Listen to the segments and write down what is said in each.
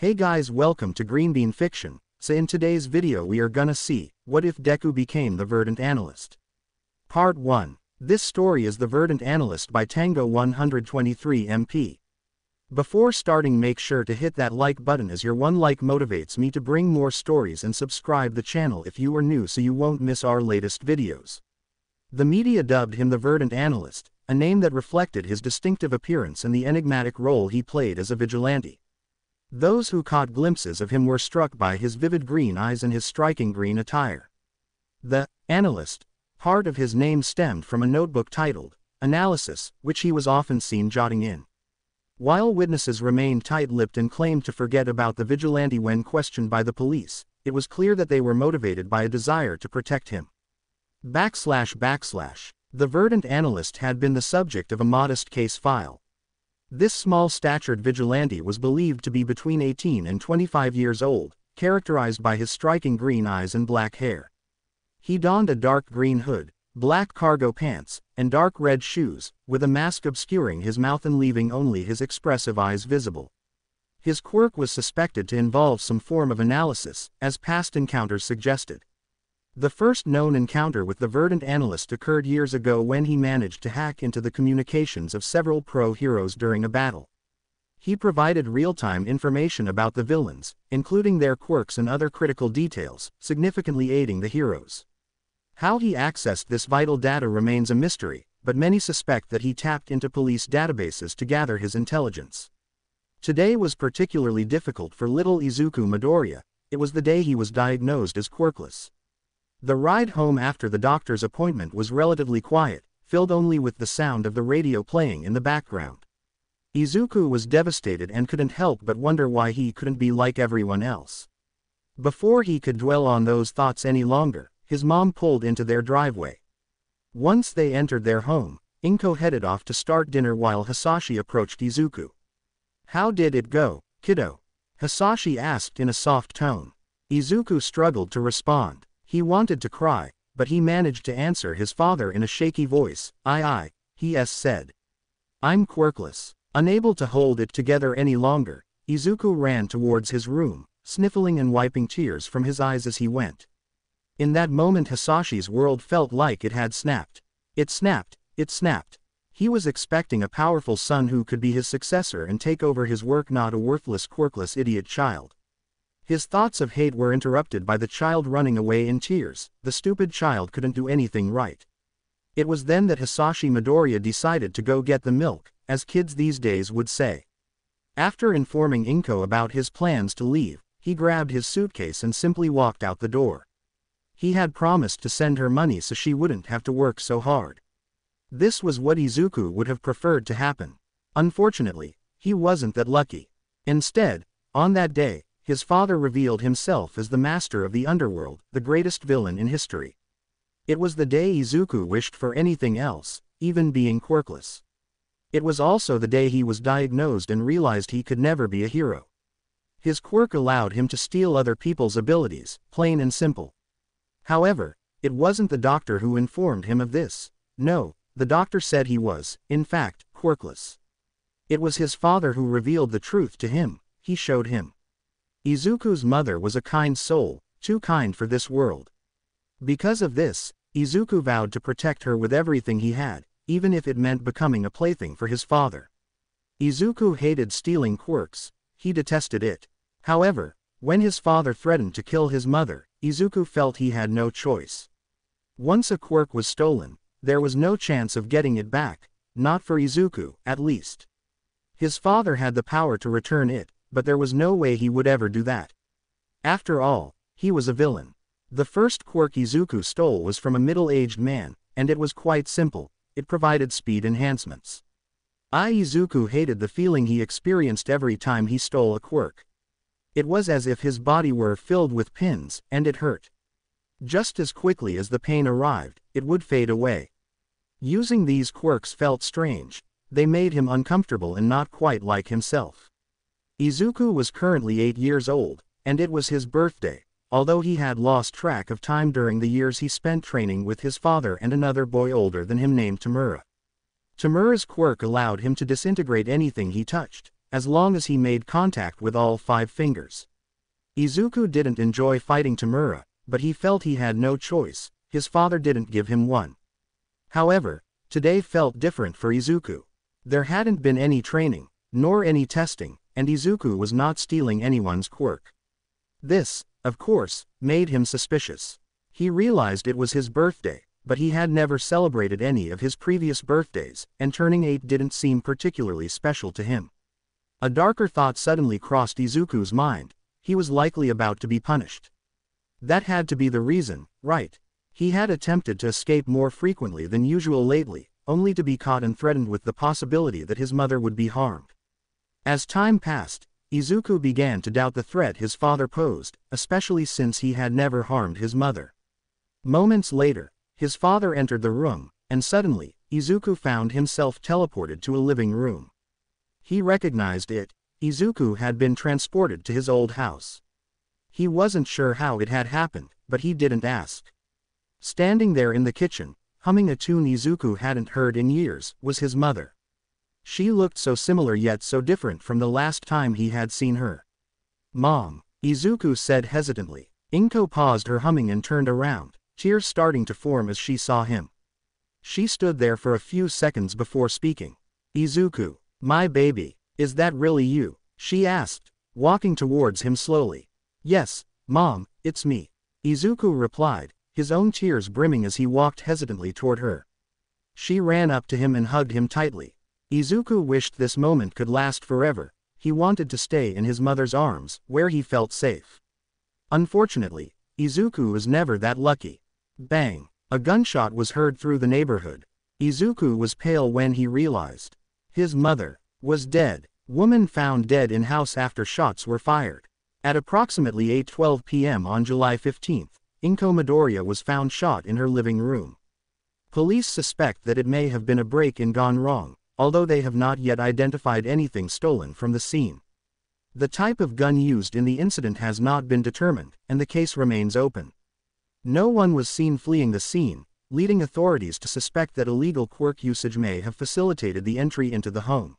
Hey guys, welcome to Green Bean Fiction. So in today's video we are gonna see, what if Deku became the Verdant Analyst? Part 1. This story is The Verdant Analyst by Tango 123 MP. Before starting, make sure to hit that like button, as your one like motivates me to bring more stories, and subscribe the channel if you are new so you won't miss our latest videos. The media dubbed him the Verdant Analyst, a name that reflected his distinctive appearance and the enigmatic role he played as a vigilante. Those who caught glimpses of him were struck by his vivid green eyes and his striking green attire. The analyst part of his name stemmed from a notebook titled Analysis, which he was often seen jotting in. While witnesses remained tight-lipped and claimed to forget about the vigilante when questioned by the police, it was clear that they were motivated by a desire to protect him. The Verdant Analyst had been the subject of a modest case file. This small-statured vigilante was believed to be between 18 and 25 years old, characterized by his striking green eyes and black hair. He donned a dark green hood, black cargo pants, and dark red shoes, with a mask obscuring his mouth and leaving only his expressive eyes visible. His quirk was suspected to involve some form of analysis, as past encounters suggested. The first known encounter with the Verdant Analyst occurred years ago when he managed to hack into the communications of several pro-heroes during a battle. He provided real-time information about the villains, including their quirks and other critical details, significantly aiding the heroes. How he accessed this vital data remains a mystery, but many suspect that he tapped into police databases to gather his intelligence. Today was particularly difficult for little Izuku Midoriya. It was the day he was diagnosed as quirkless. The ride home after the doctor's appointment was relatively quiet, filled only with the sound of the radio playing in the background. Izuku was devastated and couldn't help but wonder why he couldn't be like everyone else. Before he could dwell on those thoughts any longer, his mom pulled into their driveway. Once they entered their home, Inko headed off to start dinner while Hisashi approached Izuku. "How did it go, kiddo?" Hisashi asked in a soft tone. Izuku struggled to respond. He wanted to cry, but he managed to answer his father in a shaky voice. He said. "I'm quirkless." Unable to hold it together any longer, Izuku ran towards his room, sniffling and wiping tears from his eyes as he went. In that moment, Hisashi's world felt like it had snapped. It snapped. He was expecting a powerful son who could be his successor and take over his work, not a worthless, quirkless idiot child. His thoughts of hate were interrupted by the child running away in tears. The stupid child couldn't do anything right. It was then that Hisashi Midoriya decided to go get the milk, as kids these days would say. After informing Inko about his plans to leave, he grabbed his suitcase and simply walked out the door. He had promised to send her money so she wouldn't have to work so hard. This was what Izuku would have preferred to happen. Unfortunately, he wasn't that lucky. Instead, on that day, his father revealed himself as the master of the underworld, the greatest villain in history. It was the day Izuku wished for anything else, even being quirkless. It was also the day he was diagnosed and realized he could never be a hero. His quirk allowed him to steal other people's abilities, plain and simple. However, it wasn't the doctor who informed him of this. No, the doctor said he was, in fact, quirkless. It was his father who revealed the truth to him. He showed him. Izuku's mother was a kind soul, too kind for this world. Because of this, Izuku vowed to protect her with everything he had, even if it meant becoming a plaything for his father. Izuku hated stealing quirks. He detested it. However, when his father threatened to kill his mother, Izuku felt he had no choice. Once a quirk was stolen, there was no chance of getting it back, not for Izuku, at least. His father had the power to return it, but there was no way he would ever do that. After all, he was a villain. The first quirk Izuku stole was from a middle-aged man, and it was quite simple. It provided speed enhancements. Izuku hated the feeling he experienced every time he stole a quirk. It was as if his body were filled with pins, and it hurt. Just as quickly as the pain arrived, it would fade away. Using these quirks felt strange. They made him uncomfortable and not quite like himself. Izuku was currently 8 years old, and it was his birthday, although he had lost track of time during the years he spent training with his father and another boy older than him named Tamura. Tamura's quirk allowed him to disintegrate anything he touched. as long as he made contact with all 5 fingers. Izuku didn't enjoy fighting Tamura, but he felt he had no choice. His father didn't give him one. However, today felt different for Izuku. There hadn't been any training, nor any testing, and Izuku was not stealing anyone's quirk. This, of course, made him suspicious. He realized it was his birthday, but he had never celebrated any of his previous birthdays, and turning 8 didn't seem particularly special to him. A darker thought suddenly crossed Izuku's mind. He was likely about to be punished. That had to be the reason, right? He had attempted to escape more frequently than usual lately, only to be caught and threatened with the possibility that his mother would be harmed. As time passed, Izuku began to doubt the threat his father posed, especially since he had never harmed his mother. Moments later, his father entered the room, and suddenly, Izuku found himself teleported to a living room. He recognized it. Izuku had been transported to his old house. He wasn't sure how it had happened, but he didn't ask. Standing there in the kitchen, humming a tune Izuku hadn't heard in years, was his mother. She looked so similar yet so different from the last time he had seen her. "Mom," Izuku said hesitantly. Inko paused her humming and turned around, tears starting to form as she saw him. She stood there for a few seconds before speaking. "Izuku, my baby, is that really you?" she asked, walking towards him slowly. "Yes, Mom, it's me," Izuku replied, his own tears brimming as he walked hesitantly toward her. She ran up to him and hugged him tightly. Izuku wished this moment could last forever. He wanted to stay in his mother's arms, where he felt safe. Unfortunately, Izuku was never that lucky. Bang! A gunshot was heard through the neighborhood. Izuku was pale when he realized his mother was dead. Woman found dead in house after shots were fired. At approximately 8:12 p.m. on July 15, Inko Midoriya was found shot in her living room. Police suspect that it may have been a break-in gone wrong, although they have not yet identified anything stolen from the scene. The type of gun used in the incident has not been determined, and the case remains open. No one was seen fleeing the scene, leading authorities to suspect that illegal quirk usage may have facilitated the entry into the home.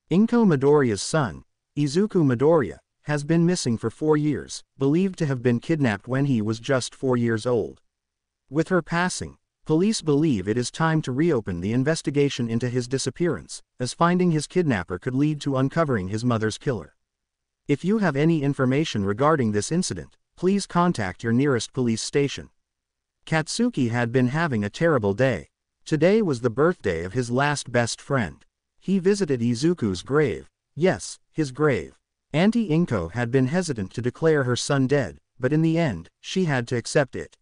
Inko Midoriya's son, Izuku Midoriya, has been missing for 4 years, believed to have been kidnapped when he was just 4 years old. With her passing, police believe it is time to reopen the investigation into his disappearance, as finding his kidnapper could lead to uncovering his mother's killer. If you have any information regarding this incident, please contact your nearest police station. Katsuki had been having a terrible day. Today was the birthday of his last best friend. He visited Izuku's grave. Yes, his grave. Auntie Inko had been hesitant to declare her son dead, but in the end, she had to accept it.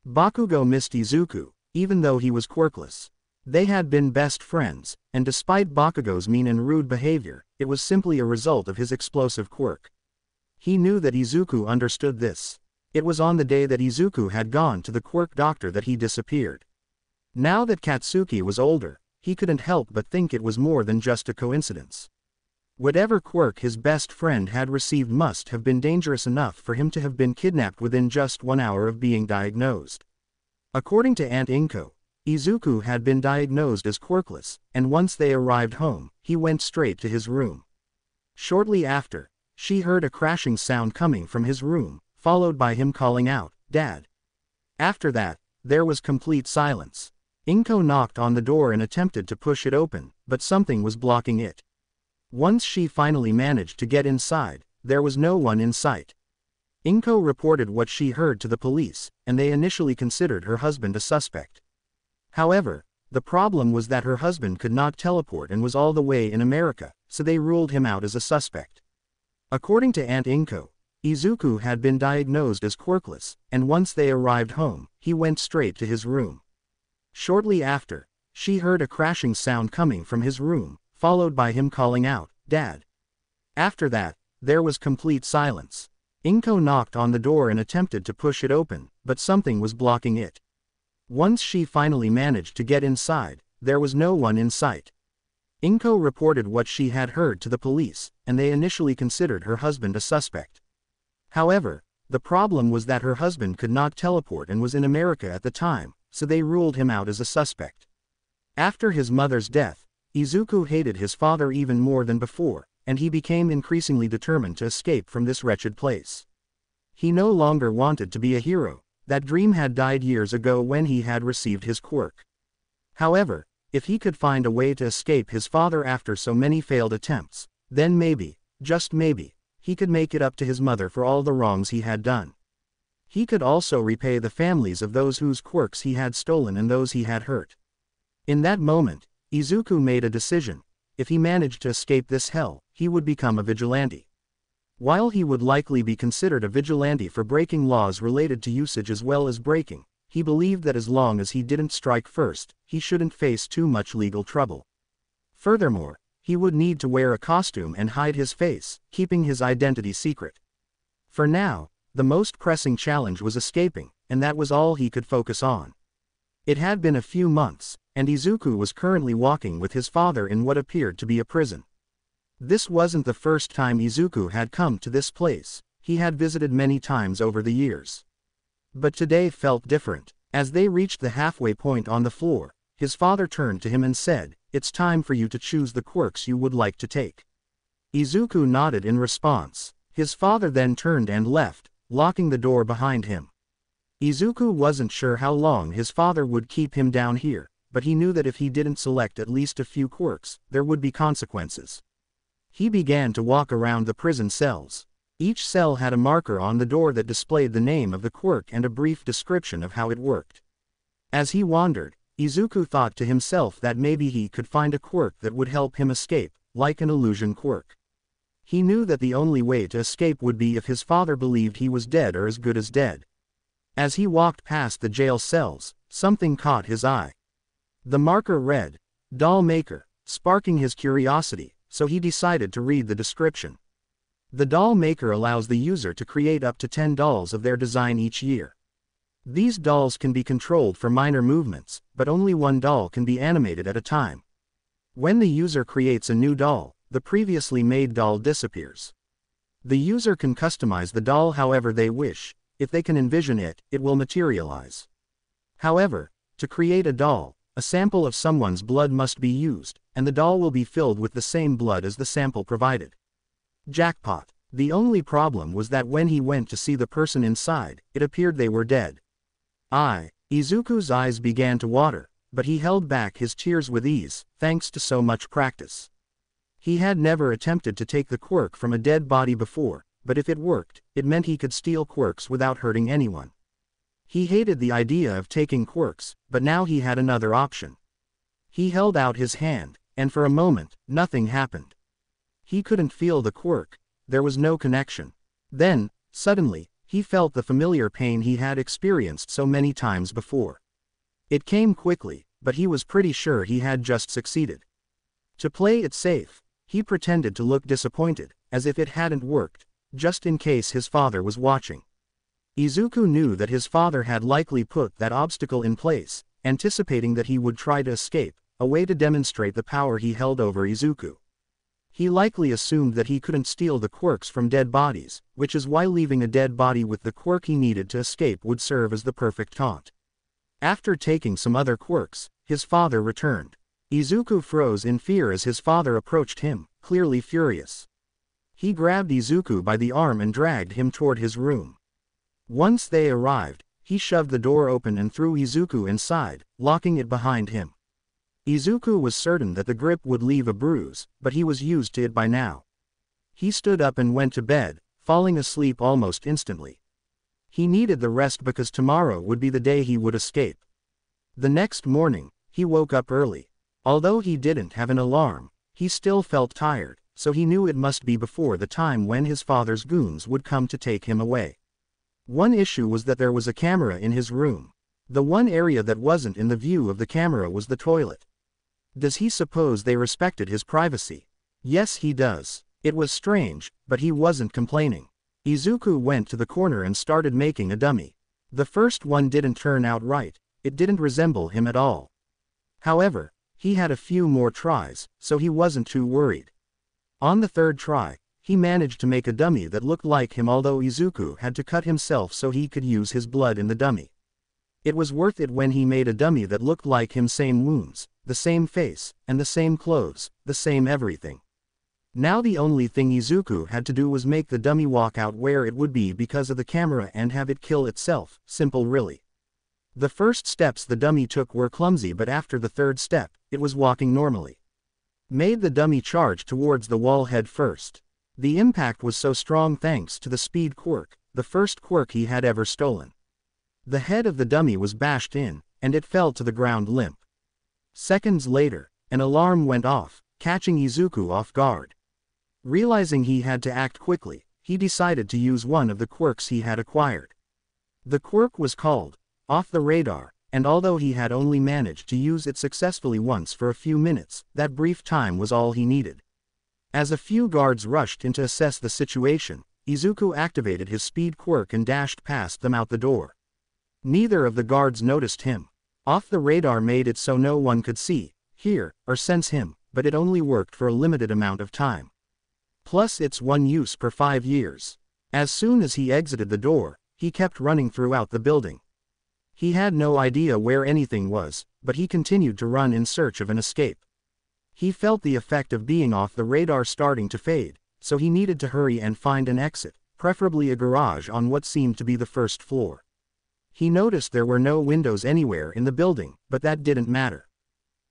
Bakugo missed Izuku, even though he was quirkless. They had been best friends, and despite Bakugo's mean and rude behavior, it was simply a result of his explosive quirk. He knew that Izuku understood this. It was on the day that Izuku had gone to the quirk doctor that he disappeared. Now that Katsuki was older, he couldn't help but think it was more than just a coincidence. Whatever quirk his best friend had received must have been dangerous enough for him to have been kidnapped within just 1 hour of being diagnosed. According to Aunt Inko, Izuku had been diagnosed as quirkless, and once they arrived home, he went straight to his room. Shortly after, she heard a crashing sound coming from his room, followed by him calling out, "Dad." After that, there was complete silence. Inko knocked on the door and attempted to push it open, but something was blocking it. Once she finally managed to get inside, there was no one in sight. Inko reported what she heard to the police, and they initially considered her husband a suspect. However, the problem was that her husband could not teleport and was all the way in America, so they ruled him out as a suspect. According to Aunt Inko, Izuku had been diagnosed as quirkless, and once they arrived home, he went straight to his room. Shortly after, she heard a crashing sound coming from his room, followed by him calling out, "Dad." After that, there was complete silence. Inko knocked on the door and attempted to push it open, but something was blocking it. Once she finally managed to get inside, there was no one in sight. Inko reported what she had heard to the police, and they initially considered her husband a suspect. However, the problem was that her husband could not teleport and was in America at the time, so they ruled him out as a suspect. After his mother's death, Izuku hated his father even more than before, and he became increasingly determined to escape from this wretched place. He no longer wanted to be a hero. That dream had died years ago when he had received his quirk. However, if he could find a way to escape his father after so many failed attempts, then maybe, just maybe, he could make it up to his mother for all the wrongs he had done. He could also repay the families of those whose quirks he had stolen and those he had hurt. In that moment, Izuku made a decision. If he managed to escape this hell, he would become a vigilante. While he would likely be considered a vigilante for breaking laws related to usage as well as breaking, he believed that as long as he didn't strike first, he shouldn't face too much legal trouble. Furthermore, he would need to wear a costume and hide his face, keeping his identity secret. For now, the most pressing challenge was escaping, and that was all he could focus on. It had been a few months, and Izuku was currently walking with his father in what appeared to be a prison. This wasn't the first time Izuku had come to this place. He had visited many times over the years. But today felt different. As they reached the halfway point on the floor, his father turned to him and said, "It's time for you to choose the quirks you would like to take." Izuku nodded in response. His father then turned and left, locking the door behind him. Izuku wasn't sure how long his father would keep him down here, but he knew that if he didn't select at least a few quirks, there would be consequences. He began to walk around the prison cells. Each cell had a marker on the door that displayed the name of the quirk and a brief description of how it worked. As he wandered, Izuku thought to himself that maybe he could find a quirk that would help him escape, like an illusion quirk. He knew that the only way to escape would be if his father believed he was dead or as good as dead. As he walked past the jail cells, something caught his eye. The marker read, "Doll Maker," sparking his curiosity, so he decided to read the description. The doll maker allows the user to create up to 10 dolls of their design each year. These dolls can be controlled for minor movements, but only one doll can be animated at a time. When the user creates a new doll, the previously made doll disappears. The user can customize the doll however they wish. If they can envision it, it will materialize. However, to create a doll, a sample of someone's blood must be used, and the doll will be filled with the same blood as the sample provided. Jackpot. The only problem was that when he went to see the person inside, it appeared they were dead. Izuku's eyes began to water, but he held back his tears with ease, thanks to so much practice. He had never attempted to take the quirk from a dead body before, but if it worked, it meant he could steal quirks without hurting anyone. He hated the idea of taking quirks, but now he had another option. He held out his hand, and for a moment, nothing happened. He couldn't feel the quirk. There was no connection. Then, suddenly, he felt the familiar pain he had experienced so many times before. It came quickly, but he was pretty sure he had just succeeded. To play it safe, he pretended to look disappointed, as if it hadn't worked, just in case his father was watching. Izuku knew that his father had likely put that obstacle in place, anticipating that he would try to escape, a way to demonstrate the power he held over Izuku. He likely assumed that he couldn't steal the quirks from dead bodies, which is why leaving a dead body with the quirk he needed to escape would serve as the perfect taunt. After taking some other quirks, his father returned. Izuku froze in fear as his father approached him, clearly furious. He grabbed Izuku by the arm and dragged him toward his room. Once they arrived, he shoved the door open and threw Izuku inside, locking it behind him. Izuku was certain that the grip would leave a bruise, but he was used to it by now. He stood up and went to bed, falling asleep almost instantly. He needed the rest because tomorrow would be the day he would escape. The next morning, he woke up early. Although he didn't have an alarm, he still felt tired, so he knew it must be before the time when his father's goons would come to take him away. One issue was that there was a camera in his room. The one area that wasn't in the view of the camera was the toilet. Does he suppose they respected his privacy? Yes, he does. It was strange, but he wasn't complaining. Izuku went to the corner and started making a dummy. The first one didn't turn out right. It didn't resemble him at all. However, he had a few more tries, so he wasn't too worried. On the third try, he managed to make a dummy that looked like him, although Izuku had to cut himself so he could use his blood in the dummy. It was worth it when he made a dummy that looked like him, same wounds, the same face, and the same clothes, the same everything. Now the only thing Izuku had to do was make the dummy walk out where it would be because of the camera and have it kill itself. Simple really. The first steps the dummy took were clumsy, but after the third step, it was walking normally. Made the dummy charge towards the wall head first. The impact was so strong thanks to the speed quirk, the first quirk he had ever stolen. The head of the dummy was bashed in, and it fell to the ground limp. Seconds later, an alarm went off, catching Izuku off guard. Realizing he had to act quickly, he decided to use one of the quirks he had acquired. The quirk was called Off the Radar, and although he had only managed to use it successfully once for a few minutes, that brief time was all he needed. As a few guards rushed in to assess the situation, Izuku activated his speed quirk and dashed past them out the door. Neither of the guards noticed him. Off the Radar made it so no one could see, hear, or sense him, but it only worked for a limited amount of time. Plus it's one use per 5 years. As soon as he exited the door, he kept running throughout the building. He had no idea where anything was, but he continued to run in search of an escape. He felt the effect of being off the radar starting to fade, so he needed to hurry and find an exit, preferably a garage on what seemed to be the first floor. He noticed there were no windows anywhere in the building, but that didn't matter.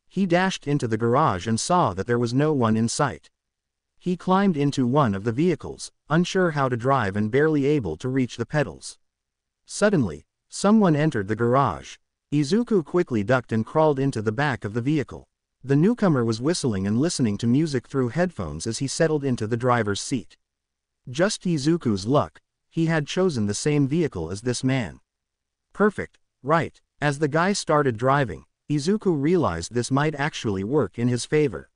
He dashed into the garage and saw that there was no one in sight. He climbed into one of the vehicles, unsure how to drive and barely able to reach the pedals. Suddenly, someone entered the garage. Izuku quickly ducked and crawled into the back of the vehicle. The newcomer was whistling and listening to music through headphones as he settled into the driver's seat. Just Izuku's luck, he had chosen the same vehicle as this man. Perfect, right? As the guy started driving, Izuku realized this might actually work in his favor.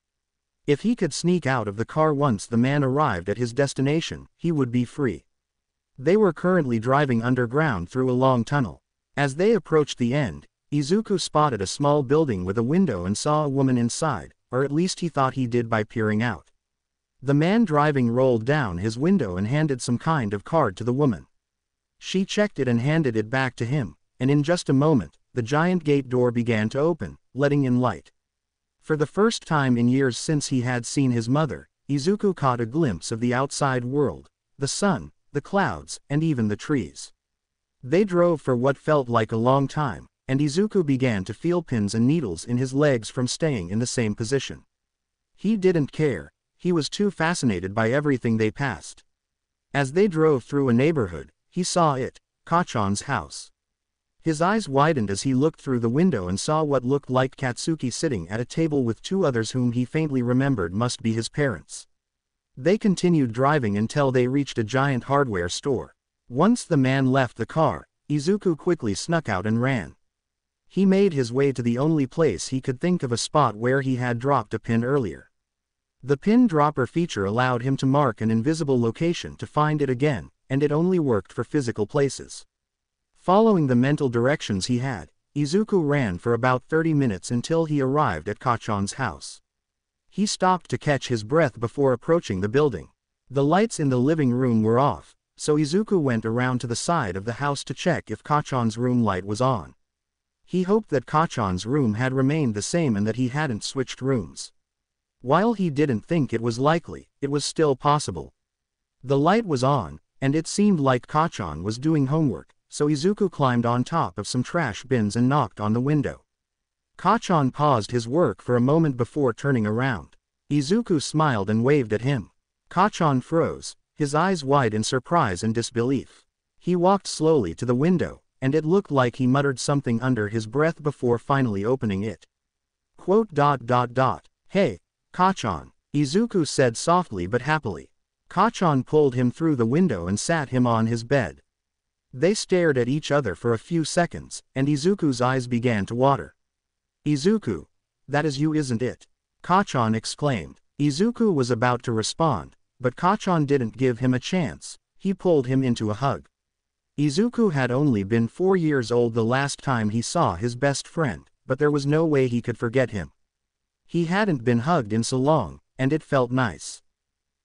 If he could sneak out of the car once the man arrived at his destination, he would be free. They were currently driving underground through a long tunnel. As they approached the end, Izuku spotted a small building with a window and saw a woman inside, or at least he thought he did by peering out. The man driving rolled down his window and handed some kind of card to the woman. She checked it and handed it back to him, and in just a moment, the giant gate door began to open, letting in light. For the first time in years since he had seen his mother, Izuku caught a glimpse of the outside world, the sun, the clouds, and even the trees. They drove for what felt like a long time, and Izuku began to feel pins and needles in his legs from staying in the same position. He didn't care, he was too fascinated by everything they passed. As they drove through a neighborhood, he saw it, Kachan's house. His eyes widened as he looked through the window and saw what looked like Katsuki sitting at a table with two others whom he faintly remembered must be his parents. They continued driving until they reached a giant hardware store. Once the man left the car, Izuku quickly snuck out and ran. He made his way to the only place he could think of, a spot where he had dropped a pin earlier. The pin dropper feature allowed him to mark an invisible location to find it again, and it only worked for physical places. Following the mental directions he had, Izuku ran for about 30 minutes until he arrived at Kachan's house. He stopped to catch his breath before approaching the building. The lights in the living room were off, so Izuku went around to the side of the house to check if Kachan's room light was on. He hoped that Kachan's room had remained the same and that he hadn't switched rooms. While he didn't think it was likely, it was still possible. The light was on, and it seemed like Kachan was doing homework, so Izuku climbed on top of some trash bins and knocked on the window. Kachan paused his work for a moment before turning around. Izuku smiled and waved at him. Kachan froze, his eyes wide in surprise and disbelief. He walked slowly to the window, and it looked like he muttered something under his breath before finally opening it. Hey, Kachan, Izuku said softly but happily. Kachan pulled him through the window and sat him on his bed. They stared at each other for a few seconds, and Izuku's eyes began to water. Izuku, that is you, isn't it? Kachan exclaimed. Izuku was about to respond, but Kachan didn't give him a chance. He pulled him into a hug. Izuku had only been 4 years old the last time he saw his best friend, but there was no way he could forget him. He hadn't been hugged in so long, and it felt nice.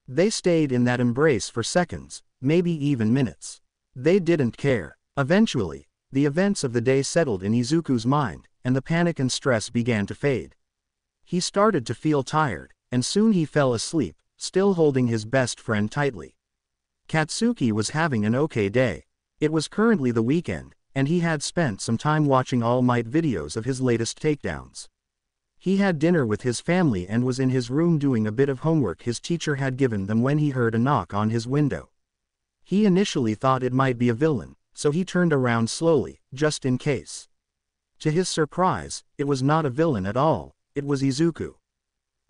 They stayed in that embrace for seconds, maybe even minutes. They didn't care. Eventually, the events of the day settled in Izuku's mind, and the panic and stress began to fade. He started to feel tired, and soon he fell asleep, still holding his best friend tightly. Katsuki was having an okay day. It was currently the weekend, and he had spent some time watching All Might videos of his latest takedowns. He had dinner with his family and was in his room doing a bit of homework his teacher had given them when he heard a knock on his window. He initially thought it might be a villain, so he turned around slowly, just in case. To his surprise, it was not a villain at all, it was Izuku.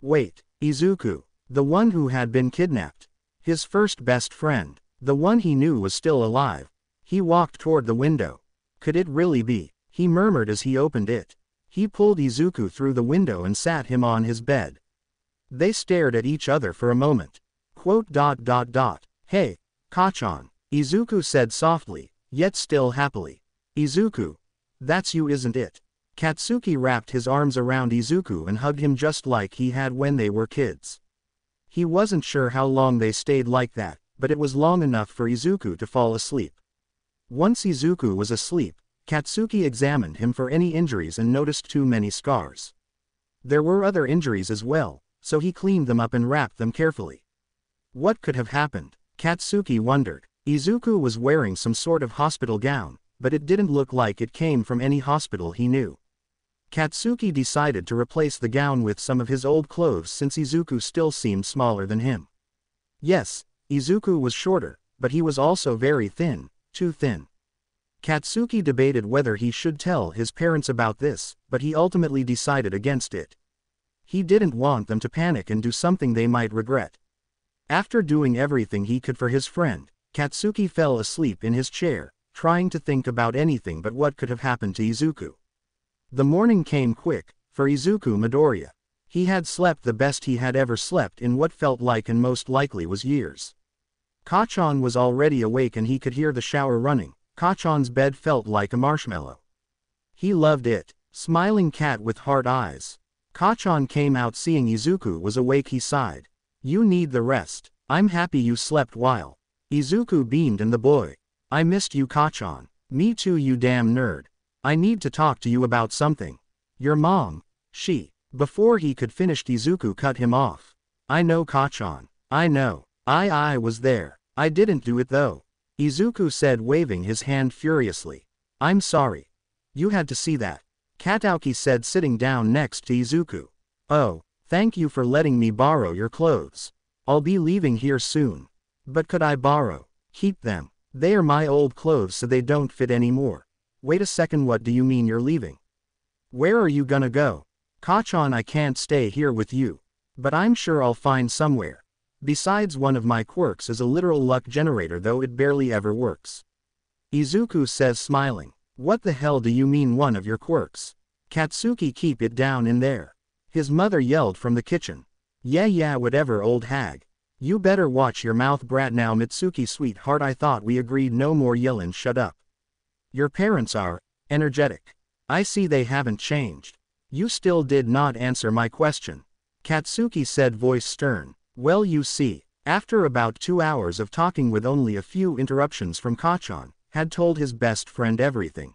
Wait, Izuku, the one who had been kidnapped. His first best friend, the one he knew was still alive. He walked toward the window. Could it really be? He murmured as he opened it. He pulled Izuku through the window and sat him on his bed. They stared at each other for a moment. Hey, Kachan, Izuku said softly, yet still happily. Izuku. That's you, isn't it? Katsuki wrapped his arms around Izuku and hugged him just like he had when they were kids. He wasn't sure how long they stayed like that, but it was long enough for Izuku to fall asleep. Once Izuku was asleep, Katsuki examined him for any injuries and noticed too many scars. There were other injuries as well, so he cleaned them up and wrapped them carefully. What could have happened? Katsuki wondered. Izuku was wearing some sort of hospital gown, but it didn't look like it came from any hospital he knew. Katsuki decided to replace the gown with some of his old clothes since Izuku still seemed smaller than him. Yes, Izuku was shorter, but he was also very thin, too thin. Katsuki debated whether he should tell his parents about this, but he ultimately decided against it. He didn't want them to panic and do something they might regret. After doing everything he could for his friend, Katsuki fell asleep in his chair, trying to think about anything but what could have happened to Izuku. The morning came quick, for Izuku Midoriya. He had slept the best he had ever slept in what felt like and most likely was years. Kachan was already awake and he could hear the shower running. Kachan's bed felt like a marshmallow. He loved it. Smiling cat with hard eyes. Kachan came out seeing Izuku was awake. He sighed. You need the rest. I'm happy you slept while. Izuku beamed and the boy. I missed you, Kachan. Me too, you damn nerd. I need to talk to you about something. Your mom. She. Before he could finish, Izuku cut him off. I know, Kachan. I know. I was there. I didn't do it though. Izuku said, waving his hand furiously. I'm sorry. You had to see that. Katauki said, sitting down next to Izuku. Oh, thank you for letting me borrow your clothes. I'll be leaving here soon. But could I borrow? Keep them. They are my old clothes so they don't fit anymore. Wait a second, what do you mean you're leaving? Where are you gonna go? Kachan, I can't stay here with you. But I'm sure I'll find somewhere. Besides, one of my quirks is a literal luck generator, though it barely ever works. Izuku says, smiling. What the hell do you mean, one of your quirks? Katsuki, keep it down in there. His mother yelled from the kitchen. Yeah, whatever, old hag. You better watch your mouth, brat. Now Mitsuki, sweetheart, I thought we agreed no more yellin'. Shut up. Your parents are energetic. I see they haven't changed. You still did not answer my question. Katsuki said, voice stern. Well, you see, after about 2 hours of talking with only a few interruptions from Kachan, had told his best friend everything.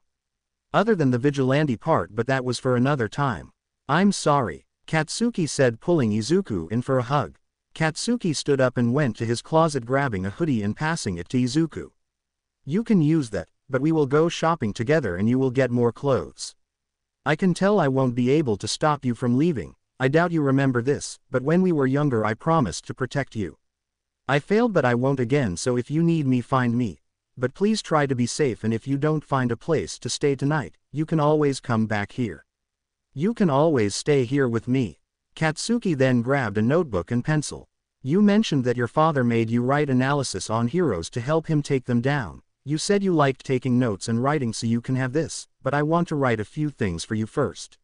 Other than the vigilante part, but that was for another time. I'm sorry, Katsuki said, pulling Izuku in for a hug. Katsuki stood up and went to his closet, grabbing a hoodie and passing it to Izuku. You can use that, but we will go shopping together and you will get more clothes. I can tell I won't be able to stop you from leaving. I doubt you remember this, but when we were younger I promised to protect you. I failed, but I won't again, so if you need me, find me. But please try to be safe, and if you don't find a place to stay tonight, you can always come back here. You can always stay here with me. Katsuki then grabbed a notebook and pencil. You mentioned that your father made you write analysis on heroes to help him take them down. You said you liked taking notes and writing, so you can have this, but I want to write a few things for you first.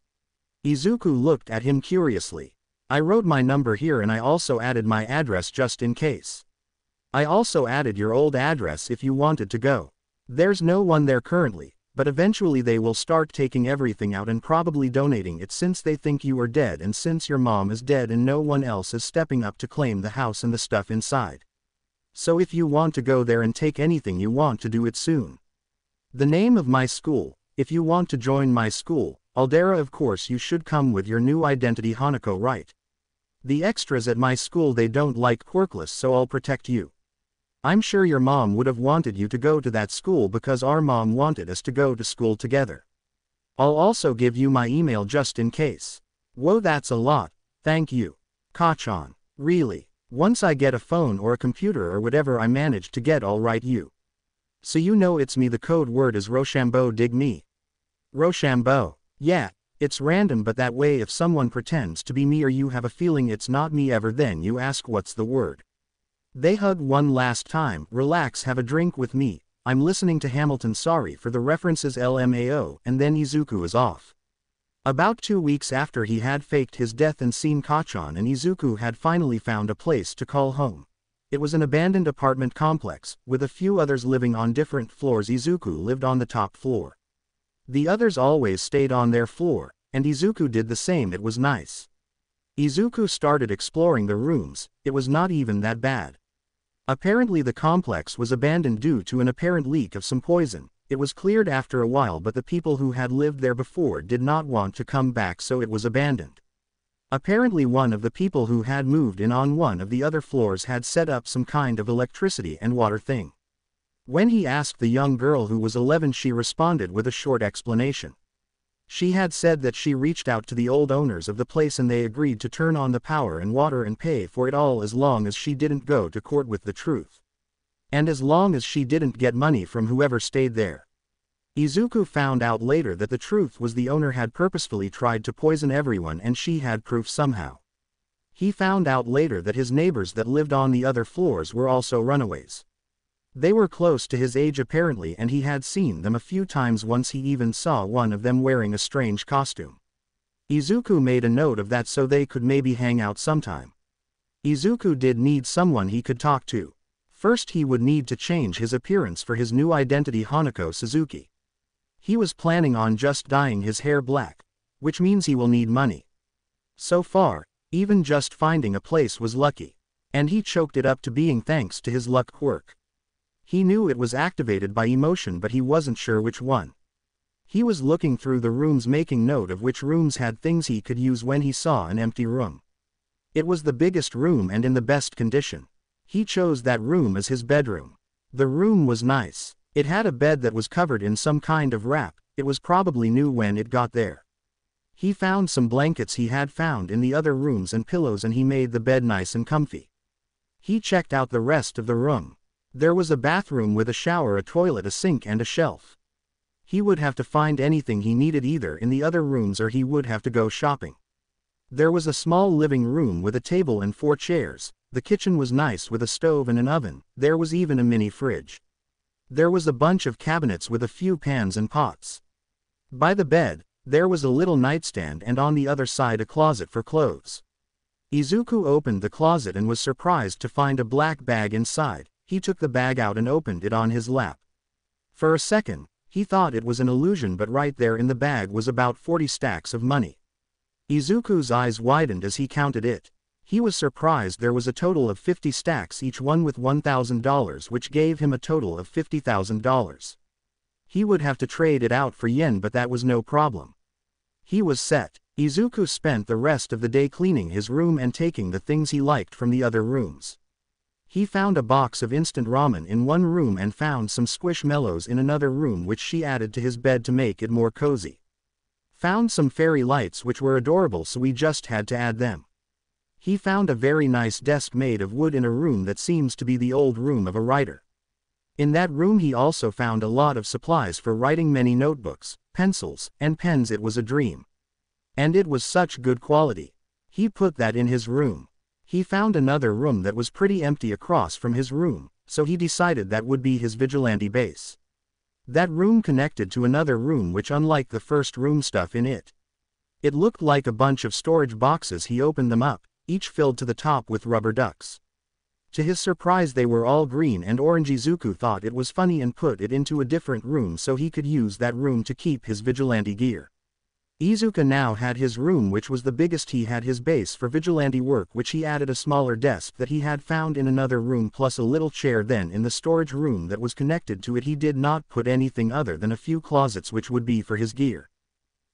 Izuku looked at him curiously. I wrote my number here and I also added my address just in case. I also added your old address if you wanted to go. There's no one there currently, but eventually they will start taking everything out and probably donating it since they think you are dead, and since your mom is dead and no one else is stepping up to claim the house and the stuff inside. So if you want to go there and take anything, you want to do it soon. The name of my school, if you want to join my school, Aldera, of course you should come with your new identity, Hanako, right? The extras at my school, they don't like quirkless, so I'll protect you. I'm sure your mom would have wanted you to go to that school because our mom wanted us to go to school together. I'll also give you my email just in case. Whoa, that's a lot, thank you. Kachan. Really? Once I get a phone or a computer or whatever I manage to get, I'll write you. So you know it's me. The code word is Rochambeau, dig me. Rochambeau. Yeah, it's random, but that way if someone pretends to be me or you have a feeling it's not me ever, then you ask what's the word. They hug one last time. Relax, have a drink with me. I'm listening to Hamilton, sorry for the references, LMAO, and then Izuku is off. About 2 weeks after he had faked his death and seen Kachan, and Izuku had finally found a place to call home. It was an abandoned apartment complex, with a few others living on different floors. Izuku lived on the top floor. The others always stayed on their floor, and Izuku did the same. It was nice. Izuku started exploring the rooms. It was not even that bad. Apparently the complex was abandoned due to an apparent leak of some poison. It was cleared after a while, but the people who had lived there before did not want to come back, so it was abandoned. Apparently one of the people who had moved in on one of the other floors had set up some kind of electricity and water thing. When he asked the young girl who was 11, she responded with a short explanation. She had said that she reached out to the old owners of the place and they agreed to turn on the power and water and pay for it all as long as she didn't go to court with the truth. And as long as she didn't get money from whoever stayed there. Izuku found out later that the truth was the owner had purposefully tried to poison everyone and she had proof somehow. He found out later that his neighbors that lived on the other floors were also runaways. They were close to his age apparently, and he had seen them a few times. Once he even saw one of them wearing a strange costume. Izuku made a note of that so they could maybe hang out sometime. Izuku did need someone he could talk to. First he would need to change his appearance for his new identity, Hanako Suzuki. He was planning on just dyeing his hair black, which means he will need money. So far, even just finding a place was lucky. And he choked it up to being thanks to his luck quirk. He knew it was activated by emotion, but he wasn't sure which one. He was looking through the rooms, making note of which rooms had things he could use when he saw an empty room. It was the biggest room and in the best condition. He chose that room as his bedroom. The room was nice. It had a bed that was covered in some kind of wrap. It was probably new when it got there. He found some blankets he had found in the other rooms and pillows, and he made the bed nice and comfy. He checked out the rest of the room. There was a bathroom with a shower, a toilet, a sink, and a shelf. He would have to find anything he needed either in the other rooms or he would have to go shopping. There was a small living room with a table and 4 chairs. The kitchen was nice with a stove and an oven. There was even a mini fridge. There was a bunch of cabinets with a few pans and pots. By the bed, there was a little nightstand and on the other side a closet for clothes. Izuku opened the closet and was surprised to find a black bag inside. He took the bag out and opened it on his lap. For a second, he thought it was an illusion, but right there in the bag was about 40 stacks of money. Izuku's eyes widened as he counted it. He was surprised there was a total of 50 stacks, each one with $1,000, which gave him a total of $50,000. He would have to trade it out for yen, but that was no problem. He was set. Izuku spent the rest of the day cleaning his room and taking the things he liked from the other rooms. He found a box of instant ramen in one room and found some squishmallows in another room, which she added to his bed to make it more cozy. Found some fairy lights which were adorable, so we just had to add them. He found a very nice desk made of wood in a room that seems to be the old room of a writer. In that room he also found a lot of supplies for writing, many notebooks, pencils, and pens. It was a dream. And it was such good quality. He put that in his room. He found another room that was pretty empty across from his room, so he decided that would be his vigilante base. That room connected to another room which, unlike the first room, stuff in it. It looked like a bunch of storage boxes. He opened them up, each filled to the top with rubber ducks. To his surprise they were all green and orange. Izuku thought it was funny and put it into a different room so he could use that room to keep his vigilante gear. Izuku now had his room, which was the biggest. He had his base for vigilante work, which he added a smaller desk that he had found in another room plus a little chair. Then in the storage room that was connected to it he did not put anything other than a few closets which would be for his gear.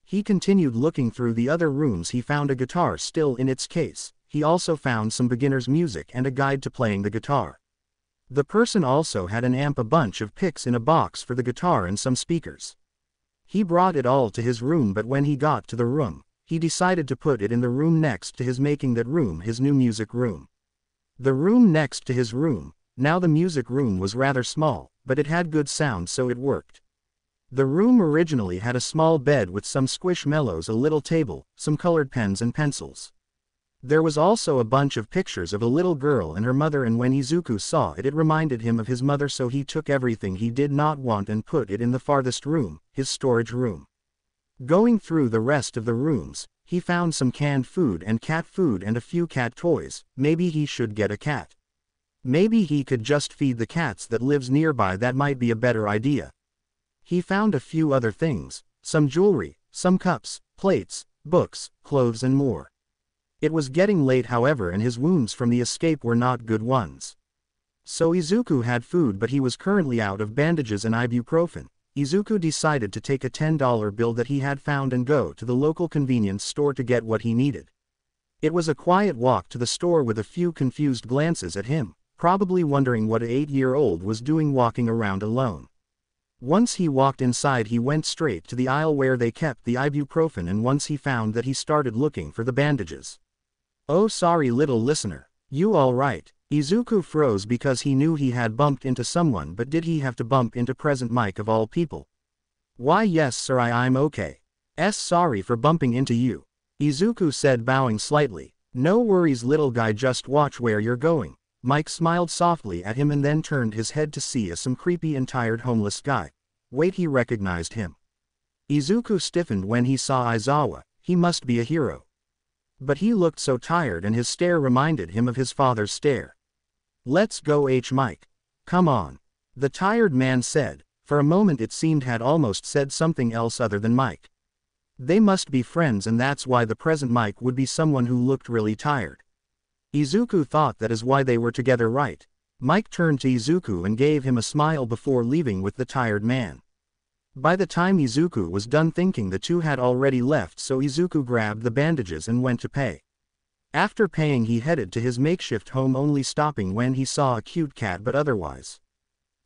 He continued looking through the other rooms. He found a guitar still in its case. he also found some beginner's music and a guide to playing the guitar. The person also had an amp, a bunch of picks in a box for the guitar and some speakers. He brought it all to his room, but when he got to the room, he decided to put it in the room next to his, making that room his new music room. The room next to his room. Now the music room was rather small, but it had good sound, so it worked. The room originally had a small bed with some squishmallows, a little table, some colored pens and pencils. There was also a bunch of pictures of a little girl and her mother, and when Izuku saw it, it reminded him of his mother, so he took everything he did not want and put it in the farthest room, his storage room. Going through the rest of the rooms, he found some canned food and cat food and a few cat toys. Maybe he should get a cat. Maybe he could just feed the cats that lives nearby, that might be a better idea. He found a few other things, some jewelry, some cups, plates, books, clothes and more. It was getting late, however, and his wounds from the escape were not good ones. So Izuku had food, but he was currently out of bandages and ibuprofen. Izuku decided to take a $10 bill that he had found and go to the local convenience store to get what he needed. It was a quiet walk to the store with a few confused glances at him, probably wondering what an 8-year-old was doing walking around alone. Once he walked inside, he went straight to the aisle where they kept the ibuprofen, and once he found that, he started looking for the bandages. "Oh, sorry little listener. You all right?" Izuku froze because he knew he had bumped into someone, but did he have to bump into President Mike of all people? "Why yes sir, I'm okay. Sorry for bumping into you," Izuku said, bowing slightly. "No worries little guy, just watch where you're going." Mike smiled softly at him and then turned his head to see some creepy and tired homeless guy. Wait, he recognized him. Izuku stiffened when he saw Aizawa. He must be a hero. But he looked so tired and his stare reminded him of his father's stare. "Let's go Mike. Come on," the tired man said. For a moment it seemed had almost said something else other than Mike. They must be friends, and that's why the present Mike would be someone who looked really tired. Izuku thought that is why they were together, right? Mike turned to Izuku and gave him a smile before leaving with the tired man. By the time Izuku was done thinking, the two had already left, so Izuku grabbed the bandages and went to pay. After paying, he headed to his makeshift home, only stopping when he saw a cute cat, but otherwise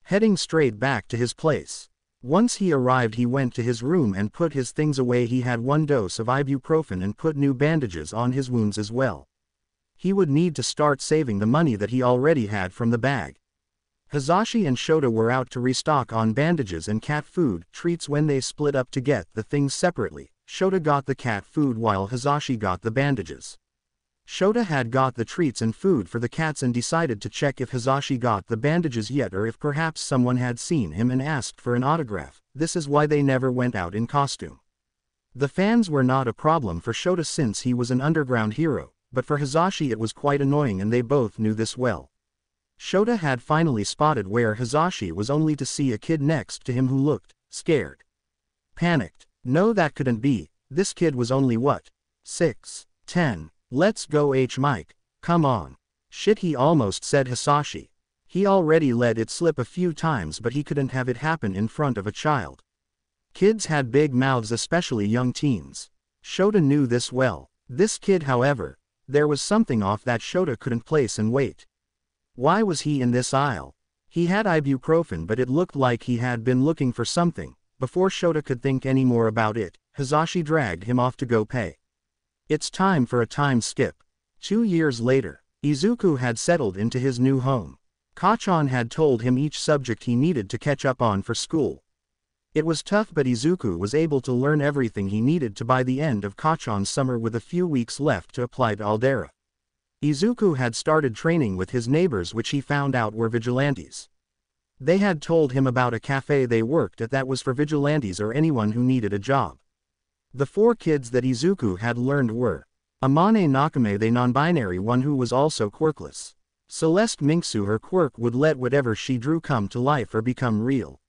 heading straight back to his place. Once he arrived, he went to his room and put his things away. He had 1 dose of ibuprofen and put new bandages on his wounds as well. He would need to start saving the money that he already had from the bag. Hisashi and Shota were out to restock on bandages and cat food treats. When they split up to get the things separately, Shota got the cat food while Hisashi got the bandages. Shota had got the treats and food for the cats and decided to check if Hisashi got the bandages yet, or if perhaps someone had seen him and asked for an autograph. This is why they never went out in costume. The fans were not a problem for Shota since he was an underground hero, but for Hisashi it was quite annoying, and they both knew this well. Shota had finally spotted where Hisashi was, only to see a kid next to him who looked scared. Panicked. No, that couldn't be. This kid was only what? 6, 10. Let's go Mike. Come on. Shit, he almost said Hisashi. He already let it slip a few times, but he couldn't have it happen in front of a child. Kids had big mouths, especially young teens. Shota knew this well. This kid, however, there was something off that Shota couldn't place and wait. Why was he in this aisle? He had ibuprofen, but it looked like he had been looking for something. Before Shota could think any more about it, Hisashi dragged him off to go pay. It's time for a time skip. 2 years later, Izuku had settled into his new home. Kachan had told him each subject he needed to catch up on for school. It was tough, but Izuku was able to learn everything he needed to by the end of Kachan's summer, with a few weeks left to apply to Aldera. Izuku had started training with his neighbors, which he found out were vigilantes. They had told him about a cafe they worked at that was for vigilantes or anyone who needed a job. The 4 kids that Izuku had learned were Amane Nakame, the non-binary one who was also quirkless. Celeste Minksu, her quirk would let whatever she drew come to life or become real.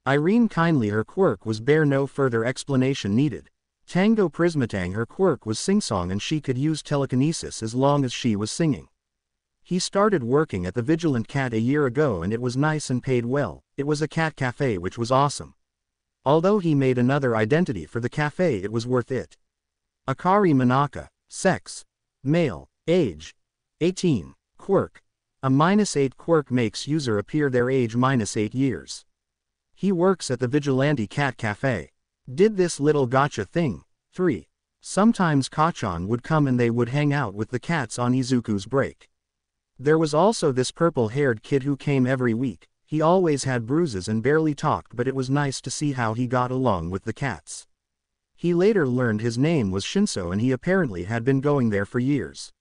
Irene Kindly, her quirk was bare, no further explanation needed. Tango Prismatang, her quirk was singsong and she could use telekinesis as long as she was singing. He started working at the Vigilant Cat a year ago and it was nice and paid well. It was a cat cafe, which was awesome. Although he made another identity for the cafe, it was worth it. Akari Manaka, sex, male, Age. 18. Quirk. A -8 quirk makes user appear their age -8 years. He works at the Vigilante Cat Cafe. Did this little gotcha thing. 3. Sometimes Kachan would come and they would hang out with the cats on Izuku's break. There was also this purple-haired kid who came every week. He always had bruises and barely talked, but it was nice to see how he got along with the cats. He later learned his name was Shinso and he apparently had been going there for years.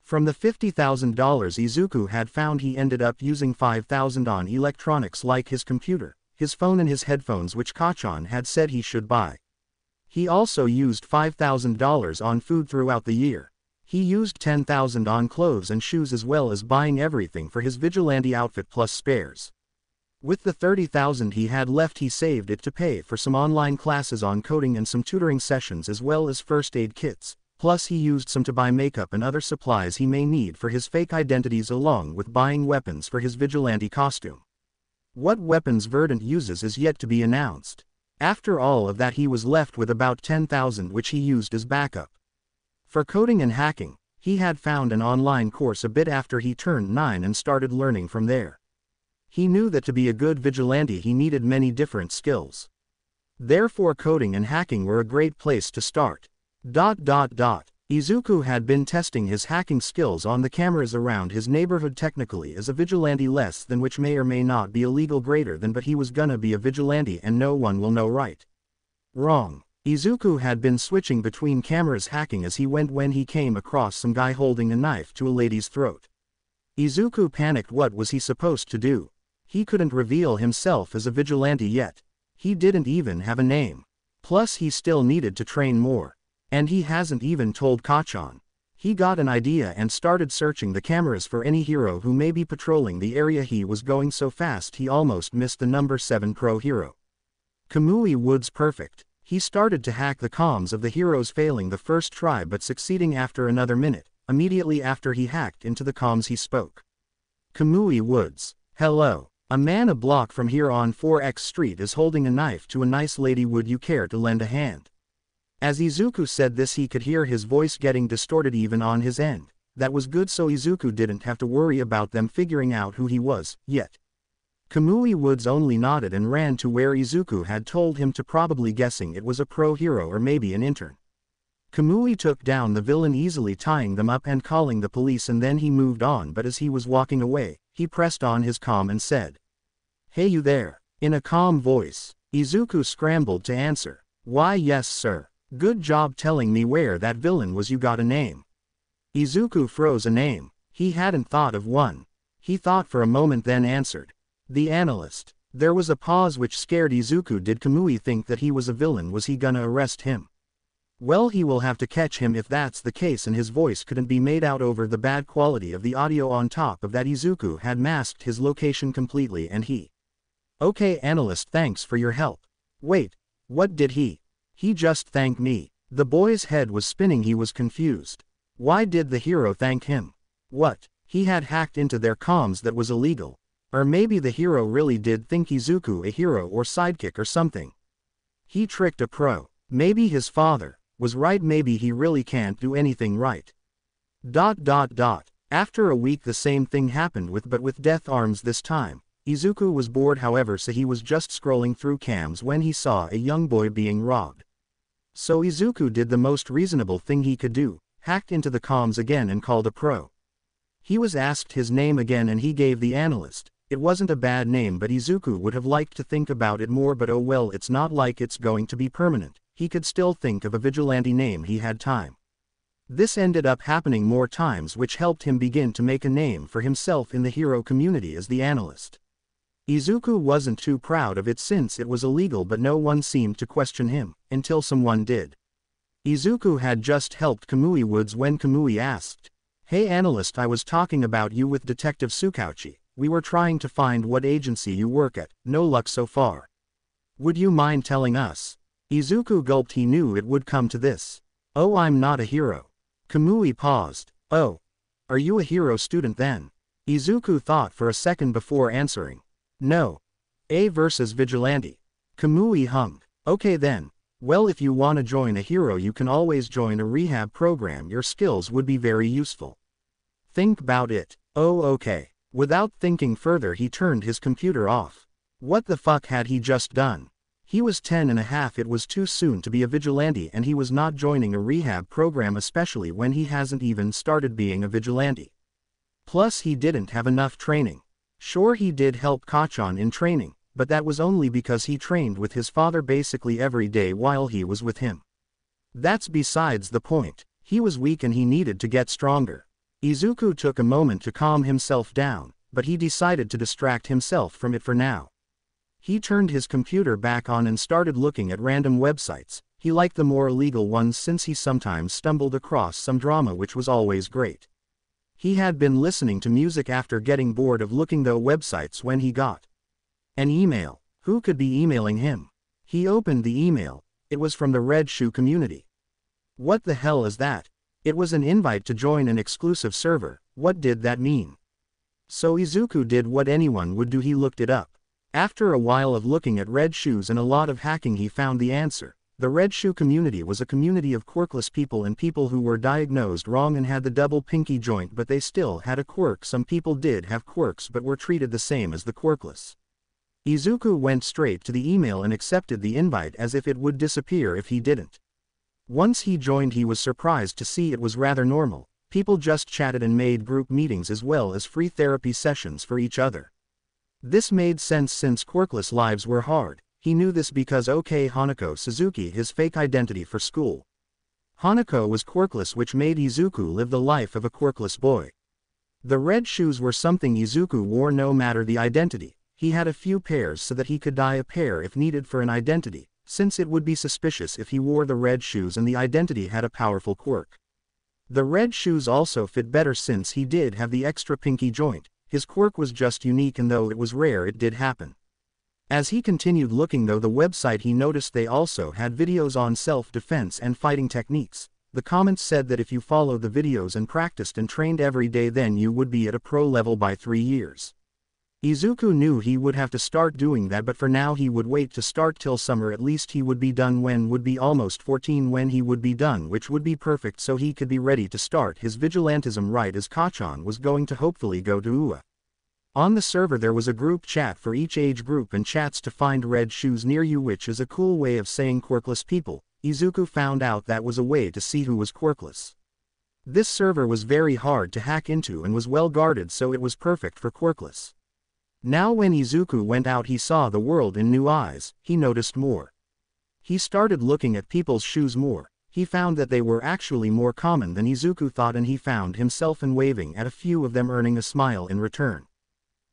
From the $50,000 Izuku had found, he ended up using $5,000 on electronics like his computer, his phone and his headphones, which Kachan had said he should buy. He also used $5,000 on food throughout the year. He used $10,000 on clothes and shoes, as well as buying everything for his vigilante outfit plus spares. With the $30,000 he had left, he saved it to pay for some online classes on coding and some tutoring sessions, as well as first aid kits. Plus he used some to buy makeup and other supplies he may need for his fake identities, along with buying weapons for his vigilante costume. What weapons Verdant uses is yet to be announced. After all of that, he was left with about $10,000, which he used as backup. For coding and hacking, he had found an online course a bit after he turned 9 and started learning from there. He knew that to be a good vigilante he needed many different skills. Therefore coding and hacking were a great place to start. Izuku had been testing his hacking skills on the cameras around his neighborhood, technically as a vigilante less than, which may or may not be illegal, greater than, but he was gonna be a vigilante and no one will know, right? Wrong. Izuku had been switching between cameras hacking as he went when he came across some guy holding a knife to a lady's throat. Izuku panicked. What was he supposed to do? He couldn't reveal himself as a vigilante yet. He didn't even have a name. Plus he still needed to train more. And he hasn't even told Kachan. He got an idea and started searching the cameras for any hero who may be patrolling the area. He was going so fast he almost missed the number 7 pro hero. Kamui Woods. Perfect. He started to hack the comms of the heroes, failing the first try but succeeding after another minute. Immediately after he hacked into the comms, he spoke. Kamui Woods. Hello. A man a block from here on 4X Street is holding a knife to a nice lady. Would you care to lend a hand? As Izuku said this, he could hear his voice getting distorted even on his end. That was good, so Izuku didn't have to worry about them figuring out who he was, yet. Kamui Woods only nodded and ran to where Izuku had told him to, probably guessing it was a pro hero or maybe an intern. Kamui took down the villain easily, tying them up and calling the police, and then he moved on, but as he was walking away, he pressed on his comm and said, "Hey you there," in a calm voice. Izuku scrambled to answer. "Why yes sir. Good job telling me where that villain was. You got a name?" Izuku froze. A name? He hadn't thought of one. He thought for a moment, then answered. "The Analyst." There was a pause which scared Izuku. Did Kamui think that he was a villain? Was he gonna arrest him? Well, he will have to catch him if that's the case, and his voice couldn't be made out over the bad quality of the audio. On top of that, Izuku had masked his location completely and he. "Okay Analyst, thanks for your help." "Wait, what did he? He just thanked me." The boy's head was spinning. He was confused. Why did the hero thank him? What? He had hacked into their comms. That was illegal. Or maybe the hero really did think Izuku a hero or sidekick or something. He tricked a pro. Maybe his father was right. Maybe he really can't do anything right. After a week the same thing happened but with Death Arms this time. Izuku was bored, however, so he was just scrolling through cams when he saw a young boy being robbed. So Izuku did the most reasonable thing he could do, hacked into the comms again and called a pro. He was asked his name again and he gave the Analyst. It wasn't a bad name, but Izuku would have liked to think about it more, but oh well, it's not like it's going to be permanent. He could still think of a vigilante name. He had time. This ended up happening more times, which helped him begin to make a name for himself in the hero community as the Analyst. Izuku wasn't too proud of it since it was illegal, but no one seemed to question him, until someone did. Izuku had just helped Kamui Woods when Kamui asked, "Hey Analyst, I was talking about you with Detective Tsukauchi. We were trying to find what agency you work at, no luck so far. Would you mind telling us?" Izuku gulped. He knew it would come to this. "Oh, I'm not a hero." Kamui paused. "Oh. Are you a hero student then?" Izuku thought for a second before answering. "No. A versus vigilante." Kamui hummed. "Okay then. Well, if you wanna join a hero, you can always join a rehab program. Your skills would be very useful. Think about it. Oh, okay. Without thinking further, he turned his computer off. What the fuck had he just done? He was 10 and a half. It was too soon to be a vigilante, and he was not joining a rehab program, especially when he hasn't even started being a vigilante. Plus, he didn't have enough training. Sure, he did help Kachan in training, but that was only because he trained with his father basically every day while he was with him. That's besides the point. He was weak and he needed to get stronger. Izuku took a moment to calm himself down, but he decided to distract himself from it for now. He turned his computer back on and started looking at random websites. He liked the more illegal ones since he sometimes stumbled across some drama, which was always great. He had been listening to music after getting bored of looking through websites when he got an email. Who could be emailing him? He opened the email. It was from the Red Shoe community. What the hell is that? It was an invite to join an exclusive server. What did that mean? So Izuku did what anyone would do. He looked it up. After a while of looking at red shoes and a lot of hacking, he found the answer. The Red Shoe community was a community of quirkless people and people who were diagnosed wrong and had the double pinky joint, but they still had a quirk. Some people did have quirks but were treated the same as the quirkless. Izuku went straight to the email and accepted the invite as if it would disappear if he didn't. Once he joined, he was surprised to see it was rather normal. People just chatted and made group meetings as well as free therapy sessions for each other. This made sense since quirkless lives were hard. He knew this because Hanako Suzuki, his fake identity for school. Hanako was quirkless, which made Izuku live the life of a quirkless boy. The red shoes were something Izuku wore no matter the identity. He had a few pairs so that he could dye a pair if needed for an identity, since it would be suspicious if he wore the red shoes and the identity had a powerful quirk. The red shoes also fit better since he did have the extra pinky joint. His quirk was just unique, and though it was rare, it did happen. As he continued looking through the website, he noticed they also had videos on self-defense and fighting techniques. The comments said that if you followed the videos and practiced and trained every day, then you would be at a pro level by 3 years. Izuku knew he would have to start doing that, but for now he would wait to start till summer. At least he would be done when would be almost 14 when he would be done, which would be perfect so he could be ready to start his vigilantism right as Kachan was going to hopefully go to UA. On the server there was a group chat for each age group and chats to find red shoes near you, which is a cool way of saying quirkless people. Izuku found out that was a way to see who was quirkless. This server was very hard to hack into and was well guarded, so it was perfect for quirkless. Now when Izuku went out, he saw the world in new eyes. He noticed more. He started looking at people's shoes more. He found that they were actually more common than Izuku thought, and he found himself waving at a few of them, earning a smile in return.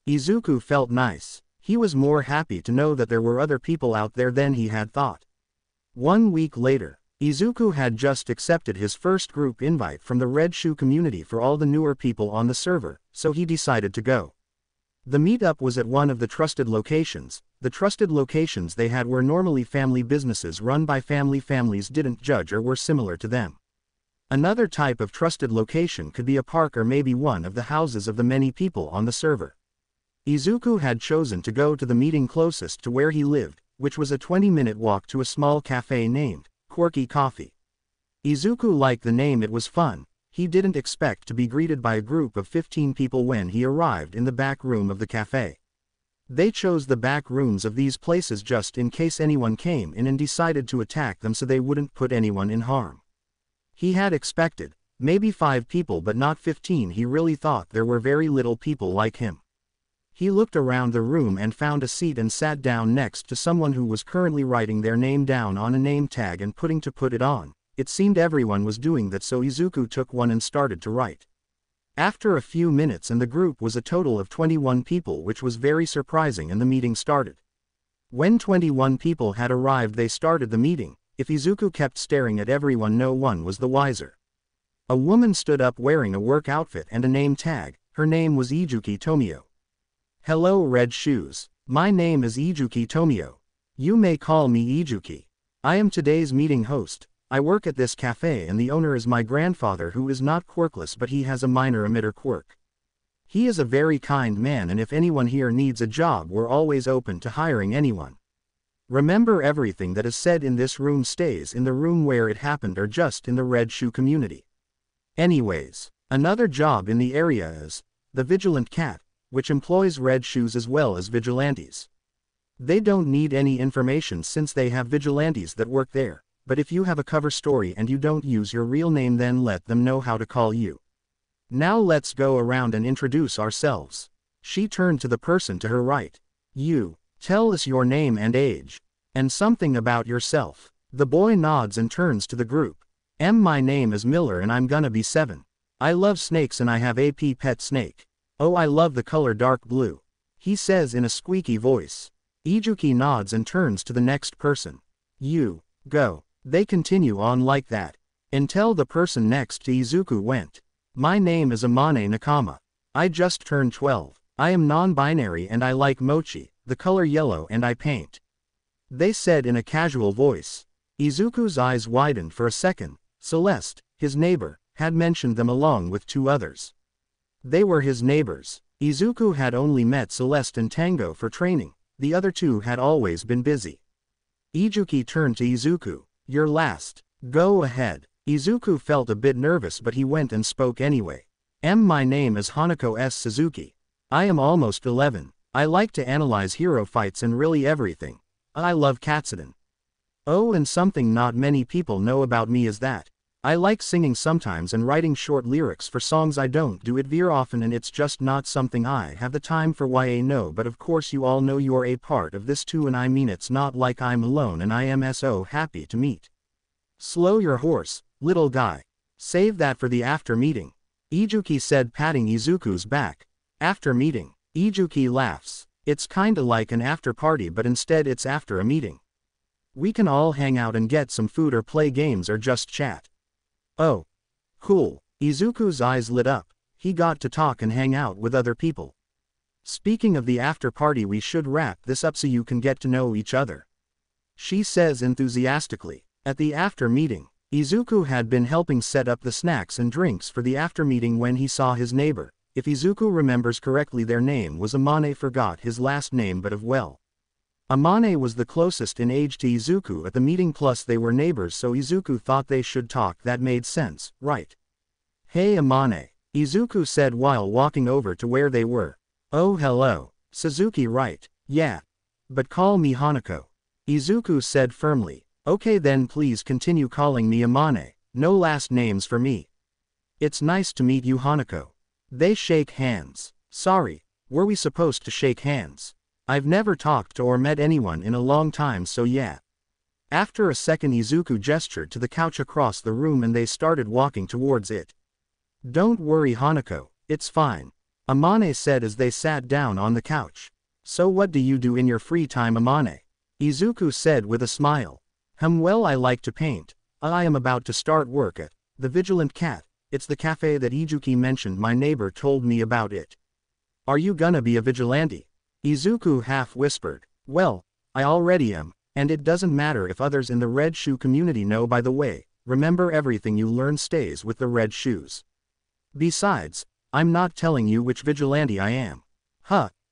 Izuku felt nice. He was more happy to know that there were other people out there than he had thought. 1 week later, Izuku had just accepted his first group invite from the Red Shoe community for all the newer people on the server, so he decided to go. The meetup was at one of the trusted locations. The trusted locations they had were normally family businesses run by families didn't judge or were similar to them. Another type of trusted location could be a park or maybe one of the houses of the many people on the server. Izuku had chosen to go to the meeting closest to where he lived, which was a 20-minute walk to a small cafe named Quirky Coffee. Izuku liked the name, it was fun. He didn't expect to be greeted by a group of 15 people when he arrived in the back room of the cafe. They chose the back rooms of these places just in case anyone came in and decided to attack them, so they wouldn't put anyone in harm. He had expected maybe 5 people but not 15. He really thought there were very little people like him. He looked around the room and found a seat and sat down next to someone who was currently writing their name down on a name tag and put it on. It seemed everyone was doing that, so Izuku took one and started to write. After a few minutes, and the group was a total of 21 people, which was very surprising, and the meeting started. When 21 people had arrived, they started the meeting. If Izuku kept staring at everyone, no one was the wiser. A woman stood up wearing a work outfit and a name tag. Her name was Ijuki Tomio. Hello Red Shoes. My name is Ijuki Tomio. You may call me Ijuki. I am today's meeting host. I work at this cafe and the owner is my grandfather, who is not quirkless but he has a minor emitter quirk. He is a very kind man, and if anyone here needs a job, we're always open to hiring anyone. Remember, everything that is said in this room stays in the room where it happened or just in the Red Shoe community. Anyways, another job in the area is the Vigilant Cat, which employs Red Shoes as well as vigilantes. They don't need any information since they have vigilantes that work there, but if you have a cover story and you don't use your real name, then let them know how to call you. Now let's go around and introduce ourselves. She turned to the person to her right. You, tell us your name and age, and something about yourself. The boy nods and turns to the group. My name is Miller and I'm gonna be 7. I love snakes and I have a pet snake. Oh, I love the color dark blue, he says in a squeaky voice. Izuku nods and turns to the next person. You, go. They continue on like that, until the person next to Izuku went. My name is Amane Nakama. I just turned 12. I am non-binary and I like mochi, the color yellow, and I paint. They said in a casual voice. Izuku's eyes widened for a second. Celeste, his neighbor, had mentioned them along with 2 others. They were his neighbors. Izuku had only met Celeste and Tango for training. The other 2 had always been busy. Izuku turned to Izuku. You're last. Go ahead. Izuku felt a bit nervous, but he went and spoke anyway. My name is Hanako S. Suzuki. I am almost 11. I like to analyze hero fights and really everything. I love Katsuden. Oh, and something not many people know about me is that I like singing sometimes and writing short lyrics for songs. I don't do it very often and it's just not something I have the time for. No, but of course you all know you're a part of this too, and I mean it's not like I'm alone and I am so happy to meet. Slow your horse, little guy. Save that for the after meeting, Izuku said, patting Izuku's back. After meeting, Izuku laughs. It's kinda like an after party, but instead it's after a meeting. We can all hang out and get some food or play games or just chat. Oh, cool. Izuku's eyes lit up. He got to talk and hang out with other people. Speaking of the after party, we should wrap this up so you can get to know each other, she says enthusiastically. At the after meeting, Izuku had been helping set up the snacks and drinks for the after meeting when he saw his neighbor. If Izuku remembers correctly, their name was Amane. Forgot his last name, but Amane was the closest in age to Izuku at the meeting, plus they were neighbors, so Izuku thought they should talk. That made sense, right? Hey Amane, Izuku said while walking over to where they were. Oh hello, Suzuki, right? Yeah. But call me Hanako, Izuku said firmly. Okay then, please continue calling me Amane, no last names for me. It's nice to meet you, Hanako. They shake hands. Sorry, were we supposed to shake hands? I've never talked to or met anyone in a long time, so yeah. After a second, Izuku gestured to the couch across the room and they started walking towards it. Don't worry Hanako, it's fine, Amane said as they sat down on the couch. So what do you do in your free time, Amane? Izuku said with a smile. Well, I like to paint. I am about to start work at the Vigilant Cat. It's the cafe that Izuku mentioned. My neighbor told me about it. Are you gonna be a vigilante? Izuku half whispered. Well, I already am, and it doesn't matter if others in the Red Shoe community know. By the way, remember, everything you learn stays with the Red Shoes. Besides, I'm not telling you which vigilante I am.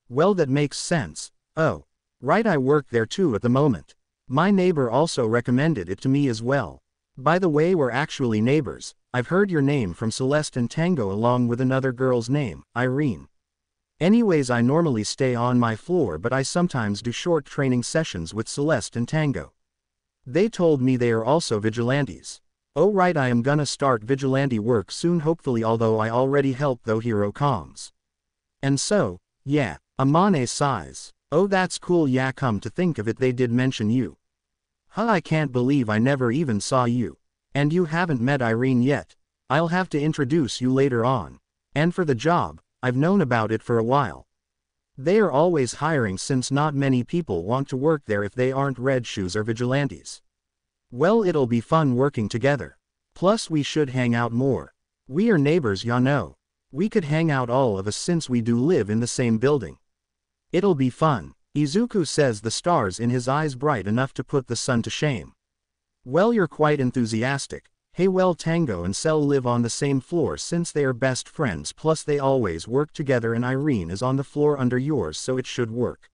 Well, that makes sense. Oh, right, I work there too at the moment. My neighbor also recommended it to me as well. By the way, we're actually neighbors. I've heard your name from Celeste and Tango along with another girl's name, Irene. Anyways, I normally stay on my floor, but I sometimes do short training sessions with Celeste and Tango. They told me they are also vigilantes. Oh right, I am gonna start vigilante work soon hopefully, although I already help though hero comms. And so, yeah, Amane sighs. Oh that's cool, yeah, come to think of it they did mention you. I can't believe I never even saw you. And you haven't met Irene yet. I'll have to introduce you later on. And for the job, I've known about it for a while. They are always hiring since not many people want to work there if they aren't Red Shoes or vigilantes. Well, it'll be fun working together. Plus we should hang out more. We are neighbors, ya know. We could hang out all of us since we do live in the same building. It'll be fun, Izuku says, the stars in his eyes bright enough to put the sun to shame. Well, you're quite enthusiastic. Hey, well, Tango and Cell live on the same floor since they are best friends, plus they always work together, and Irene is on the floor under yours, so it should work.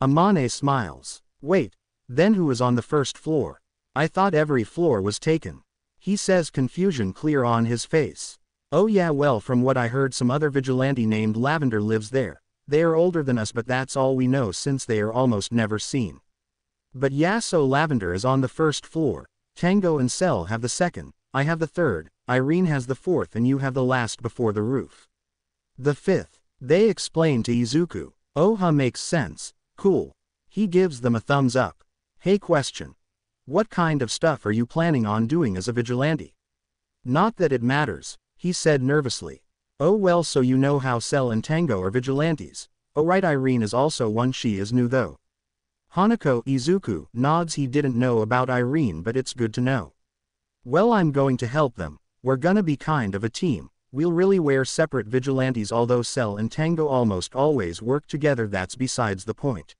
Amane smiles. Wait, Then who is on the first floor? I thought every floor was taken. He says, confusion clear on his face. Oh yeah, well, from what I heard, some other vigilante named Lavender lives there. They are older than us, but that's all we know since they are almost never seen. But yeah, so Lavender is on the first floor. Tango and Cell have the second. I have the third. Irene has the fourth, and you have the last before the roof. The fifth. They explain to Izuku. Oh, makes sense. Cool. He gives them a thumbs up. Hey, question. What kind of stuff are you planning on doing as a vigilante? Not that it matters, he said nervously. Oh well, so you know how Cell and Tango are vigilantes. Oh right, Irene is also one. She is new though. Hanako. Izuku nods. He didn't know about Irene, but it's good to know. Well, I'm going to help them. We're gonna be kind of a team. We'll really wear separate vigilantes, although Cell and Tango almost always work together. That's besides the point.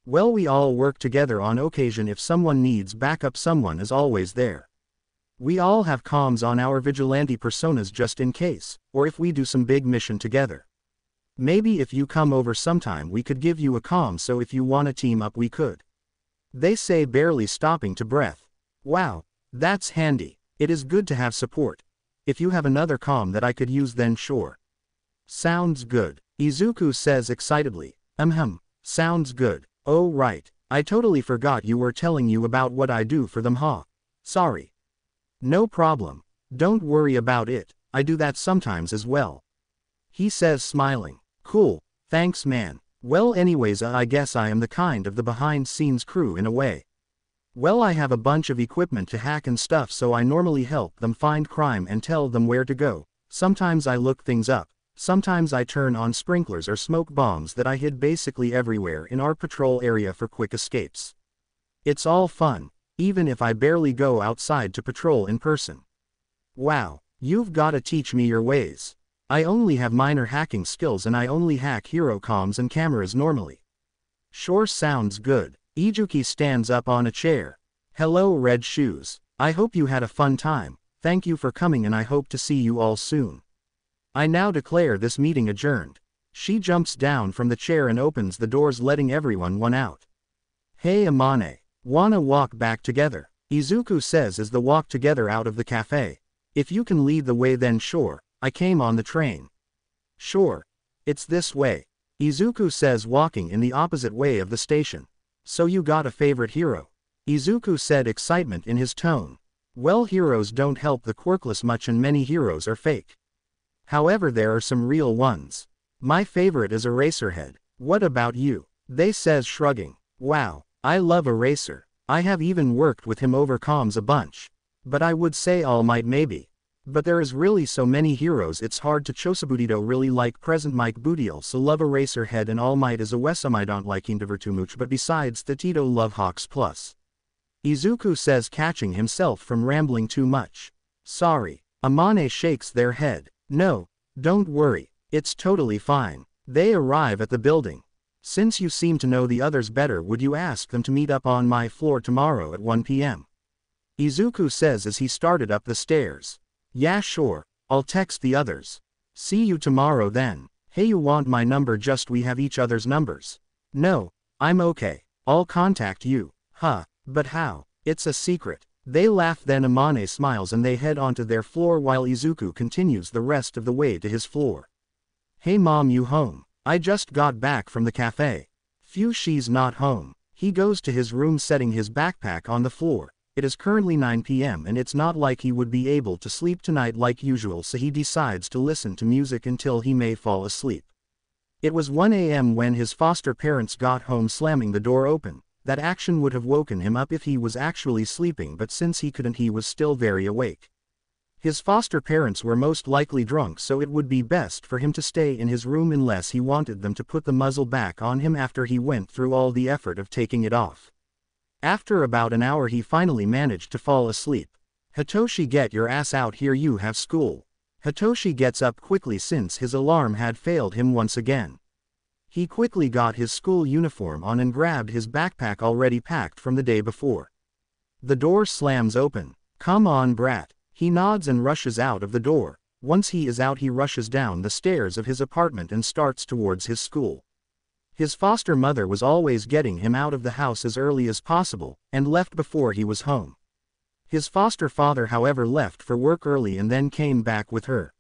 Well, we all work together on occasion. If someone needs backup, someone is always there. We all have comms on our vigilante personas just in case, or if we do some big mission together. Maybe if you come over sometime we could give you a comm, so if you wanna team up we could. They say, barely stopping to breath. Wow, that's handy. It is good to have support. If you have another comm that I could use, then sure. Sounds good, Izuku says excitedly. Sounds good. Oh right, I totally forgot you were telling you about what I do for them, huh? Sorry. No problem. Don't worry about it, I do that sometimes as well. He says, smiling. Cool, thanks man. Well anyways, I guess I am the kind of the behind-scenes crew in a way. Well, I have a bunch of equipment to hack and stuff, so I normally help them find crime and tell them where to go. Sometimes I look things up. Sometimes I turn on sprinklers or smoke bombs that I hid basically everywhere in our patrol area for quick escapes. It's all fun, even if I barely go outside to patrol in person. Wow, you've gotta teach me your ways. I only have minor hacking skills and I only hack hero comms and cameras normally. Sure, sounds good. Ijuki stands up on a chair. Hello Red Shoes. I hope you had a fun time. Thank you for coming and I hope to see you all soon. I now declare this meeting adjourned. She jumps down from the chair and opens the doors, letting everyone one out. Hey Amane, wanna walk back together? Izuku says as they walk together out of the cafe. If you can lead the way then sure, I came on the train. Sure. It's this way. Izuku says, walking in the opposite way of the station. So you got a favorite hero? Izuku said, excitement in his tone. Well, heroes don't help the quirkless much and many heroes are fake. However, there are some real ones. My favorite is Eraserhead. What about you? They says, shrugging. Wow, I love Eraser. I have even worked with him over comms a bunch. But I would say All Might maybe. But there is really so many heroes it's hard to Chosabutito really like present Mike Bootiel, so love Eraserhead and All Might as a Wesam I don't like Indavertumuch, but besides the Tito love Hawks plus. Izuku says, catching himself from rambling too much. Sorry. Amane shakes their head. No, don't worry, it's totally fine. They arrive at the building. Since you seem to know the others better, would you ask them to meet up on my floor tomorrow at 1 p.m? Izuku says as he started up the stairs. Yeah sure, I'll text the others. See you tomorrow then. Hey, you want my number? Just we have each other's numbers. No, I'm okay. I'll contact you. Huh, but how? It's a secret. They laugh, then Amane smiles and they head onto their floor while Izuku continues the rest of the way to his floor. Hey mom, you home? I just got back from the cafe. Phew, she's not home. He goes to his room, setting his backpack on the floor. It is currently 9 p.m. and it's not like he would be able to sleep tonight like usual, so he decides to listen to music until he may fall asleep. It was 1 a.m. when his foster parents got home, slamming the door open. That action would have woken him up if he was actually sleeping, but since he couldn't, he was still very awake. His foster parents were most likely drunk, so it would be best for him to stay in his room unless he wanted them to put the muzzle back on him after he went through all the effort of taking it off. After about an hour he finally managed to fall asleep. Hitoshi, get your ass out here, you have school. Hitoshi gets up quickly since his alarm had failed him once again. He quickly got his school uniform on and grabbed his backpack already packed from the day before. The door slams open. Come on brat. He nods and rushes out of the door. Once he is out he rushes down the stairs of his apartment and starts towards his school. His foster mother was always getting him out of the house as early as possible, and left before he was home. His foster father, however, left for work early and then came back with her.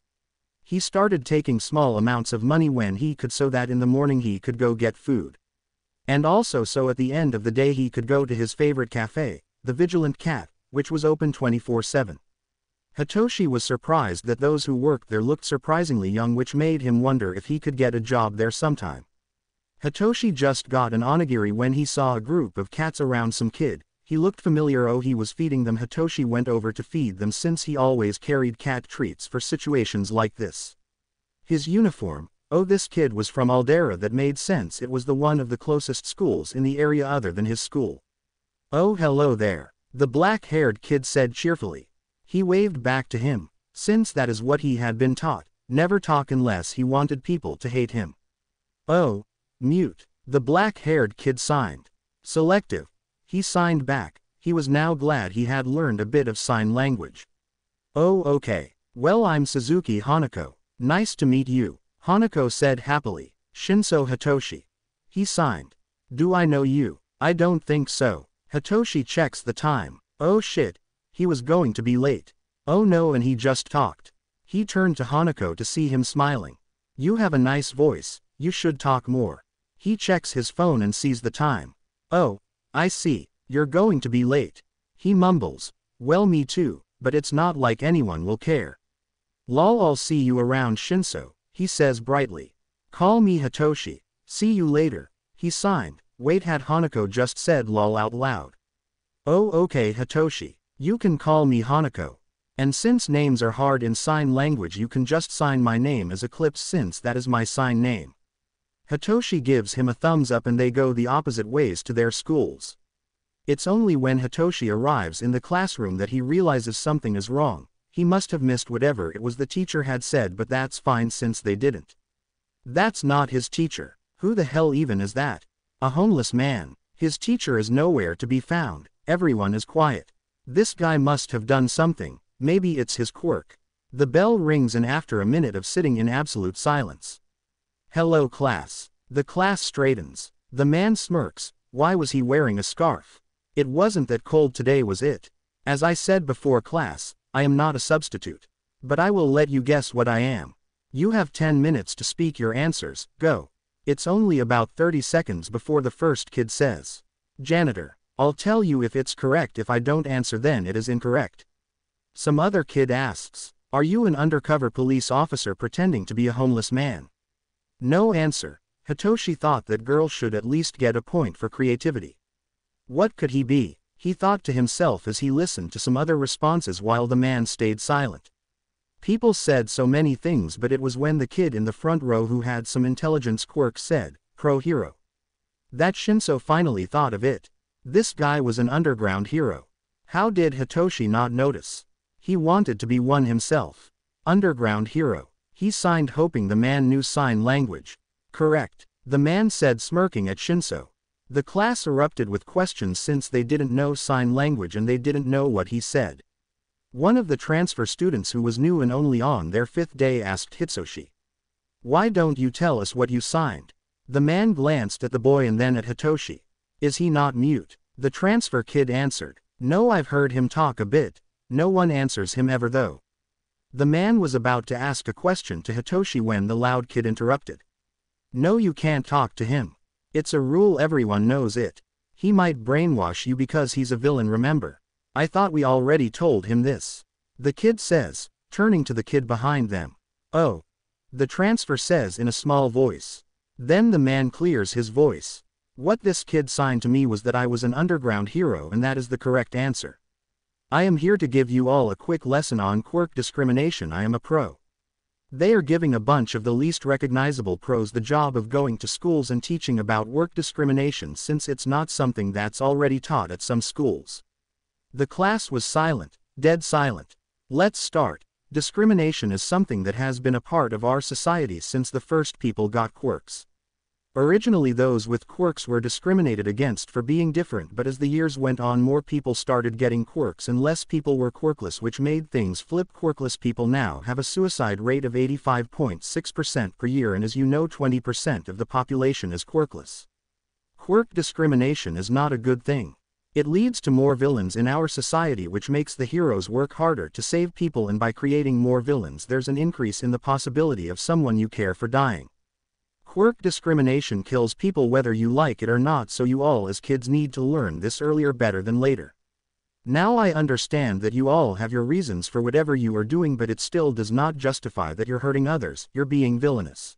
He started taking small amounts of money when he could so that in the morning he could go get food. And also so at the end of the day he could go to his favorite cafe, the Vigilant Cat, which was open 24/7. Hitoshi was surprised that those who worked there looked surprisingly young, which made him wonder if he could get a job there sometime. Hitoshi just got an onigiri when he saw a group of cats around some kid. He looked familiar. Oh, he was feeding them. Hitoshi went over to feed them since he always carried cat treats for situations like this. His uniform, oh, this kid was from Aldera. That made sense. It was the one of the closest schools in the area other than his school. Oh, hello there, the black-haired kid said cheerfully. He waved back to him, since that is what he had been taught, never talk unless he wanted people to hate him. Oh, mute, the black-haired kid signed. Selective. He signed back. He was now glad he had learned a bit of sign language. Oh, okay. Well, I'm Suzuki Hanako. Nice to meet you, Hanako said happily. Shinso Hitoshi. He signed. Do I know you? I don't think so. Hitoshi checks the time. Oh shit. He was going to be late. Oh no, and he just talked. He turned to Hanako to see him smiling. You have a nice voice, you should talk more. He checks his phone and sees the time. Oh, I see, you're going to be late. He mumbles. Well, me too, but it's not like anyone will care. Lol, I'll see you around, Shinso, he says brightly. Call me Hitoshi. See you later. He signed. Wait, had Hanako just said lol out loud? Oh, okay, Hitoshi. You can call me Hanako. And since names are hard in sign language, you can just sign my name as Eclipse since that is my sign name. Hitoshi gives him a thumbs up and they go the opposite ways to their schools. It's only when Hitoshi arrives in the classroom that he realizes something is wrong. He must have missed whatever it was the teacher had said, but that's fine since they didn't. That's not his teacher. Who the hell even is that? A homeless man. His teacher is nowhere to be found. Everyone is quiet. This guy must have done something. Maybe it's his quirk. The bell rings and after a minute of sitting in absolute silence. Hello, class. The class straightens. The man smirks. Why was he wearing a scarf? It wasn't that cold today, was it? As I said before class, I am not a substitute. But I will let you guess what I am. You have 10 minutes to speak your answers, go. It's only about 30 seconds before the first kid says. Janitor. I'll tell you if it's correct. If I don't answer then it is incorrect. Some other kid asks, are you an undercover police officer pretending to be a homeless man? No answer. Hitoshi thought that girls should at least get a point for creativity. What could he be? He thought to himself as he listened to some other responses while the man stayed silent. People said so many things, but it was when the kid in the front row who had some intelligence quirk said, pro hero. That Shinso finally thought of it. This guy was an underground hero. How did Hitoshi not notice? He wanted to be one himself. Underground hero. He signed hoping the man knew sign language. Correct, the man said smirking at Shinso. The class erupted with questions since they didn't know sign language and they didn't know what he said. One of the transfer students who was new and only on their 5th day asked Hitsushi. Why don't you tell us what you signed? The man glanced at the boy and then at Hitoshi. Is he not mute? The transfer kid answered. No, I've heard him talk a bit. No one answers him ever though. The man was about to ask a question to Hitoshi when the loud kid interrupted. No, you can't talk to him. It's a rule, everyone knows it. He might brainwash you because he's a villain, remember. I thought we already told him this. The kid says, turning to the kid behind them. Oh. The transfer says in a small voice. Then the man clears his voice. What this kid signed to me was that I was an underground hero, and that is the correct answer. I am here to give you all a quick lesson on quirk discrimination. I am a pro. They are giving a bunch of the least recognizable pros the job of going to schools and teaching about work discrimination since it's not something that's already taught at some schools. The class was silent, dead silent. Let's start. Discrimination is something that has been a part of our society since the first people got quirks. Originally those with quirks were discriminated against for being different, but as the years went on more people started getting quirks and less people were quirkless, which made things flip. Quirkless people now have a suicide rate of 85.6% per year, and as you know 20% of the population is quirkless. Quirk discrimination is not a good thing. It leads to more villains in our society, which makes the heroes work harder to save people, and by creating more villains there's an increase in the possibility of someone you care for dying. Quirk discrimination kills people whether you like it or not, so you all as kids need to learn this earlier better than later. Now I understand that you all have your reasons for whatever you are doing, but it still does not justify that you're hurting others, you're being villainous.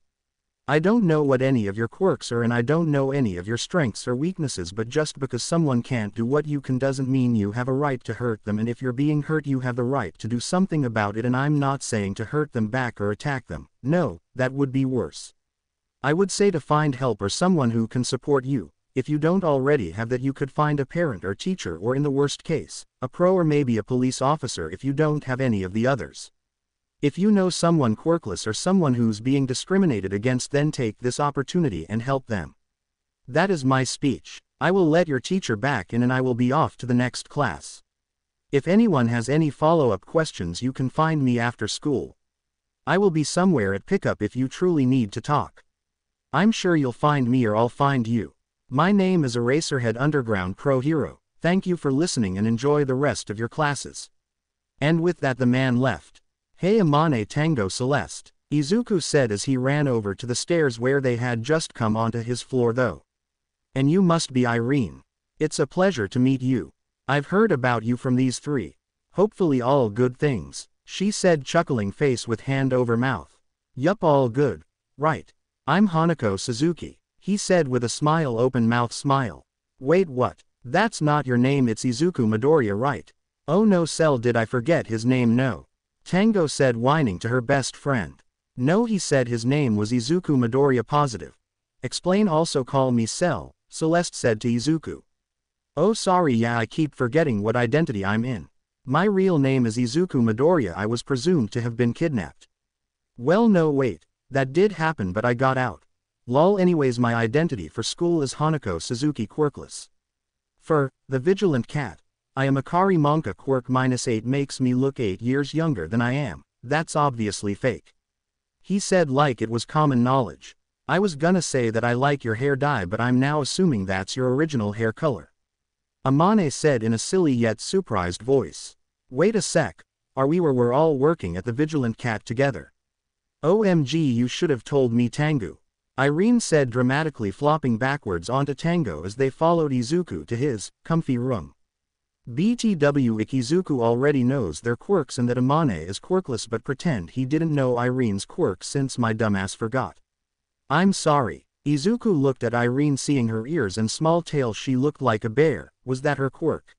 I don't know what any of your quirks are and I don't know any of your strengths or weaknesses, but just because someone can't do what you can doesn't mean you have a right to hurt them, and if you're being hurt you have the right to do something about it, and I'm not saying to hurt them back or attack them, no, that would be worse. I would say to find help or someone who can support you. If you don't already have that, you could find a parent or teacher, or in the worst case, a pro or maybe a police officer if you don't have any of the others. If you know someone quirkless or someone who's being discriminated against, then take this opportunity and help them. That is my speech. I will let your teacher back in and I will be off to the next class. If anyone has any follow-up questions you can find me after school. I will be somewhere at pickup if you truly need to talk. I'm sure you'll find me or I'll find you. My name is Eraserhead Underground Pro Hero. Thank you for listening and enjoy the rest of your classes. And with that the man left. Hey Amane Tango Celeste, Izuku said as he ran over to the stairs where they had just come onto his floor though. And you must be Irene. It's a pleasure to meet you. I've heard about you from these three. Hopefully all good things, she said, chuckling face with hand over mouth. Yup, all good. Right. I'm Hanako Suzuki, he said with a smile, open mouth smile. Wait, what? That's not your name, it's Izuku Midoriya, right? Oh no, Cell, did I forget his name? No. Tango said, whining to her best friend. No, he said his name was Izuku Midoriya, positive. Explain, also call me Cell, Celeste said to Izuku. Oh sorry, yeah, I keep forgetting what identity I'm in. My real name is Izuku Midoriya, I was presumed to have been kidnapped. Well no wait. That did happen, but I got out. Lol, anyways my identity for school is Hanako Suzuki quirkless. For the Vigilant Cat, I am Akari Monka quirk -8 makes me look 8 years younger than I am. That's obviously fake. He said like it was common knowledge. I was gonna say that I like your hair dye, but I'm now assuming that's your original hair color. Amane said in a silly yet surprised voice. Wait a sec. Are we or we're all working at the Vigilant Cat together? OMG, you should have told me, Tango. Irene said, dramatically flopping backwards onto Tango as they followed Izuku to his comfy room. BTW, Izuku already knows their quirks and that Amane is quirkless, but pretend he didn't know Irene's quirk since my dumbass forgot. I'm sorry. Izuku looked at Irene, seeing her ears and small tail. She looked like a bear. Was that her quirk?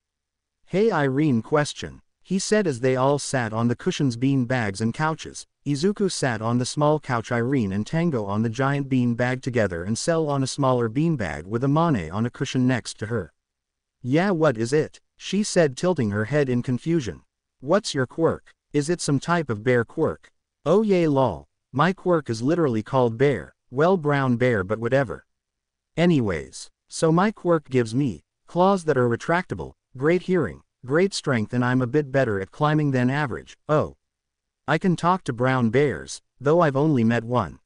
Hey Irene, question. He said as they all sat on the cushions, bean bags and couches. Izuku sat on the small couch, Irene and Tango on the giant bean bag together, and Cell on a smaller bean bag with Amane on a cushion next to her. Yeah, what is it? She said, tilting her head in confusion. What's your quirk? Is it some type of bear quirk? Oh yay lol. My quirk is literally called bear. Well, brown bear, but whatever. Anyways, so my quirk gives me claws that are retractable, great hearing, great strength, and I'm a bit better at climbing than average. Oh. I can talk to brown bears, though I've only met one.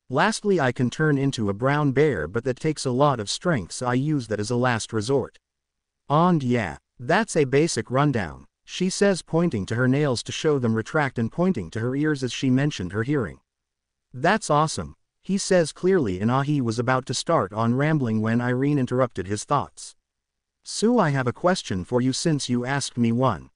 Lastly, I can turn into a brown bear, but that takes a lot of strength, so I use that as a last resort. And yeah, that's a basic rundown, she says, pointing to her nails to show them retract and pointing to her ears as she mentioned her hearing. That's awesome, he says clearly in awe. He was about to start on rambling when Irene interrupted his thoughts. Sue, I have a question for you since you asked me one.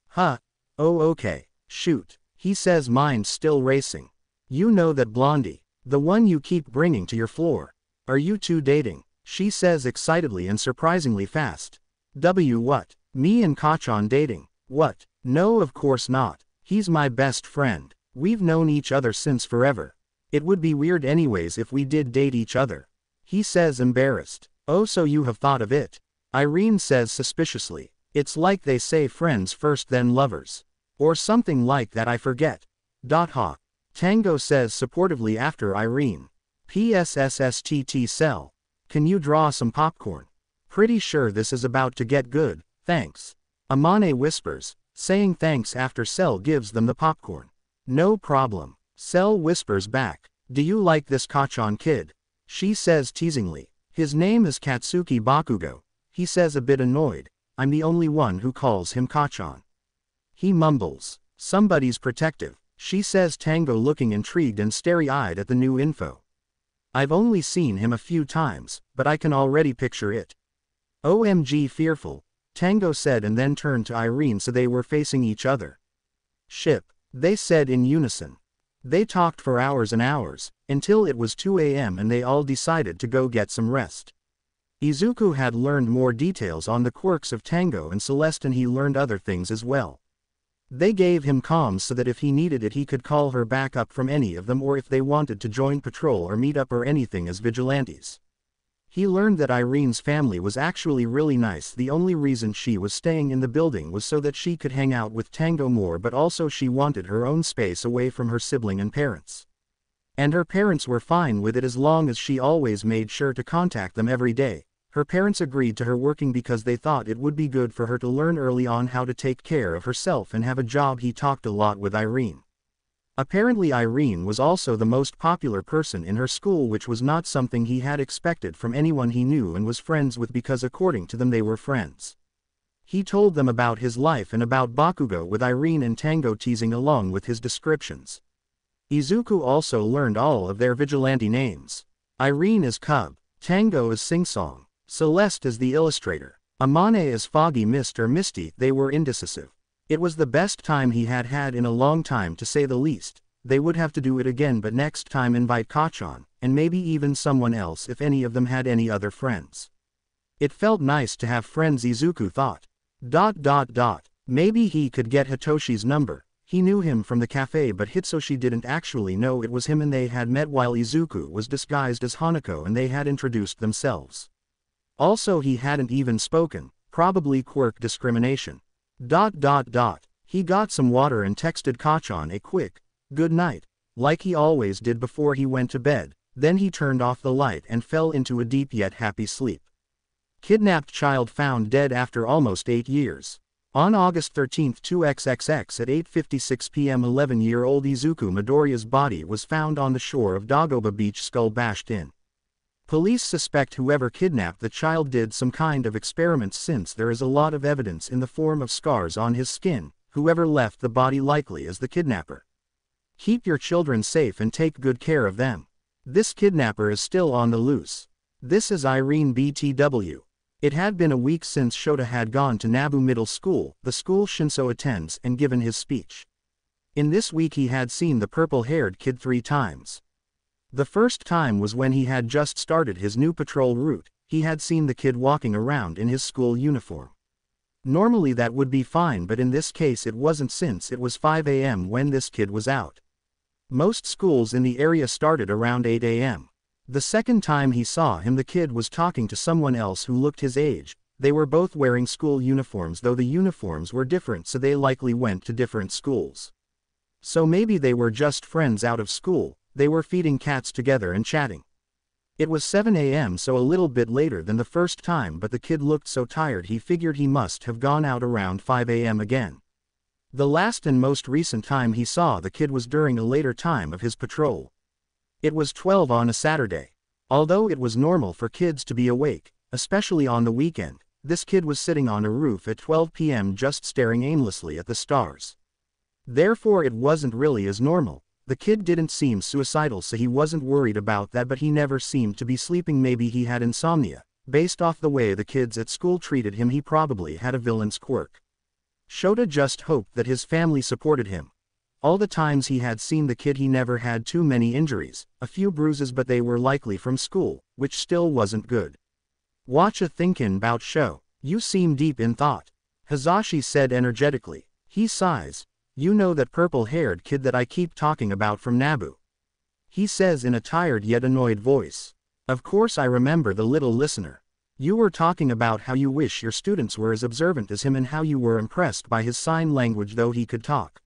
Huh? Oh okay, shoot. He says, mind still racing. You know that Blondie, the one you keep bringing to your floor. Are you two dating? She says excitedly and surprisingly fast. What? Me and Kachan dating? What? No, of course not. He's my best friend. We've known each other since forever. It would be weird anyways if we did date each other. He says, embarrassed. Oh, so you have thought of it? Irene says suspiciously. It's like they say friends first then lovers. Or something like that, I forget. Ha. Tango says supportively after Irene. PSSSTT Cell. Can you draw some popcorn? Pretty sure this is about to get good, thanks. Amane whispers, saying thanks after Cell gives them the popcorn. No problem. Cell whispers back, do you like this Kachan kid? She says teasingly, his name is Katsuki Bakugo. He says a bit annoyed, I'm the only one who calls him Kachan. He mumbles, somebody's protective, she says, Tango looking intrigued and starry-eyed at the new info. I've only seen him a few times, but I can already picture it. OMG fearful, Tango said and then turned to Irene so they were facing each other. Ship, they said in unison. They talked for hours and hours, until it was 2 a.m. and they all decided to go get some rest. Izuku had learned more details on the quirks of Tango and Celeste, and he learned other things as well. They gave him comms so that if he needed it he could call her back up from any of them, or if they wanted to join patrol or meet up or anything as vigilantes. He learned that Irene's family was actually really nice. The only reason she was staying in the building was so that she could hang out with Tango more, but also she wanted her own space away from her sibling and parents. And her parents were fine with it as long as she always made sure to contact them every day. Her parents agreed to her working because they thought it would be good for her to learn early on how to take care of herself and have a job. He talked a lot with Irene. Apparently Irene was also the most popular person in her school, which was not something he had expected from anyone he knew and was friends with, because according to them they were friends. He told them about his life and about Bakugo, with Irene and Tango teasing along with his descriptions. Izuku also learned all of their vigilante names. Irene is Cub, Tango is Singsong, Celeste is the illustrator, Amane is Foggy Mist or Misty. They were indecisive. It was the best time he had had in a long time, to say the least. They would have to do it again, but next time invite Kachan, and maybe even someone else if any of them had any other friends. It felt nice to have friends, Izuku thought. Maybe he could get Hitoshi's number. He knew him from the cafe, but Hitsushi didn't actually know it was him, and they had met while Izuku was disguised as Hanako and they had introduced themselves. Also he hadn't even spoken, probably quirk discrimination. He got some water and texted Kachan a quick, good night, like he always did before he went to bed. Then he turned off the light and fell into a deep yet happy sleep. Kidnapped child found dead after almost 8 years. On August 13, 2xxx at 8:56 p.m. 11-year-old Izuku Midoriya's body was found on the shore of Dagoba Beach, skull bashed in. Police suspect whoever kidnapped the child did some kind of experiments, since there is a lot of evidence in the form of scars on his skin. Whoever left the body likely is the kidnapper. Keep your children safe and take good care of them. This kidnapper is still on the loose. This is Irene BTW. It had been a week since Shota had gone to Nabu Middle School, the school Shinso attends, and given his speech. In this week he had seen the purple-haired kid 3 times. The first time was when he had just started his new patrol route. He had seen the kid walking around in his school uniform. Normally that would be fine, but in this case it wasn't, since it was 5 a.m. when this kid was out. Most schools in the area started around 8 a.m. The second time he saw him, the kid was talking to someone else who looked his age. They were both wearing school uniforms, though the uniforms were different, so they likely went to different schools. So maybe they were just friends out of school. They were feeding cats together and chatting. It was 7 a.m., so a little bit later than the first time, but the kid looked so tired he figured he must have gone out around 5 a.m. again. The last and most recent time he saw the kid was during a later time of his patrol. It was 12 on a Saturday. Although it was normal for kids to be awake, especially on the weekend, this kid was sitting on a roof at 12 p.m. just staring aimlessly at the stars. Therefore it wasn't really as normal. The kid didn't seem suicidal, so he wasn't worried about that, but he never seemed to be sleeping. Maybe he had insomnia. Based off the way the kids at school treated him, he probably had a villain's quirk. Shota just hoped that his family supported him. All the times he had seen the kid, he never had too many injuries, a few bruises, but they were likely from school, which still wasn't good. Watch a thinkin' 'bout show. You seem deep in thought, Hazashi said energetically. He sighs. You know that purple-haired kid that I keep talking about from Nabu? He says in a tired yet annoyed voice. Of course I remember the little listener. You were talking about how you wish your students were as observant as him and how you were impressed by his sign language, though he could talk.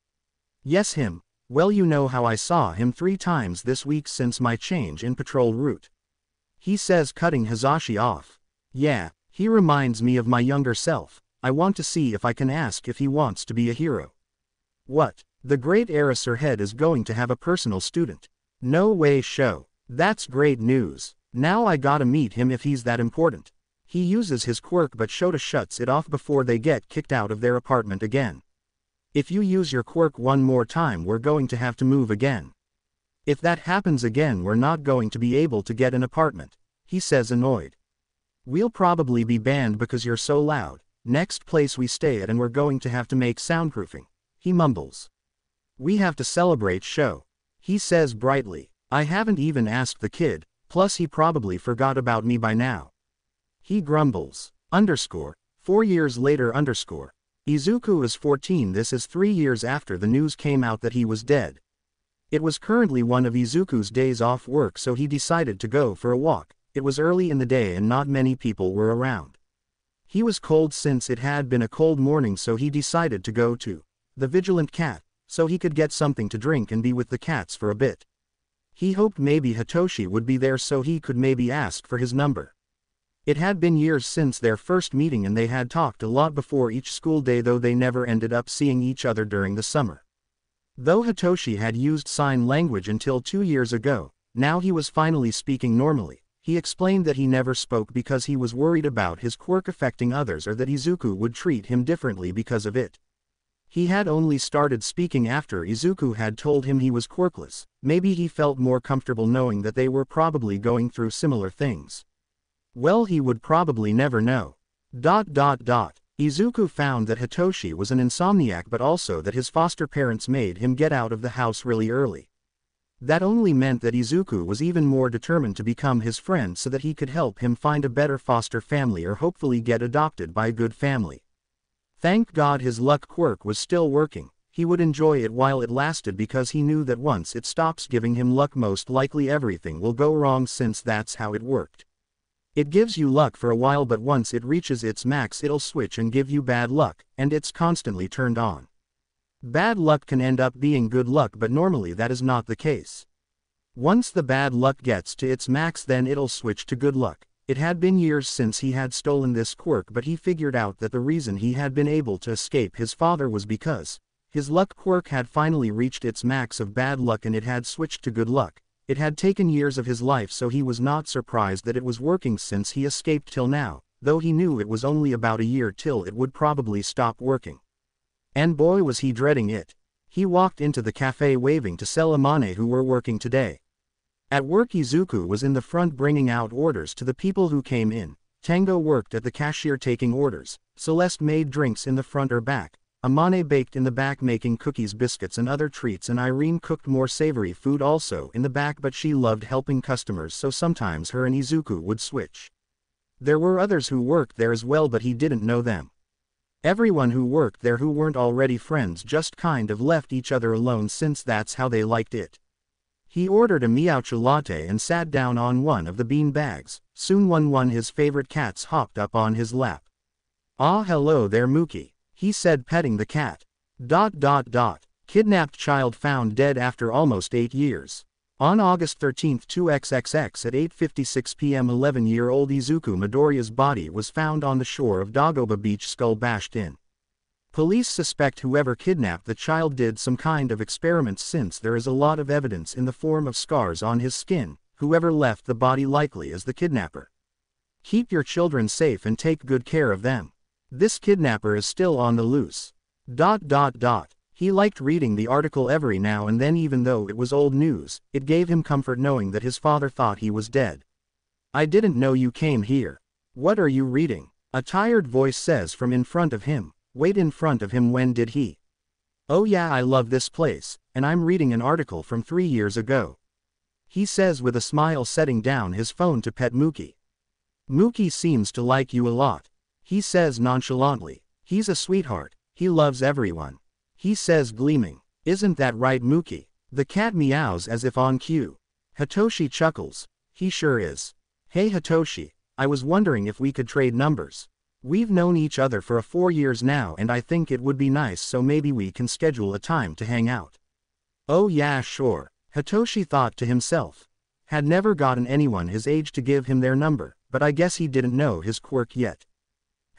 Yes, him. Well, you know how I saw him 3 times this week since my change in patrol route. He says, cutting Hazashi off. Yeah, he reminds me of my younger self. I want to see if I can ask if he wants to be a hero. What? The great Eraser head is going to have a personal student. No way, show. That's great news. Now I gotta meet him if he's that important. He uses his quirk but Shota shuts it off before they get kicked out of their apartment again. If you use your quirk one more time, we're going to have to move again. If that happens again, we're not going to be able to get an apartment, he says, annoyed. We'll probably be banned because you're so loud. Next place we stay at and we're going to have to make soundproofing, he mumbles. We have to celebrate, show, he says brightly. I haven't even asked the kid, plus he probably forgot about me by now. He grumbles. 4 years later. Izuku is 14. This is 3 years after the news came out that he was dead. It was currently one of Izuku's days off work, so he decided to go for a walk. It was early in the day and not many people were around. He was cold since it had been a cold morning, so he decided to go to the Vigilant Cat, so he could get something to drink and be with the cats for a bit. He hoped maybe Hitoshi would be there so he could maybe ask for his number. It had been years since their first meeting and they had talked a lot before each school day, though they never ended up seeing each other during the summer. Though Hitoshi had used sign language until 2 years ago, now he was finally speaking normally. He explained that he never spoke because he was worried about his quirk affecting others or that Izuku would treat him differently because of it. He had only started speaking after Izuku had told him he was quirkless. Maybe he felt more comfortable knowing that they were probably going through similar things. Well, he would probably never know. Izuku found that Hitoshi was an insomniac, but also that his foster parents made him get out of the house really early. That only meant that Izuku was even more determined to become his friend so that he could help him find a better foster family or hopefully get adopted by a good family. Thank God his luck quirk was still working. He would enjoy it while it lasted because he knew that once it stops giving him luck, most likely everything will go wrong, since that's how it worked. It gives you luck for a while, but once it reaches its max it'll switch and give you bad luck, and it's constantly turned on. Bad luck can end up being good luck, but normally that is not the case. Once the bad luck gets to its max, then it'll switch to good luck. It had been years since he had stolen this quirk, but he figured out that the reason he had been able to escape his father was because his luck quirk had finally reached its max of bad luck and it had switched to good luck. It had taken years of his life, so he was not surprised that it was working since he escaped till now, though he knew it was only about a year till it would probably stop working. And boy was he dreading it. He walked into the cafe waving to Selimane, who were working today. At work, Izuku was in the front bringing out orders to the people who came in. Tango worked at the cashier taking orders. Celeste made drinks in the front or back. Amane baked in the back making cookies, biscuits and other treats, and Irene cooked more savory food also in the back, but she loved helping customers, so sometimes her and Izuku would switch. There were others who worked there as well, but he didn't know them. Everyone who worked there who weren't already friends just kind of left each other alone, since that's how they liked it. He ordered a miaucha latte and sat down on one of the bean bags. Soon one his favorite cats hopped up on his lap. "Ah, hello there, Mookie," he said, petting the cat. Kidnapped child found dead after almost 8 years. On August 13, 2xxx at 8:56 p.m. 11-year-old Izuku Midoriya's body was found on the shore of Dagoba Beach, skull bashed in. Police suspect whoever kidnapped the child did some kind of experiment, since there is a lot of evidence in the form of scars on his skin. Whoever left the body likely is the kidnapper. Keep your children safe and take good care of them. This kidnapper is still on the loose. He liked reading the article every now and then, even though it was old news. It gave him comfort knowing that his father thought he was dead. "I didn't know you came here. What are you reading?" a tired voice says from in front of him. Wait, in front of him? When did he? "Oh yeah, I love this place, and I'm reading an article from 3 years ago," he says with a smile, setting down his phone to pet Mookie. "Mookie seems to like you a lot," he says nonchalantly. "He's a sweetheart. He loves everyone," he says, gleaming. "Isn't that right, Mookie?" The cat meows as if on cue. Hitoshi chuckles. "He sure is. Hey Hitoshi, I was wondering if we could trade numbers. We've known each other for 4 years now and I think it would be nice, so maybe we can schedule a time to hang out." Oh yeah sure, Hitoshi thought to himself. Had never gotten anyone his age to give him their number, but I guess he didn't know his quirk yet.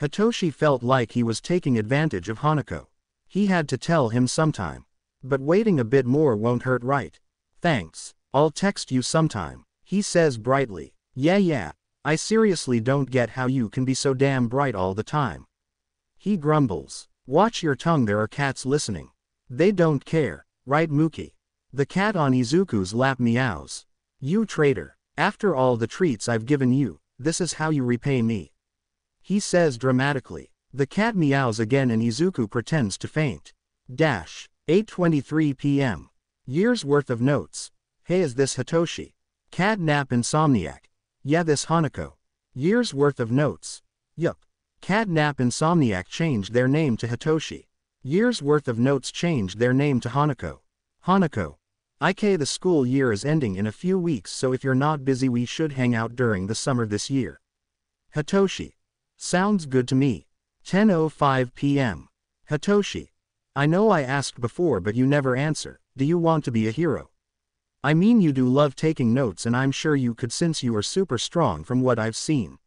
Hitoshi felt like he was taking advantage of Hanako. He had to tell him sometime. But waiting a bit more won't hurt, right? Thanks, I'll text you sometime, he says brightly. Yeah, I seriously don't get how you can be so damn bright all the time. He grumbles. Watch your tongue, there are cats listening. They don't care, right Mookie? The cat on Izuku's lap meows. You traitor, after all the treats I've given you, this is how you repay me. He says dramatically. The cat meows again and Izuku pretends to faint. 8:23 p.m. Years worth of notes. Hey, is this Hitoshi? Cat nap insomniac. Yeah, this Hanako. Years worth of notes. Yup. Cat nap insomniac changed their name to Hitoshi. Years worth of notes changed their name to Hanako. Hanako. The school year is ending in a few weeks, so if you're not busy we should hang out during the summer this year. Hitoshi. Sounds good to me. 10:05 p.m. Hitoshi. I know I asked before but you never answer, do you want to be a hero? I mean you do love taking notes and I'm sure you could since you are super strong from what I've seen.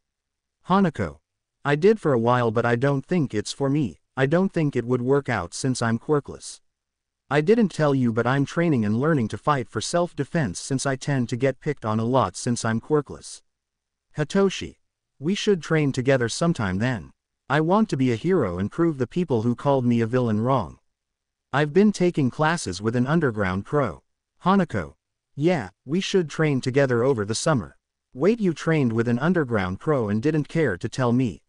Hanako. I did for a while but I don't think it's for me, I don't think it would work out since I'm quirkless. I didn't tell you but I'm training and learning to fight for self-defense since I tend to get picked on a lot since I'm quirkless. Hitoshi. We should train together sometime then. I want to be a hero and prove the people who called me a villain wrong. I've been taking classes with an underground pro. Hanako. Yeah, we should train together over the summer. Wait, you trained with an underground pro and didn't care to tell me.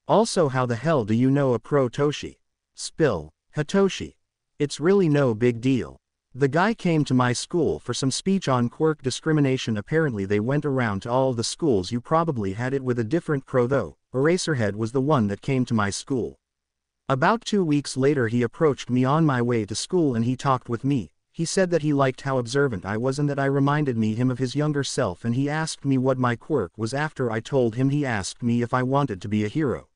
Also, how the hell do you know a pro Toshi? Spill. Hitoshi. It's really no big deal. The guy came to my school for some speech on quirk discrimination. Apparently they went around to all the schools. You probably had it with a different pro though. Eraserhead was the one that came to my school. About 2 weeks later he approached me on my way to school and he talked with me. He said that he liked how observant I was and that I reminded him of his younger self, and he asked me what my quirk was. After I told him, he asked me if I wanted to be a hero.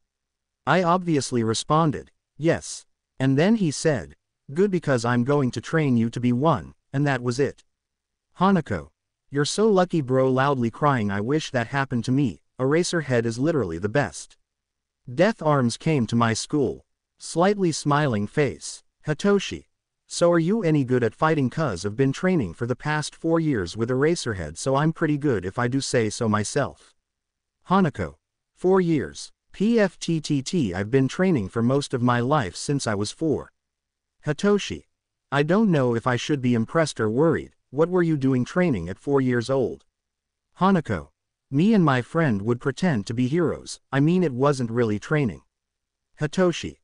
I obviously responded, yes. And then he said, good, because I'm going to train you to be one, and that was it. Hanako. You're so lucky bro, loudly crying. I wish that happened to me. Eraserhead is literally the best. Death Arms came to my school. Slightly smiling face. Hitoshi. So are you any good at fighting? Cuz I've been training for the past 4 years with Eraserhead, so I'm pretty good if I do say so myself. Hanako. 4 years. PFTTT. I've been training for most of my life since I was 4. Hitoshi. I don't know if I should be impressed or worried. What were you doing training at 4 years old? Hanako. Me and my friend would pretend to be heroes. I mean, it wasn't really training. Hitoshi.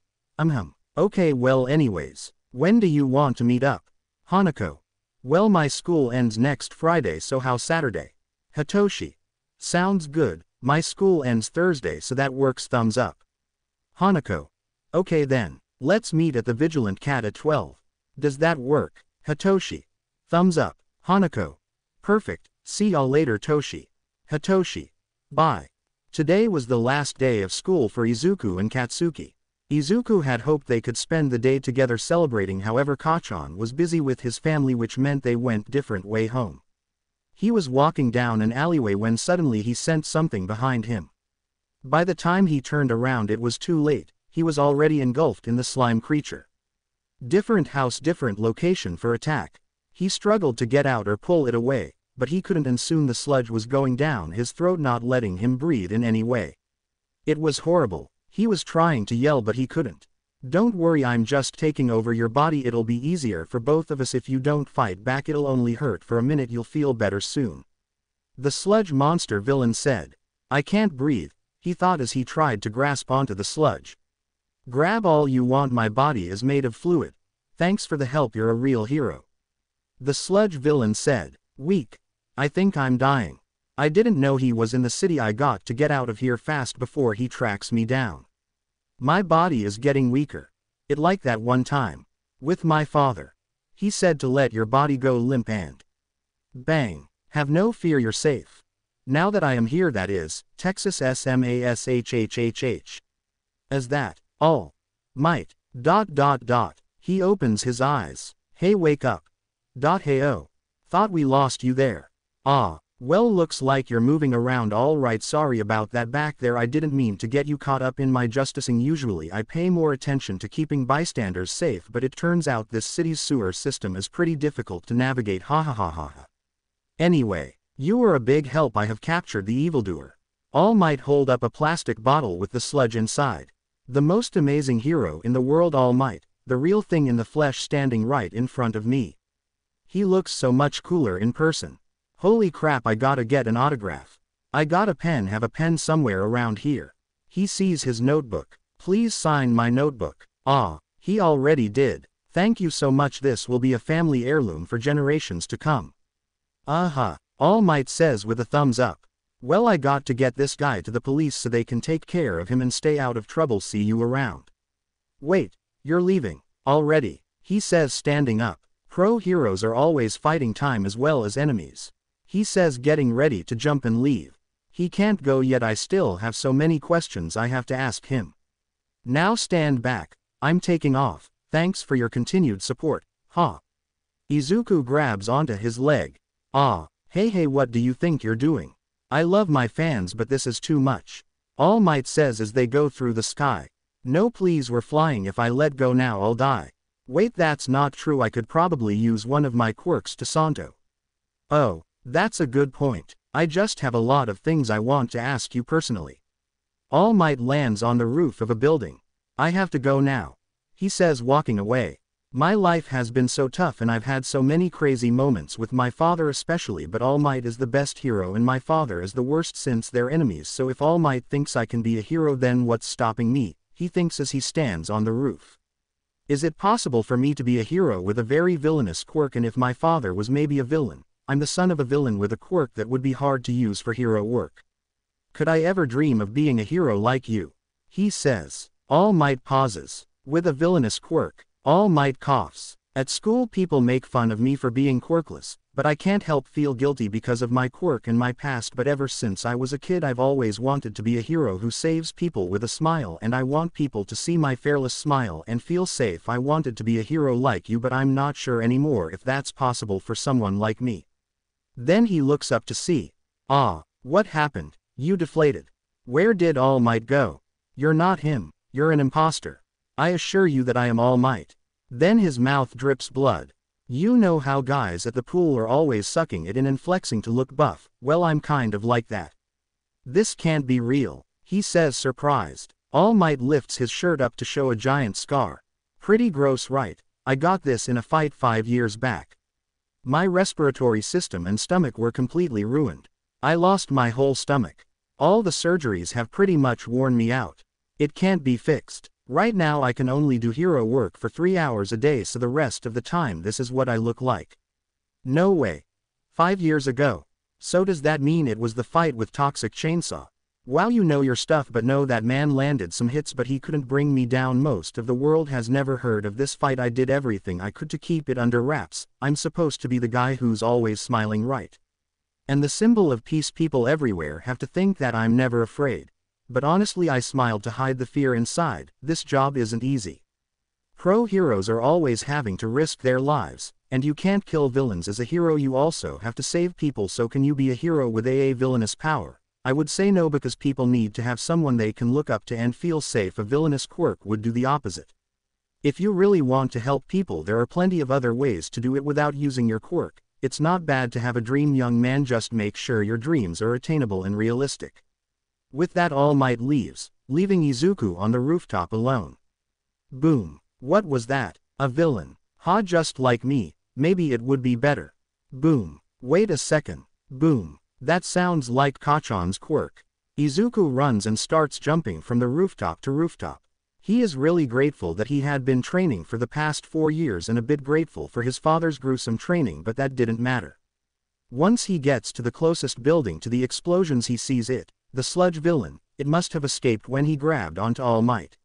Okay, well anyways. When do you want to meet up? Hanako. Well, my school ends next Friday, so how Saturday? Hitoshi. Sounds good. My school ends Thursday, so that works. Thumbs up. Hanako. Okay then, let's meet at the Vigilant Cat at 12. Does that work? Hitoshi. Thumbs up. Hanako. Perfect, see y'all later Toshi. Hitoshi. Bye. Today was the last day of school for Izuku and Katsuki. Izuku had hoped they could spend the day together celebrating, however Kachan was busy with his family, which meant they went different way home. He was walking down an alleyway when suddenly he sensed something behind him. By the time he turned around it was too late, he was already engulfed in the slime creature. Different house, different location for attack. He struggled to get out or pull it away, but he couldn't, and soon the sludge was going down his throat, not letting him breathe in any way. It was horrible. He was trying to yell but he couldn't. Don't worry, I'm just taking over your body. It'll be easier for both of us if you don't fight back. It'll only hurt for a minute, you'll feel better soon. The sludge monster villain said. I can't breathe, he thought as he tried to grasp onto the sludge. Grab all you want, my body is made of fluid. Thanks for the help, you're a real hero. The sludge villain said. Weak. I think I'm dying. I didn't know he was in the city. I got to get out of here fast before he tracks me down. My body is getting weaker. It like that one time. With my father. He said to let your body go limp and... Bang. Have no fear, you're safe. Now that I am here, that is, Texas SMASHHHH. As that, all. Might. He opens his eyes. Hey, wake up. Hey oh. Thought we lost you there. Ah. Well, looks like you're moving around all right. Sorry about that back there. I didn't mean to get you caught up in my justicing. Usually I pay more attention to keeping bystanders safe, but it turns out this city's sewer system is pretty difficult to navigate. Ha ha ha ha ha. Anyway, you were a big help. I have captured the evildoer. All Might hold up a plastic bottle with the sludge inside. The most amazing hero in the world, All Might, the real thing in the flesh, standing right in front of me. He looks so much cooler in person. Holy crap, I gotta get an autograph. I got a pen. Have a pen somewhere around here. He sees his notebook. Please sign my notebook. Ah, he already did. Thank you so much. This will be a family heirloom for generations to come. Aha, All Might says with a thumbs up. Well, I got to get this guy to the police so they can take care of him and stay out of trouble. See you around. Wait, you're leaving already, he says, standing up. Pro heroes are always fighting time as well as enemies. He says, getting ready to jump and leave. He can't go yet. I still have so many questions I have to ask him. Now stand back. I'm taking off. Thanks for your continued support. Ha. Izuku grabs onto his leg. Ah, hey, what do you think you're doing? I love my fans, but this is too much. All Might says as they go through the sky. No please, we're flying. If I let go now I'll die. Wait, that's not true. I could probably use one of my quirks to Santo. Oh. That's a good point. I just have a lot of things I want to ask you personally. All Might lands on the roof of a building. I have to go now, he says, walking away. My life has been so tough and I've had so many crazy moments with my father especially, but All Might is the best hero and my father is the worst since they're enemies. So if All Might thinks I can be a hero, then what's stopping me? He thinks as he stands on the roof. Is it possible for me to be a hero with a very villainous quirk? And if my father was maybe a villain, I'm the son of a villain with a quirk that would be hard to use for hero work. Could I ever dream of being a hero like you? He says. All Might pauses. With a villainous quirk. All Might coughs. At school people make fun of me for being quirkless, but I can't help feel guilty because of my quirk and my past. But ever since I was a kid I've always wanted to be a hero who saves people with a smile, and I want people to see my fearless smile and feel safe. I wanted to be a hero like you, but I'm not sure anymore if that's possible for someone like me. Then he looks up to see. Ah, what happened? You deflated. Where did All Might go? You're not him, you're an imposter. I assure you that I am All Might. Then his mouth drips blood. You know how guys at the pool are always sucking it in and flexing to look buff? Well, I'm kind of like that. This can't be real, he says, surprised. All Might lifts his shirt up to show a giant scar. Pretty gross, right? I got this in a fight 5 years back. My respiratory system and stomach were completely ruined. I lost my whole stomach. All the surgeries have pretty much worn me out. It can't be fixed. Right now I can only do hero work for 3 hours a day, so the rest of the time this is what I look like. No way. 5 years ago. So does that mean it was the fight with Toxic Chainsaw? Wow, you know your stuff, but no, that man landed some hits but he couldn't bring me down. Most of the world has never heard of this fight. I did everything I could to keep it under wraps. I'm supposed to be the guy who's always smiling, right? And the symbol of peace. People everywhere have to think that I'm never afraid. But honestly I smiled to hide the fear inside. This job isn't easy. Pro heroes are always having to risk their lives, and you can't kill villains as a hero, you also have to save people. So can you be a hero with a villainous power? I would say no, because people need to have someone they can look up to and feel safe. A villainous quirk would do the opposite. If you really want to help people, there are plenty of other ways to do it without using your quirk. It's not bad to have a dream, young man, just make sure your dreams are attainable and realistic. With that, All Might leaves, leaving Izuku on the rooftop alone. Boom. What was that? A villain. Ha, just like me. Maybe it would be better. Boom. Wait a second. Boom. That sounds like Kachan's quirk. Izuku runs and starts jumping from the rooftop to rooftop. He is really grateful that he had been training for the past 4 years and a bit grateful for his father's gruesome training, but that didn't matter. Once he gets to the closest building to the explosions, he sees it, the sludge villain. It must have escaped when he grabbed onto All Might.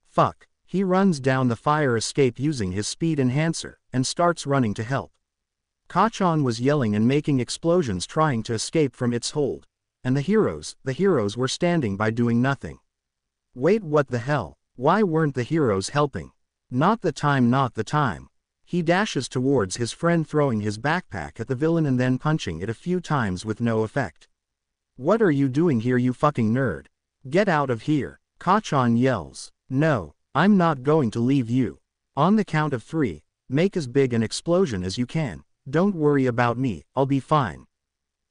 Fuck. He runs down the fire escape using his speed enhancer, and starts running to help. Kachan was yelling and making explosions trying to escape from its hold. And the heroes were standing by doing nothing. Wait, what the hell? Why weren't the heroes helping? Not the time. He dashes towards his friend, throwing his backpack at the villain and then punching it a few times with no effect. "What are you doing here, you fucking nerd? Get out of here!" Kachan yells. "No, I'm not going to leave you. On the count of 3, make as big an explosion as you can. Don't worry about me, I'll be fine.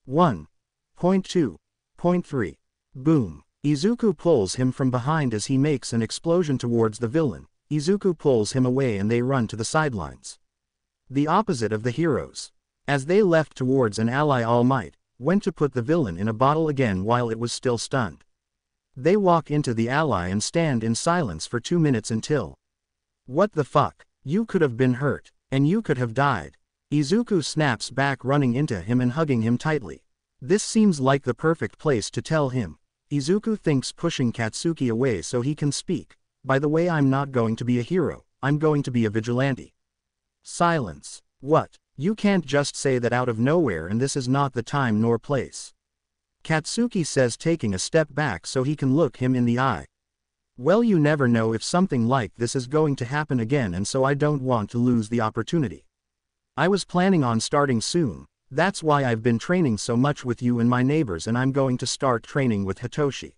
1.2.3. Boom. Izuku pulls him from behind as he makes an explosion towards the villain. Izuku pulls him away and they run to the sidelines. The opposite of the heroes. As they left towards an ally, All Might went to put the villain in a bottle again while it was still stunned. They walk into the ally and stand in silence for 2 minutes until, "What the fuck? You could have been hurt, and you could have died." Izuku snaps back, running into him and hugging him tightly. This seems like the perfect place to tell him. Izuku thinks, pushing Katsuki away so he can speak. "By the way, I'm not going to be a hero, I'm going to be a vigilante." Silence. "What? You can't just say that out of nowhere, and this is not the time nor place," Katsuki says, taking a step back so he can look him in the eye. "Well, you never know if something like this is going to happen again, and so I don't want to lose the opportunity. I was planning on starting soon, that's why I've been training so much with you and my neighbors, and I'm going to start training with Hitoshi,"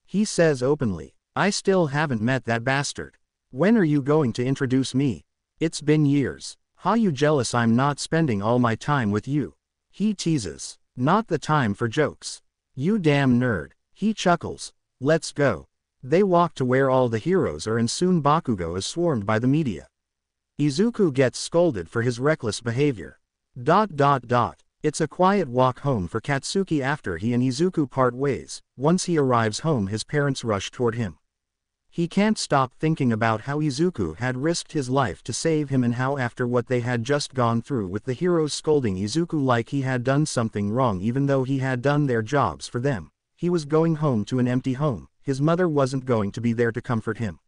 he says openly. "I still haven't met that bastard. When are you going to introduce me? It's been years. How you jealous I'm not spending all my time with you," he teases. "Not the time for jokes. You damn nerd," he chuckles. "Let's go." They walk to where all the heroes are, and soon Bakugo is swarmed by the media. Izuku gets scolded for his reckless behavior. It's a quiet walk home for Katsuki after he and Izuku part ways. Once he arrives home, his parents rush toward him. He can't stop thinking about how Izuku had risked his life to save him, and how after what they had just gone through with the heroes scolding Izuku like he had done something wrong even though he had done their jobs for them, he was going home to an empty home. His mother wasn't going to be there to comfort him.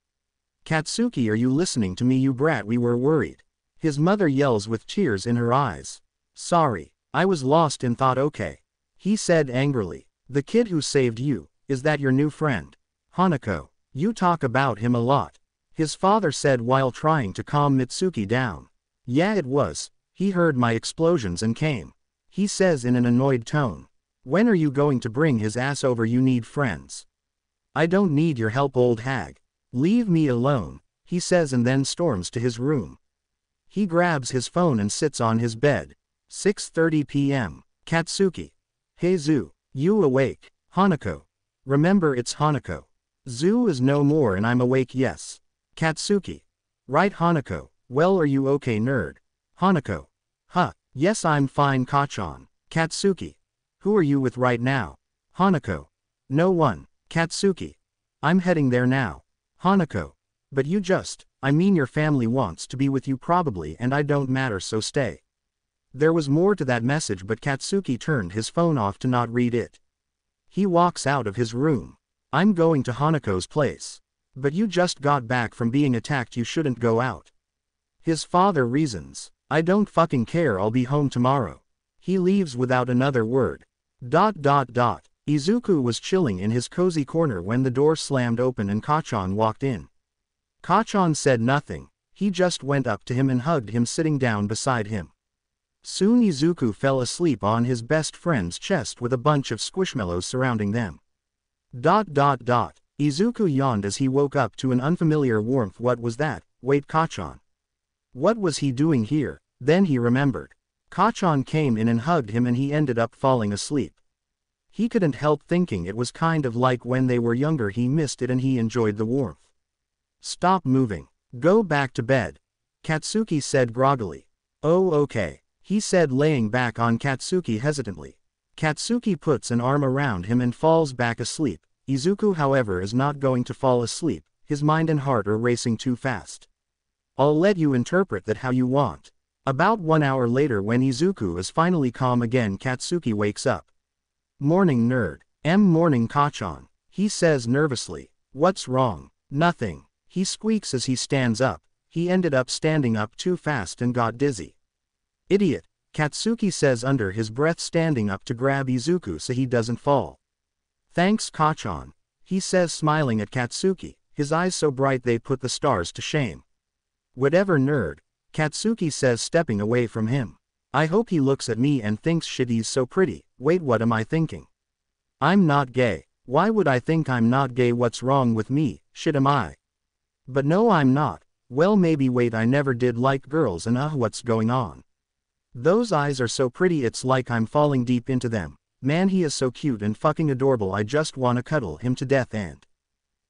"Katsuki, are you listening to me, you brat? We were worried," his mother yells with tears in her eyes. "Sorry, I was lost in thought." "Okay," he said angrily. "The kid who saved you, is that your new friend? Hanako, you talk about him a lot," his father said while trying to calm Mitsuki down. "Yeah, it was. He heard my explosions and came," he says in an annoyed tone. "When are you going to bring his ass over? You need friends." "I don't need your help, old hag. Leave me alone," he says, and then storms to his room. He grabs his phone and sits on his bed. 6:30 p.m. Katsuki. "Hey Zu, you awake?" "Hanako. Remember, it's Hanako. Zu is no more and I'm awake, yes." Katsuki. "Right, Hanako. Well, are you okay, nerd?" Hanako. "Huh, yes, I'm fine, Kachan." Katsuki. "Who are you with right now?" Hanako. "No one." Katsuki. "I'm heading there now." Hanako. "But you just, I mean your family wants to be with you probably, and I don't matter, so stay." There was more to that message, but Katsuki turned his phone off to not read it. He walks out of his room. "I'm going to Hanako's place." "But you just got back from being attacked, you shouldn't go out." His father reasons. "I don't fucking care, I'll be home tomorrow." He leaves without another word. Izuku was chilling in his cozy corner when the door slammed open and Kachan walked in. Kachan said nothing, he just went up to him and hugged him, sitting down beside him. Soon Izuku fell asleep on his best friend's chest with a bunch of squishmallows surrounding them. Izuku yawned as he woke up to an unfamiliar warmth. What was that? Wait, Kachan. What was he doing here? Then he remembered. Kachan came in and hugged him and he ended up falling asleep. He couldn't help thinking it was kind of like when they were younger. He missed it and he enjoyed the warmth. "Stop moving. Go back to bed," Katsuki said groggily. "Oh, okay," he said, laying back on Katsuki hesitantly. Katsuki puts an arm around him and falls back asleep. Izuku, however, is not going to fall asleep. His mind and heart are racing too fast. "I'll let you interpret that how you want." About 1 hour later, when Izuku is finally calm again, Katsuki wakes up. "Morning, nerd." "Morning, Kachan," he says nervously. "What's wrong?" "Nothing," he squeaks as he stands up. He ended up standing up too fast and got dizzy. "Idiot," Katsuki says under his breath, standing up to grab Izuku so he doesn't fall. "Thanks, Kachan," he says, smiling at Katsuki, his eyes so bright they put the stars to shame. "Whatever, nerd." Katsuki says, stepping away from him. I hope he looks at me and thinks shit, he's so pretty. Wait, what am I thinking? I'm not gay. Why would I think I'm not gay? What's wrong with me? Shit, am I? But no, I'm not. Well, maybe. Wait, I never did like girls, and what's going on? Those eyes are so pretty, it's like I'm falling deep into them. Man, he is so cute and fucking adorable. I just wanna cuddle him to death. And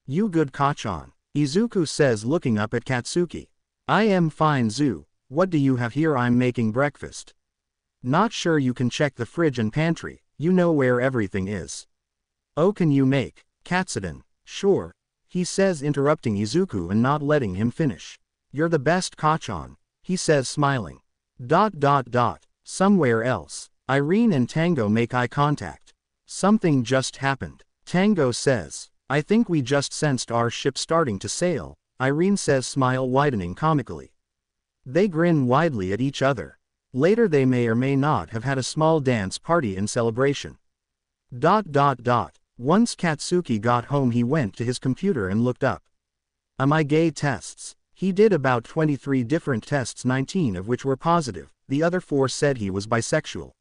you good, Kachan? Izuku says, looking up at Katsuki. I am fine, Zu. What do you have here? I'm making breakfast. Not sure? You can check the fridge and pantry. You know where everything is. Oh, can you make katsudon? Sure, he says, interrupting Izuku and not letting him finish. You're the best, Kachan, he says, smiling. ... Somewhere else. Irene and Tango make eye contact. Something just happened. Tango says, I think we just sensed our ship starting to sail. Irene says, smile widening comically. They grin widely at each other. Later they may or may not have had a small dance party in celebration. ... Once Katsuki got home, he went to his computer and looked up. Am I gay tests. He did about 23 different tests, 19 of which were positive, the other 4 said he was bisexual.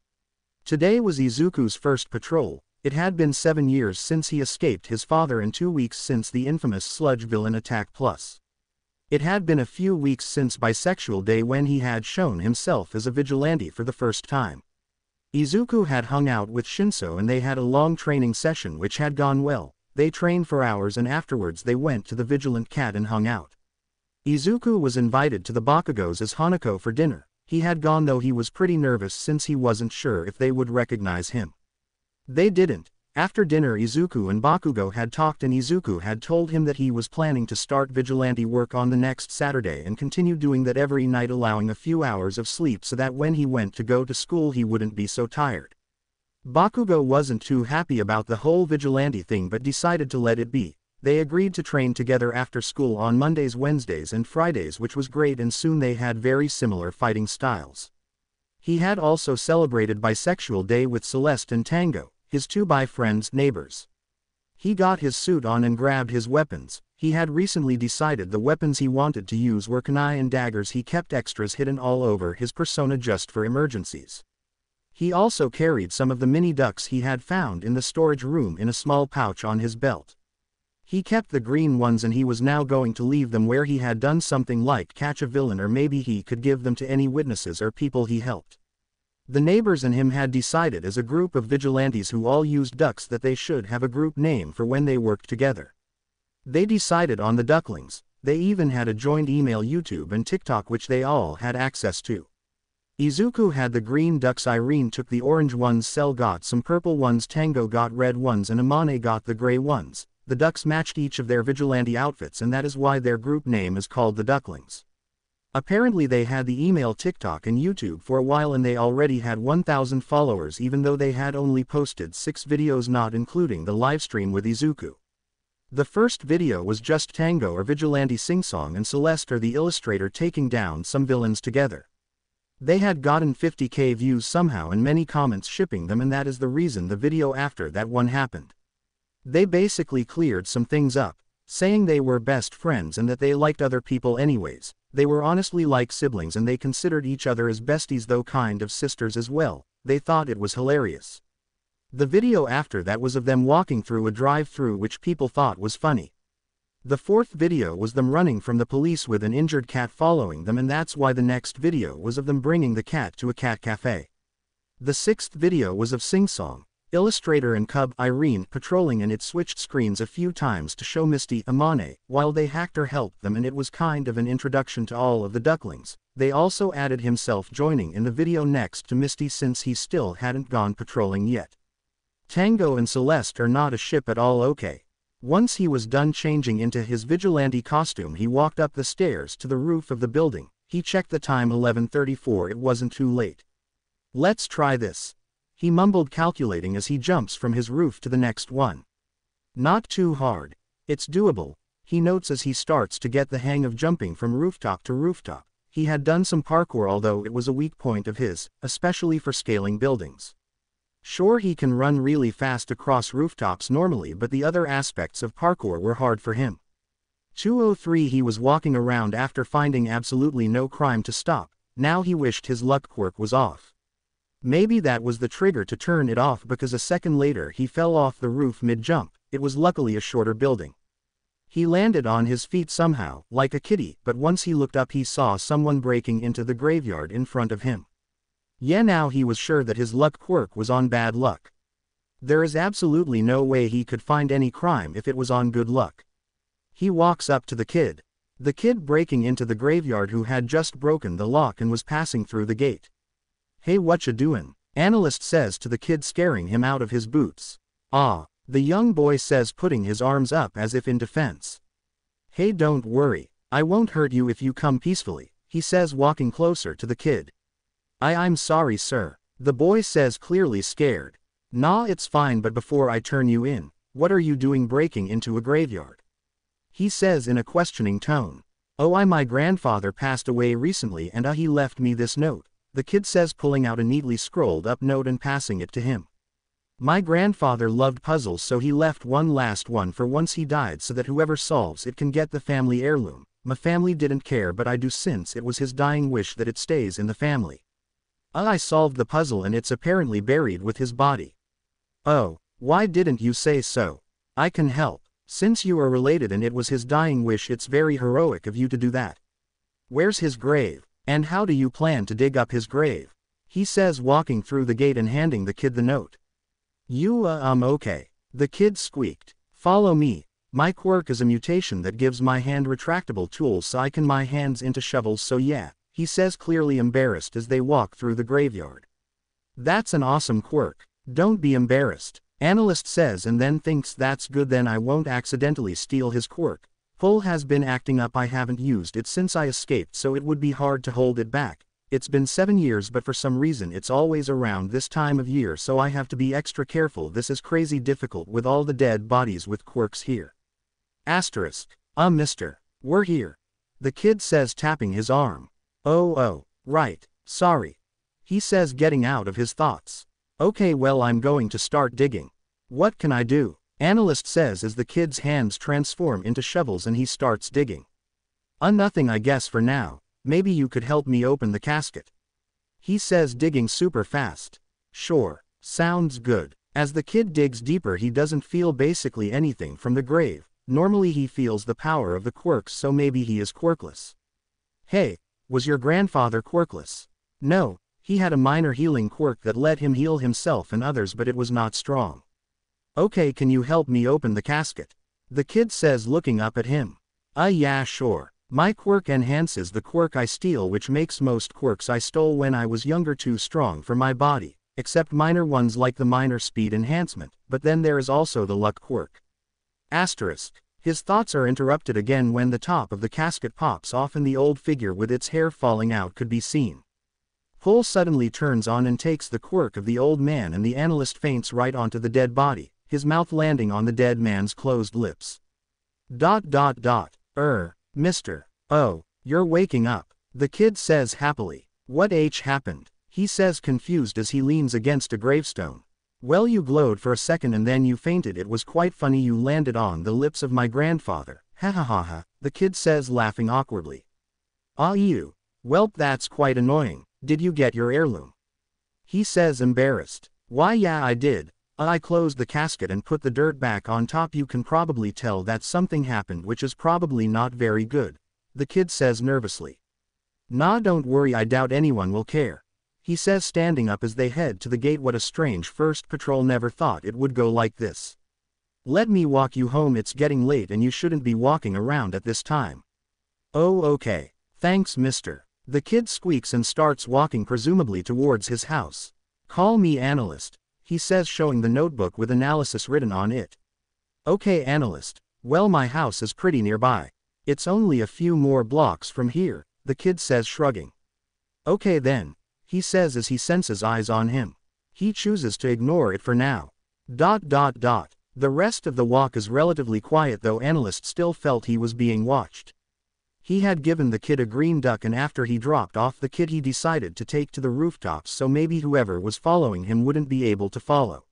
Today was Izuku's first patrol. It had been 7 years since he escaped his father and 2 weeks since the infamous sludge villain attack, plus it had been a few weeks since Bisexual Day, when he had shown himself as a vigilante for the first time. Izuku had hung out with Shinso and they had a long training session which had gone well. They trained for hours and afterwards they went to the Vigilant Cat and hung out. Izuku was invited to the Bakugos as Hanako for dinner. He had gone, though he was pretty nervous since he wasn't sure if they would recognize him. They didn't. After dinner, Izuku and Bakugo had talked and Izuku had told him that he was planning to start vigilante work on the next Saturday and continue doing that every night, allowing a few hours of sleep so that when he went to go to school he wouldn't be so tired. Bakugo wasn't too happy about the whole vigilante thing but decided to let it be. They agreed to train together after school on Mondays, Wednesdays and Fridays, which was great, and soon they had very similar fighting styles. He had also celebrated Bisexual Day with Celeste and Tango, his 2 bi friends, neighbors. He got his suit on and grabbed his weapons. He had recently decided the weapons he wanted to use were kunai and daggers. He kept extras hidden all over his persona just for emergencies. He also carried some of the mini ducks he had found in the storage room in a small pouch on his belt. He kept the green ones and he was now going to leave them where he had done something like catch a villain, or maybe he could give them to any witnesses or people he helped. The neighbors and him had decided as a group of vigilantes who all used ducks that they should have a group name for when they worked together. They decided on the Ducklings. They even had a joint email, YouTube and TikTok, which they all had access to. Izuku had the green ducks, Irene took the orange ones, Cell got some purple ones, Tango got red ones and Amane got the gray ones. The ducks matched each of their vigilante outfits and that is why their group name is called the Ducklings. Apparently they had the email, TikTok and YouTube for a while and they already had 1,000 followers, even though they had only posted 6 videos, not including the livestream with Izuku. The first video was just Tango or Vigilante Singsong and Celeste or the illustrator taking down some villains together. They had gotten 50k views somehow and many comments shipping them, and that is the reason the video after that one happened. They basically cleared some things up, saying they were best friends and that they liked other people anyways. They were honestly like siblings and they considered each other as besties, though kind of sisters as well. They thought it was hilarious. The video after that was of them walking through a drive-thru, which people thought was funny. The 4th video was them running from the police with an injured cat following them, and that's why the next video was of them bringing the cat to a cat cafe. The 6th video was of Singsong, Illustrator and Cub Irene patrolling, and it switched screens a few times to show Misty Amane while they hacked or helped them, and it was kind of an introduction to all of the Ducklings. They also added himself joining in the video next to Misty since he still hadn't gone patrolling yet. Tango and Celeste are not a ship at all. Okay. Once he was done changing into his vigilante costume, he walked up the stairs to the roof of the building. He checked the time, 11:34. It wasn't too late. Let's try this, he mumbled, calculating as he jumps from his roof to the next one. Not too hard. It's doable, he notes as he starts to get the hang of jumping from rooftop to rooftop. He had done some parkour, although it was a weak point of his, especially for scaling buildings. Sure, he can run really fast across rooftops normally, but the other aspects of parkour were hard for him. 203 He was walking around after finding absolutely no crime to stop. Now he wished his luck quirk was off. Maybe that was the trigger to turn it off, because a second later he fell off the roof mid-jump. It was luckily a shorter building. He landed on his feet somehow, like a kitty, but once he looked up he saw someone breaking into the graveyard in front of him. Yeah, now he was sure that his luck quirk was on bad luck. There is absolutely no way he could find any crime if it was on good luck. He walks up to the kid. The kid breaking into the graveyard who had just broken the lock and was passing through the gate. Hey, whatcha doin'? Analyst says to the kid, scaring him out of his boots. Ah, the young boy says, putting his arms up as if in defense. Hey, don't worry, I won't hurt you if you come peacefully, he says, walking closer to the kid. I'm sorry, sir, the boy says, clearly scared. Nah, it's fine, but before I turn you in, what are you doing breaking into a graveyard? He says in a questioning tone. Oh, my grandfather passed away recently and he left me this note, the kid says, pulling out a neatly scrolled up note and passing it to him. My grandfather loved puzzles, so he left one last one for once he died so that whoever solves it can get the family heirloom. My family didn't care, but I do, since it was his dying wish that it stays in the family. I solved the puzzle and it's apparently buried with his body. Oh, why didn't you say so? I can help. Since you are related and it was his dying wish, it's very heroic of you to do that. Where's his grave? And how do you plan to dig up his grave? He says, walking through the gate and handing the kid the note. Okay. The kid squeaked. Follow me. My quirk is a mutation that gives my hand retractable tools so I can my hands into shovels, so yeah, he says, clearly embarrassed as they walk through the graveyard. That's an awesome quirk. Don't be embarrassed, Analyst says, and then thinks, that's good, then I won't accidentally steal his quirk. Pull has been acting up. I haven't used it since I escaped, so it would be hard to hold it back. It's been 7 years, but for some reason it's always around this time of year, so I have to be extra careful. This is crazy difficult with all the dead bodies with quirks here. Asterisk. Mister. We're here. The kid says, tapping his arm. Oh, right, sorry. He says, getting out of his thoughts. Okay, well, I'm going to start digging. What can I do? Analyst says as the kid's hands transform into shovels and he starts digging. Nothing, I guess, for now. Maybe you could help me open the casket. He says, digging super fast. Sure, sounds good. As the kid digs deeper, he doesn't feel basically anything from the grave. Normally he feels the power of the quirks, so maybe he is quirkless. Hey, was your grandfather quirkless? No. He had a minor healing quirk that let him heal himself and others, but it was not strong. Okay, can you help me open the casket? The kid says, looking up at him. Yeah, sure. My quirk enhances the quirk I steal, which makes most quirks I stole when I was younger too strong for my body, except minor ones like the minor speed enhancement, but then there is also the luck quirk. Asterisk. His thoughts are interrupted again when the top of the casket pops off and the old figure with its hair falling out could be seen. Pull suddenly turns on and takes the quirk of the old man, and the analyst faints right onto the dead body, his mouth landing on the dead man's closed lips. Mister. Oh, you're waking up, the kid says happily. What happened? He says, confused as he leans against a gravestone. Well, you glowed for a second and then you fainted. It was quite funny. You landed on the lips of my grandfather. Ha ha ha ha, the kid says, laughing awkwardly. You. Welp, that's quite annoying. Did you get your heirloom? He says, embarrassed. Why, yeah, I did. I closed the casket and put the dirt back on top. You can probably tell that something happened, which is probably not very good, the kid says nervously. Nah, don't worry, I doubt anyone will care, he says, standing up as they head to the gate. What a strange first patrol, never thought it would go like this. Let me walk you home, it's getting late and you shouldn't be walking around at this time. Oh, okay. Thanks, mister. The kid squeaks and starts walking presumably towards his house. Call me Analyst, he says, showing the notebook with analysis written on it. Okay, Analyst. Well, my house is pretty nearby. It's only a few more blocks from here, the kid says, shrugging. Okay then, he says as he senses eyes on him. He chooses to ignore it for now. The rest of the walk is relatively quiet, though Analyst still felt he was being watched. He had given the kid a green duck, and after he dropped off the kid he decided to take to the rooftops so maybe whoever was following him wouldn't be able to follow.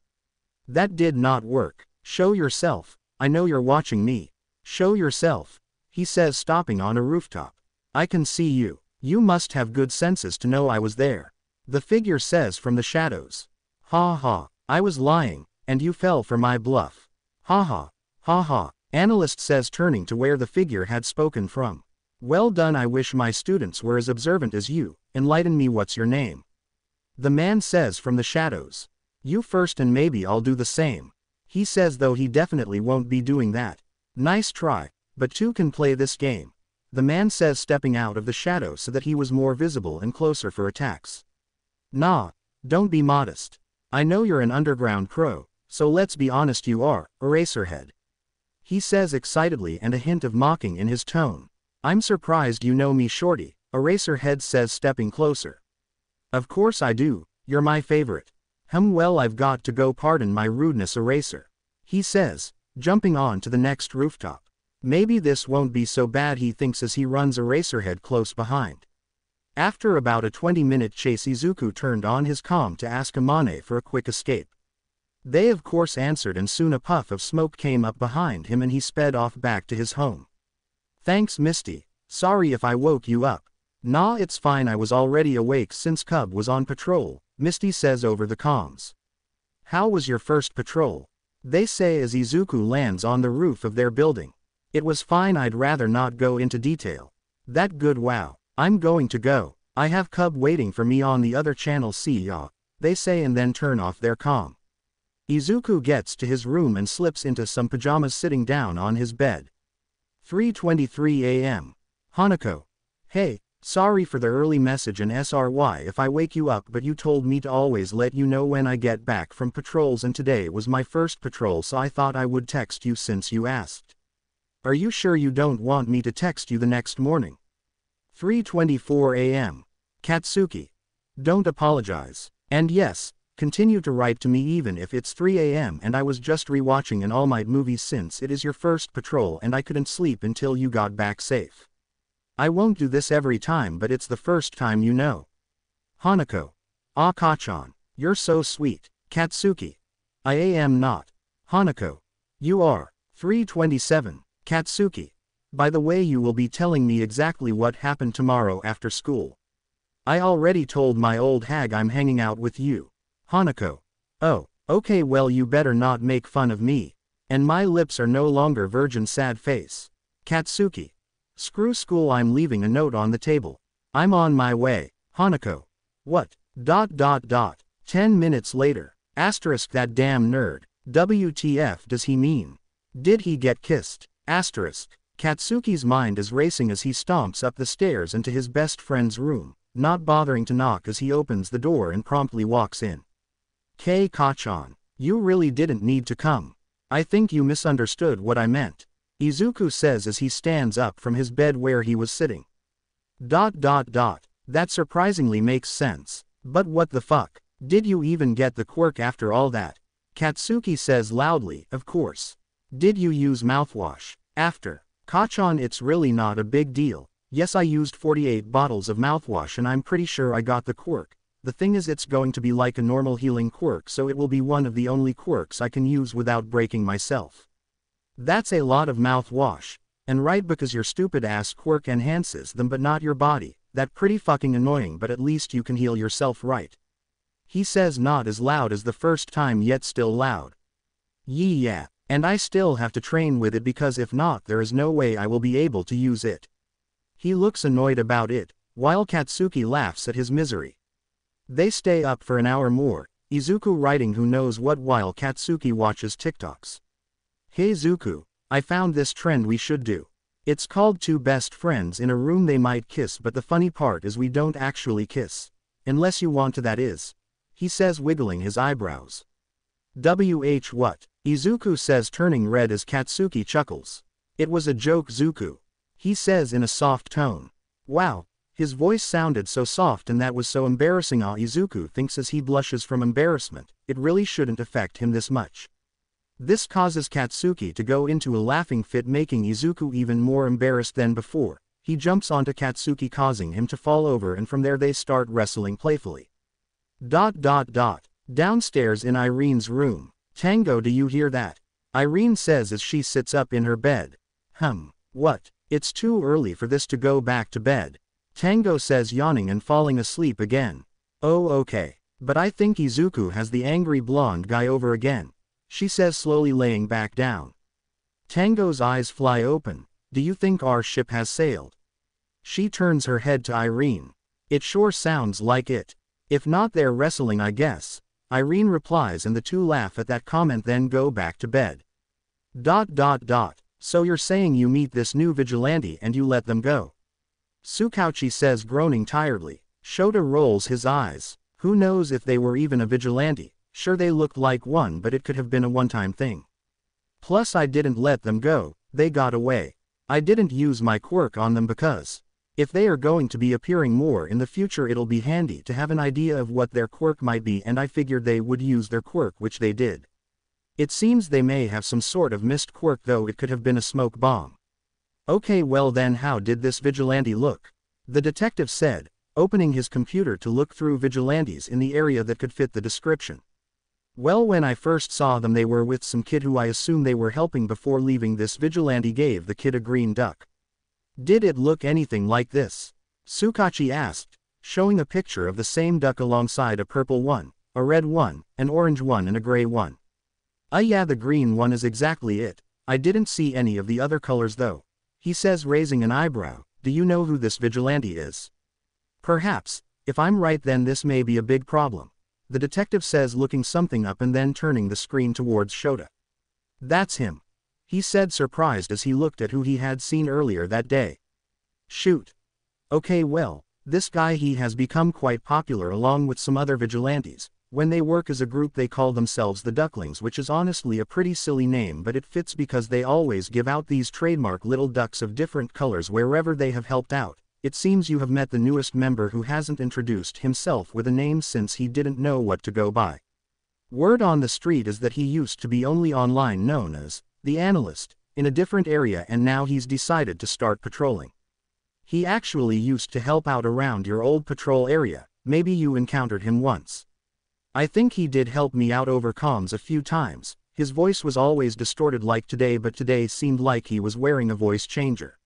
That did not work. Show yourself. I know you're watching me. Show yourself. he says, stopping on a rooftop. I can see you. You must have good senses to know I was there. The figure says from the shadows. Ha ha, I was lying, and you fell for my bluff. Ha ha, ha ha, Analyst says, turning to where the figure had spoken from. Well done, I wish my students were as observant as you. Enlighten me, what's your name? The man says from the shadows. You first and maybe I'll do the same. He says, though he definitely won't be doing that. Nice try, but two can play this game. The man says, stepping out of the shadow so that he was more visible and closer for attacks. Nah, don't be modest. I know you're an underground crow, so let's be honest, you are, Eraserhead. He says excitedly, and a hint of mocking in his tone. I'm surprised you know me, shorty, Eraserhead says, stepping closer. Of course I do, you're my favorite. Well, I've got to go, pardon my rudeness, Eraser. He says, jumping on to the next rooftop. Maybe this won't be so bad, he thinks as he runs Eraserhead close behind. After about a 20-minute chase, Izuku turned on his comm to ask Amane for a quick escape. They of course answered, and soon a puff of smoke came up behind him and he sped off back to his home. Thanks, Misty. Sorry if I woke you up. Nah, it's fine, I was already awake since Cub was on patrol, Misty says over the comms. How was your first patrol? They say as Izuku lands on the roof of their building. It was fine, I'd rather not go into detail. That good, wow. I'm going to go. I have Cub waiting for me on the other channel, see ya, they say, and then turn off their comm. Izuku gets to his room and slips into some pajamas, sitting down on his bed. 3:23 a.m. Hanako. Hey, sorry for the early message and SRY if I wake you up, but you told me to always let you know when I get back from patrols, and today was my first patrol, so I thought I would text you since you asked. Are you sure you don't want me to text you the next morning? 3:24 a.m. Katsuki. Don't apologize. And yes, continue to write to me even if it's 3 a.m. and I was just rewatching an All Might movie, since it is your first patrol and I couldn't sleep until you got back safe. I won't do this every time, but it's the first time, you know. Hanako. Ah, Kachan. You're so sweet. Katsuki. I am not. Hanako. You are. 3:27. Katsuki. By the way, you will be telling me exactly what happened tomorrow after school. I already told my old hag I'm hanging out with you. Hanako. Oh, okay, well, you better not make fun of me. And my lips are no longer virgin, sad face. Katsuki. Screw school, I'm leaving a note on the table. I'm on my way. Hanako. What? 10 minutes later. Asterisk, that damn nerd. WTF does he mean? Did he get kissed? Asterisk. Katsuki's mind is racing as he stomps up the stairs into his best friend's room, not bothering to knock as he opens the door and promptly walks in. Kachan. You really didn't need to come. I think you misunderstood what I meant. Izuku says as he stands up from his bed where he was sitting. That surprisingly makes sense. But what the fuck? Did you even get the quirk after all that? Katsuki says loudly, of course. Did you use mouthwash? After. Kachan, it's really not a big deal. Yes, I used 48 bottles of mouthwash and I'm pretty sure I got the quirk. The thing is, it's going to be like a normal healing quirk, so it will be one of the only quirks I can use without breaking myself. That's a lot of mouthwash. And right, because your stupid ass quirk enhances them but not your body. That pretty fucking annoying, but at least you can heal yourself, right? He says, not as loud as the first time, yet still loud. Yeah. And I still have to train with it, because if not, there is no way I will be able to use it. He looks annoyed about it, while Katsuki laughs at his misery. They stay up for an hour more, Izuku writing who knows what while Katsuki watches TikToks. Hey Zuku, I found this trend we should do. It's called two best friends in a room, they might kiss, but the funny part is we don't actually kiss. Unless you want to, that is. He says, wiggling his eyebrows. What? Izuku says, turning red as Katsuki chuckles. It was a joke, Zuku. He says in a soft tone. Wow. His voice sounded so soft and that was so embarrassing. Izuku thinks as he blushes from embarrassment. It really shouldn't affect him this much. This causes Katsuki to go into a laughing fit, making Izuku even more embarrassed than before. He jumps onto Katsuki, causing him to fall over, and from there they start wrestling playfully. Downstairs in Irene's room. Tango, do you hear that? Irene says as she sits up in her bed. What? It's too early for this to go back to bed. Tango says, yawning and falling asleep again. Oh okay. But I think Izuku has the angry blonde guy over again, she says, slowly laying back down. Tango's eyes fly open. Do you think our ship has sailed? She turns her head to Irene. It sure sounds like it. If not, they're wrestling, I guess. Irene replies, and the two laugh at that comment, then go back to bed. So you're saying you meet this new vigilante and you let them go? Tsukauchi says, groaning tiredly. Shota rolls his eyes. Who knows if they were even a vigilante? Sure, they looked like one, but it could have been a one-time thing. Plus, I didn't let them go, they got away. I didn't use my quirk on them because if they are going to be appearing more in the future, it'll be handy to have an idea of what their quirk might be, and I figured they would use their quirk, which they did. It seems they may have some sort of mist quirk, though it could have been a smoke bomb. Okay, well then, how did this vigilante look? The detective said, opening his computer to look through vigilantes in the area that could fit the description. Well, when I first saw them, they were with some kid who I assume they were helping before leaving. This vigilante gave the kid a green duck. Did it look anything like this? Tsukauchi asked, showing a picture of the same duck alongside a purple one, a red one, an orange one, and a gray one. Yeah, the green one is exactly it. I didn't see any of the other colors though, he says, raising an eyebrow. Do you know who this vigilante is? Perhaps. If I'm right, then this may be a big problem, the detective says, looking something up and then turning the screen towards Shota. That's him, he said, surprised as he looked at who he had seen earlier that day. Shoot. Okay, well, this guy, he has become quite popular along with some other vigilantes. When they work as a group, they call themselves the Ducklings, which is honestly a pretty silly name, but it fits because they always give out these trademark little ducks of different colors wherever they have helped out. It seems you have met the newest member who hasn't introduced himself with a name since he didn't know what to go by. Word on the street is that he used to be only online known as the Analyst, in a different area, and now he's decided to start patrolling. He actually used to help out around your old patrol area. Maybe you encountered him once. I think he did help me out over comms a few times. His voice was always distorted like today, but today seemed like he was wearing a voice changer.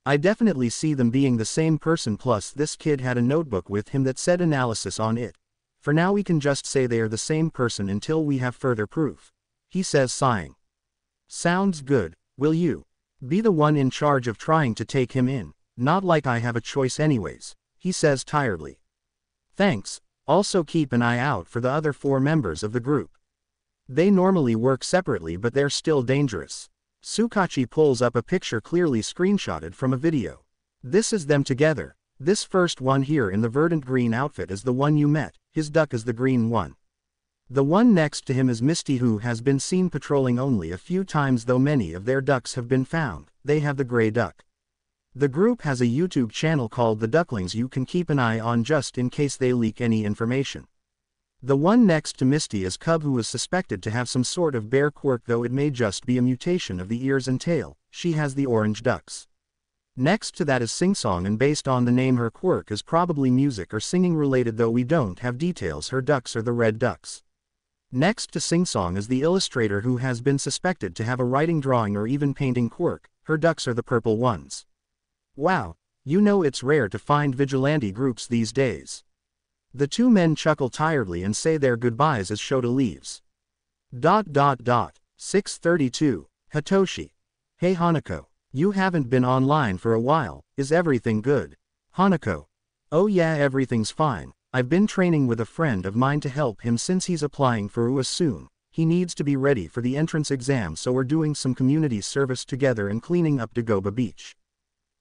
I definitely see them being the same person, plus this kid had a notebook with him that said analysis on it. For now we can just say they are the same person until we have further proof, he says, sighing. Sounds good. Will you be the one in charge of trying to take him in? Not like I have a choice anyways, he says tiredly. Thanks. Also keep an eye out for the other 4 members of the group. They normally work separately, but they're still dangerous. Tsukauchi pulls up a picture clearly screenshotted from a video. This is them together. This first one here in the verdant green outfit is the one you met. His duck is the green one. The one next to him is Misty, who has been seen patrolling only a few times, though many of their ducks have been found. They have the gray duck. The group has a YouTube channel called The Ducklings you can keep an eye on just in case they leak any information. The one next to Misty is Cub, who is suspected to have some sort of bear quirk, though it may just be a mutation of the ears and tail. She has the orange ducks. Next to that is Singsong, and based on the name, her quirk is probably music or singing related, though we don't have details. Her ducks are the red ducks. Next to Singsong is the illustrator, who has been suspected to have a writing, drawing, or even painting quirk. Her ducks are the purple ones. Wow, you know it's rare to find vigilante groups these days. The 2 men chuckle tiredly and say their goodbyes as Shota leaves. 632. Hitoshi. Hey Hanako. You haven't been online for a while. Is everything good? Hanako. Oh yeah, everything's fine. I've been training with a friend of mine to help him since he's applying for UA soon. He needs to be ready for the entrance exam, so we're doing some community service together and cleaning up Dagoba Beach.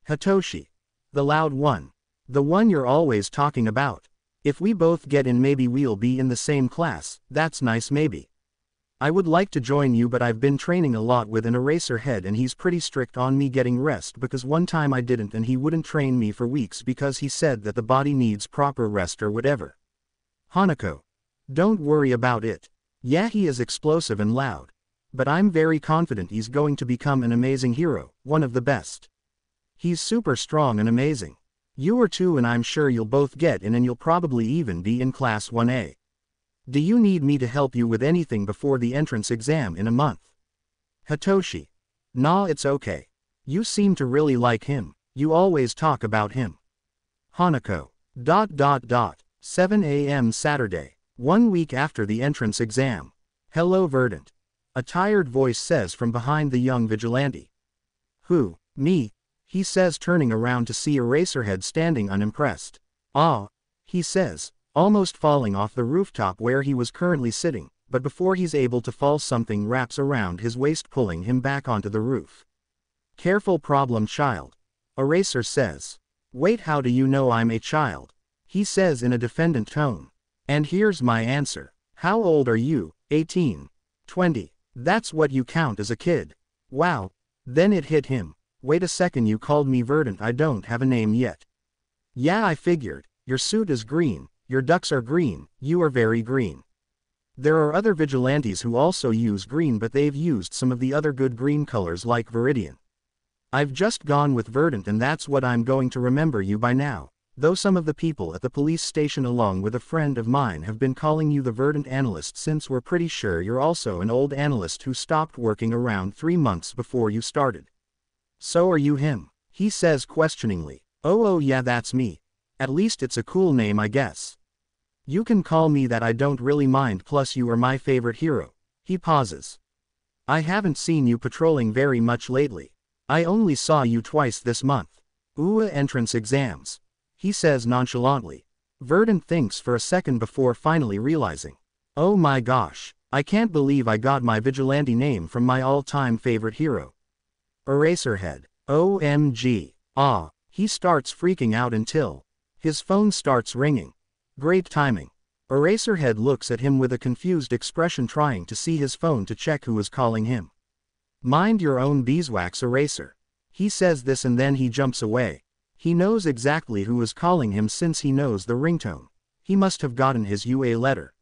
Hitoshi. The loud one. The one you're always talking about. If we both get in, maybe we'll be in the same class. That's nice. Maybe I would like to join you, but I've been training a lot with an eraser head and he's pretty strict on me getting rest, because one time I didn't and he wouldn't train me for weeks because he said that the body needs proper rest or whatever. Hanako. Don't worry about it. Yeah, he is explosive and loud. But I'm very confident he's going to become an amazing hero, one of the best. He's super strong and amazing. You are too, and I'm sure you'll both get in and you'll probably even be in class 1A. Do you need me to help you with anything before the entrance exam in a month? Hitoshi. Nah, it's okay. You seem to really like him, you always talk about him. Hanako. 7 a.m. Saturday, 1 week after the entrance exam. Hello Verdant. A tired voice says from behind the young vigilante. Who, me? He says turning around to see Eraserhead standing unimpressed. Ah, he says, almost falling off the rooftop where he was currently sitting, but before he's able to fall something wraps around his waist pulling him back onto the roof. Careful problem child. Eraser says. Wait, how do you know I'm a child? He says in a defendant tone. And here's my answer. How old are you? 18. 20. That's what you count as a kid. Wow. Then it hit him. Wait a second, you called me Verdant, I don't have a name yet. Yeah, I figured. Your suit is green, your ducks are green, you are very green. There are other vigilantes who also use green, but they've used some of the other good green colors like Viridian. I've just gone with Verdant and that's what I'm going to remember you by now, though some of the people at the police station along with a friend of mine have been calling you the Verdant Analyst since we're pretty sure you're also an old analyst who stopped working around 3 months before you started. So are you him? He says questioningly. Oh yeah, that's me. At least it's a cool name, I guess. You can call me that, I don't really mind, plus you are my favorite hero. He pauses. I haven't seen you patrolling very much lately. I only saw you twice this month. Entrance exams. He says nonchalantly. Verdant thinks for a second before finally realizing. Oh my gosh, I can't believe I got my vigilante name from my all-time favorite hero. Eraserhead. OMG. Ah. He starts freaking out until his phone starts ringing. Great timing. Eraserhead looks at him with a confused expression, trying to see his phone to check who is calling him. Mind your own beeswax, Eraser. He says this and then he jumps away. He knows exactly who is calling him since he knows the ringtone. He must have gotten his UA letter.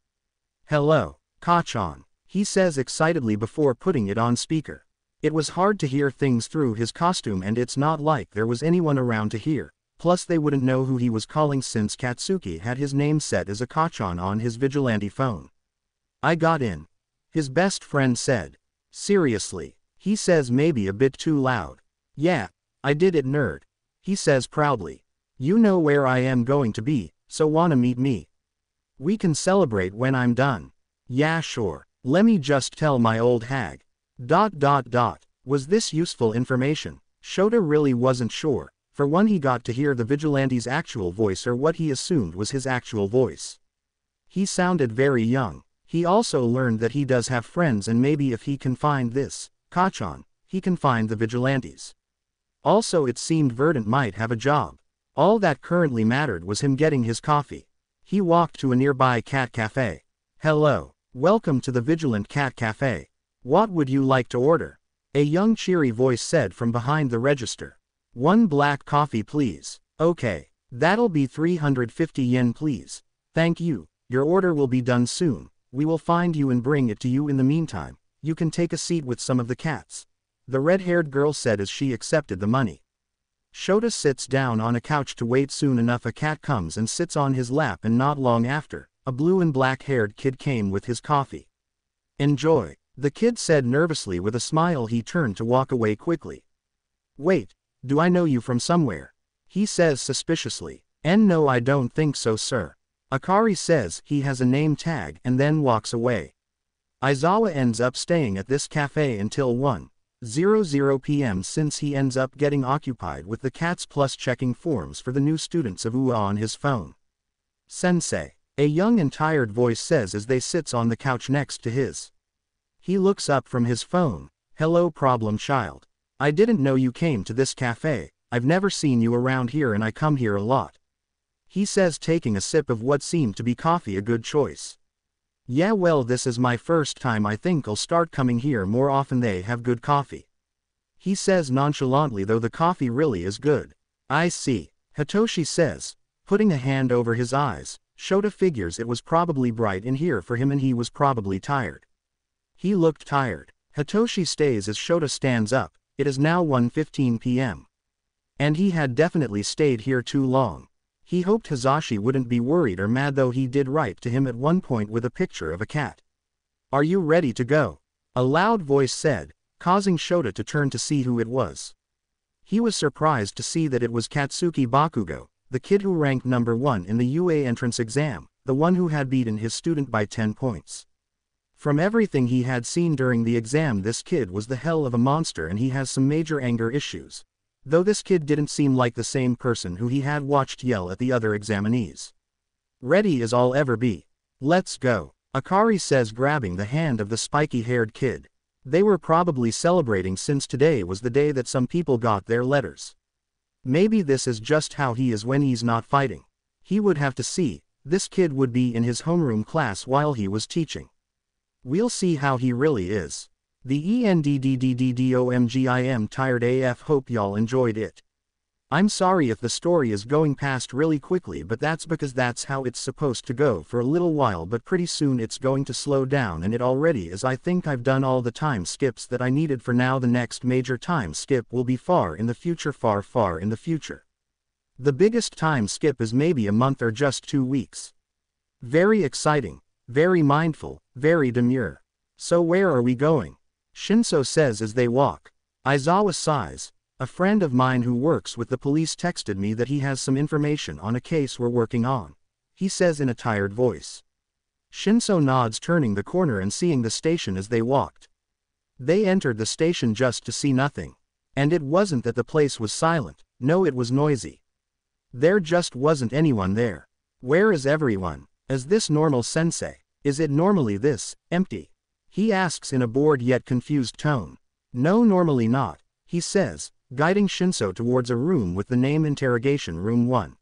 Hello, Kachan. He says excitedly before putting it on speaker. It was hard to hear things through his costume and it's not like there was anyone around to hear, plus they wouldn't know who he was calling since Katsuki had his name set as a Kachan on his vigilante phone. I got in. His best friend said. Seriously, he says, maybe a bit too loud. Yeah, I did it, nerd. He says proudly. You know where I am going to be, so wanna meet me? We can celebrate when I'm done. Yeah sure, let me just tell my old hag. Was this useful information? Shota really wasn't sure. For one, he got to hear the vigilante's actual voice, or what he assumed was his actual voice. He sounded very young. He also learned that he does have friends, and maybe if he can find this Kachan, he can find the vigilantes. Also, it seemed Verdant might have a job. All that currently mattered was him getting his coffee. He walked to a nearby cat cafe. Hello. Welcome to the Vigilant Cat Cafe. What would you like to order? A young cheery voice said from behind the register. 1 black coffee please. Okay. That'll be 350 yen please. Thank you. Your order will be done soon. We will find you and bring it to you. In the meantime, you can take a seat with some of the cats. The red-haired girl said as she accepted the money. Shota sits down on a couch to wait. Soon enough a cat comes and sits on his lap, and not long after, a blue and black-haired kid came with his coffee. Enjoy. The kid said nervously. With a smile he turned to walk away quickly. Wait, do I know you from somewhere? He says suspiciously. No, I don't think so, sir. Akari says he has a name tag and then walks away. Aizawa ends up staying at this cafe until 1:00 p.m. since he ends up getting occupied with the cats plus checking forms for the new students of UA on his phone. Sensei, a young and tired voice says as they sits on the couch next to his. He looks up from his phone. Hello problem child. I didn't know you came to this cafe. I've never seen you around here and I come here a lot. He says, taking a sip of what seemed to be coffee. A good choice. Yeah, well, this is my first time. I think I'll start coming here more often. They have good coffee. He says nonchalantly, though the coffee really is good. I see. Hitoshi says, putting a hand over his eyes. Shota figures it was probably bright in here for him and he was probably tired. He looked tired. Hitoshi stays as Shota stands up. It is now 1:15 p.m. And he had definitely stayed here too long. He hoped Hazashi wouldn't be worried or mad, though he did write to him at one point with a picture of a cat. Are you ready to go? A loud voice said, causing Shota to turn to see who it was. He was surprised to see that it was Katsuki Bakugo, the kid who ranked number 1 in the UA entrance exam, the one who had beaten his student by 10 points. From everything he had seen during the exam, this kid was the hell of a monster and he has some major anger issues. Though this kid didn't seem like the same person who he had watched yell at the other examinees. Ready as I'll ever be. Let's go, Akari says, grabbing the hand of the spiky-haired kid. They were probably celebrating since today was the day that some people got their letters. Maybe this is just how he is when he's not fighting. He would have to see. This kid would be in his homeroom class while he was teaching. We'll see how he really is. The ENDDDDOMGIM tired AF. Hope y'all enjoyed it. I'm sorry if the story is going past really quickly, but that's because that's how it's supposed to go for a little while, but pretty soon it's going to slow down, and it already is. I think I've done all the time skips that I needed for now. The next major time skip will be far in the future, far, far in the future. The biggest time skip is maybe a month or just 2 weeks. Very exciting, very mindful, very demure. So where are we going? Shinso says as they walk. Aizawa sighs. A friend of mine who works with the police texted me that he has some information on a case we're working on, he says in a tired voice. Shinso nods, turning the corner and seeing the station as they walked. They entered the station just to see nothing. And it wasn't that the place was silent, no, it was noisy. There just wasn't anyone there. Where is everyone? Is this normal, sensei? Is it normally this empty? He asks in a bored yet confused tone. No, normally not, he says, guiding Shinso towards a room with the name Interrogation Room 1.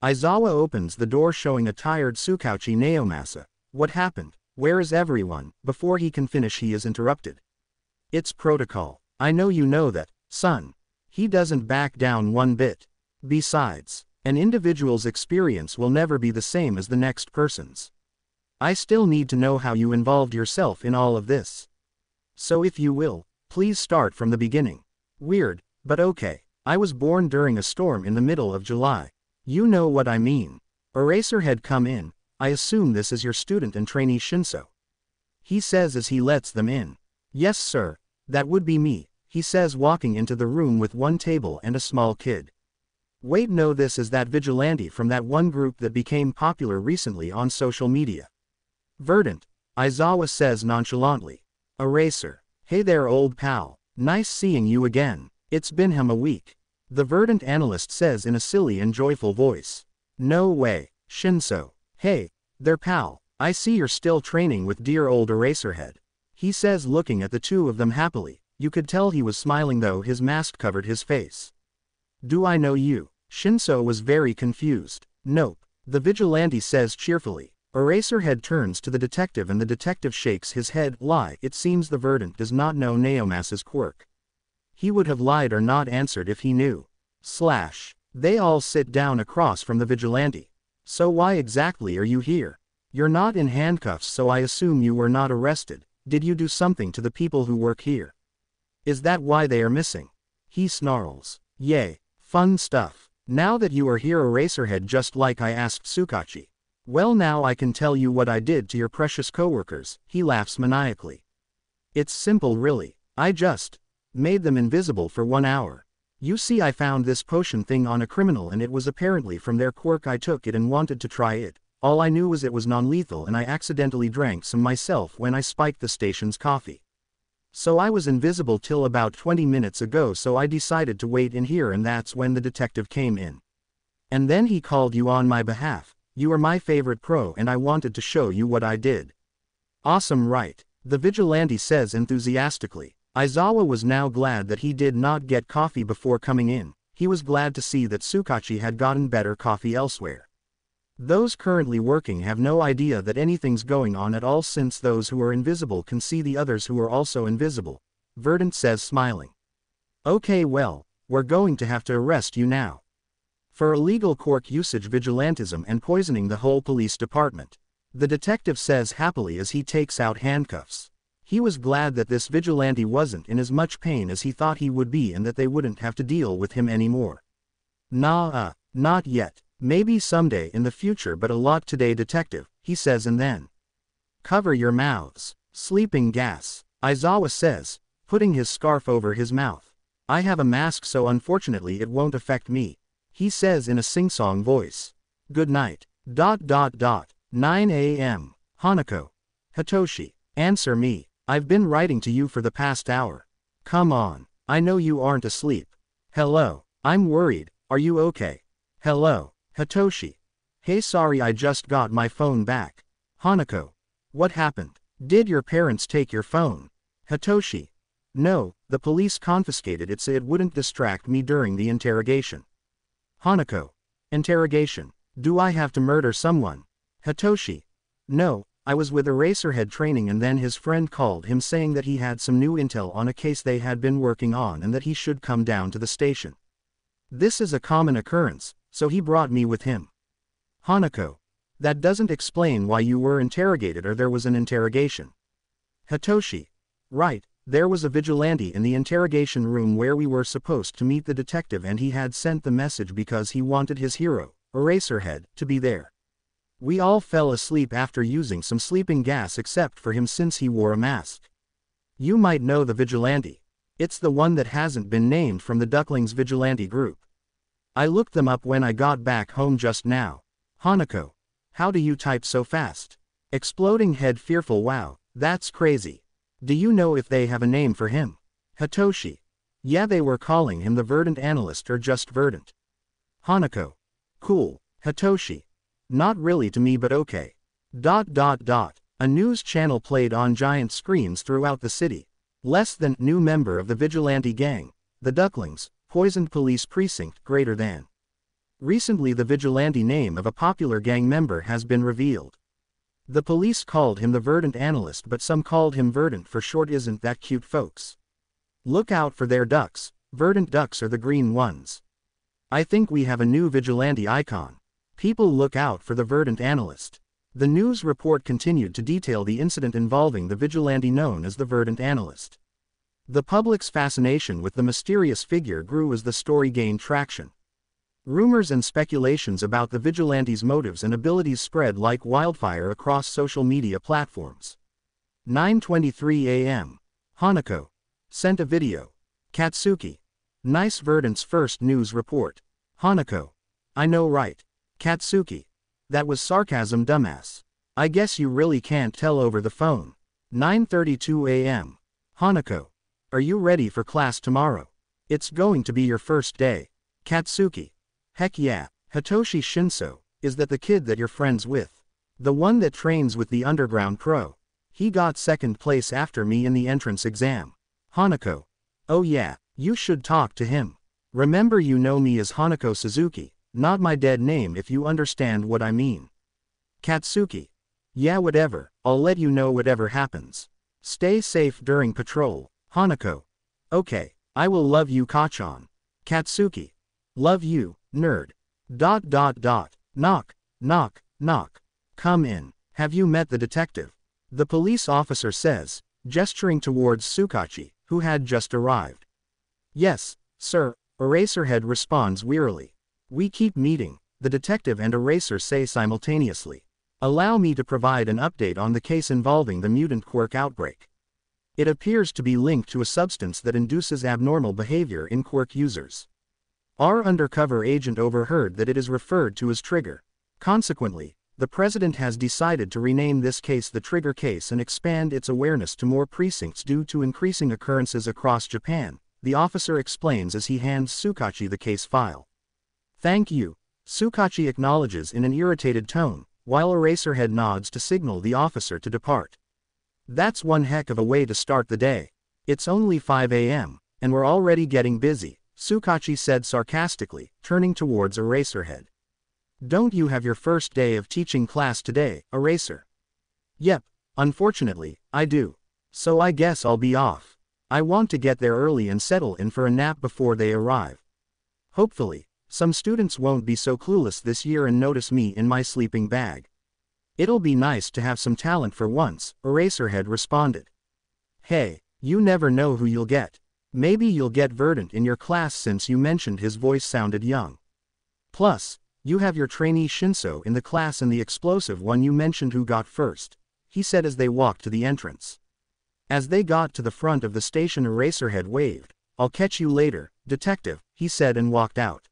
Aizawa opens the door, showing a tired Tsukauchi Naomasa. What happened? Where is everyone? Before he can finish, he is interrupted. It's protocol. I know you know that, son. He doesn't back down one bit. Besides, an individual's experience will never be the same as the next person's. I still need to know how you involved yourself in all of this. So if you will, please start from the beginning. Weird, but okay. I was born during a storm in the middle of July. You know what I mean. Eraserhead, come in. I assume this is your student and trainee Shinso. He says as he lets them in. Yes sir, that would be me, he says, walking into the room with one table and a small kid. Wait, no, this is that vigilante from that one group that became popular recently on social media. Verdant, Aizawa says nonchalantly. Eraser. Hey there old pal, nice seeing you again. It's been a week. The Verdant Analyst says in a silly and joyful voice. No way, Shinso. Hey, there pal, I see you're still training with dear old Eraserhead. He says, looking at the two of them happily. You could tell he was smiling though his mask covered his face. Do I know you? Shinso was very confused. Nope, the vigilante says cheerfully. Eraserhead turns to the detective and the detective shakes his head. Lie, it seems the Verdant does not know Naomasa's quirk. He would have lied or not answered if he knew. They all sit down across from the vigilante. So why exactly are you here? You're not in handcuffs, so I assume you were not arrested. Did you do something to the people who work here? Is that why they are missing? He snarls. Yay, fun stuff. Now that you are here, Eraserhead, just like I asked Tsukauchi. Well, now I can tell you what I did to your precious coworkers, he laughs maniacally. It's simple really. I just made them invisible for 1 hour. You see, I found this potion thing on a criminal and it was apparently from their quirk. I took it and wanted to try it. All I knew was it was non-lethal and I accidentally drank some myself when I spiked the station's coffee. So I was invisible till about 20 minutes ago, so I decided to wait in here, and that's when the detective came in. And then he called you on my behalf. You are my favorite pro and I wanted to show you what I did. Awesome, right? The vigilante says enthusiastically. Aizawa was now glad that he did not get coffee before coming in. He was glad to see that Tsukauchi had gotten better coffee elsewhere. Those currently working have no idea that anything's going on at all, since those who are invisible can see the others who are also invisible. Verdant says, smiling. Okay, well, we're going to have to arrest you now. For illegal quirk usage, vigilantism, and poisoning the whole police department. The detective says happily as he takes out handcuffs. He was glad that this vigilante wasn't in as much pain as he thought he would be and that they wouldn't have to deal with him anymore. Nah, not yet. Maybe someday in the future, but a lot today, detective, he says, and then. Cover your mouths. Sleeping gas, Aizawa says, putting his scarf over his mouth. I have a mask so unfortunately it won't affect me, he says in a sing-song voice. Good night. 9 a.m. Hanako. Hitoshi. Answer me. I've been writing to you for the past hour. Come on. I know you aren't asleep. Hello. I'm worried. Are you okay? Hello. Hitoshi. Hey, sorry, I just got my phone back. Hanako. What happened? Did your parents take your phone? Hitoshi. No, the police confiscated it so it wouldn't distract me during the interrogation. Hanako. Interrogation. Do I have to murder someone? Hitoshi. No, I was with Eraserhead training and then his friend called him saying that he had some new intel on a case they had been working on and that he should come down to the station. This is a common occurrence, so he brought me with him. Hanako. That doesn't explain why you were interrogated or there was an interrogation. Hitoshi. Right, there was a vigilante in the interrogation room where we were supposed to meet the detective and he had sent the message because he wanted his hero, Eraserhead, to be there. We all fell asleep after using some sleeping gas except for him since he wore a mask. You might know the vigilante. It's the one that hasn't been named from the Ducklings vigilante group. I looked them up when I got back home just now. Hanako. How do you type so fast? Exploding head fearful. Wow, that's crazy. Do you know if they have a name for him? Hitoshi. Yeah, they were calling him the Verdant Analyst or just Verdant. Hanako. Cool. Hitoshi. Not really to me but okay. A news channel played on giant screens throughout the city. Less than new member of the vigilante gang, the Ducklings, poisoned police precinct greater than. Recently the vigilante name of a popular gang member has been revealed. The police called him the Verdant Analyst but some called him Verdant for short. Isn't that cute, folks? Look out for their ducks. Verdant ducks are the green ones. I think we have a new vigilante icon. People look out for the Verdant Analyst. The news report continued to detail the incident involving the vigilante known as the Verdant Analyst. The public's fascination with the mysterious figure grew as the story gained traction. Rumors and speculations about the vigilante's motives and abilities spread like wildfire across social media platforms. 9:23 a.m. Hanako. Sent a video. Katsuki. Nice. Verdant's first news report. Hanako. I know, right? Katsuki. That was sarcasm, dumbass. I guess you really can't tell over the phone. 9:32 a.m. Hanako. Are you ready for class tomorrow? It's going to be your first day. Katsuki. Heck yeah. Hitoshi Shinso, is that the kid that you're friends with? The one that trains with the underground pro. He got second place after me in the entrance exam. Hanako. Oh yeah, you should talk to him. Remember, you know me as Hanako Suzuki, not my dead name if you understand what I mean. Katsuki. Yeah, whatever, I'll let you know whatever happens. Stay safe during patrol. Hanako. Okay, I will love you, Kachan. Katsuki. Love you, nerd. Knock, knock, knock. Come in. Have you met the detective? The police officer says, gesturing towards Sukachi, who had just arrived. Yes, sir, Eraserhead responds wearily. We keep meeting, the detective and Eraser say simultaneously. Allow me to provide an update on the case involving the mutant quirk outbreak. It appears to be linked to a substance that induces abnormal behavior in quirk users. Our undercover agent overheard that it is referred to as Trigger. Consequently, the president has decided to rename this case the Trigger case and expand its awareness to more precincts due to increasing occurrences across Japan, the officer explains as he hands Sukachi the case file. Thank you, Sukachi acknowledges in an irritated tone, while Eraserhead nods to signal the officer to depart. That's one heck of a way to start the day. It's only 5 a.m., and we're already getting busy, Sukachi said sarcastically, turning towards Eraserhead. Don't you have your first day of teaching class today, Eraser? Yep, unfortunately, I do. So I guess I'll be off. I want to get there early and settle in for a nap before they arrive. Hopefully, some students won't be so clueless this year and notice me in my sleeping bag. It'll be nice to have some talent for once, Eraserhead responded. Hey, you never know who you'll get. Maybe you'll get Verdant in your class since you mentioned his voice sounded young. Plus, you have your trainee Shinso in the class and the explosive one you mentioned who got first, he said as they walked to the entrance. As they got to the front of the station, Eraserhead waved, I'll catch you later, detective, he said and walked out.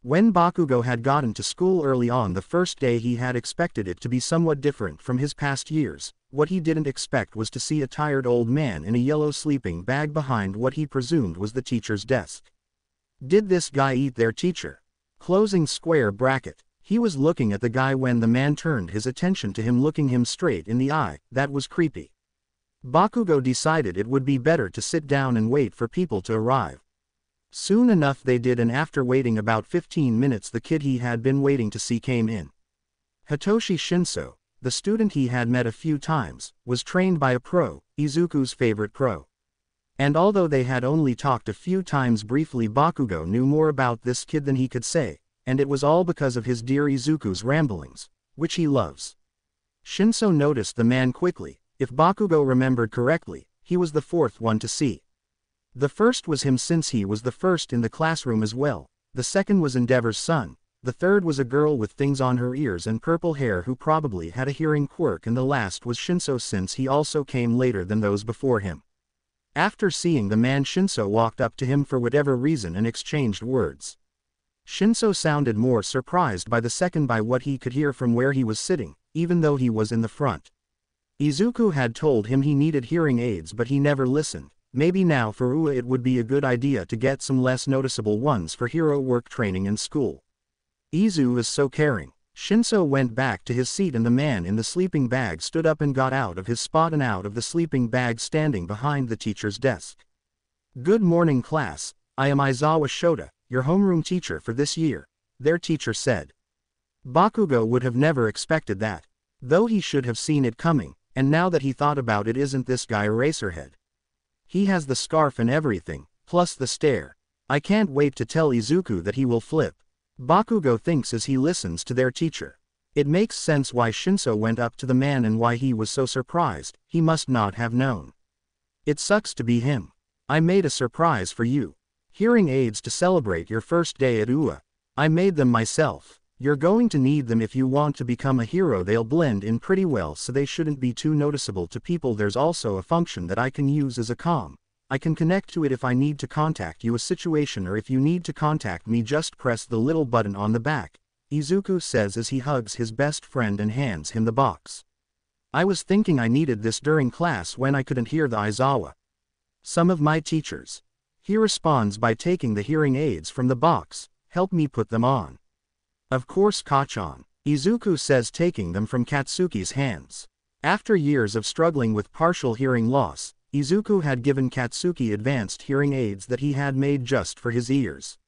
When Bakugo had gotten to school early on the first day, he had expected it to be somewhat different from his past years. What he didn't expect was to see a tired old man in a yellow sleeping bag behind what he presumed was the teacher's desk. Did this guy eat their teacher? Closing square bracket. He was looking at the guy when the man turned his attention to him, looking him straight in the eye. That was creepy. Bakugo decided it would be better to sit down and wait for people to arrive. Soon enough they did, and after waiting about 15 minutes the kid he had been waiting to see came in. Hitoshi Shinso, the student he had met a few times, was trained by a pro, Izuku's favorite pro. And although they had only talked a few times briefly, Bakugo knew more about this kid than he could say, and it was all because of his dear Izuku's ramblings, which he loves. Shinso noticed the man quickly. If Bakugo remembered correctly, he was the fourth one to see. The first was him, since he was the first in the classroom as well. The second was Endeavor's son. The third was a girl with things on her ears and purple hair who probably had a hearing quirk, and the last was Shinso, since he also came later than those before him. After seeing the man, Shinso walked up to him for whatever reason and exchanged words. Shinso sounded more surprised by the second by what he could hear from where he was sitting, even though he was in the front. Izuku had told him he needed hearing aids, but he never listened. Maybe now for Ua it would be a good idea to get some less noticeable ones for hero work training in school. Izu is so caring. Shinso went back to his seat and the man in the sleeping bag stood up and got out of his spot and out of the sleeping bag, standing behind the teacher's desk. Good morning, class. I am Aizawa Shota, your homeroom teacher for this year, their teacher said. Bakugo would have never expected that, though he should have seen it coming, and now that he thought about it, isn't this guy Eraserhead? He has the scarf and everything, plus the stare. I can't wait to tell Izuku that he will flip. Bakugo thinks as he listens to their teacher. It makes sense why Shinso went up to the man and why he was so surprised. He must not have known. It sucks to be him. I made a surprise for you. Hearing aids to celebrate your first day at Ua. I made them myself. You're going to need them if you want to become a hero. They'll blend in pretty well, so they shouldn't be too noticeable to people. There's also a function that I can use as a comm. I can connect to it if I need to contact you a situation, or if you need to contact me, just press the little button on the back, Izuku says as he hugs his best friend and hands him the box. I was thinking I needed this during class when I couldn't hear the Aizawa. Some of my teachers. He responds by taking the hearing aids from the box. Help me put them on. Of course, Kachan, Izuku says, taking them from Katsuki's hands. After years of struggling with partial hearing loss, Izuku had given Katsuki advanced hearing aids that he had made just for his ears.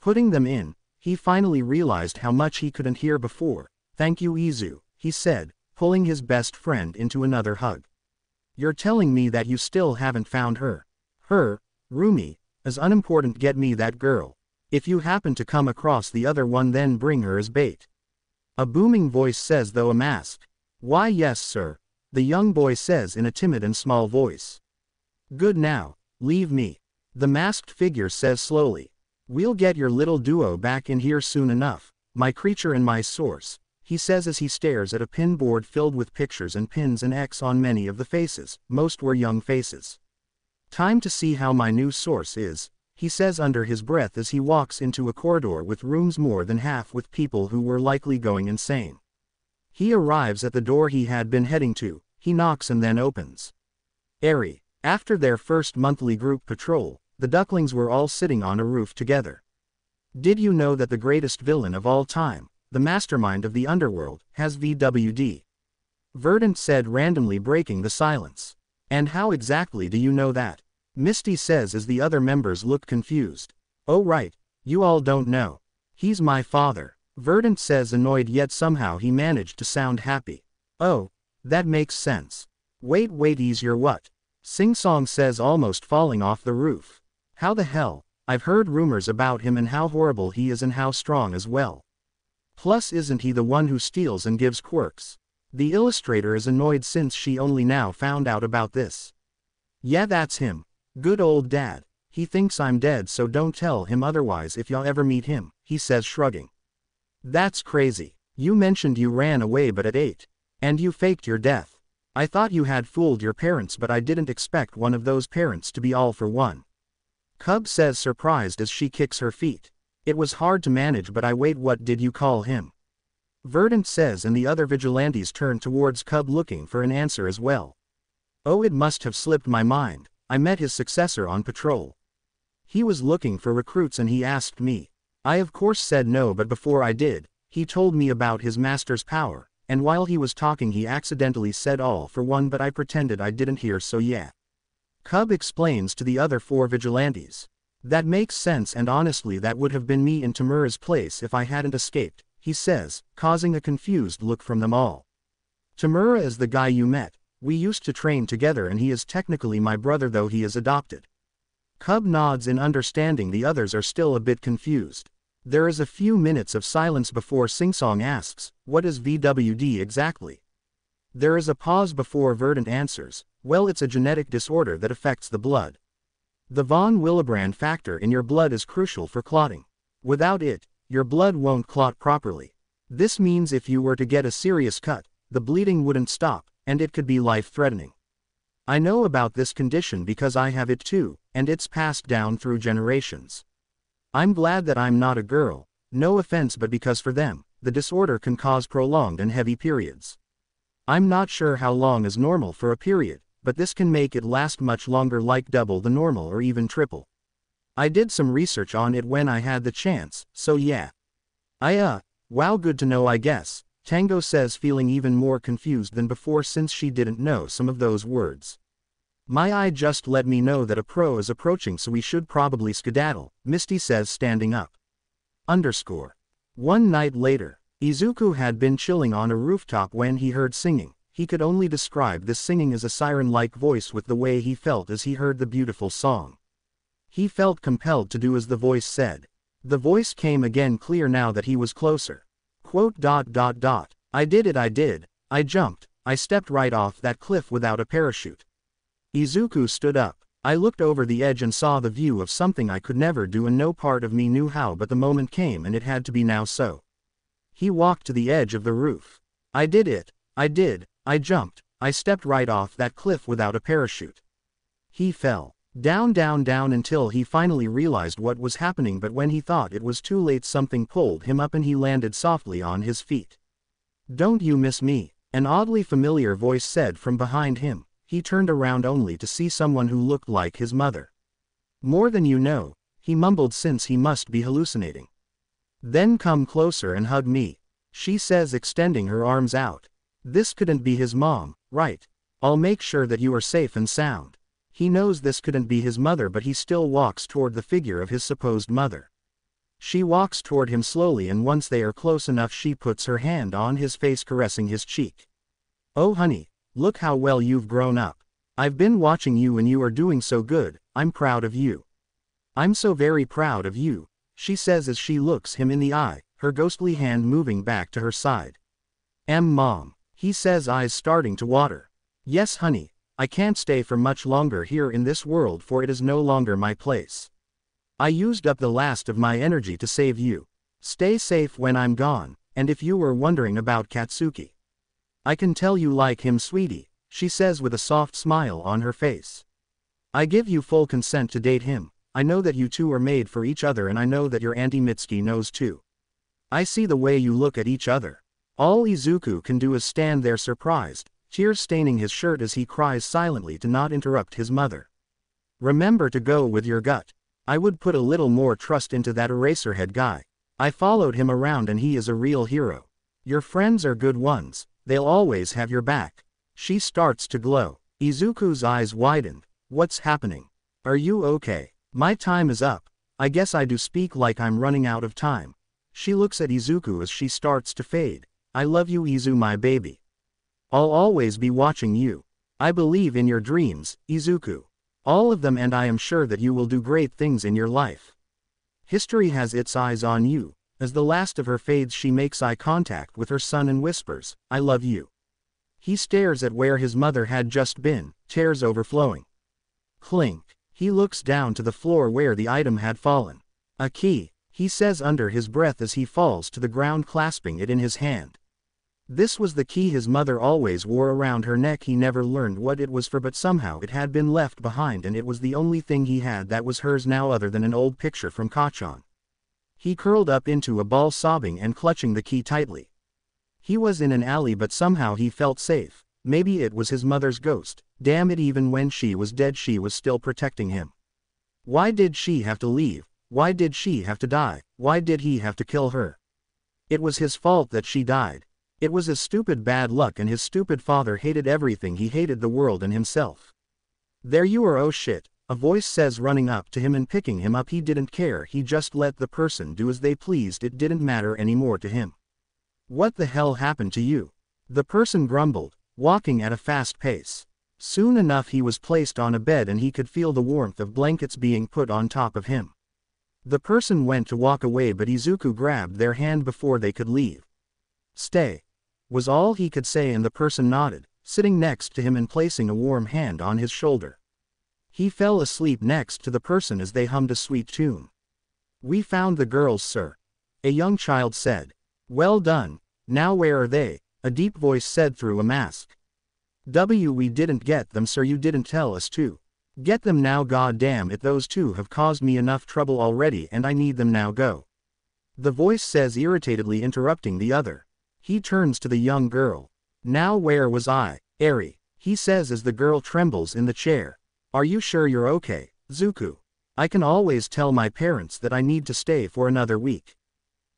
Putting them in, he finally realized how much he couldn't hear before. Thank you, Izu, he said, pulling his best friend into another hug. You're telling me that you still haven't found her? Her, Rumi, is unimportant. Get me that girl. If you happen to come across the other one, then bring her as bait. A booming voice says, though a mask. Why, yes, sir, the young boy says in a timid and small voice. Good, now, leave me. The masked figure says slowly. We'll get your little duo back in here soon enough, my creature and my source, he says as he stares at a pin board filled with pictures and pins and X on many of the faces. Most were young faces. Time to see how my new source is, he says under his breath as he walks into a corridor with rooms more than half with people who were likely going insane. He arrives at the door he had been heading to. He knocks and then opens. Airy. After their first monthly group patrol, the ducklings were all sitting on a roof together. Did you know that the greatest villain of all time, the mastermind of the underworld, has VWD? Verdant said, randomly breaking the silence. And how exactly do you know that? Misty says as the other members look confused. Oh right, you all don't know. He's my father, Verdant says, annoyed, yet somehow he managed to sound happy. Oh, that makes sense. Wait, he's your what? Sing Song says, almost falling off the roof. How the hell? I've heard rumors about him and how horrible he is and how strong as well. Plus, isn't he the one who steals and gives quirks? The illustrator is annoyed since she only now found out about this. Yeah, that's him. Good old dad. He thinks I'm dead, so don't tell him otherwise if y'all ever meet him, he says, shrugging. That's crazy. You mentioned you ran away but at 8. And you faked your death. I thought you had fooled your parents, but I didn't expect one of those parents to be all for one. Cub says, surprised as she kicks her feet. It was hard to manage, but wait, what did you call him? Verdant says, and the other vigilantes turn towards Cub looking for an answer as well. Oh, it must have slipped my mind. I met his successor on patrol. He was looking for recruits and he asked me. I of course said no, but before I did, he told me about his master's power, and while he was talking he accidentally said all for one, but I pretended I didn't hear, so yeah. Cub explains to the other 4 vigilantes. That makes sense, and honestly that would have been me in Tamura's place if I hadn't escaped, he says, causing a confused look from them all. Tamura is the guy you met. We used to train together and he is technically my brother, though he is adopted. Cub nods in understanding. The others are still a bit confused. There is a few minutes of silence before Singsong asks, what is VWD exactly? There is a pause before Verdant answers, well, it's a genetic disorder that affects the blood. The von Willebrand factor in your blood is crucial for clotting. Without it, your blood won't clot properly. This means if you were to get a serious cut, the bleeding wouldn't stop, and it could be life-threatening. I know about this condition because I have it too, and it's passed down through generations. I'm glad that I'm not a girl, no offense, but because for them, the disorder can cause prolonged and heavy periods. I'm not sure how long is normal for a period, but this can make it last much longer, like double the normal or even triple. I did some research on it when I had the chance, so yeah. Wow, good to know, I guess, Tango says, feeling even more confused than before since she didn't know some of those words. My eye just let me know that a pro is approaching, so we should probably skedaddle, Misty says, standing up. One night later, Izuku had been chilling on a rooftop when he heard singing. He could only describe this singing as a siren-like voice with the way he felt as he heard the beautiful song. He felt compelled to do as the voice said. The voice came again, clear now that he was closer. Quote, ... I did. I jumped. I stepped right off that cliff without a parachute. Izuku stood up. I looked over the edge and saw the view of something I could never do, and no part of me knew how, but the moment came and it had to be now, so. He walked to the edge of the roof. I did it. I jumped. I stepped right off that cliff without a parachute. He fell. Down until he finally realized what was happening, but when he thought it was too late, something pulled him up and he landed softly on his feet. Don't you miss me? An oddly familiar voice said from behind him. He turned around only to see someone who looked like his mother. More than you know, he mumbled, since he must be hallucinating. Then come closer and hug me, she says, extending her arms out. This couldn't be his mom, right? I'll make sure that you are safe and sound. He knows this couldn't be his mother, but he still walks toward the figure of his supposed mother. She walks toward him slowly, and once they are close enough, she puts her hand on his face, caressing his cheek. Oh honey, look how well you've grown up. I've been watching you and you are doing so good. I'm proud of you. I'm so very proud of you, she says as she looks him in the eye, her ghostly hand moving back to her side. Mom, he says, eyes starting to water. Yes honey, I can't stay for much longer here in this world, for it is no longer my place. I used up the last of my energy to save you. Stay safe when I'm gone, and if you were wondering about Katsuki, I can tell you like him, sweetie, she says with a soft smile on her face. I give you full consent to date him. I know that you two are made for each other, and I know that your Auntie Mitsuki knows too. I see the way you look at each other. All Izuku can do is stand there surprised, tears staining his shirt as he cries silently to not interrupt his mother. Remember to go with your gut. I would put a little more trust into that Eraserhead guy. I followed him around and he is a real hero. Your friends are good ones. They'll always have your back. She starts to glow. Izuku's eyes widened. What's happening? Are you okay? My time is up. I guess I do speak like I'm running out of time. She looks at Izuku as she starts to fade. I love you, Izu, my baby. I'll always be watching you. I believe in your dreams, Izuku. All of them, and I am sure that you will do great things in your life. History has its eyes on you. As the last of her fades, she makes eye contact with her son and whispers, I love you. He stares at where his mother had just been, tears overflowing. Clink. He looks down to the floor where the item had fallen. A key, he says under his breath as he falls to the ground, clasping it in his hand. This was the key his mother always wore around her neck. He never learned what it was for, but somehow it had been left behind, and it was the only thing he had that was hers now other than an old picture from Kachan. He curled up into a ball, sobbing and clutching the key tightly. He was in an alley, but somehow he felt safe. Maybe it was his mother's ghost. Damn it, even when she was dead she was still protecting him. Why did she have to leave? Why did she have to die? Why did he have to kill her? It was his fault that she died. It was his stupid bad luck, and his stupid father hated everything. He hated the world and himself. There you are, oh shit, a voice says, running up to him and picking him up. He didn't care, he just let the person do as they pleased. It didn't matter anymore to him. What the hell happened to you? The person grumbled, walking at a fast pace. Soon enough he was placed on a bed and he could feel the warmth of blankets being put on top of him. The person went to walk away, but Izuku grabbed their hand before they could leave. Stay, was all he could say, and the person nodded, sitting next to him and placing a warm hand on his shoulder. He fell asleep next to the person as they hummed a sweet tune. We found the girls, sir, a young child said. Well done. Now where are they? A deep voice said through a mask. We didn't get them, sir. You didn't tell us to. Get them now, god damn it, those two have caused me enough trouble already and I need them now, go. The voice says, irritatedly interrupting the other. He turns to the young girl. Now where was I? Eri, he says as the girl trembles in the chair. Are you sure you're okay, Zuku? I can always tell my parents that I need to stay for another week.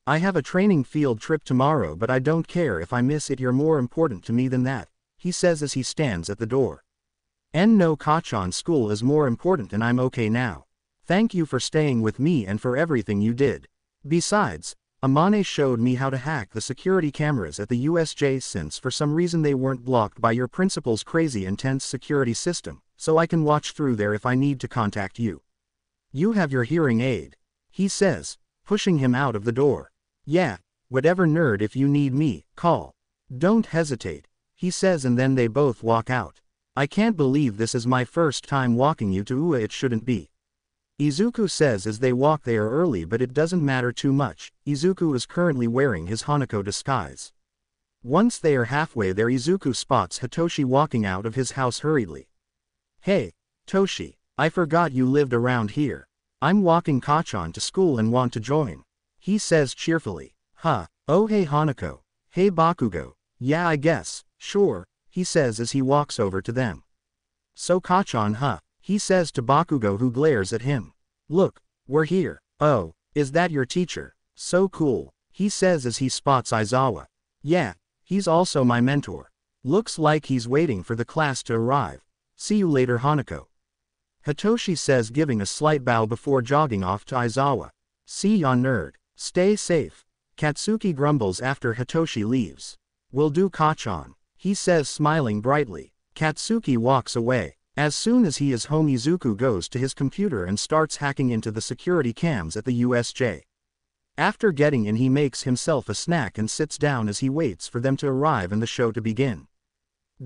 I have a training field trip tomorrow, but I don't care if I miss it. You're more important to me than that, he says as he stands at the door. No, Kachan, school is more important and I'm okay now. Thank you for staying with me and for everything you did. Besides, Amane showed me how to hack the security cameras at the USJ, since for some reason they weren't blocked by your principal's crazy intense security system, so I can watch through there if I need to contact you. You have your hearing aid, he says, pushing him out of the door. Yeah, whatever, nerd, if you need me, call. Don't hesitate, he says, and then they both walk out. I can't believe this is my first time walking you to Ua. It shouldn't be, Izuku says as they walk. They are early, but it doesn't matter too much. Izuku is currently wearing his Hanako disguise. Once they are halfway there, Izuku spots Hitoshi walking out of his house hurriedly. Hey, Toshi, I forgot you lived around here. I'm walking Kachan to school and want to join, he says cheerfully. Huh, oh hey Hanako, hey Bakugo, yeah I guess, sure, he says as he walks over to them. So Kachan, huh, he says to Bakugo, who glares at him. Look, we're here. Oh, is that your teacher? So cool, he says as he spots Aizawa. Yeah, he's also my mentor. Looks like he's waiting for the class to arrive. See you later, Hanako, Hitoshi says, giving a slight bow before jogging off to Aizawa. See ya, nerd. Stay safe, Katsuki grumbles after Hitoshi leaves. Will do, Kachan, he says, smiling brightly. Katsuki walks away. As soon as he is home, Izuku goes to his computer and starts hacking into the security cams at the USJ. After getting in, he makes himself a snack and sits down as he waits for them to arrive and the show to begin.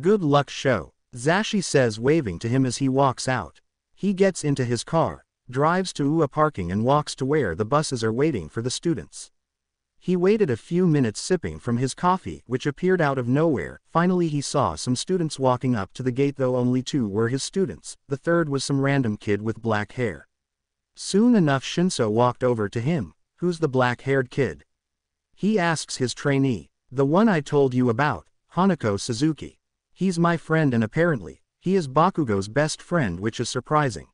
Good luck, show, Zashi says, waving to him as he walks out. He gets into his car, drives to Ua parking and walks to where the buses are waiting for the students. He waited a few minutes sipping from his coffee, which appeared out of nowhere. Finally he saw some students walking up to the gate, though only two were his students. The third was some random kid with black hair. Soon enough Shinso walked over to him. Who's the black-haired kid? He asks his trainee. The one I told you about, Hanako Suzuki. He's my friend and apparently, he is Bakugo's best friend, which is surprising.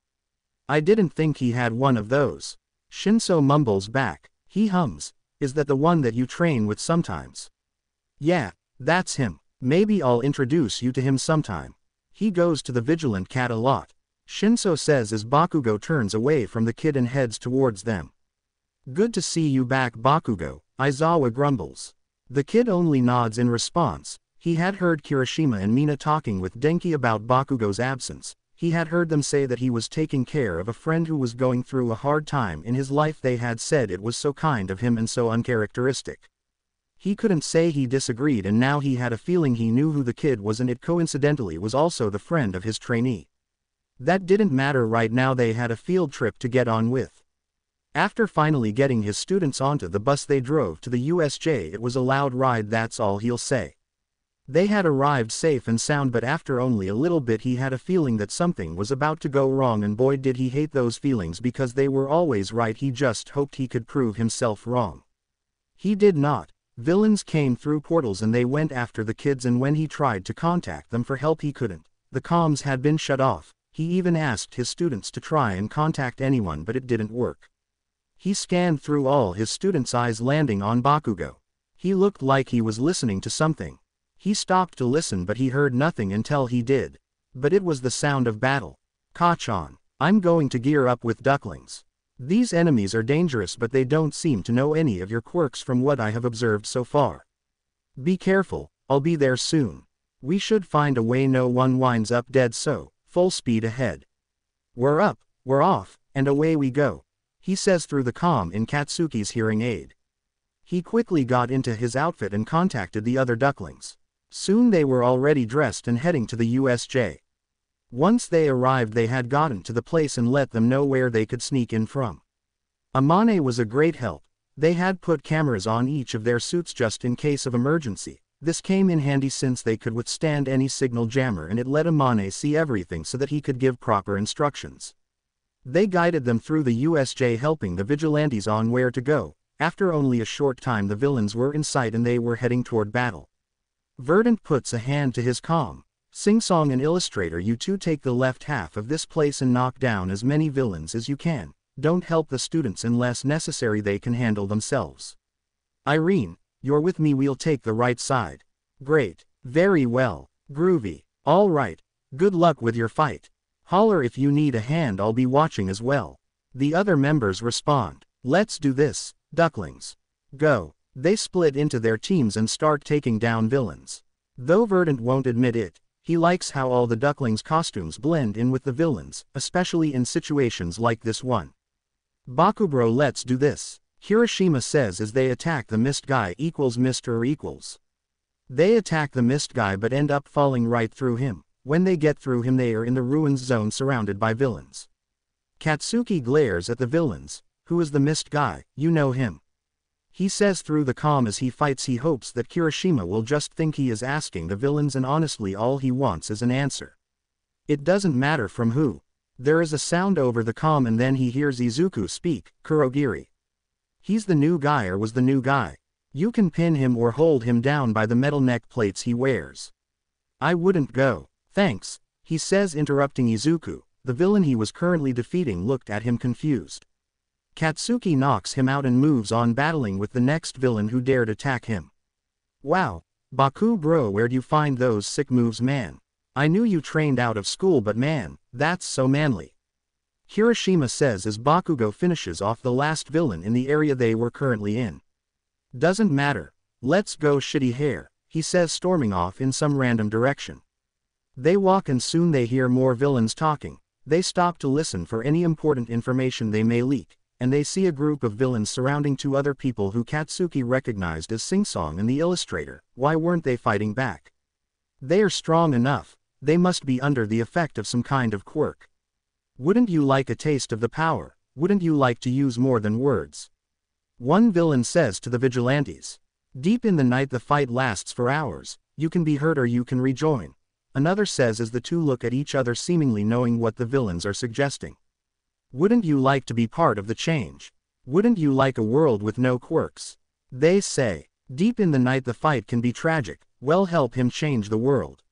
I didn't think he had one of those. Shinso mumbles back. He hums. Is that the one that you train with sometimes? Yeah, that's him. Maybe I'll introduce you to him sometime. He goes to the vigilant cat a lot, Shinso says as Bakugo turns away from the kid and heads towards them. Good to see you back, Bakugo, Aizawa grumbles. The kid only nods in response. He had heard Kirishima and Mina talking with Denki about Bakugo's absence. He had heard them say that he was taking care of a friend who was going through a hard time in his life. They had said it was so kind of him and so uncharacteristic. He couldn't say he disagreed, and now he had a feeling he knew who the kid was, and it coincidentally was also the friend of his trainee. That didn't matter right now. They had a field trip to get on with. After finally getting his students onto the bus, they drove to the USJ. It was a loud ride, that's all he'll say. They had arrived safe and sound, but after only a little bit he had a feeling that something was about to go wrong, and boy did he hate those feelings because they were always right. He just hoped he could prove himself wrong. He did not. Villains came through portals and they went after the kids, and when he tried to contact them for help he couldn't. The comms had been shut off. He even asked his students to try and contact anyone, but it didn't work. He scanned through all his students' eyes, landing on Bakugo. He looked like he was listening to something. He stopped to listen, but he heard nothing until he did. But it was the sound of battle. Kachan, I'm going to gear up with ducklings. These enemies are dangerous, but they don't seem to know any of your quirks from what I have observed so far. Be careful, I'll be there soon. We should find a way no one winds up dead, so, full speed ahead. We're up, we're off, and away we go, he says through the comm in Katsuki's hearing aid. He quickly got into his outfit and contacted the other ducklings. Soon they were already dressed and heading to the USJ. Once they arrived they had gotten to the place and let them know where they could sneak in from. Amane was a great help. They had put cameras on each of their suits just in case of emergency. This came in handy since they could withstand any signal jammer, and it let Amane see everything so that he could give proper instructions. They guided them through the USJ, helping the vigilantes on where to go. After only a short time the villains were in sight and they were heading toward battle. Verdant puts a hand to his comm. Sing Song and Illustrator, you two take the left half of this place and knock down as many villains as you can. Don't help the students unless necessary, they can handle themselves. Irene, you're with me, we'll take the right side. Great. Very well. Groovy. All right. Good luck with your fight. Holler if you need a hand, I'll be watching as well. The other members respond. Let's do this, ducklings. Go. They split into their teams and start taking down villains. Though Verdant won't admit it, he likes how all the ducklings' costumes blend in with the villains, especially in situations like this one. Bakubro, let's do this, Hiroshima says as they attack the mist guy equals Mr. equals. They attack the mist guy but end up falling right through him. When they get through him they are in the ruins zone surrounded by villains. Katsuki glares at the villains. Who is the mist guy? You know him. He says through the comm as he fights. He hopes that Kirishima will just think he is asking the villains, and honestly all he wants is an answer. It doesn't matter from who. There is a sound over the comm and then he hears Izuku speak. Kurogiri. He's the new guy, or was the new guy. You can pin him or hold him down by the metal neck plates he wears. I wouldn't go. Thanks, he says, interrupting Izuku. The villain he was currently defeating looked at him confused. Katsuki knocks him out and moves on, battling with the next villain who dared attack him. Wow, Baku bro, where'd you find those sick moves, man? I knew you trained out of school, but man, that's so manly. Hiroshima says as Bakugo finishes off the last villain in the area they were currently in. Doesn't matter. Let's go, shitty hair, he says, storming off in some random direction. They walk and soon they hear more villains talking. They stop to listen for any important information they may leak, and they see a group of villains surrounding two other people who Katsuki recognized as Sing Song and the Illustrator. Why weren't they fighting back? They are strong enough. They must be under the effect of some kind of quirk. Wouldn't you like a taste of the power? Wouldn't you like to use more than words? One villain says to the vigilantes. Deep in the night the fight lasts for hours. You can be hurt or you can rejoin. Another says as the two look at each other, seemingly knowing what the villains are suggesting. Wouldn't you like to be part of the change? Wouldn't you like a world with no quirks? They say. Deep in the night the fight can be tragic. Well, help him change the world.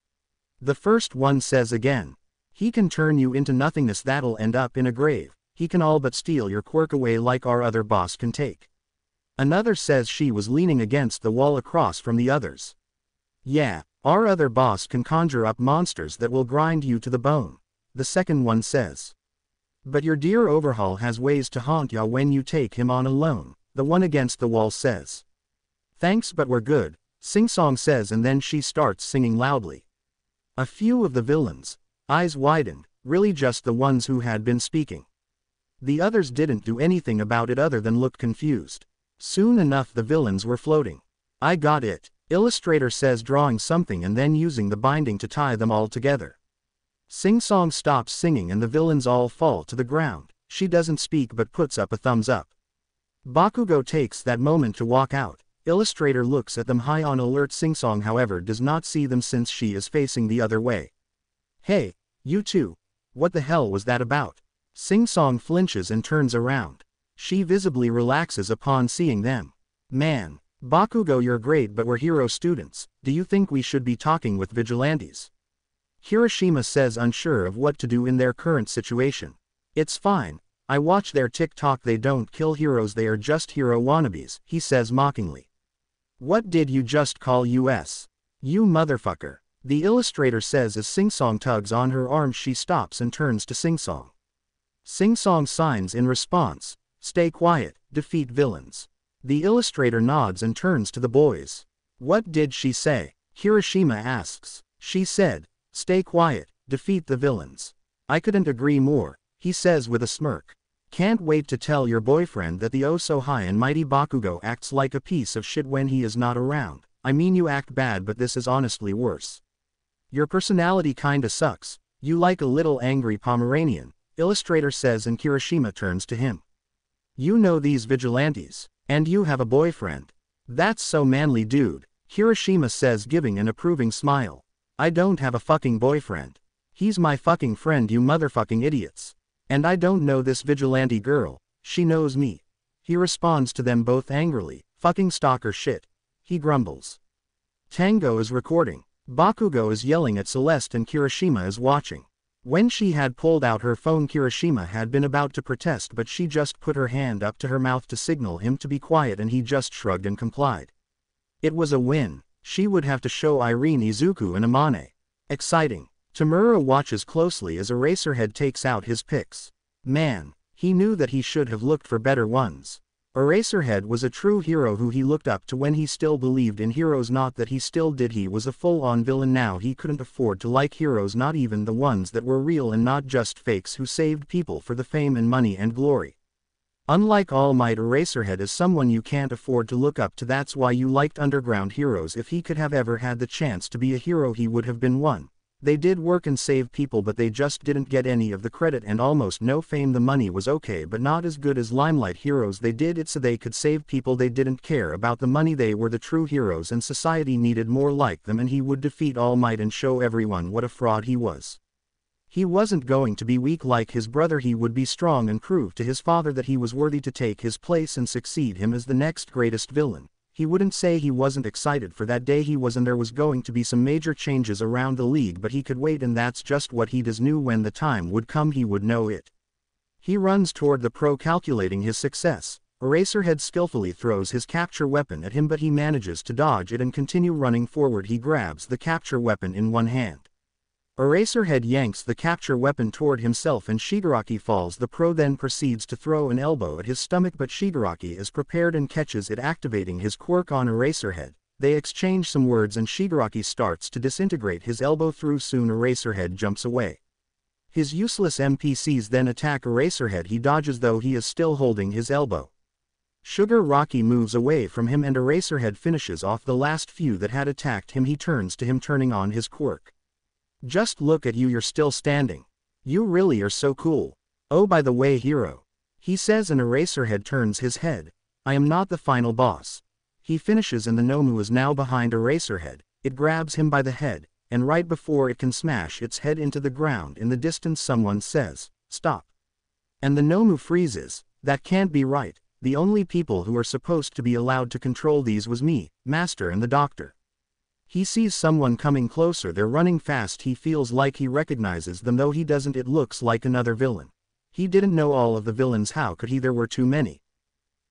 The first one says again. He can turn you into nothingness, that'll end up in a grave. He can all but steal your quirk away like our other boss can take. Another says she was leaning against the wall across from the others. Yeah, our other boss can conjure up monsters that will grind you to the bone. The second one says. But your dear Overhaul has ways to haunt ya when you take him on alone, the one against the wall says. Thanks, but we're good, Sing Song says, and then she starts singing loudly. A few of the villains' eyes widened, really just the ones who had been speaking. The others didn't do anything about it other than look confused. Soon enough the villains were floating. I got it, Illustrator says, drawing something and then using the binding to tie them all together. Sing Song stops singing and the villains all fall to the ground. She doesn't speak but puts up a thumbs up. Bakugo takes that moment to walk out. Illustrator looks at them high on alert. Singsong however does not see them since she is facing the other way. Hey, you two. What the hell was that about? Singsong flinches and turns around. She visibly relaxes upon seeing them. Man. Bakugo, you're great, but we're hero students. Do you think we should be talking with vigilantes? Hiroshima says, unsure of what to do in their current situation. It's fine. I watch their TikTok. They don't kill heroes, they are just hero wannabes, he says mockingly. What did you just call us? You motherfucker. The illustrator says as Singsong tugs on her arm. She stops and turns to Singsong. Singsong signs in response. Stay quiet, defeat villains. The illustrator nods and turns to the boys. What did she say? Hiroshima asks. She said, stay quiet, defeat the villains. I couldn't agree more, he says with a smirk. Can't wait to tell your boyfriend that the oh so high and mighty Bakugo acts like a piece of shit when he is not around. I mean, you act bad, but this is honestly worse. Your personality kinda sucks. You like a little angry Pomeranian, illustrator says, and Hiroshima turns to him. You know these vigilantes. And you have a boyfriend. That's so manly, dude, Hiroshima says, giving an approving smile. I don't have a fucking boyfriend. He's my fucking friend, you motherfucking idiots. And I don't know this vigilante girl, she knows me. He responds to them both angrily. Fucking stalker shit, he grumbles. Tango is recording. Bakugo is yelling at Celeste and Kirishima is watching. When she had pulled out her phone, Kirishima had been about to protest, but she just put her hand up to her mouth to signal him to be quiet, and he just shrugged and complied. It was a win. She would have to show Irene Izuku and Amane. Exciting. Tamura watches closely as Eraserhead takes out his picks. Man, he knew that he should have looked for better ones. Eraserhead was a true hero who he looked up to when he still believed in heroes, not that he still did. He was a full-on villain now. He couldn't afford to like heroes, not even the ones that were real and not just fakes who saved people for the fame and money and glory. Unlike All Might, Eraserhead is someone you can't afford to look up to. That's why you liked underground heroes. If he could have ever had the chance to be a hero, he would have been one. They did work and save people, but they just didn't get any of the credit and almost no fame. The money was okay, but not as good as Limelight heroes. They did it so they could save people. They didn't care about the money. They were the true heroes, and society needed more like them, and he would defeat All Might and show everyone what a fraud he was. He wasn't going to be weak like his brother. He would be strong and prove to his father that he was worthy to take his place and succeed him as the next greatest villain. He wouldn't say he wasn't excited for that day. He was, and there was going to be some major changes around the league, but he could wait, and that's just what he does. Knew when the time would come he would know it. He runs toward the pro, calculating his success. Eraserhead skillfully throws his capture weapon at him, but he manages to dodge it and continue running forward. He grabs the capture weapon in one hand. Eraserhead yanks the capture weapon toward himself and Shigaraki falls. The pro then proceeds to throw an elbow at his stomach, but Shigaraki is prepared and catches it, activating his quirk on Eraserhead. They exchange some words and Shigaraki starts to disintegrate his elbow through. Soon Eraserhead jumps away. His useless NPCs then attack Eraserhead. He dodges though he is still holding his elbow. Sugar Rocky moves away from him and Eraserhead finishes off the last few that had attacked him. He turns to him, turning on his quirk. Just look at you, you're still standing. You really are so cool. Oh, by the way, hero, he says, and Eraserhead turns his head. I am not the final boss. He finishes and the Nomu is now behind Eraserhead. It grabs him by the head, and right before it can smash its head into the ground in the distance someone says, stop. And the Nomu freezes. That can't be right. The only people who are supposed to be allowed to control these was me, Master, and the Doctor. He sees someone coming closer. They're running fast. He feels like he recognizes them, though he doesn't. It looks like another villain. He didn't know all of the villains. How could he? There were too many.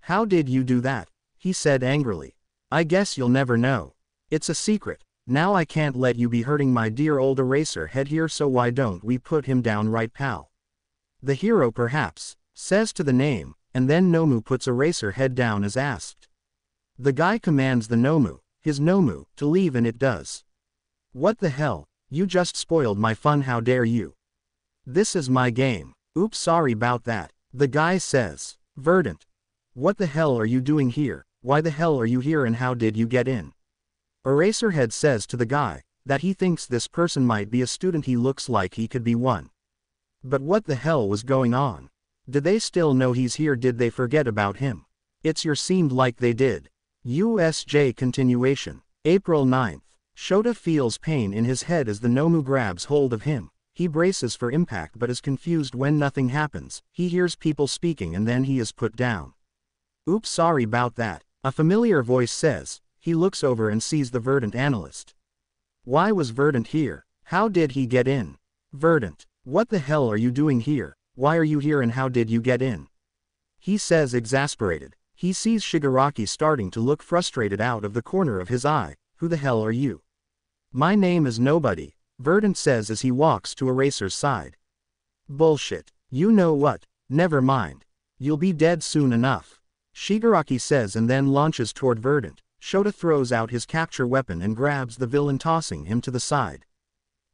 How did you do that? He said angrily. I guess you'll never know. It's a secret. Now I can't let you be hurting my dear old Eraserhead here, so why don't we put him down, right, pal? The hero perhaps says to the name, and then Nomu puts Eraserhead down as asked. The guy commands the Nomu, his Nomu, to leave, and it does. What the hell? You just spoiled my fun. How dare you? This is my game. Oops, sorry about that. The guy says. Verdant. What the hell are you doing here? Why the hell are you here, and how did you get in? Eraserhead says to the guy that he thinks this person might be a student. He looks like he could be one. But what the hell was going on? Did they still know he's here? Did they forget about him? It's your seemed like they did. USJ continuation. April 9th. Shota feels pain in his head as the Nomu grabs hold of him. He braces for impact but is confused when nothing happens. He hears people speaking and then he is put down. Oops, sorry about that, a familiar voice says. He looks over and sees the Verdant Analyst. Why was Verdant here? How did he get in? Verdant, what the hell are you doing here? Why are you here and how did you get in? He says, exasperated. He sees Shigaraki starting to look frustrated out of the corner of his eye. Who the hell are you? My name is Nobody, Verdant says as he walks to Eraser's side. Bullshit. You know what? Never mind. You'll be dead soon enough, Shigaraki says and then launches toward Verdant. Shota throws out his capture weapon and grabs the villain, tossing him to the side.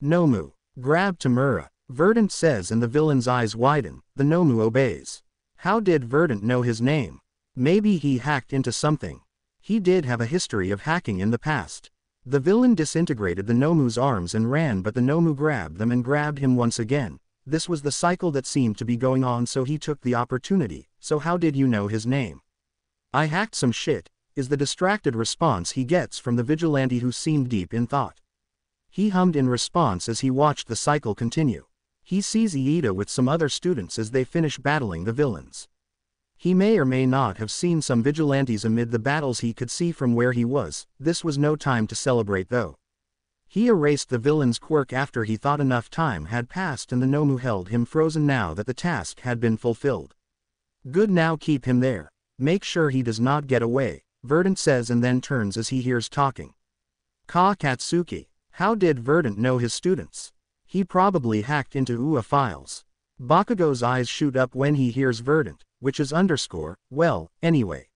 Nomu. Grab Tamura, Verdant says and the villain's eyes widen. The Nomu obeys. How did Verdant know his name? Maybe he hacked into something. He did have a history of hacking in the past. The villain disintegrated the Nomu's arms and ran, but the Nomu grabbed them and grabbed him once again. This was the cycle that seemed to be going on, so he took the opportunity. So how did you know his name? I hacked some shit, is the distracted response he gets from the vigilante who seemed deep in thought. He hummed in response as he watched the cycle continue. He sees Iida with some other students as they finish battling the villains. He may or may not have seen some vigilantes amid the battles he could see from where he was. This was no time to celebrate though. He erased the villain's quirk after he thought enough time had passed and the Nomu held him frozen now that the task had been fulfilled. Good, now keep him there. Make sure he does not get away, Verdant says and then turns as he hears talking. Katsuki. How did Verdant know his students? He probably hacked into UA files. Bakugo's eyes shoot up when he hears Verdant, which is underscore, well, anyway.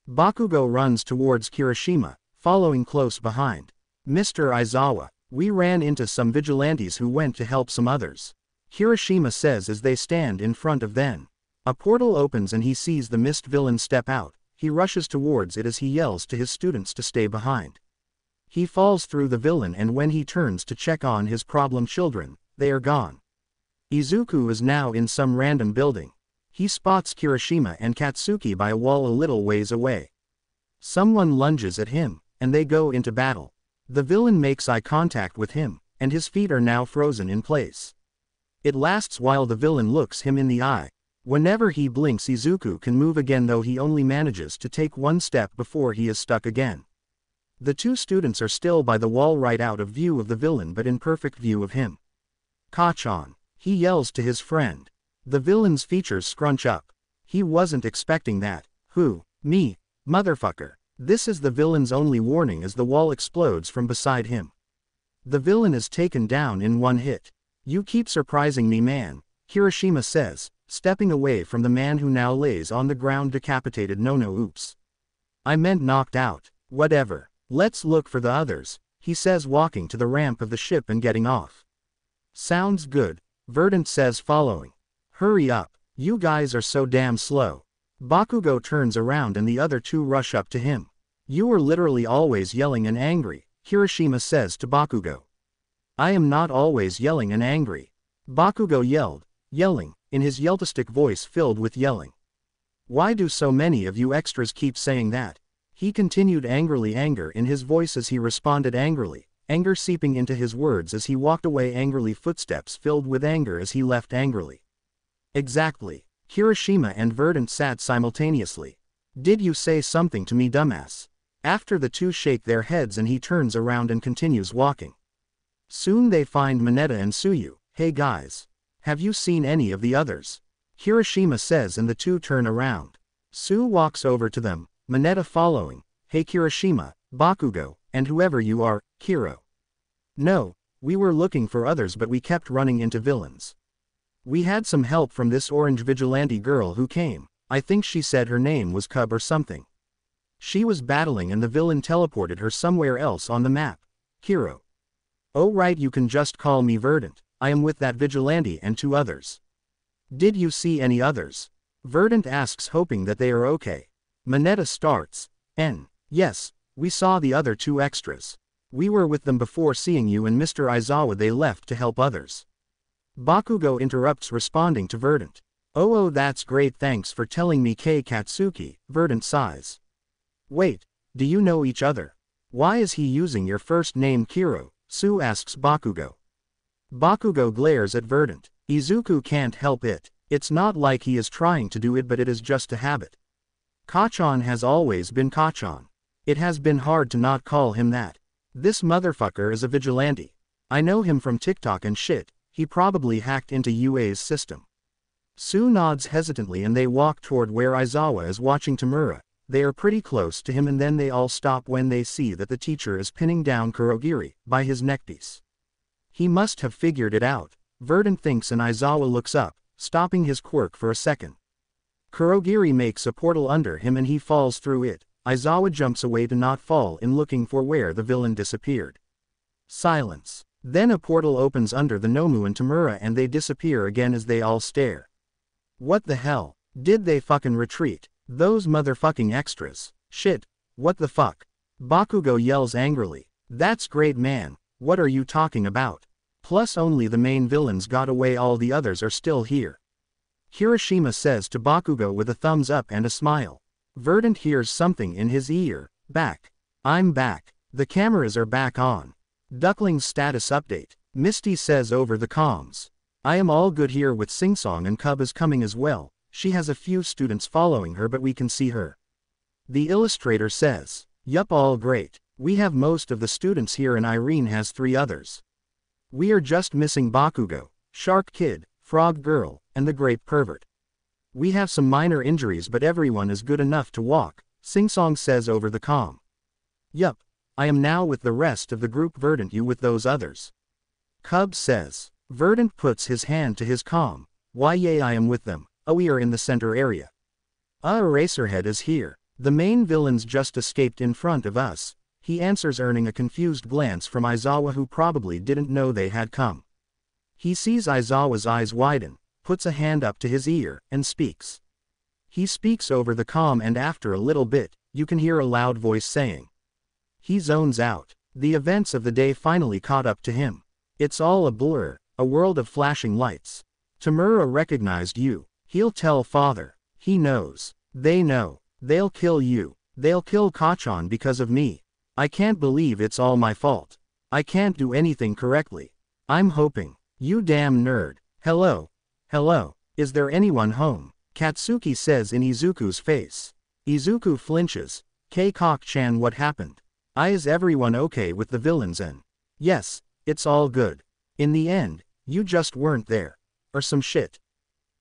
Bakugo runs towards Kirishima, following close behind. Mr. Aizawa, we ran into some vigilantes who went to help some others, Kirishima says as they stand in front of them. A portal opens and he sees the mist villain step out. He rushes towards it as he yells to his students to stay behind. He falls through the villain and when he turns to check on his problem children, they are gone. Izuku is now in some random building. He spots Kirishima and Katsuki by a wall a little ways away. Someone lunges at him, and they go into battle. The villain makes eye contact with him, and his feet are now frozen in place. It lasts while the villain looks him in the eye. Whenever he blinks, Izuku can move again, though he only manages to take one step before he is stuck again. The two students are still by the wall, right out of view of the villain but in perfect view of him. Kachan, he yells to his friend. The villain's features scrunch up. He wasn't expecting that. Who? Me? Motherfucker. This is the villain's only warning as the wall explodes from beside him. The villain is taken down in one hit. You keep surprising me, man, Kirishima says, stepping away from the man who now lays on the ground decapitated. No, oops. I meant knocked out. Whatever. Let's look for the others, he says, walking to the ramp of the ship and getting off. Sounds good, Verdant says, following. Hurry up, you guys are so damn slow. Bakugo turns around and the other two rush up to him. You are literally always yelling and angry, Kirishima says to Bakugo. I am not always yelling and angry, Bakugo yelling, in his yeltastic voice filled with yelling. Why do so many of you extras keep saying that? He continued angrily, anger in his voice as he responded angrily, anger seeping into his words as he walked away angrily, footsteps filled with anger as he left angrily. Exactly. Kirishima and Verdant sat simultaneously. Did you say something to me, dumbass? After the two shake their heads and he turns around and continues walking. Soon they find Mineta and Tsuyu. Hey guys. Have you seen any of the others? Kirishima says and the two turn around. Tsu walks over to them, Mineta following. Hey Kirishima, Bakugo, and whoever you are, Kiro. No, we were looking for others but we kept running into villains. We had some help from this orange vigilante girl who came. I think she said her name was Cub or something. She was battling and the villain teleported her somewhere else on the map. Kiro. Oh right, you can just call me Verdant. I am with that vigilante and two others. Did you see any others? Verdant asks, hoping that they are okay. Mineta starts. Yes, we saw the other two extras. We were with them before seeing you and Mr. Aizawa. They left to help others. Bakugo interrupts, responding to Verdant. Oh, that's great, thanks for telling me, Katsuki, Verdant sighs. Wait, Do you know each other? Why is he using your first name Kiro? Sue asks Bakugo. Bakugo glares at Verdant. Izuku can't help it. It's not like he is trying to do it, but it is just a habit. Kachan has always been Kachan. It has been hard to not call him that. This motherfucker is a vigilante. I know him from TikTok and shit, he probably hacked into UA's system. Sue nods hesitantly and they walk toward where Aizawa is watching Tamura. They are pretty close to him and then they all stop when they see that the teacher is pinning down Kurogiri by his neckpiece. He must have figured it out, Verdant thinks, and Aizawa looks up, stopping his quirk for a second. Kurogiri makes a portal under him and he falls through it. Aizawa jumps away to not fall in, looking for where the villain disappeared. Silence. Then a portal opens under the Nomu and Tamura and they disappear again as they all stare. What the hell? Did they fucking retreat? Those motherfucking extras. Shit. What the fuck? Bakugo yells angrily. That's great, man. What are you talking about? Plus only the main villains got away, all the others are still here. Hiroshima says to Bakugo with a thumbs up and a smile. Verdant hears something in his ear. Back. I'm back. The cameras are back on. Duckling's status update. Misty says over the comms. I am all good here with Singsong and Cub is coming as well. She has a few students following her but we can see her. The illustrator says. Yup, all great. We have most of the students here and Irene has 3 others. We are just missing Bakugo, Shark Kid, Frog Girl, and the Grape Pervert. We have some minor injuries but everyone is good enough to walk, Singsong says over the comm. Yup. I am now with the rest of the group. Verdant, you with those others? Cub says. Verdant puts his hand to his comm. Why, yay, I am with them. Oh, we are in the center area. Eraserhead is here. The main villains just escaped in front of us, he answers, earning a confused glance from Aizawa who probably didn't know they had come. He sees Aizawa's eyes widen, puts a hand up to his ear, and speaks. He speaks over the comm and after a little bit, you can hear a loud voice saying. He zones out. The events of the day finally caught up to him. It's all a blur, a world of flashing lights. Tamura recognized you. He'll tell father. He knows. They know. They'll kill you. They'll kill Kachan because of me. I can't believe it's all my fault. I can't do anything correctly. I'm hoping. You damn nerd. Hello. Hello. Is there anyone home? Katsuki says in Izuku's face. Izuku flinches. Keikok-chan, what happened? Is everyone okay with the villains? And yes, it's all good. In the end, you just weren't there. Or some shit.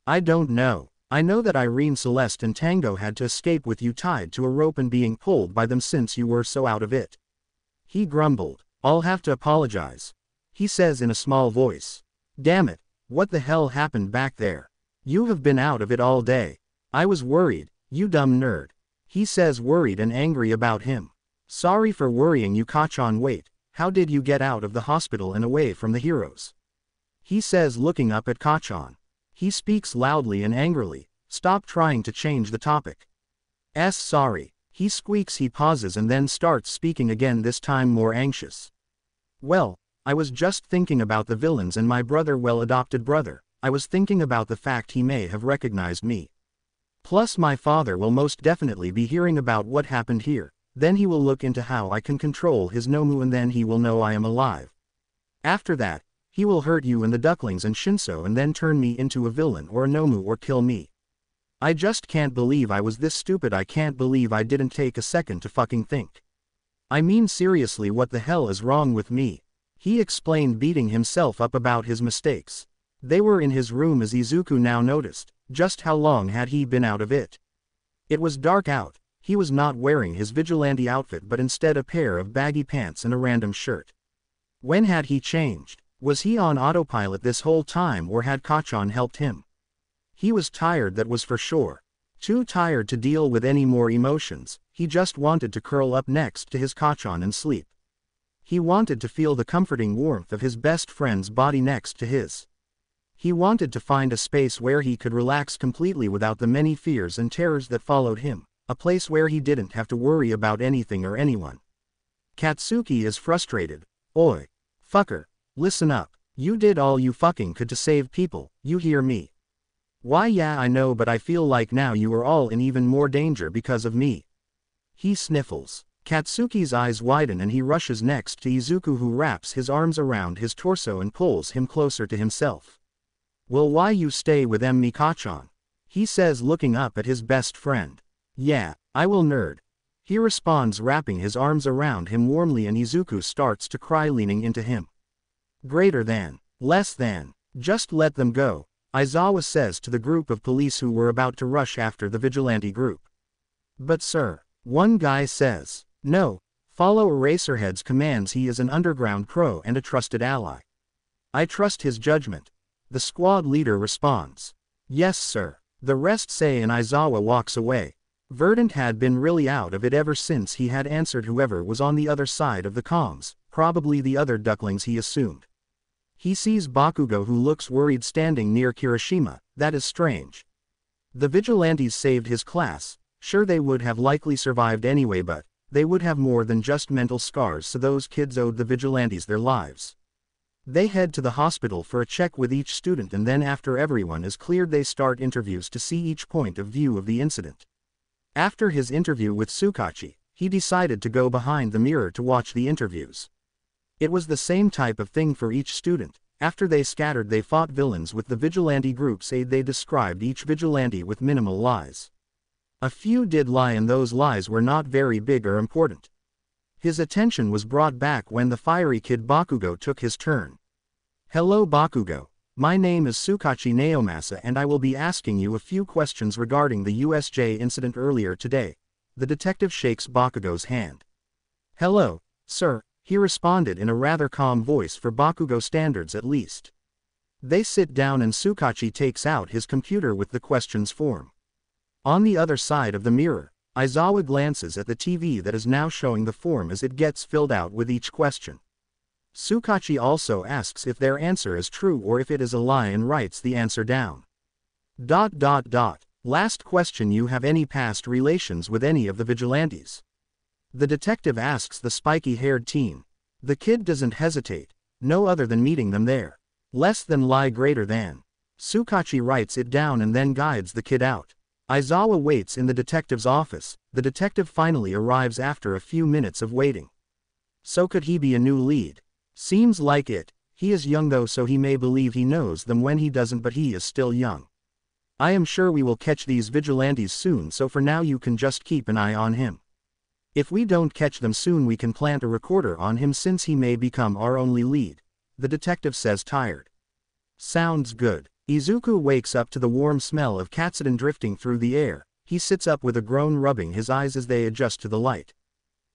I don't know. I know that Irene, Celeste and Tango had to escape with you tied to a rope and being pulled by them since you were so out of it. He grumbled. I'll have to apologize. He says in a small voice. Damn it, what the hell happened back there? You have been out of it all day. I was worried, you dumb nerd. He says, worried and angry about him. Sorry for worrying you, Kachan. Wait, how did you get out of the hospital and away from the heroes? He says, looking up at Kachan. He speaks loudly and angrily. Stop trying to change the topic. Sorry. He squeaks. He pauses and then starts speaking again, this time more anxious. Well, I was just thinking about the villains and my brother, well, adopted brother. I was thinking about the fact he may have recognized me. Plus my father will most definitely be hearing about what happened here. Then he will look into how I can control his Nomu and then he will know I am alive. After that, he will hurt you and the ducklings and Shinso and then turn me into a villain or a Nomu or kill me. I just can't believe I was this stupid. I can't believe I didn't take a second to fucking think. I mean, seriously, what the hell is wrong with me? He explained, beating himself up about his mistakes. They were in his room as Izuku now noticed. Just how long had he been out of it? It was dark out. He was not wearing his vigilante outfit but instead a pair of baggy pants and a random shirt. When had he changed? Was he on autopilot this whole time or had Kachan helped him? He was tired, that was for sure. Too tired to deal with any more emotions. He just wanted to curl up next to his Kachan and sleep. He wanted to feel the comforting warmth of his best friend's body next to his. He wanted to find a space where he could relax completely without the many fears and terrors that followed him, a place where he didn't have to worry about anything or anyone. Katsuki is frustrated. Oi. Fucker. Listen up. You did all you fucking could to save people, you hear me? Why, yeah, I know, but I feel like now you are all in even more danger because of me. He sniffles. Katsuki's eyes widen and he rushes next to Izuku, who wraps his arms around his torso and pulls him closer to himself. "Well, why you stay with Mika-chan?" he says, looking up at his best friend. "Yeah, I will, nerd," he responds, wrapping his arms around him warmly, and Izuku starts to cry, leaning into him. "Greater than, less than, just let them go," Aizawa says to the group of police who were about to rush after the vigilante group. "But sir," one guy says. "No, follow Eraserhead's commands. He is an underground pro and a trusted ally. I trust his judgment," the squad leader responds. "Yes sir," the rest say, and Aizawa walks away. Verdant had been really out of it ever since he had answered whoever was on the other side of the comms, probably the other ducklings, he assumed. He sees Bakugo, who looks worried, standing near Kirishima. That is strange. The vigilantes saved his class. Sure, they would have likely survived anyway, but they would have more than just mental scars, so those kids owed the vigilantes their lives. They head to the hospital for a check with each student, and then after everyone is cleared they start interviews to see each point of view of the incident. After his interview with Tsukachi, he decided to go behind the mirror to watch the interviews. It was the same type of thing for each student. After they scattered, they fought villains with the vigilante group's aid. They described each vigilante with minimal lies. A few did lie, and those lies were not very big or important. His attention was brought back when the fiery kid Bakugo took his turn. "Hello Bakugo, my name is Tsukachi Naomasa and I will be asking you a few questions regarding the USJ incident earlier today." The detective shakes Bakugo's hand. "Hello, sir," he responded in a rather calm voice, for Bakugo standards at least. They sit down and Tsukachi takes out his computer with the questions form. On the other side of the mirror, Aizawa glances at the TV that is now showing the form as it gets filled out with each question. Tsukachi also asks if their answer is true or if it is a lie and writes the answer down. Last question: you have any past relations with any of the vigilantes? The detective asks the spiky-haired teen. The kid doesn't hesitate. No other than meeting them there. Less than lie, greater than. Tsukachi writes it down and then guides the kid out. Aizawa waits in the detective's office. The detective finally arrives after a few minutes of waiting. So could he be a new lead? Seems like it. He is young though, so he may believe he knows them when he doesn't, but he is still young. "I am sure we will catch these vigilantes soon, so for now you can just keep an eye on him. If we don't catch them soon, we can plant a recorder on him since he may become our only lead," the detective says, tired. "Sounds good." Izuku wakes up to the warm smell of katsudon drifting through the air. He sits up with a groan, rubbing his eyes as they adjust to the light.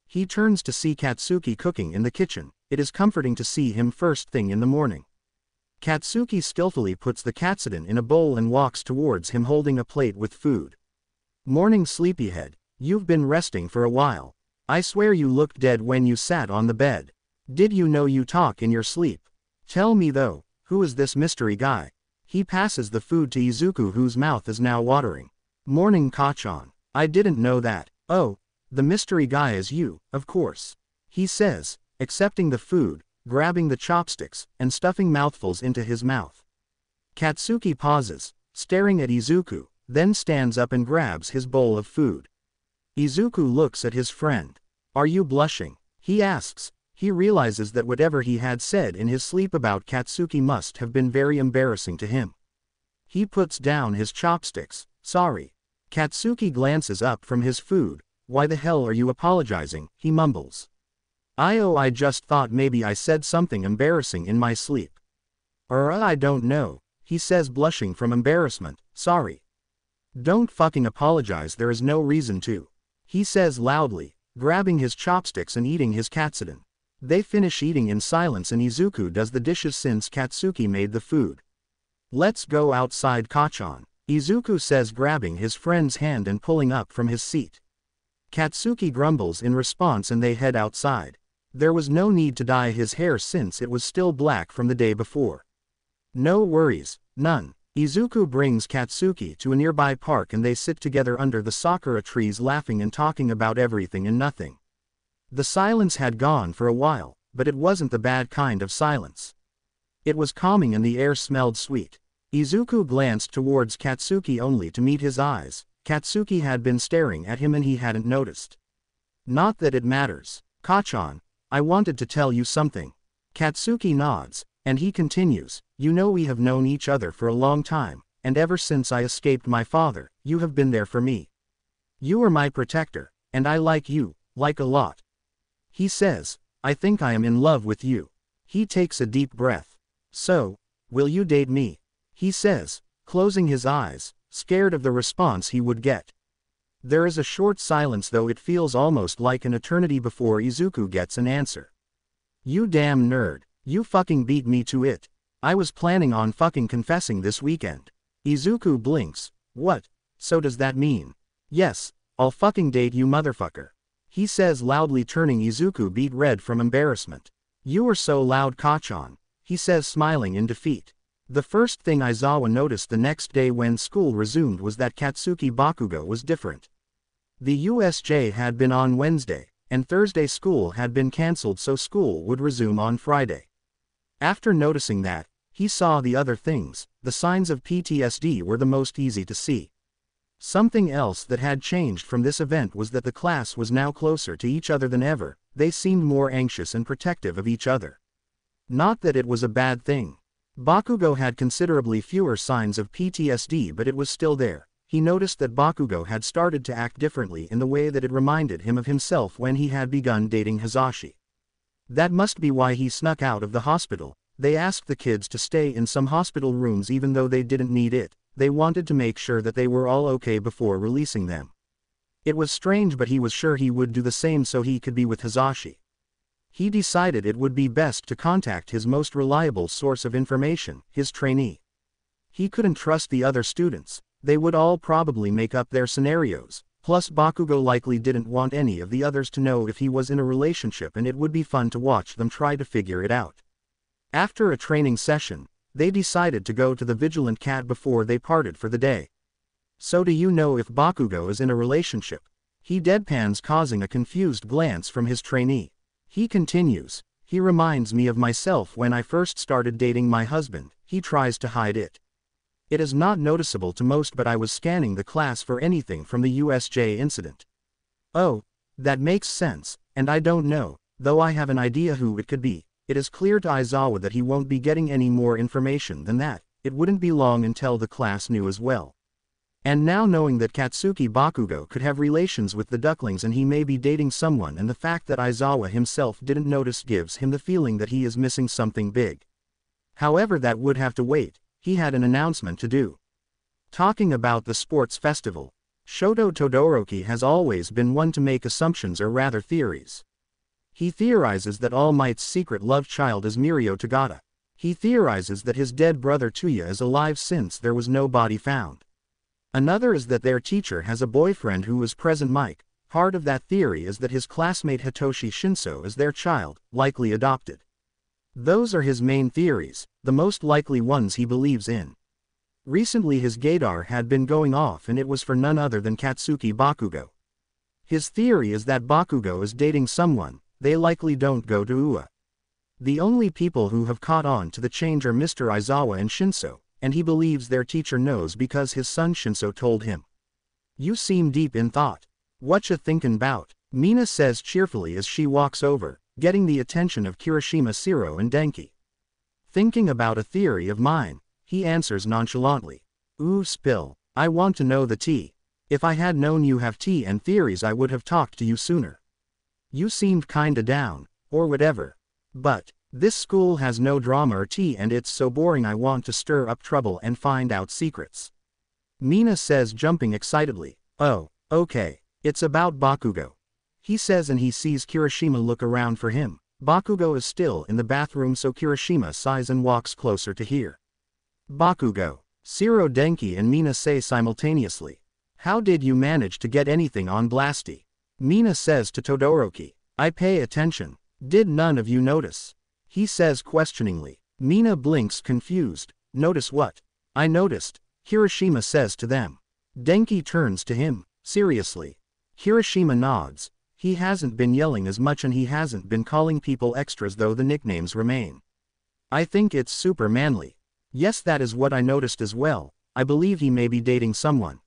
He turns to see Katsuki cooking in the kitchen. It is comforting to see him first thing in the morning. Katsuki skillfully puts the katsudon in a bowl and walks towards him holding a plate with food. "Morning, sleepyhead. You've been resting for a while. I swear you looked dead when you sat on the bed. Did you know you talk in your sleep? Tell me though, who is this mystery guy?" He passes the food to Izuku, whose mouth is now watering. "Morning, Kachan. I didn't know that." "Oh, the mystery guy is you, of course," he says, accepting the food, grabbing the chopsticks, and stuffing mouthfuls into his mouth. Katsuki pauses, staring at Izuku, then stands up and grabs his bowl of food. Izuku looks at his friend. "Are you blushing?" he asks. He realizes that whatever he had said in his sleep about Katsuki must have been very embarrassing to him. He puts down his chopsticks. "Sorry." Katsuki glances up from his food. "Why the hell are you apologizing?" he mumbles. I just thought maybe I said something embarrassing in my sleep." I don't know," he says, blushing from embarrassment. "Sorry." "Don't fucking apologize, there is no reason to," he says loudly, grabbing his chopsticks and eating his katsudon. They finish eating in silence and Izuku does the dishes since Katsuki made the food. "Let's go outside, Kachan," Izuku says, grabbing his friend's hand and pulling up from his seat. Katsuki grumbles in response and they head outside. There was no need to dye his hair since it was still black from the day before. "No worries, none." Izuku brings Katsuki to a nearby park and they sit together under the sakura trees, laughing and talking about everything and nothing. The silence had gone for a while, but it wasn't the bad kind of silence. It was calming and the air smelled sweet. Izuku glanced towards Katsuki only to meet his eyes. Katsuki had been staring at him and he hadn't noticed. Not that it matters. Kachan, I wanted to tell you something. Katsuki nods, and he continues, you know we have known each other for a long time, and ever since I escaped my father, you have been there for me. You are my protector, and I like you, like a lot. He says, I think I am in love with you. He takes a deep breath. So, will you date me? He says, closing his eyes, scared of the response he would get. There is a short silence, though it feels almost like an eternity before Izuku gets an answer. You damn nerd, you fucking beat me to it. I was planning on fucking confessing this weekend. Izuku blinks. What? So does that mean? Yes, I'll fucking date you, motherfucker. He says loudly, turning Izuku beet red from embarrassment. You are so loud, Kachan. He says, smiling in defeat. The first thing Aizawa noticed the next day when school resumed was that Katsuki Bakugo was different. The USJ had been on Wednesday, and Thursday school had been cancelled, so school would resume on Friday. After noticing that, he saw the other things. The signs of PTSD were the most easy to see. Something else that had changed from this event was that the class was now closer to each other than ever. They seemed more anxious and protective of each other. Not that it was a bad thing. Bakugo had considerably fewer signs of PTSD, but it was still there. He noticed that Bakugo had started to act differently in the way that it reminded him of himself when he had begun dating Hizashi. That must be why he snuck out of the hospital. They asked the kids to stay in some hospital rooms even though they didn't need it. They wanted to make sure that they were all okay before releasing them. It was strange, but he was sure he would do the same so he could be with Hizashi. He decided it would be best to contact his most reliable source of information, his trainee. He couldn't trust the other students. They would all probably make up their scenarios. Plus Bakugo likely didn't want any of the others to know if he was in a relationship, and it would be fun to watch them try to figure it out. After a training session, they decided to go to the Vigilant Cat before they parted for the day. So do you know if Bakugo is in a relationship? He deadpans, causing a confused glance from his trainee. He continues, he reminds me of myself when I first started dating my husband. He tries to hide it. It is not noticeable to most, but I was scanning the class for anything from the USJ incident. Oh, that makes sense, and I don't know, though I have an idea who it could be. It is clear to Aizawa that he won't be getting any more information than that. It wouldn't be long until the class knew as well. And now, knowing that Katsuki Bakugo could have relations with the ducklings and he may be dating someone, and the fact that Aizawa himself didn't notice, gives him the feeling that he is missing something big. However, that would have to wait. He had an announcement to do. Talking about the sports festival, Shoto Todoroki has always been one to make assumptions, or rather theories. He theorizes that All Might's secret love child is Mirio Tagata. He theorizes that his dead brother Tuya is alive since there was no body found. Another is that their teacher has a boyfriend who is present Mike. Part of that theory is that his classmate Hitoshi Shinso is their child, likely adopted. Those are his main theories, the most likely ones he believes in. Recently his gaydar had been going off, and it was for none other than Katsuki Bakugo. His theory is that Bakugo is dating someone. They likely don't go to UA. The only people who have caught on to the change are Mr. Aizawa and Shinso, and he believes their teacher knows because his son Shinso told him. You seem deep in thought. Whatcha thinkin' bout? Mina says cheerfully as she walks over, getting the attention of Kirishima, Shiro and Denki. Thinking about a theory of mine, he answers nonchalantly. Ooh, spill. I want to know the tea. If I had known you have tea and theories, I would have talked to you sooner. You seemed kinda down, or whatever. But this school has no drama or tea, and it's so boring. I want to stir up trouble and find out secrets. Mina says, jumping excitedly. Oh, okay. It's about Bakugo. He says, and he sees Kirishima look around for him. Bakugo is still in the bathroom, so Kirishima sighs and walks closer to hear. Bakugo. Shiro, Denki and Mina say simultaneously. How did you manage to get anything on Blasty? Mina says to Todoroki. I pay attention. Did none of you notice? He says questioningly. Mina blinks, confused. Notice what? I noticed. Kirishima says to them. Denki turns to him. Seriously? Kirishima nods. He hasn't been yelling as much, and he hasn't been calling people extras, though the nicknames remain. I think it's super manly. Yes, that is what I noticed as well. I believe he may be dating someone.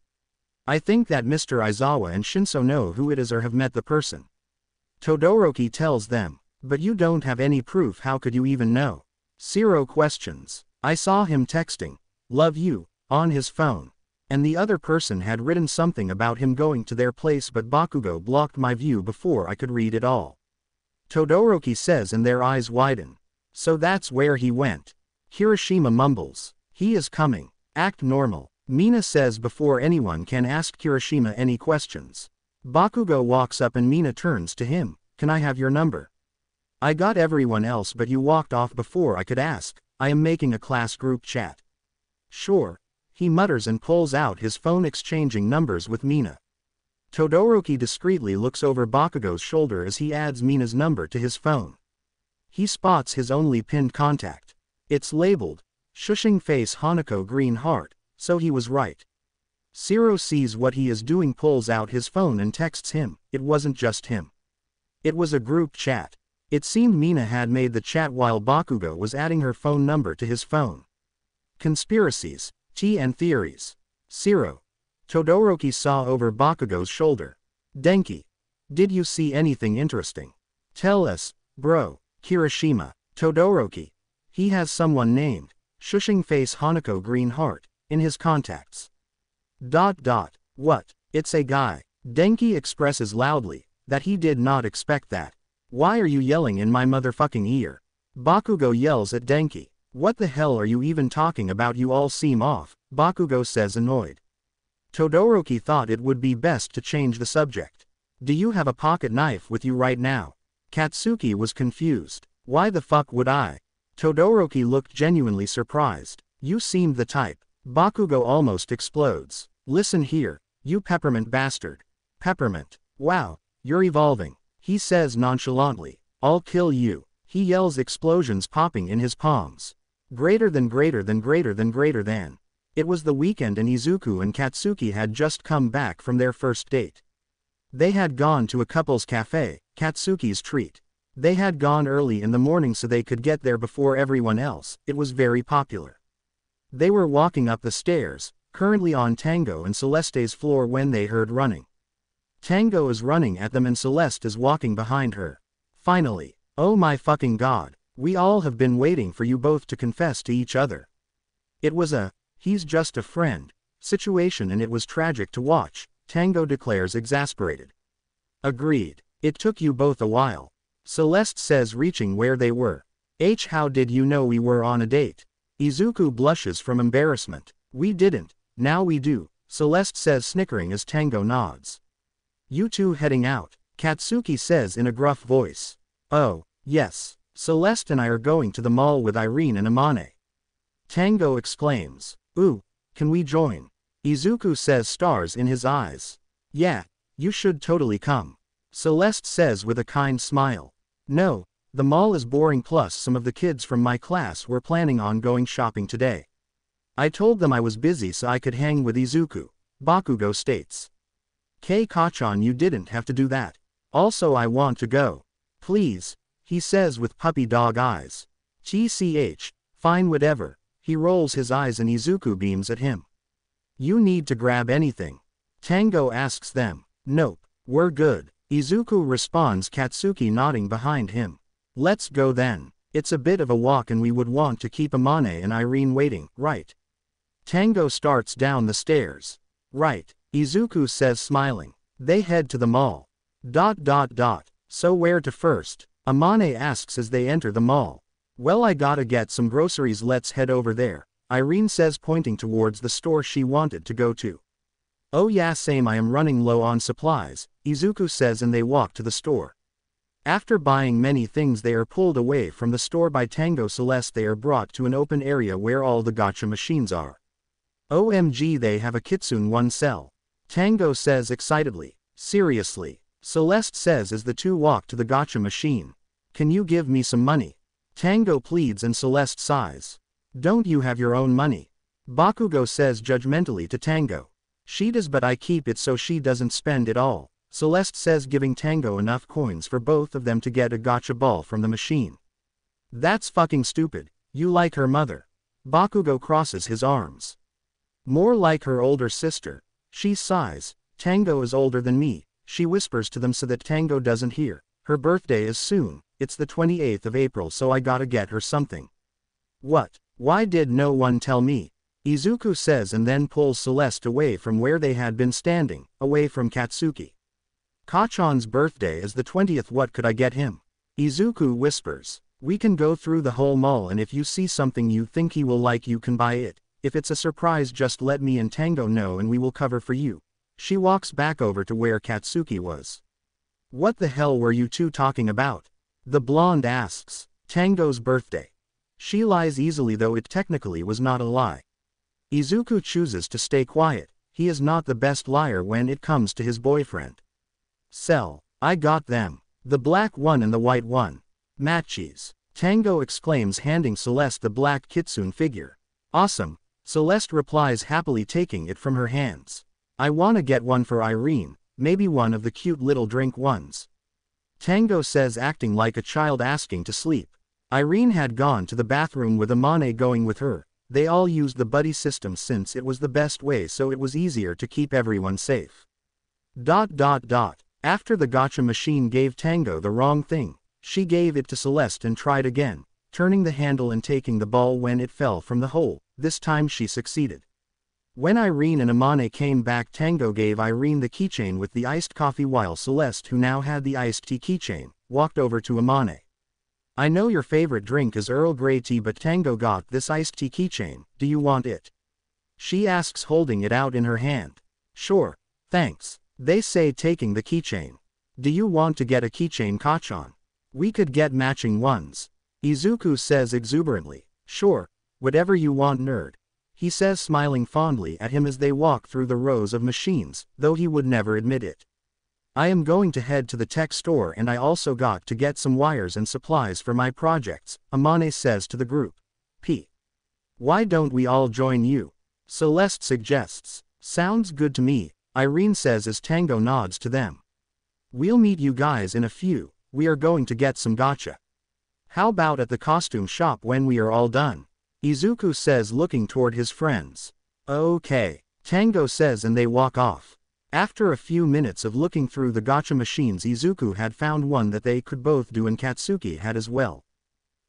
I think that Mr. Aizawa and Shinso know who it is or have met the person. Todoroki tells them. But you don't have any proof, how could you even know? Zero questions. I saw him texting, "Love you," on his phone. And the other person had written something about him going to their place, but Bakugo blocked my view before I could read it all. Todoroki says, and their eyes widen. So that's where he went. Kirishima mumbles. He is coming. Act normal. Mina says before anyone can ask Kirishima any questions. Bakugo walks up and Mina turns to him. Can I have your number? I got everyone else, but you walked off before I could ask. I am making a class group chat. Sure. He mutters and pulls out his phone, exchanging numbers with Mina. Todoroki discreetly looks over Bakugo's shoulder as he adds Mina's number to his phone. He spots his only pinned contact. It's labeled, "Shushing Face Hanako Green Heart," so he was right. Zero sees what he is doing, pulls out his phone and texts him. It wasn't just him. It was a group chat. It seemed Mina had made the chat while Bakugo was adding her phone number to his phone. Conspiracies, tea and theories. Zero. Todoroki saw over Bakugo's shoulder. Denki. Did you see anything interesting? Tell us, bro. Kirishima. Todoroki. He has someone named Shushing Face Hanako Green Heart in his contacts. What? It's a guy. Denki expresses loudly that he did not expect that. Why are you yelling in my motherfucking ear? Bakugo yells at Denki. What the hell are you even talking about? You all seem off, Bakugo says, annoyed. Todoroki thought it would be best to change the subject. Do you have a pocket knife with you right now? Katsuki was confused. Why the fuck would I? Todoroki looked genuinely surprised. You seemed the type. Bakugo almost explodes. Listen here, you peppermint bastard. Peppermint. Wow, you're evolving. He says nonchalantly. I'll kill you. He yells, explosions popping in his palms. Greater than. It was the weekend and Izuku and Katsuki had just come back from their first date. They had gone to a couple's cafe, Katsuki's treat. They had gone early in the morning so they could get there before everyone else. It was very popular. They were walking up the stairs, currently on Tango and Celeste's floor, when they heard running. Tango is running at them and Celeste is walking behind her. Finally. Oh my fucking god. We all have been waiting for you both to confess to each other. It was a, "he's just a friend," situation, and it was tragic to watch, Tango declares, exasperated. Agreed. It took you both a while. Celeste says, reaching where they were. How did you know we were on a date? Izuku blushes from embarrassment. We didn't. Now we do, Celeste says, snickering as Tango nods. You two heading out? Katsuki says in a gruff voice. Oh, yes. Celeste and I are going to the mall with Irene and Amane. Tango exclaims. Ooh, can we join? Izuku says, stars in his eyes. Yeah, you should totally come. Celeste says with a kind smile. No, the mall is boring, plus some of the kids from my class were planning on going shopping today. I told them I was busy so I could hang with Izuku, Bakugo states. Kachan, you didn't have to do that. Also, I want to go. Please, he says with puppy dog eyes. Fine, whatever. He rolls his eyes and Izuku beams at him. You need to grab anything? Tango asks them. Nope, we're good. Izuku responds, Katsuki nodding behind him. Let's go then. It's a bit of a walk and we would want to keep Amane and Irene waiting, right? Tango starts down the stairs. Right, Izuku says, smiling. They head to the mall. So where to first? Amane asks as they enter the mall. Well, I gotta get some groceries, let's head over there, Irene says, pointing towards the store she wanted to go to. Oh yeah, same, I am running low on supplies, Izuku says, and they walk to the store. After buying many things, they are pulled away from the store by Tango Celeste. They are brought to an open area where all the gacha machines are. OMG, they have a Kitsune one cell. Tango says excitedly. Seriously? Celeste says as the two walk to the gacha machine. Can you give me some money? Tango pleads and Celeste sighs. Don't you have your own money? Bakugo says judgmentally to Tango. She does, but I keep it so she doesn't spend it all, Celeste says, giving Tango enough coins for both of them to get a gacha ball from the machine. That's fucking stupid. You like her mother. Bakugo crosses his arms. More like her older sister. She sighs. Tango is older than me, she whispers to them so that Tango doesn't hear. Her birthday is soon, it's the 28th of April, so I gotta get her something. What? Why did no one tell me? Izuku says and then pulls Celeste away from where they had been standing, away from Katsuki. Kachan's birthday is the 20th, what could I get him? Izuku whispers. We can go through the whole mall and if you see something you think he will like you can buy it. If it's a surprise just let me and Tango know and we will cover for you. She walks back over to where Katsuki was. What the hell were you two talking about? The blonde asks. Tango's birthday. She lies easily though it technically was not a lie. Izuku chooses to stay quiet, he is not the best liar when it comes to his boyfriend. Sell. I got them. The black one and the white one. Matchies. Tango exclaims handing Celeste the black kitsune figure. Awesome. Celeste replies happily taking it from her hands. I wanna get one for Irene, maybe one of the cute little drink ones. Tango says acting like a child asking to sleep. Irene had gone to the bathroom with Amane going with her. They all used the buddy system since it was the best way so it was easier to keep everyone safe. After the gacha machine gave Tango the wrong thing, she gave it to Celeste and tried again, turning the handle and taking the ball when it fell from the hole. This time she succeeded. When Irene and Amane came back, Tango gave Irene the keychain with the iced coffee while Celeste, who now had the iced tea keychain, walked over to Amane. I know your favorite drink is Earl Grey tea, but Tango got this iced tea keychain, do you want it? She asks, holding it out in her hand. Sure, thanks, they say, taking the keychain. Do you want to get a keychain, Kachan? We could get matching ones. Izuku says exuberantly. Sure, whatever you want, nerd. He says, smiling fondly at him as they walk through the rows of machines, though he would never admit it. I am going to head to the tech store and I also got to get some wires and supplies for my projects, Amane says to the group. Why don't we all join you? Celeste suggests. Sounds good to me, Irene says as Tango nods to them. We'll meet you guys in a few, we are going to get some gacha. How about at the costume shop when we are all done? Izuku says, looking toward his friends. Okay, Tango says, and they walk off. After a few minutes of looking through the gacha machines, Izuku had found one that they could both do and Katsuki had as well.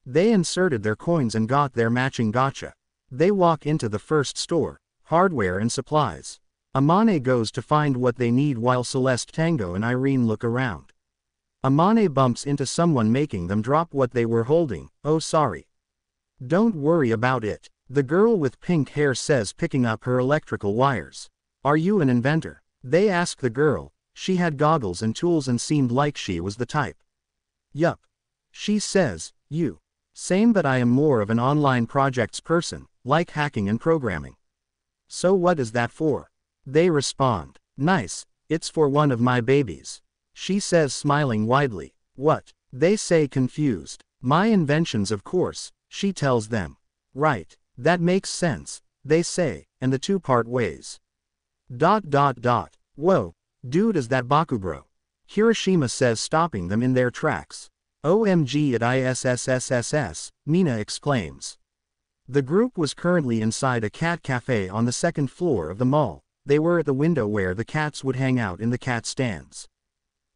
They inserted their coins and got their matching gacha. They walk into the first store, hardware and supplies. Amane goes to find what they need while Celeste, Tango and Irene look around. Amane bumps into someone making them drop what they were holding. Oh sorry. Don't worry about it, the girl with pink hair says, picking up her electrical wires. Are you an inventor? They ask the girl. She had goggles and tools and seemed like she was the type. Yup. She says, you. Same, but I am more of an online projects person, like hacking and programming. So what is that for? They respond. Nice, it's for one of my babies. She says, smiling widely. What? They say, confused. My inventions, of course, she tells them. Right, that makes sense, they say, and the two part ways. Whoa, dude, is that Bakubro? Hiroshima says, stopping them in their tracks. OMG at ISSSSS, Mina exclaims. The group was currently inside a cat cafe on the second floor of the mall. They were at the window where the cats would hang out in the cat stands.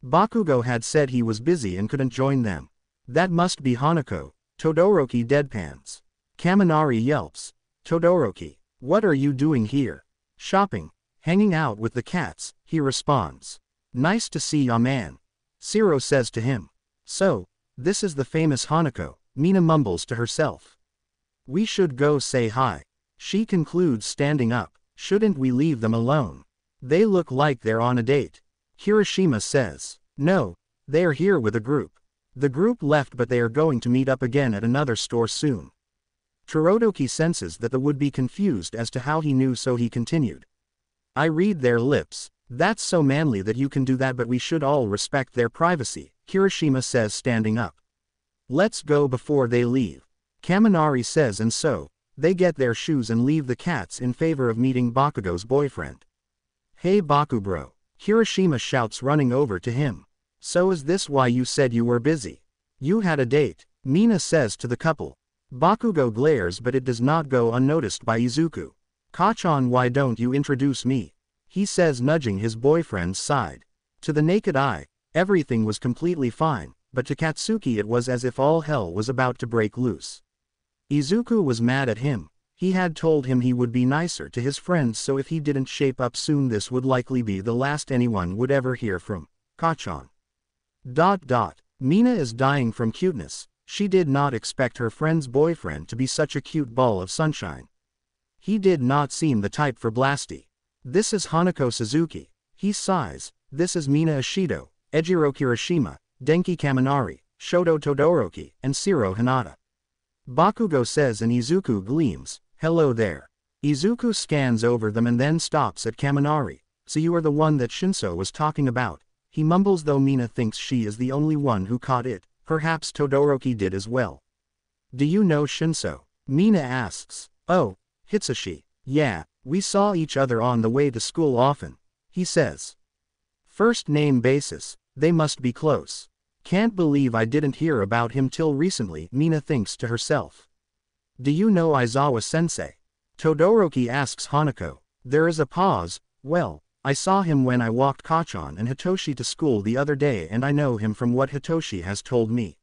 Bakugo had said he was busy and couldn't join them. That must be Hanako. Todoroki deadpans. Kaminari yelps. Todoroki, what are you doing here? Shopping. Hanging out with the cats, he responds. Nice to see ya, man. Siro says to him. So, this is the famous Hanako, Mina mumbles to herself. We should go say hi. She concludes, standing up. Shouldn't we leave them alone? They look like they're on a date. Hiroshima says. No, they are here with a group. The group left, but they are going to meet up again at another store soon. Todoroki senses that the would be confused as to how he knew, so he continued. I read their lips. That's so manly that you can do that, but we should all respect their privacy, Hiroshima says, standing up. Let's go before they leave. Kaminari says, and so, they get their shoes and leave the cats in favor of meeting Bakugo's boyfriend. Hey Bakubro, Hiroshima shouts, running over to him. So is this why you said you were busy? You had a date, Mina says to the couple. Bakugo glares, but it does not go unnoticed by Izuku. Kachan, why don't you introduce me? He says, nudging his boyfriend's side. To the naked eye, Everything was completely fine, but to Katsuki it was as if all hell was about to break loose. Izuku was mad at him. He had told him he would be nicer to his friends, so if he didn't shape up soon this would likely be the last anyone would ever hear from Kachan. Mina is dying from cuteness. She did not expect her friend's boyfriend to be such a cute ball of sunshine. He did not seem the type for Blasty. This is Hanako Suzuki. He sighs. This is Mina Ishido, Ejiro Kirishima, Denki Kaminari, Shoto Todoroki, and Shiro Hinata. Bakugo says and Izuku gleams. Hello there. Izuku scans over them and then stops at Kaminari. So you are the one that Shinso was talking about. He mumbles though Mina thinks she is the only one who caught it. Perhaps Todoroki did as well. Do you know Shinso? Mina asks. Oh, Hitsushi. Yeah, we saw each other on the way to school often. He says. First name basis, they must be close. Can't believe I didn't hear about him till recently, Mina thinks to herself. Do you know Aizawa-sensei? Todoroki asks Hanako. There is a pause. Well, I saw him when I walked Kachan and Hitoshi to school the other day and I know him from what Hitoshi has told me.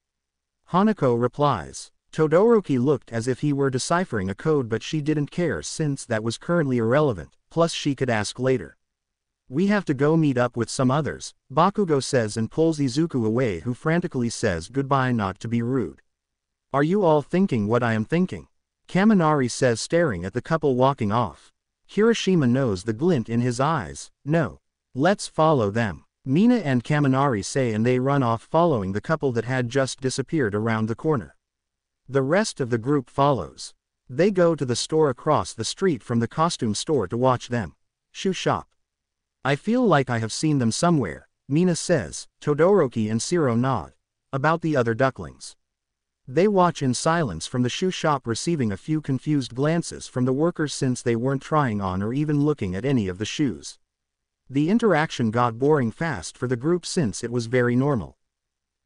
Hanako replies. Todoroki looked as if he were deciphering a code but she didn't care since that was currently irrelevant, plus she could ask later. We have to go meet up with some others, Bakugo says and pulls Izuku away who frantically says goodbye not to be rude. Are you all thinking what I am thinking? Kaminari says staring at the couple walking off. Kirishima knows the glint in his eyes. No. Let's follow them. Mina and Kaminari say and they run off following the couple that had just disappeared around the corner. The rest of the group follows. They go to the store across the street from the costume store to watch them. Shoe shop. I feel like I have seen them somewhere, Mina says. Todoroki and Shiro nod. About the other ducklings. They watch in silence from the shoe shop, receiving a few confused glances from the workers since they weren't trying on or even looking at any of the shoes. The interaction got boring fast for the group since it was very normal.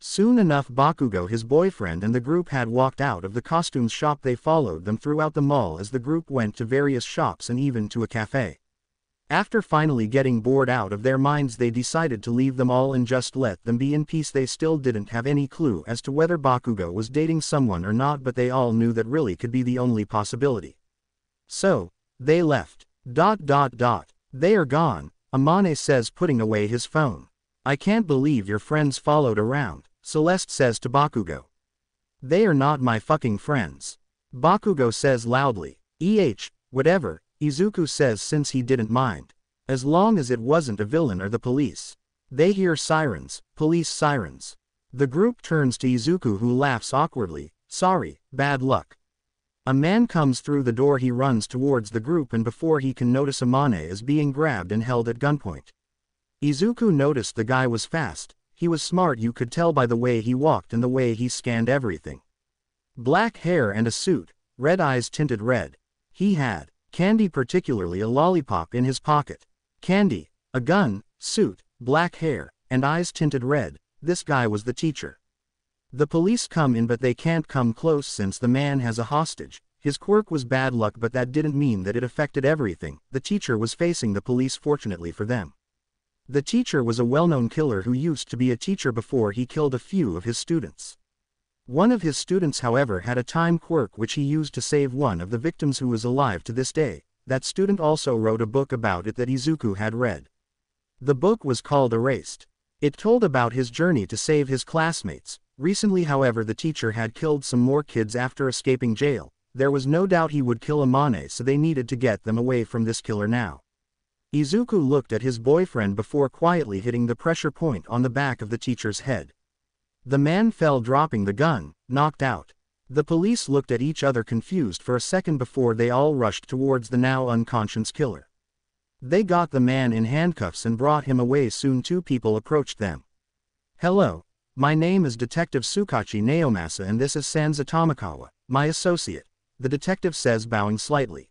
Soon enough Bakugo, his boyfriend, and the group had walked out of the costumes shop. They followed them throughout the mall as the group went to various shops and even to a cafe. After finally getting bored out of their minds they decided to leave them all and just let them be in peace. They still didn't have any clue as to whether Bakugo was dating someone or not, but they all knew that really could be the only possibility. So, they left. They are gone, Amane says putting away his phone. I can't believe your friends followed around, Celeste says to Bakugo. They are not my fucking friends. Bakugo says loudly. Whatever. Izuku says since he didn't mind. As long as it wasn't a villain or the police. They hear sirens, police sirens. The group turns to Izuku who laughs awkwardly. Sorry, bad luck. A man comes through the door. He runs towards the group and before he can notice Amane is being grabbed and held at gunpoint. Izuku noticed the guy was fast. He was smart, you could tell by the way he walked and the way he scanned everything. Black hair and a suit, red eyes tinted red. He had candy, particularly a lollipop in his pocket. Candy, a gun, suit, black hair, and eyes tinted red. This guy was the teacher. The police come in but they can't come close since the man has a hostage. His quirk was bad luck but that didn't mean that it affected everything. The teacher was facing the police, fortunately for them. The teacher was a well-known killer who used to be a teacher before he killed a few of his students. One of his students, however, had a time quirk which he used to save one of the victims who is alive to this day. That student also wrote a book about it that Izuku had read. The book was called Erased. It told about his journey to save his classmates. Recently, however, the teacher had killed some more kids after escaping jail. There was no doubt he would kill Amane, so they needed to get them away from this killer now. Izuku looked at his boyfriend before quietly hitting the pressure point on the back of the teacher's head. The man fell, dropping the gun, knocked out. The police looked at each other confused for a second before they all rushed towards the now unconscious killer. They got the man in handcuffs and brought him away. Soon two people approached them. Hello. My name is Detective Tsukachi Naomasa and this is Sanza Tamakawa, my associate, the detective says, bowing slightly.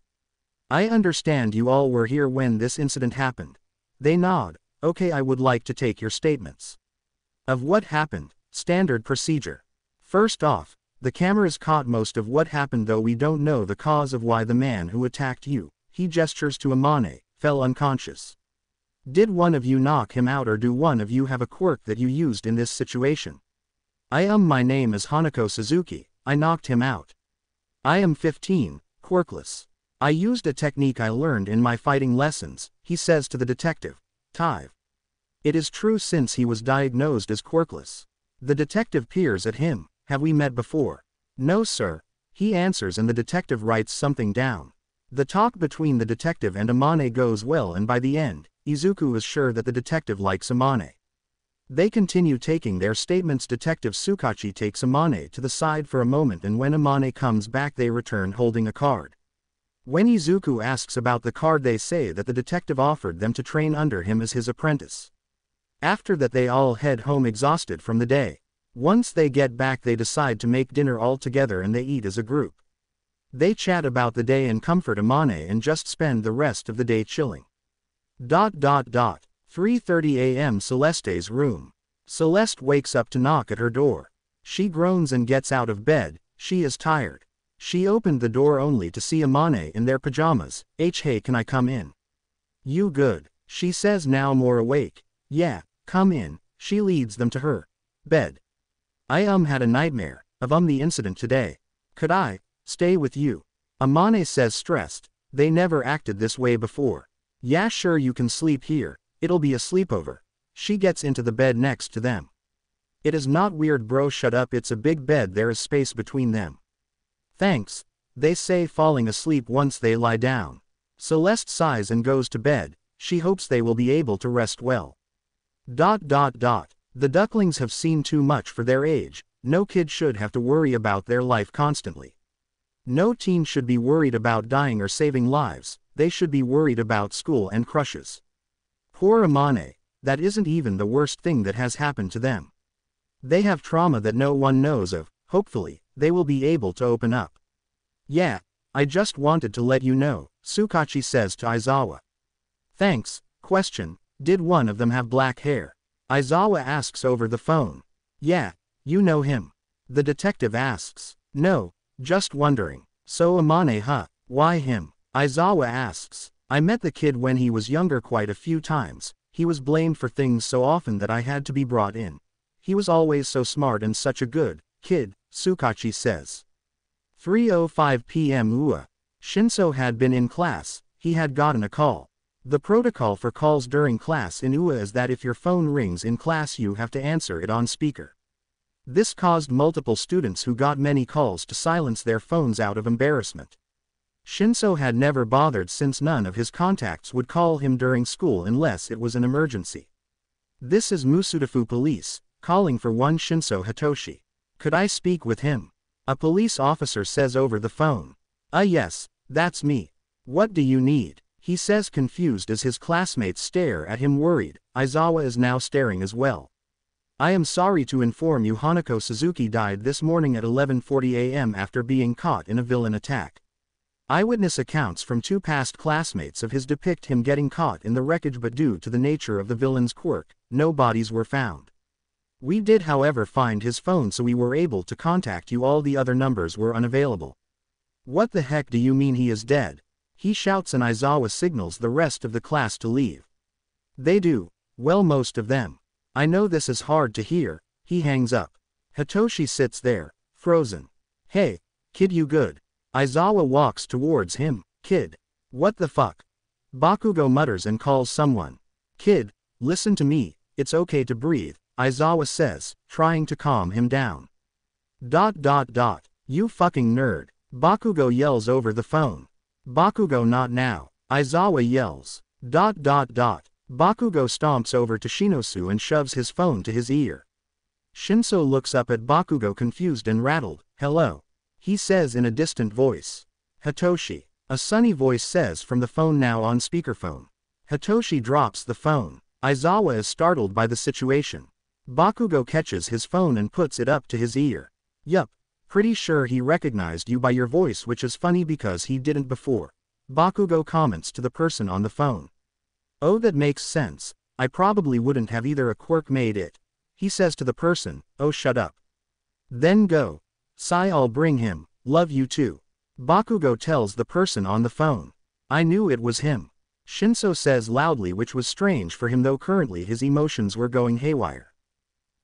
I understand you all were here when this incident happened. They nod. Okay, I would like to take your statements. Of what happened? Standard procedure. First off, the cameras caught most of what happened, though we don't know the cause of why the man who attacked you, he gestures to Amane, fell unconscious. Did one of you knock him out, or do one of you have a quirk that you used in this situation? My name is Hanako Suzuki, I knocked him out. I am 15, quirkless. I used a technique I learned in my fighting lessons, he says to the detective. Tive. It is true since he was diagnosed as quirkless. The detective peers at him. Have we met before? No sir, he answers, and the detective writes something down. The talk between the detective and Amane goes well, and by the end, Izuku is sure that the detective likes Amane. They continue taking their statements. Detective Tsukachi takes Amane to the side for a moment, and when Amane comes back they return holding a card. When Izuku asks about the card, they say that the detective offered them to train under him as his apprentice. After that they all head home exhausted from the day. Once they get back they decide to make dinner all together and they eat as a group. They chat about the day and comfort Amane and just spend the rest of the day chilling. 3:30 a.m. Celeste's room. Celeste wakes up to knock at her door. She groans and gets out of bed. She is tired. She opened the door only to see Amane in their pajamas. Hey, can I come in? You good? She says, now more awake. Yeah, come in. She leads them to her bed. I had a nightmare of the incident today. Could I stay with you? Amane says, stressed. They never acted this way before. Yeah sure, you can sleep here. It'll be a sleepover. She gets into the bed next to them. It is not weird bro, shut up, it's a big bed, there is space between them. Thanks, they say, falling asleep once they lie down. Celeste sighs and goes to bed. She hopes they will be able to rest well. The ducklings have seen too much for their age. No kid should have to worry about their life constantly. No teen should be worried about dying or saving lives. They should be worried about school and crushes. Poor Amane, that isn't even the worst thing that has happened to them. They have trauma that no one knows of. Hopefully, they will be able to open up. Yeah, I just wanted to let you know, Tsukachi says to Aizawa. Thanks. Question, did one of them have black hair? Aizawa asks over the phone. Yeah, you know him. The detective asks. No, just wondering. So Amane, huh? Why him? Aizawa asks. I met the kid when he was younger quite a few times. He was blamed for things so often that I had to be brought in. He was always so smart and such a good kid, Tsukachi says. 3:05 p.m. Shinso had been in class. He had gotten a call. The protocol for calls during class in UA is that if your phone rings in class you have to answer it on speaker. This caused multiple students who got many calls to silence their phones out of embarrassment. Shinso had never bothered since none of his contacts would call him during school unless it was an emergency. This is Musudafu Police, calling for one Shinso Hitoshi. Could I speak with him? A police officer says over the phone. Yes, that's me. What do you need? He says, confused as his classmates stare at him worried. Aizawa is now staring as well. I am sorry to inform you Hanako Suzuki died this morning at 11:40 a.m. after being caught in a villain attack. Eyewitness accounts from two past classmates of his depict him getting caught in the wreckage, but due to the nature of the villain's quirk, no bodies were found. We did however find his phone, so we were able to contact you. All the other numbers were unavailable. What the heck do you mean he is dead? He shouts, and Aizawa signals the rest of the class to leave. They do. Well, most of them. I know this is hard to hear. He hangs up. Hitoshi sits there, frozen. Hey, kid, you good? Aizawa walks towards him. Kid. What the fuck? Bakugo mutters and calls someone. Kid, listen to me, it's okay to breathe, Aizawa says, trying to calm him down. You fucking nerd. Bakugo yells over the phone. Bakugo, not now, Aizawa yells. Bakugo stomps over to Shinosu and shoves his phone to his ear. Shinso looks up at Bakugo confused and rattled. Hello. He says in a distant voice. Hitoshi. A sunny voice says from the phone now on speakerphone. Hitoshi drops the phone. Aizawa is startled by the situation. Bakugo catches his phone and puts it up to his ear. Yup. Pretty sure he recognized you by your voice, which is funny because he didn't before. Bakugo comments to the person on the phone. Oh, that makes sense. I probably wouldn't have either, a quirk made it. He says to the person, oh shut up. Then go. Sigh, I'll bring him, love you too. Bakugo tells the person on the phone. I knew it was him. Shinso says loudly, which was strange for him though currently his emotions were going haywire.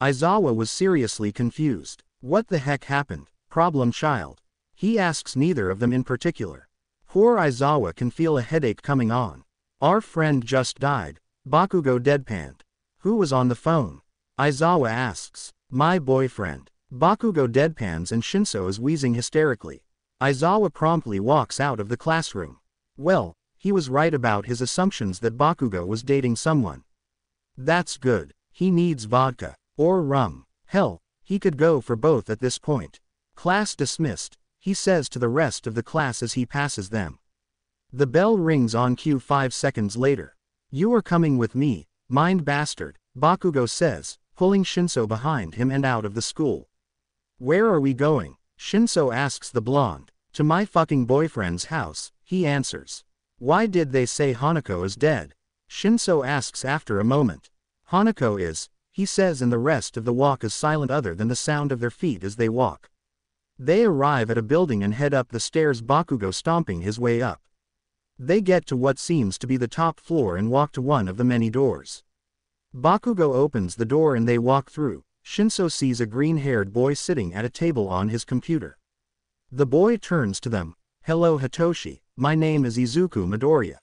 Aizawa was seriously confused. What the heck happened? Problem child? He asks neither of them in particular. Poor Aizawa can feel a headache coming on. Our friend just died. Bakugo deadpanned. Who was on the phone? Aizawa asks. My boyfriend. Bakugo deadpans and Shinso is wheezing hysterically. Aizawa promptly walks out of the classroom. Well, he was right about his assumptions that Bakugo was dating someone. That's good. He needs vodka. Or rum. Hell, he could go for both at this point. Class dismissed, he says to the rest of the class as he passes them. The bell rings on cue 5 seconds later. You are coming with me, mind bastard, Bakugo says, pulling Shinso behind him and out of the school. Where are we going? Shinso asks the blonde. To my fucking boyfriend's house, he answers. Why did they say Hanako is dead? Shinso asks after a moment. Hanako is, he says, and the rest of the walk is silent other than the sound of their feet as they walk. They arrive at a building and head up the stairs, Bakugo stomping his way up. They get to what seems to be the top floor and walk to one of the many doors. Bakugo opens the door and they walk through. Shinso sees a green-haired boy sitting at a table on his computer. The boy turns to them. Hello Hitoshi, my name is Izuku Midoriya.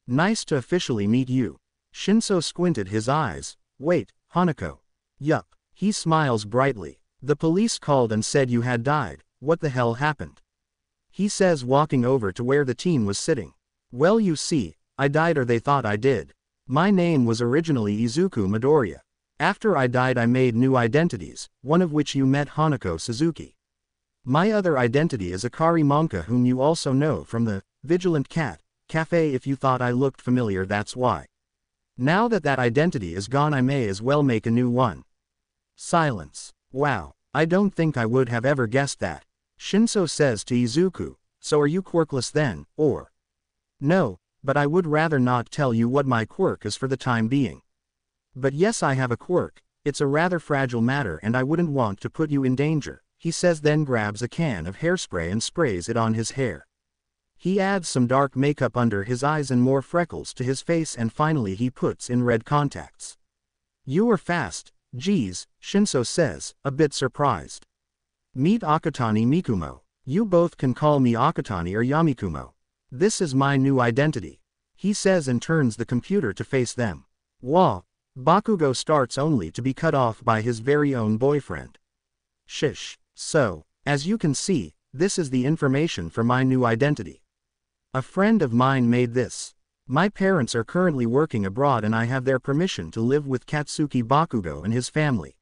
Nice to officially meet you. Shinso squinted his eyes. Wait, Hanako. Yup. He smiles brightly. The police called and said you had died. What the hell happened? He says, walking over to where the teen was sitting. Well, you see, I died, or they thought I did. My name was originally Izuku Midoriya. After I died I made new identities, one of which you met, Hanako Suzuki. My other identity is Akari Monka, whom you also know from the Vigilant Cat Cafe. If you thought I looked familiar, that's why. Now that that identity is gone, I may as well make a new one. Silence. Wow, I don't think I would have ever guessed that. Shinso says to Izuku, so are you quirkless then, or? No, but I would rather not tell you what my quirk is for the time being. But yes, I have a quirk. It's a rather fragile matter and I wouldn't want to put you in danger, he says, then grabs a can of hairspray and sprays it on his hair. He adds some dark makeup under his eyes and more freckles to his face, and finally he puts in red contacts. You are fast. Geez, Shinso says, a bit surprised. Meet Akatani Mikumo. You both can call me Akatani or Yamikumo. This is my new identity, he says, and turns the computer to face them. Wah! Bakugo starts only to be cut off by his very own boyfriend. Shish. So, as you can see, this is the information for my new identity. A friend of mine made this. My parents are currently working abroad and I have their permission to live with Katsuki Bakugo and his family.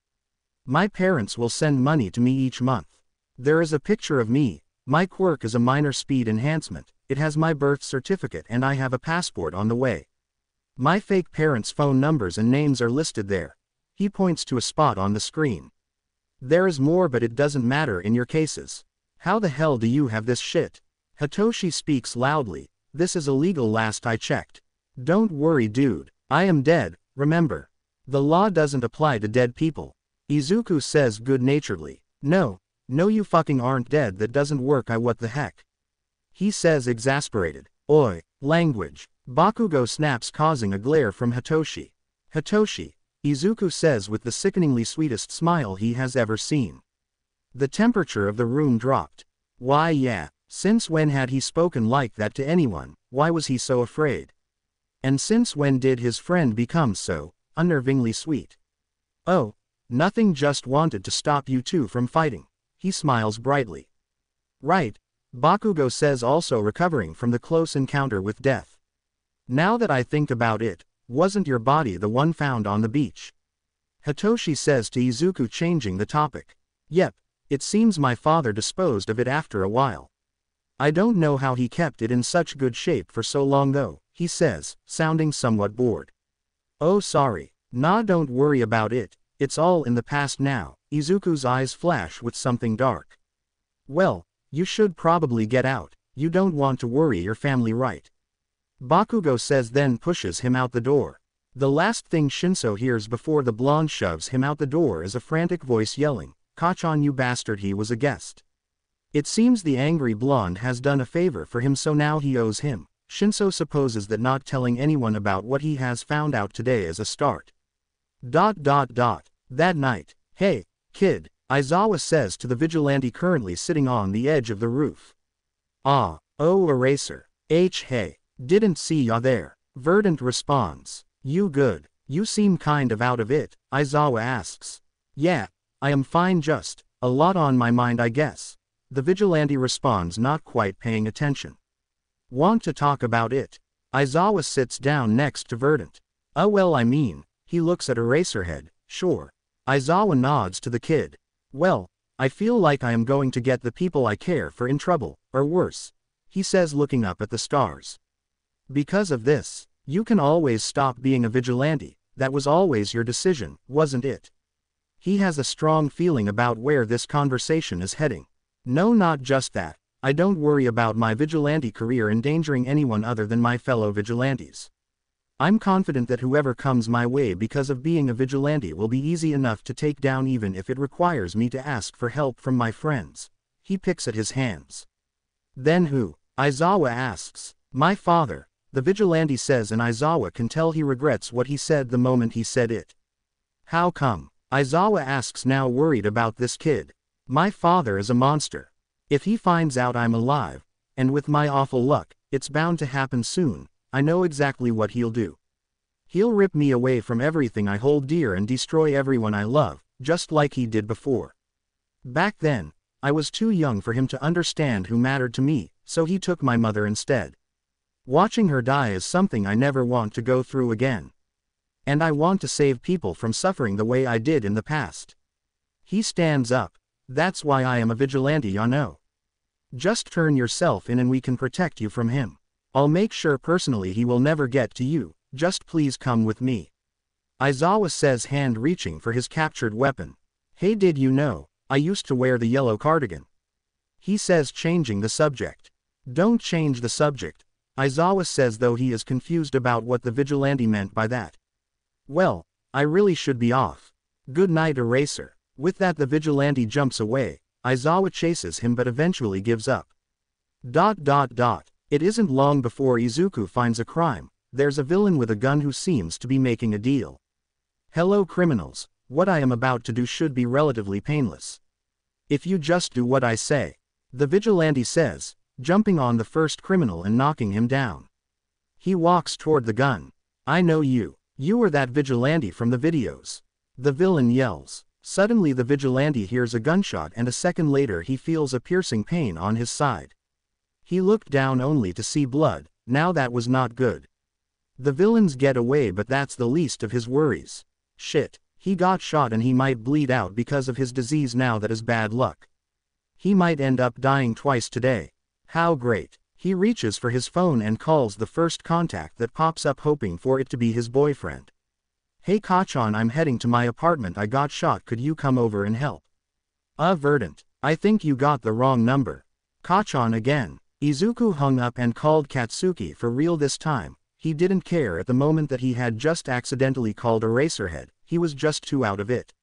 My parents will send money to me each month. There is a picture of me. My quirk is a minor speed enhancement. It has my birth certificate and I have a passport on the way. My fake parents' phone numbers and names are listed there. He points to a spot on the screen. There is more, but it doesn't matter in your cases. How the hell do you have this shit? Hitoshi speaks loudly. This is illegal, last I checked. Don't worry dude, I am dead, remember. The law doesn't apply to dead people. Izuku says good-naturedly. No you fucking aren't dead, that doesn't work. What the heck? He says, exasperated. Oi, language. Bakugo snaps, causing a glare from Hitoshi. Hitoshi, Izuku says with the sickeningly sweetest smile he has ever seen. The temperature of the room dropped. Why yeah. Since when had he spoken like that to anyone? Why was he so afraid? And since when did his friend become so unnervingly sweet? Oh, nothing, just wanted to stop you two from fighting. He smiles brightly. Right, Bakugo says, also recovering from the close encounter with death. Now that I think about it, wasn't your body the one found on the beach? Hitoshi says to Izuku, changing the topic. Yep, it seems my father disposed of it after a while. I don't know how he kept it in such good shape for so long though, he says, sounding somewhat bored. Oh sorry. Nah, don't worry about it, it's all in the past now. Izuku's eyes flash with something dark. Well, you should probably get out, you don't want to worry your family, right? Bakugo says, then pushes him out the door. The last thing Shinso hears before the blonde shoves him out the door is a frantic voice yelling, "Kachan, you bastard, he was a guest." It seems the angry blonde has done a favor for him, so now he owes him. Shinso supposes that not telling anyone about what he has found out today is a start. That night. Hey, kid, Aizawa says to the vigilante currently sitting on the edge of the roof. Oh, Eraser. Hey, didn't see ya there. Verdant responds. You good? You seem kind of out of it, Aizawa asks. Yeah, I am fine, just a lot on my mind I guess. The vigilante responds, not quite paying attention. Want to talk about it? Aizawa sits down next to Verdant. Well, I mean, he looks at Eraserhead. Sure. Aizawa nods to the kid. Well, I feel like I am going to get the people I care for in trouble, or worse, he says, looking up at the stars. Because of this, you can always stop being a vigilante. That was always your decision, wasn't it? He has a strong feeling about where this conversation is heading. No, not just that. I don't worry about my vigilante career endangering anyone other than my fellow vigilantes. I'm confident that whoever comes my way because of being a vigilante will be easy enough to take down, even if it requires me to ask for help from my friends. He picks at his hands. Then who? Aizawa asks. My father, the vigilante says, and Aizawa can tell he regrets what he said the moment he said it. How come? Aizawa asks, now worried about this kid. My father is a monster. If he finds out I'm alive, and with my awful luck, it's bound to happen soon, I know exactly what he'll do. He'll rip me away from everything I hold dear and destroy everyone I love, just like he did before. Back then, I was too young for him to understand who mattered to me, so he took my mother instead. Watching her die is something I never want to go through again. And I want to save people from suffering the way I did in the past. He stands up. That's why I am a vigilante, you know. Just turn yourself in and we can protect you from him. I'll make sure personally he will never get to you, just please come with me. Aizawa says, hand reaching for his captured weapon. Hey, did you know, I used to wear the yellow cardigan? He says, changing the subject. Don't change the subject, Aizawa says, though he is confused about what the vigilante meant by that. Well, I really should be off. Good night, Eraser. With that, the vigilante jumps away. Aizawa chases him but eventually gives up. It isn't long before Izuku finds a crime. There's a villain with a gun who seems to be making a deal. Hello criminals, what I am about to do should be relatively painless. If you just do what I say, the vigilante says, jumping on the first criminal and knocking him down. He walks toward the gun. I know you. You are that vigilante from the videos. The villain yells. Suddenly the vigilante hears a gunshot and a second later he feels a piercing pain on his side. He looked down only to see blood. Now that was not good. The villains get away, but that's the least of his worries. Shit, he got shot and he might bleed out because of his disease. Now that is bad luck. He might end up dying twice today. How great. He reaches for his phone and calls the first contact that pops up, hoping for it to be his boyfriend. Hey Kachan, I'm heading to my apartment. I got shot. Could you come over and help? Verdant, I think you got the wrong number. Kachan again. Izuku hung up and called Katsuki for real this time. He didn't care at the moment that he had just accidentally called Eraserhead. He was just too out of it.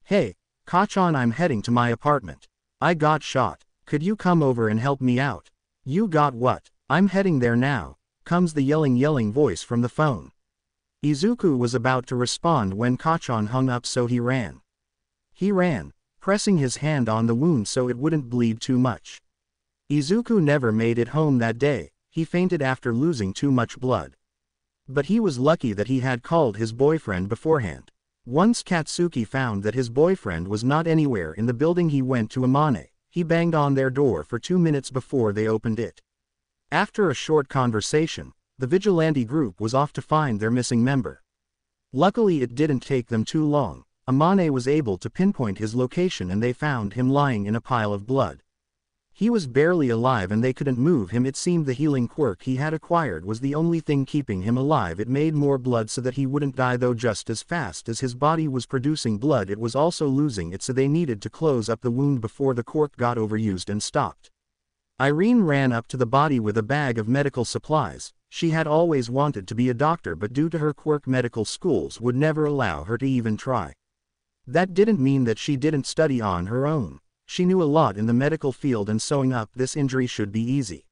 Hey, Kachan, I'm heading to my apartment. I got shot. Could you come over and help me out? You got what? I'm heading there now, comes the yelling voice from the phone. Izuku was about to respond when Kachan hung up, so he ran. He ran, pressing his hand on the wound so it wouldn't bleed too much. Izuku never made it home that day. He fainted after losing too much blood. But he was lucky that he had called his boyfriend beforehand. Once Katsuki found that his boyfriend was not anywhere in the building, he went to Amane. He banged on their door for 2 minutes before they opened it. After a short conversation, the vigilante group was off to find their missing member. Luckily it didn't take them too long. Amane was able to pinpoint his location and they found him lying in a pile of blood. He was barely alive and they couldn't move him. It seemed the healing quirk he had acquired was the only thing keeping him alive. It made more blood so that he wouldn't die, though just as fast as his body was producing blood it was also losing it, so they needed to close up the wound before the quirk got overused and stopped. Irene ran up to the body with a bag of medical supplies. She had always wanted to be a doctor, but due to her quirk medical schools would never allow her to even try. That didn't mean that she didn't study on her own. She knew a lot in the medical field and sewing up this injury should be easy.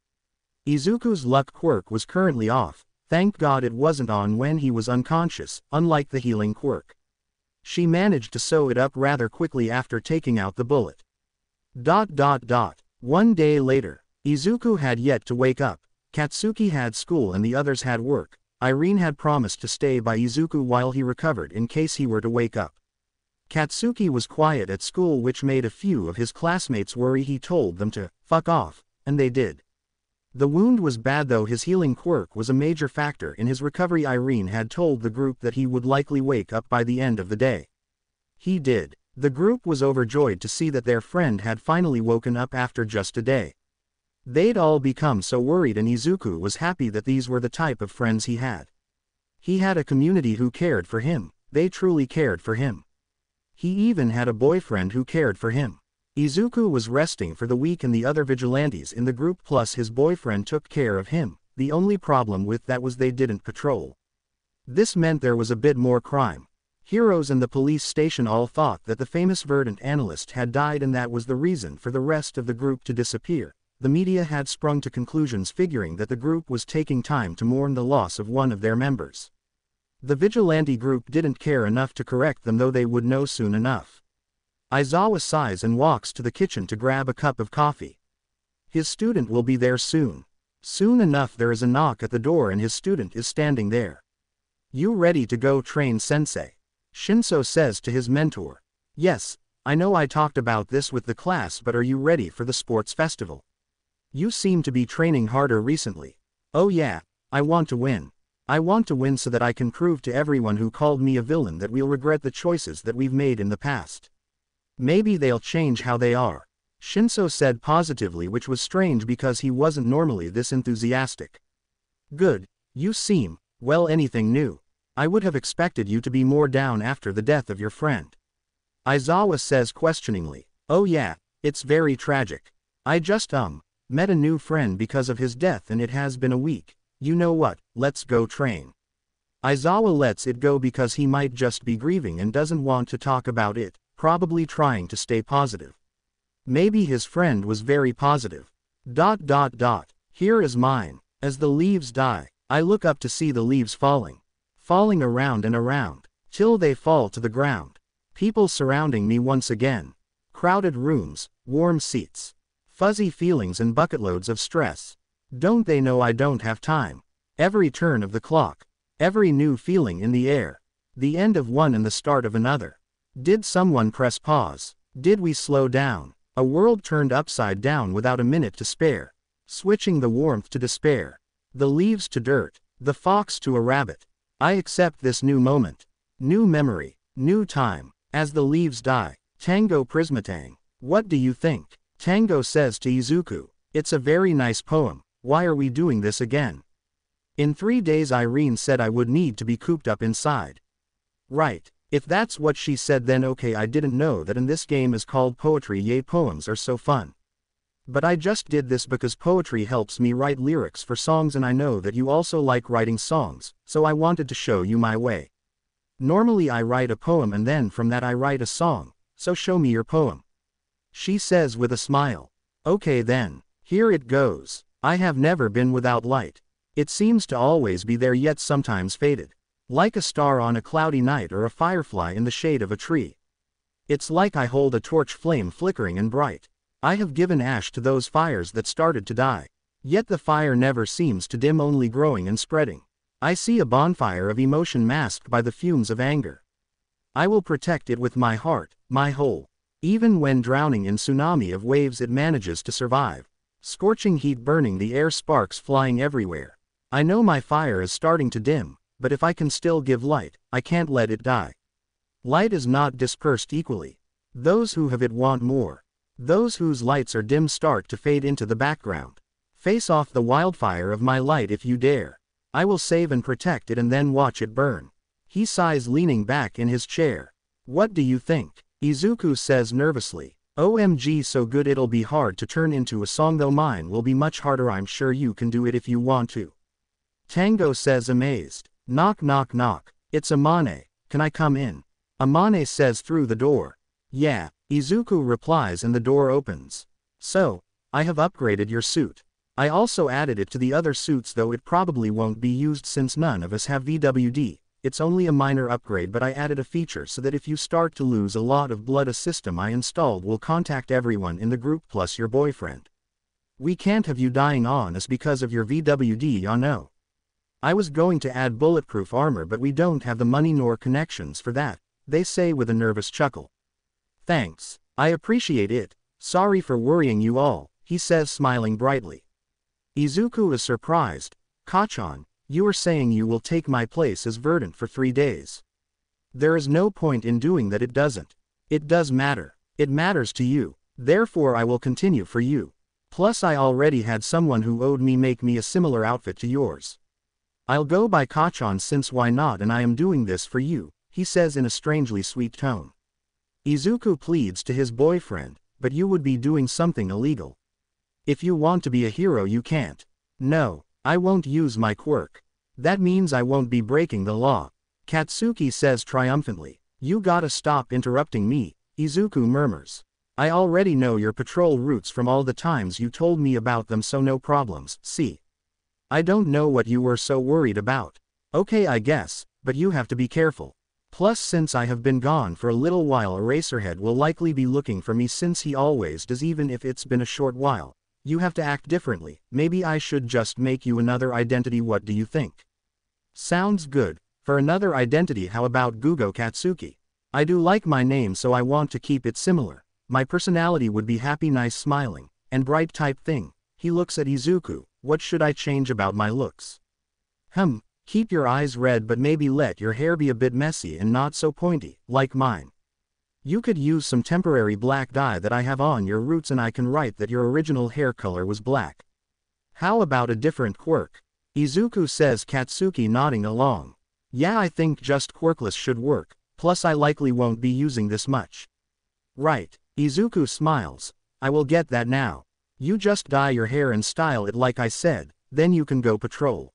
Izuku's luck quirk was currently off, thank God it wasn't on when he was unconscious, unlike the healing quirk. She managed to sew it up rather quickly after taking out the bullet. 1 day later. Izuku had yet to wake up. Katsuki had school and the others had work. Irene had promised to stay by Izuku while he recovered in case he were to wake up. Katsuki was quiet at school, which made a few of his classmates worry. He told them to fuck off, and they did. The wound was bad though his healing quirk was a major factor in his recovery. Irene had told the group that he would likely wake up by the end of the day. He did. The group was overjoyed to see that their friend had finally woken up after just a day. They'd all become so worried, and Izuku was happy that these were the type of friends he had. He had a community who cared for him. They truly cared for him. He even had a boyfriend who cared for him. Izuku was resting for the week and the other vigilantes in the group plus his boyfriend took care of him. The only problem with that was they didn't patrol. This meant there was a bit more crime. Heroes and the police station all thought that the famous Verdant Analyst had died, and that was the reason for the rest of the group to disappear. The media had sprung to conclusions figuring that the group was taking time to mourn the loss of one of their members. The vigilante group didn't care enough to correct them, though they would know soon enough. Aizawa sighs and walks to the kitchen to grab a cup of coffee. His student will be there soon. Soon enough there is a knock at the door and his student is standing there. "You ready to go train, sensei?" Shinso says to his mentor. "Yes, I know I talked about this with the class, but are you ready for the sports festival? You seem to be training harder recently." "Oh yeah, I want to win. I want to win so that I can prove to everyone who called me a villain that we'll regret the choices that we've made in the past. Maybe they'll change how they are," Shinso said positively, which was strange because he wasn't normally this enthusiastic. "Good, you seem, well, anything new? I would have expected you to be more down after the death of your friend." Aizawa says questioningly. "Oh yeah, it's very tragic. I just met a new friend because of his death and it has been a week. You know what, let's go train." Aizawa lets it go because he might just be grieving and doesn't want to talk about it, probably trying to stay positive. Maybe his friend was very positive. Here is mine. As the leaves die, I look up to see the leaves falling around and around, till they fall to the ground. People surrounding me once again. Crowded rooms, warm seats. Fuzzy feelings and bucketloads of stress. Don't they know I don't have time? Every turn of the clock. Every new feeling in the air. The end of one and the start of another. Did someone press pause? Did we slow down? A world turned upside down without a minute to spare. Switching the warmth to despair. The leaves to dirt. The fox to a rabbit. I accept this new moment. New memory. New time. As the leaves die. Tango Prismatang. What do you think? Tango says to Izuku. It's a very nice poem. Why are we doing this again? In 3 days Irene said I would need to be cooped up inside. Right. If that's what she said, then okay. I didn't know that in this game is called poetry. Yay, poems are so fun. But I just did this because poetry helps me write lyrics for songs, and I know that you also like writing songs, so I wanted to show you my way. Normally I write a poem and then from that I write a song, so show me your poem. She says with a smile. Okay then, here it goes. I have never been without light. It seems to always be there, yet sometimes faded. Like a star on a cloudy night or a firefly in the shade of a tree. It's like I hold a torch flame flickering and bright. I have given ash to those fires that started to die. Yet the fire never seems to dim, only growing and spreading. I see a bonfire of emotion masked by the fumes of anger. I will protect it with my heart, my whole. Even when drowning in tsunami of waves it manages to survive. Scorching heat burning the air, sparks flying everywhere. I know my fire is starting to dim, but if I can still give light, I can't let it die. Light is not dispersed equally. Those who have it want more. Those whose lights are dim start to fade into the background. Face off the wildfire of my light if you dare. I will save and protect it and then watch it burn. He sighs, leaning back in his chair. What do you think? Izuku says nervously. OMG, so good it'll be hard to turn into a song, though mine will be much harder. I'm sure you can do it if you want to. Tango says, amazed. Knock knock knock. It's Amane. Can I come in? Amane says through the door. Yeah. Izuku replies and the door opens. So, I have upgraded your suit. I also added it to the other suits, though it probably won't be used since none of us have VWD. It's only a minor upgrade, but I added a feature so that if you start to lose a lot of blood, a system I installed will contact everyone in the group plus your boyfriend. We can't have you dying on us because of your VWD, ya know. I was going to add bulletproof armor, but we don't have the money nor connections for that, they say with a nervous chuckle. Thanks. I appreciate it. Sorry for worrying you all, he says, smiling brightly. Izuku is surprised. Kachan, you are saying you will take my place as Verdant for 3 days. There is no point in doing that, it doesn't. It does matter. It matters to you. Therefore I will continue for you. Plus I already had someone who owed me make me a similar outfit to yours. I'll go by Kachan since why not, and I am doing this for you, he says in a strangely sweet tone. Izuku pleads to his boyfriend, but you would be doing something illegal. If you want to be a hero you can't. No, I won't use my quirk. That means I won't be breaking the law. Katsuki says triumphantly. You gotta stop interrupting me, Izuku murmurs. I already know your patrol routes from all the times you told me about them, so no problems, see. I don't know what you were so worried about. Okay, I guess, but you have to be careful. Plus since I have been gone for a little while, Eraserhead will likely be looking for me since he always does, even if it's been a short while. You have to act differently. Maybe I should just make you another identity. What do you think? Sounds good. For another identity, how about Gugo Katsuki? I do like my name, so I want to keep it similar. My personality would be happy, nice, smiling, and bright type thing. He looks at Izuku. What should I change about my looks? Keep your eyes red, but maybe let your hair be a bit messy and not so pointy, like mine. You could use some temporary black dye that I have on your roots, and I can write that your original hair color was black. How about a different quirk? Izuku says, Katsuki nodding along. Yeah, I think just quirkless should work, plus I likely won't be using this much. Right, Izuku smiles. I will get that now. You just dye your hair and style it like I said, then you can go patrol.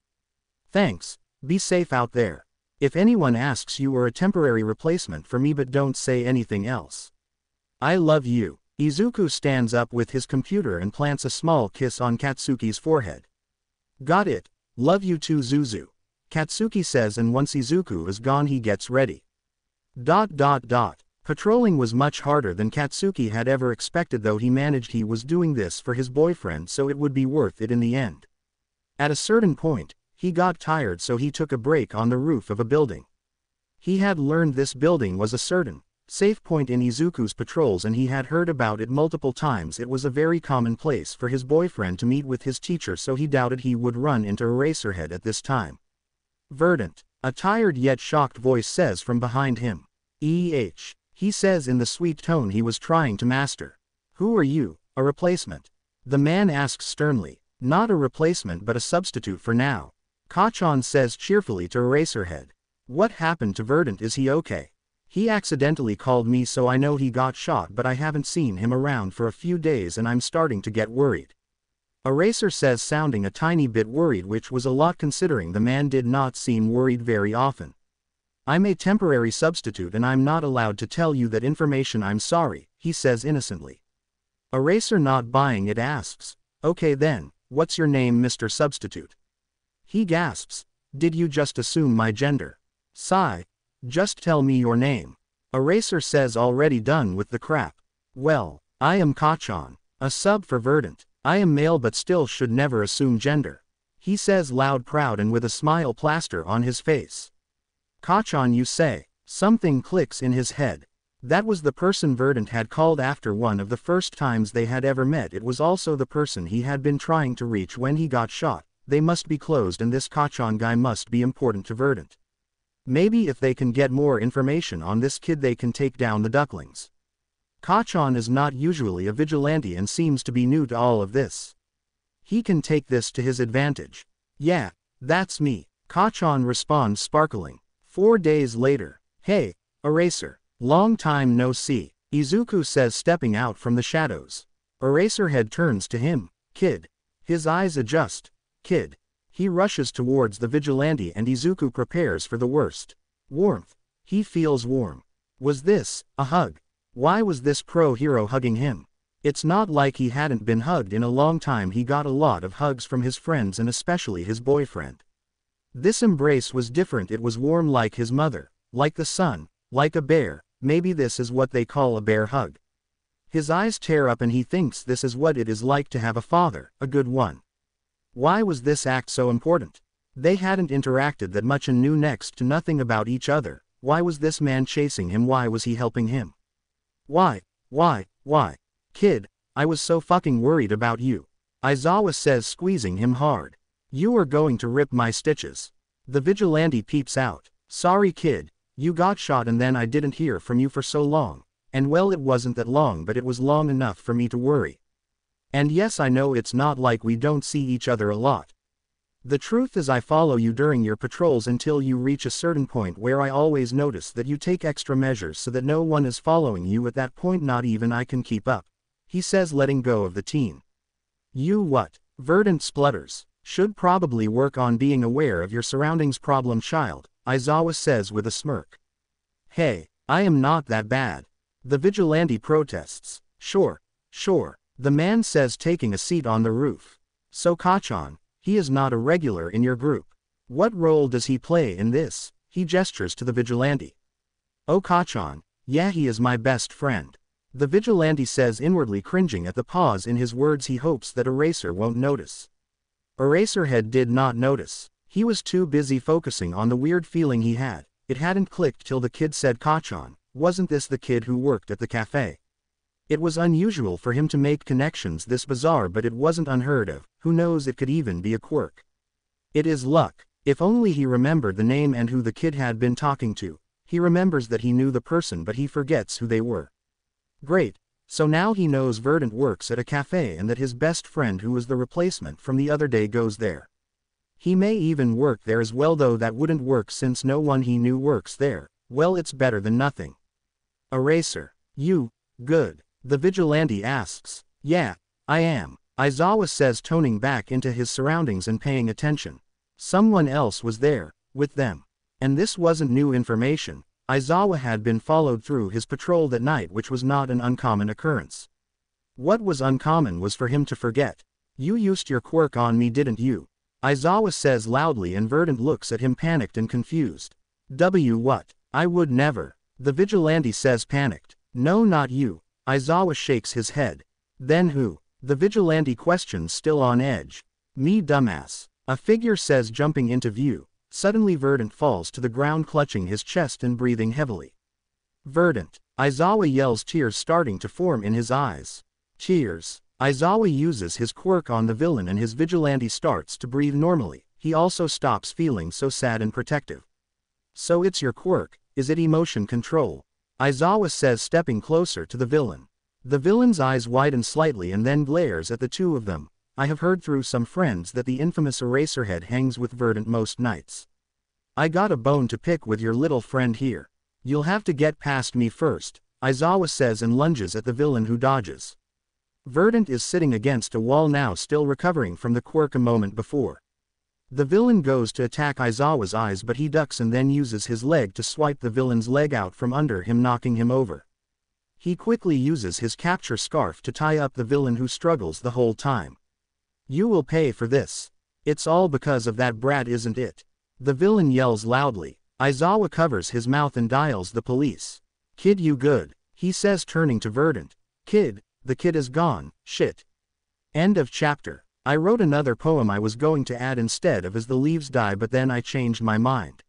Thanks, be safe out there. If anyone asks, you are a temporary replacement for me, but don't say anything else. I love you. Izuku stands up with his computer and plants a small kiss on Katsuki's forehead. Got it. Love you too, Zuzu. Katsuki says, and once Izuku is gone he gets ready. Patrolling was much harder than Katsuki had ever expected, though he managed. He was doing this for his boyfriend, so it would be worth it in the end. At a certain point, he got tired, so he took a break on the roof of a building. He had learned this building was a certain safe point in Izuku's patrols, and he had heard about it multiple times. It was a very common place for his boyfriend to meet with his teacher, so he doubted he would run into Eraserhead at this time. Verdant, a tired yet shocked voice says from behind him. He says in the sweet tone he was trying to master. Who are you? A replacement? The man asks sternly. Not a replacement, but a substitute for now. Kachan says cheerfully to Eraserhead. What happened to Verdant? Is he okay? He accidentally called me, so I know he got shot, but I haven't seen him around for a few days and I'm starting to get worried. Eraser says, sounding a tiny bit worried, which was a lot considering the man did not seem worried very often. I'm a temporary substitute and I'm not allowed to tell you that information. I'm sorry, he says innocently. Eraser, not buying it, asks, okay then, what's your name, Mr. Substitute? He gasps. Did you just assume my gender? Sigh. Just tell me your name. Eraser says, already done with the crap. Well, I am Kachan, a sub for Verdant. I am male but still should never assume gender. He says loud, proud, and with a smile plaster on his face. Kachan, you say? Something clicks in his head. That was the person Verdant had called after one of the first times they had ever met. It was also the person he had been trying to reach when he got shot. They must be closed, and this Kachan guy must be important to Verdant. Maybe if they can get more information on this kid they can take down the ducklings. Kachan is not usually a vigilante and seems to be new to all of this. He can take this to his advantage. Yeah, that's me. Kachan responds, sparkling. 4 days later. Hey, Eraser. Long time no see, Izuku says, stepping out from the shadows. Eraserhead turns to him. Kid. His eyes adjust. Kid. He rushes towards the vigilante and Izuku prepares for the worst. Warmth. He feels warm. Was this a hug? Why was this pro-hero hugging him? It's not like he hadn't been hugged in a long time. He got a lot of hugs from his friends and especially his boyfriend. This embrace was different. It was warm like his mother, like the sun, like a bear. Maybe this is what they call a bear hug. His eyes tear up and he thinks this is what it is like to have a father, a good one. Why was this act so important? They hadn't interacted that much and knew next to nothing about each other. Why was this man chasing him? Why was he helping him? Why? Kid, I was so fucking worried about you. Aizawa says, squeezing him hard. You are going to rip my stitches. The vigilante peeps out. Sorry kid, you got shot and then I didn't hear from you for so long. And well, it wasn't that long, but it was long enough for me to worry. And yes, I know it's not like we don't see each other a lot. The truth is I follow you during your patrols until you reach a certain point where I always notice that you take extra measures so that no one is following you. At that point not even I can keep up, he says, letting go of the teen. You what? Verdant splutters. Should probably work on being aware of your surroundings, problem child, Aizawa says with a smirk. Hey, I am not that bad. The vigilante protests. Sure. The man says, taking a seat on the roof. So Kachan, he is not a regular in your group. What role does he play in this? He gestures to the vigilante. Oh Kachan, yeah, he is my best friend. The vigilante says, inwardly cringing at the pause in his words. He hopes that Eraser won't notice. Eraserhead did not notice. He was too busy focusing on the weird feeling he had. It hadn't clicked till the kid said, Kachan, wasn't this the kid who worked at the cafe? It was unusual for him to make connections this bizarre, but it wasn't unheard of. Who knows, it could even be a quirk. It is luck. If only he remembered the name and who the kid had been talking to. He remembers that he knew the person, but he forgets who they were. Great. So now he knows Verdant works at a cafe and that his best friend who was the replacement from the other day goes there. He may even work there as well, though that wouldn't work since no one he knew works there. Well, it's better than nothing. Eraser. You, good? The vigilante asks. Yeah, I am, Aizawa says, toning back into his surroundings and paying attention. Someone else was there, with them. And this wasn't new information. Aizawa had been followed through his patrol that night, which was not an uncommon occurrence. What was uncommon was for him to forget. You used your quirk on me, didn't you? Aizawa says loudly, and Verdant looks at him panicked and confused. What? I would never. The vigilante says, panicked. No, not you. Aizawa shakes his head. Then who? The vigilante questions, still on edge. Me, dumbass. A figure says, jumping into view. Suddenly Verdant falls to the ground, clutching his chest and breathing heavily. Verdant. Aizawa yells, tears starting to form in his eyes. Tears. Aizawa uses his quirk on the villain and his vigilante starts to breathe normally. He also stops feeling so sad and protective. So it's your quirk, is it emotion control? Aizawa says, stepping closer to the villain. The villain's eyes widen slightly and then glares at the two of them. I have heard through some friends that the infamous Eraserhead hangs with Verdant most nights. I got a bone to pick with your little friend here. You'll have to get past me first, Aizawa says, and lunges at the villain, who dodges. Verdant is sitting against a wall now, still recovering from the quirk a moment before. The villain goes to attack Aizawa's eyes, but he ducks and then uses his leg to swipe the villain's leg out from under him, knocking him over. He quickly uses his capture scarf to tie up the villain, who struggles the whole time. You will pay for this. It's all because of that brat, isn't it? The villain yells loudly. Aizawa covers his mouth and dials the police. Kid, you good? He says, turning to Verdant. Kid, the kid is gone, shit. End of chapter. I wrote another poem I was going to add instead of As the Leaves Die, but then I changed my mind.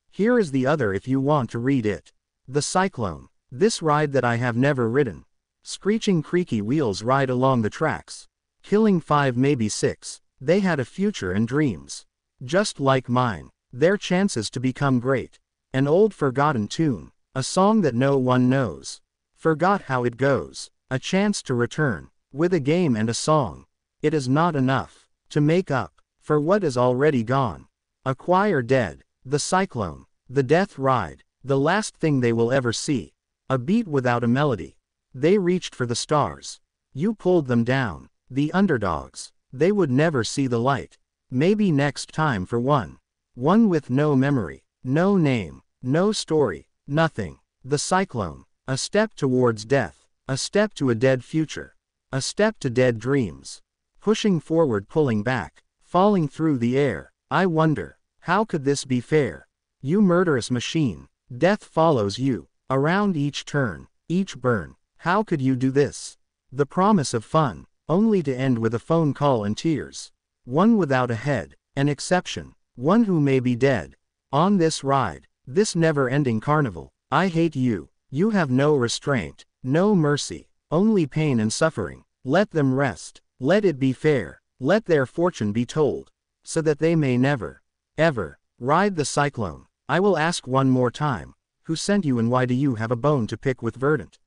Here is the other if you want to read it. The Cyclone. This ride that I have never ridden. Screeching creaky wheels ride along the tracks. Killing 5, maybe 6. They had a future and dreams. Just like mine. Their chances to become great. An old forgotten tune. A song that no one knows. Forgot how it goes. A chance to return. With a game and a song. It is not enough to make up for what is already gone. A choir dead. The cyclone. The death ride. The last thing they will ever see. A beat without a melody. They reached for the stars. You pulled them down. The underdogs. They would never see the light. Maybe next time for one. One with no memory. No name. No story. Nothing. The cyclone. A step towards death. A step to a dead future. A step to dead dreams. Pushing forward, pulling back, falling through the air. I wonder, how could this be fair? You murderous machine. Death follows you, around each turn, each burn. How could you do this? The promise of fun, only to end with a phone call and tears. One without a head, an exception, one who may be dead. On this ride, this never-ending carnival, I hate you. You have no restraint, no mercy, only pain and suffering. Let them rest, let it be fair, let their fortune be told, so that they may never, ever, ride the cyclone. I will ask one more time, who sent you and why do you have a bone to pick with Verdant?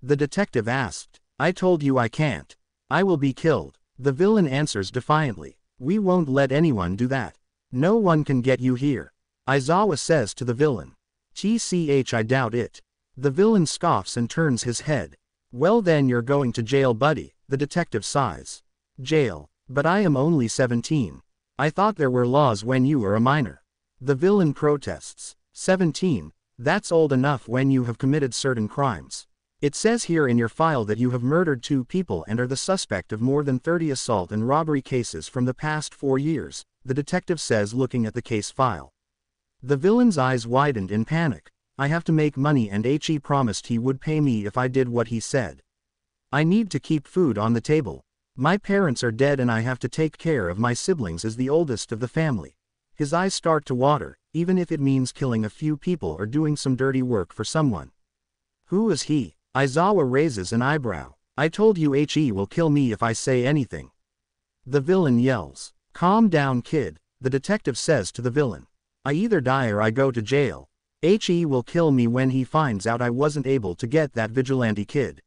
The detective asked. I told you I can't. I will be killed. The villain answers defiantly. We won't let anyone do that. No one can get you here. Aizawa says to the villain. I doubt it. The villain scoffs and turns his head. Well then you're going to jail, buddy, the detective sighs. Jail, but I am only 17. I thought there were laws when you were a minor. The villain protests. 17, that's old enough when you have committed certain crimes. It says here in your file that you have murdered 2 people and are the suspect of more than 30 assault and robbery cases from the past 4 years, the detective says, looking at the case file. The villain's eyes widened in panic. I have to make money and He promised he would pay me if I did what he said. I need to keep food on the table. My parents are dead and I have to take care of my siblings as the oldest of the family. His eyes start to water, even if it means killing a few people or doing some dirty work for someone. Who is he? Aizawa raises an eyebrow. I told you He will kill me if I say anything. The villain yells. Calm down, kid, the detective says to the villain. I either die or I go to jail. He will kill me when he finds out I wasn't able to get that vigilante kid.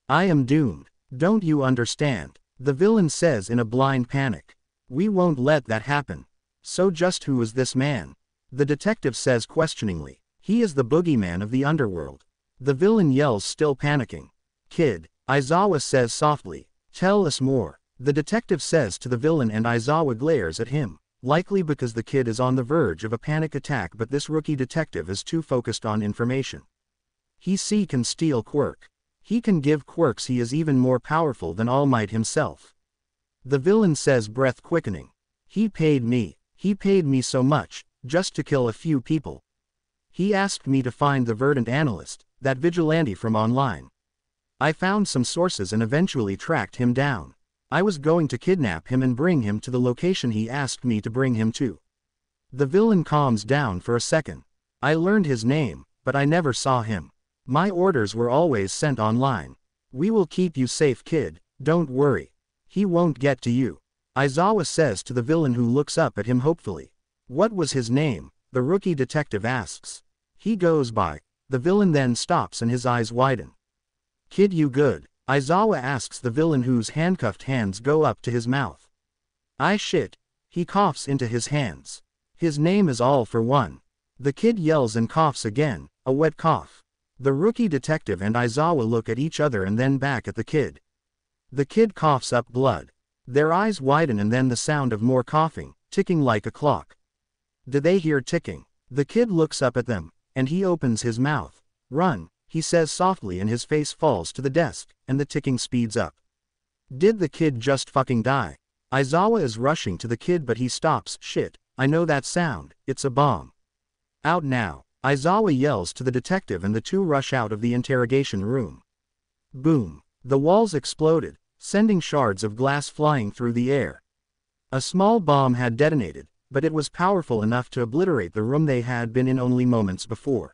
I am doomed. Don't you understand? The villain says in a blind panic. We won't let that happen. So just who is this man? The detective says questioningly. He is the boogeyman of the underworld. The villain yells, still panicking. Kid, Aizawa says softly. Tell us more. The detective says to the villain and Aizawa glares at him. Likely because the kid is on the verge of a panic attack, but this rookie detective is too focused on information. He can steal quirk. He can give quirks. He is even more powerful than All Might himself. The villain says, breath quickening. He paid me so much, just to kill a few people. He asked me to find the Verdant Analyst, that vigilante from online. I found some sources and eventually tracked him down. I was going to kidnap him and bring him to the location he asked me to bring him to. The villain calms down for a second. I learned his name, but I never saw him. My orders were always sent online. We will keep you safe, kid, don't worry. He won't get to you. Aizawa says to the villain, who looks up at him hopefully. What was his name? The rookie detective asks. He goes by. The villain then stops and his eyes widen. Kid, you good? Aizawa asks the villain, whose handcuffed hands go up to his mouth. I shit. He coughs into his hands. His name is All for One. The kid yells and coughs again, a wet cough. The rookie detective and Aizawa look at each other and then back at the kid. The kid coughs up blood. Their eyes widen and then the sound of more coughing, ticking like a clock. Do they hear ticking? The kid looks up at them, and he opens his mouth. Run, he says softly, and his face falls to the desk, and the ticking speeds up. Did the kid just fucking die? Aizawa is rushing to the kid, but he stops. Shit, I know that sound, it's a bomb. Out now, Aizawa yells to the detective and the two rush out of the interrogation room. Boom, the walls exploded, sending shards of glass flying through the air. A small bomb had detonated, but it was powerful enough to obliterate the room they had been in only moments before.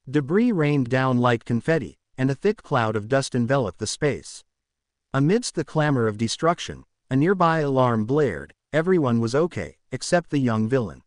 Debris rained down like confetti, and a thick cloud of dust enveloped the space. Amidst the clamor of destruction, a nearby alarm blared. Everyone was okay, except the young villain.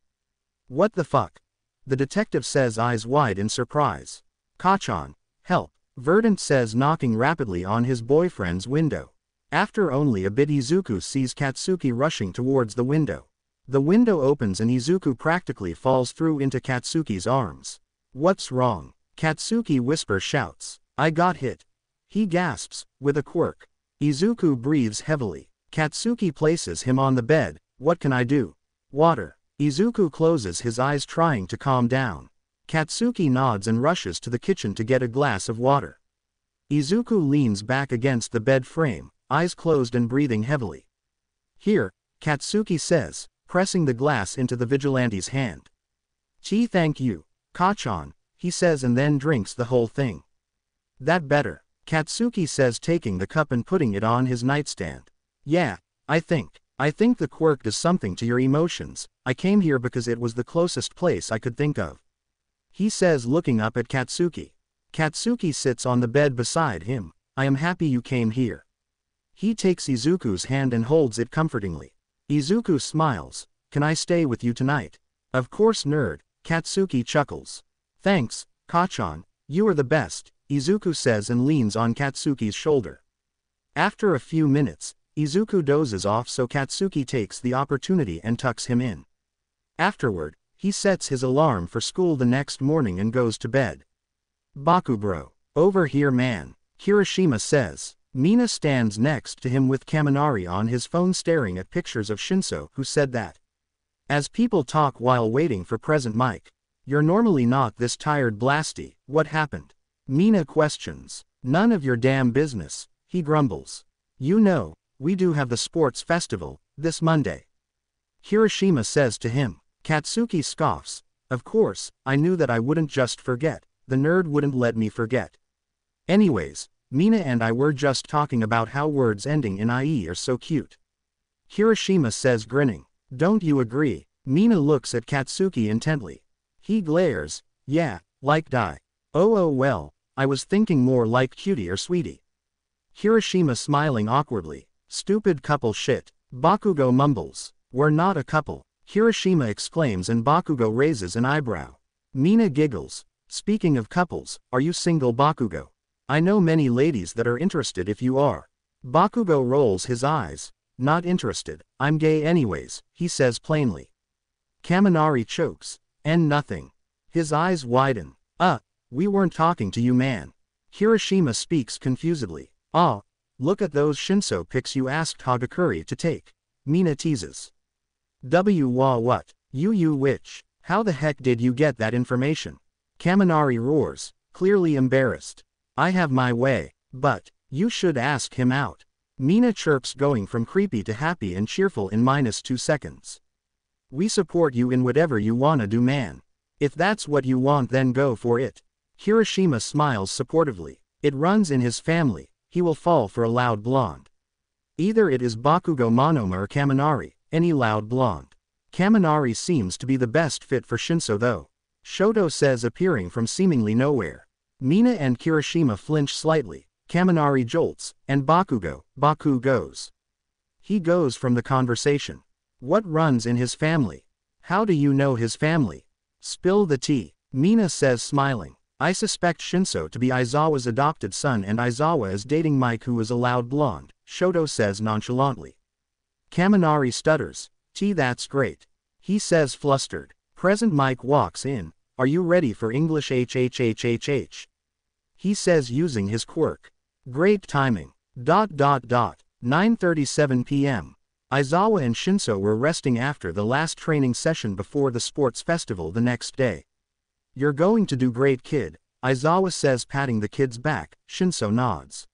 What the fuck? The detective says, eyes wide in surprise. Kachan, help, Verdant says, knocking rapidly on his boyfriend's window. After only a bit, Izuku sees Katsuki rushing towards the window. The window opens and Izuku practically falls through into Katsuki's arms. What's wrong? Katsuki shouts. I got hit. He gasps, with a quirk. Izuku breathes heavily. Katsuki places him on the bed. What can I do? Water. Izuku closes his eyes, trying to calm down. Katsuki nods and rushes to the kitchen to get a glass of water. Izuku leans back against the bed frame, eyes closed and breathing heavily. Here, Katsuki says, pressing the glass into the vigilante's hand. Gee, thank you, Kachan, he says and then drinks the whole thing. That better, Katsuki says taking the cup and putting it on his nightstand. Yeah, I think the quirk does something to your emotions. I came here because it was the closest place I could think of. He says looking up at Katsuki. Katsuki sits on the bed beside him. I am happy you came here. He takes Izuku's hand and holds it comfortingly. Izuku smiles. Can I stay with you tonight? Of course, nerd, Katsuki chuckles. Thanks, Kachan, you are the best, Izuku says and leans on Katsuki's shoulder. After a few minutes, Izuku dozes off so Katsuki takes the opportunity and tucks him in. Afterward, he sets his alarm for school the next morning and goes to bed. Bakubro. Over here man, Kirishima says. Mina stands next to him with Kaminari on his phone staring at pictures of Shinso who said that. As people talk while waiting for present mic. You're normally not this tired blasty, what happened? Mina questions. None of your damn business, he grumbles. You know, we do have the sports festival, this Monday. Kirishima says to him. Katsuki scoffs. Of course, I knew that I wouldn't just forget, the nerd wouldn't let me forget. Anyways, Mina and I were just talking about how words ending in IE are so cute. Kirishima says grinning. Don't you agree? Mina looks at Katsuki intently. He glares. Yeah, like die. Oh well, I was thinking more like cutie or sweetie. Kirishima smiling awkwardly. Stupid couple shit. Bakugo mumbles. We're not a couple. Kirishima exclaims and Bakugo raises an eyebrow. Mina giggles. Speaking of couples, are you single Bakugo? I know many ladies that are interested if you are. Bakugo rolls his eyes. Not interested, I'm gay anyways, he says plainly. Kaminari chokes. And nothing. His eyes widen. We weren't talking to you man. Kirishima speaks confusedly. Look at those Shinso pics you asked Hagakure to take. Mina teases. What? You witch. How the heck did you get that information? Kaminari roars, clearly embarrassed. I have my way, but, you should ask him out. Mina chirps going from creepy to happy and cheerful in -2 seconds. We support you in whatever you wanna do man. If that's what you want then go for it. Kirishima smiles supportively. It runs in his family, he will fall for a loud blonde. Either it is Bakugo Monoma or Kaminari, any loud blonde. Kaminari seems to be the best fit for Shinso though. Shoto says appearing from seemingly nowhere. Mina and Kirishima flinch slightly, Kaminari jolts, and Baku goes. He goes from the conversation. What runs in his family? How do you know his family? Spill the tea, Mina says smiling. I suspect Shinso to be Aizawa's adopted son and Aizawa is dating Mike who is a loud blonde, Shoto says nonchalantly. Kaminari stutters. That's great. He says flustered. Present Mike walks in. Are you ready for English HHHHH? He says using his quirk. Great timing. 9:37 p.m. Aizawa and Shinso were resting after the last training session before the sports festival the next day. You're going to do great kid, Aizawa says patting the kid's back. Shinso nods.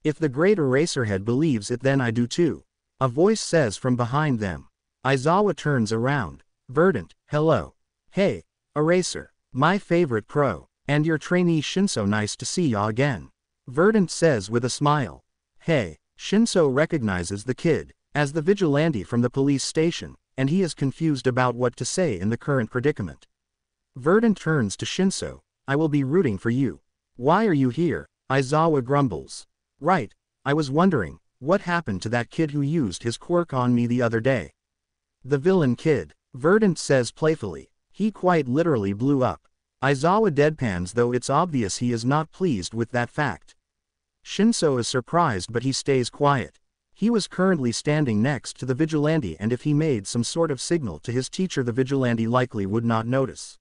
If the great Eraserhead believes it then I do too. A voice says from behind them. Aizawa turns around. Verdant, hello. Hey, Eraser, my favorite pro, and your trainee Shinso nice to see ya again. Verdant says with a smile. Hey, Shinso recognizes the kid as the vigilante from the police station, and he is confused about what to say in the current predicament. Verdant turns to Shinso. I will be rooting for you. Why are you here? Aizawa grumbles. Right, I was wondering, what happened to that kid who used his quirk on me the other day? The villain kid, Verdant says playfully. He quite literally blew up. Aizawa deadpans though it's obvious he is not pleased with that fact. Shinso is surprised but he stays quiet. He was currently standing next to the vigilante and if he made some sort of signal to his teacher the vigilante likely would not notice.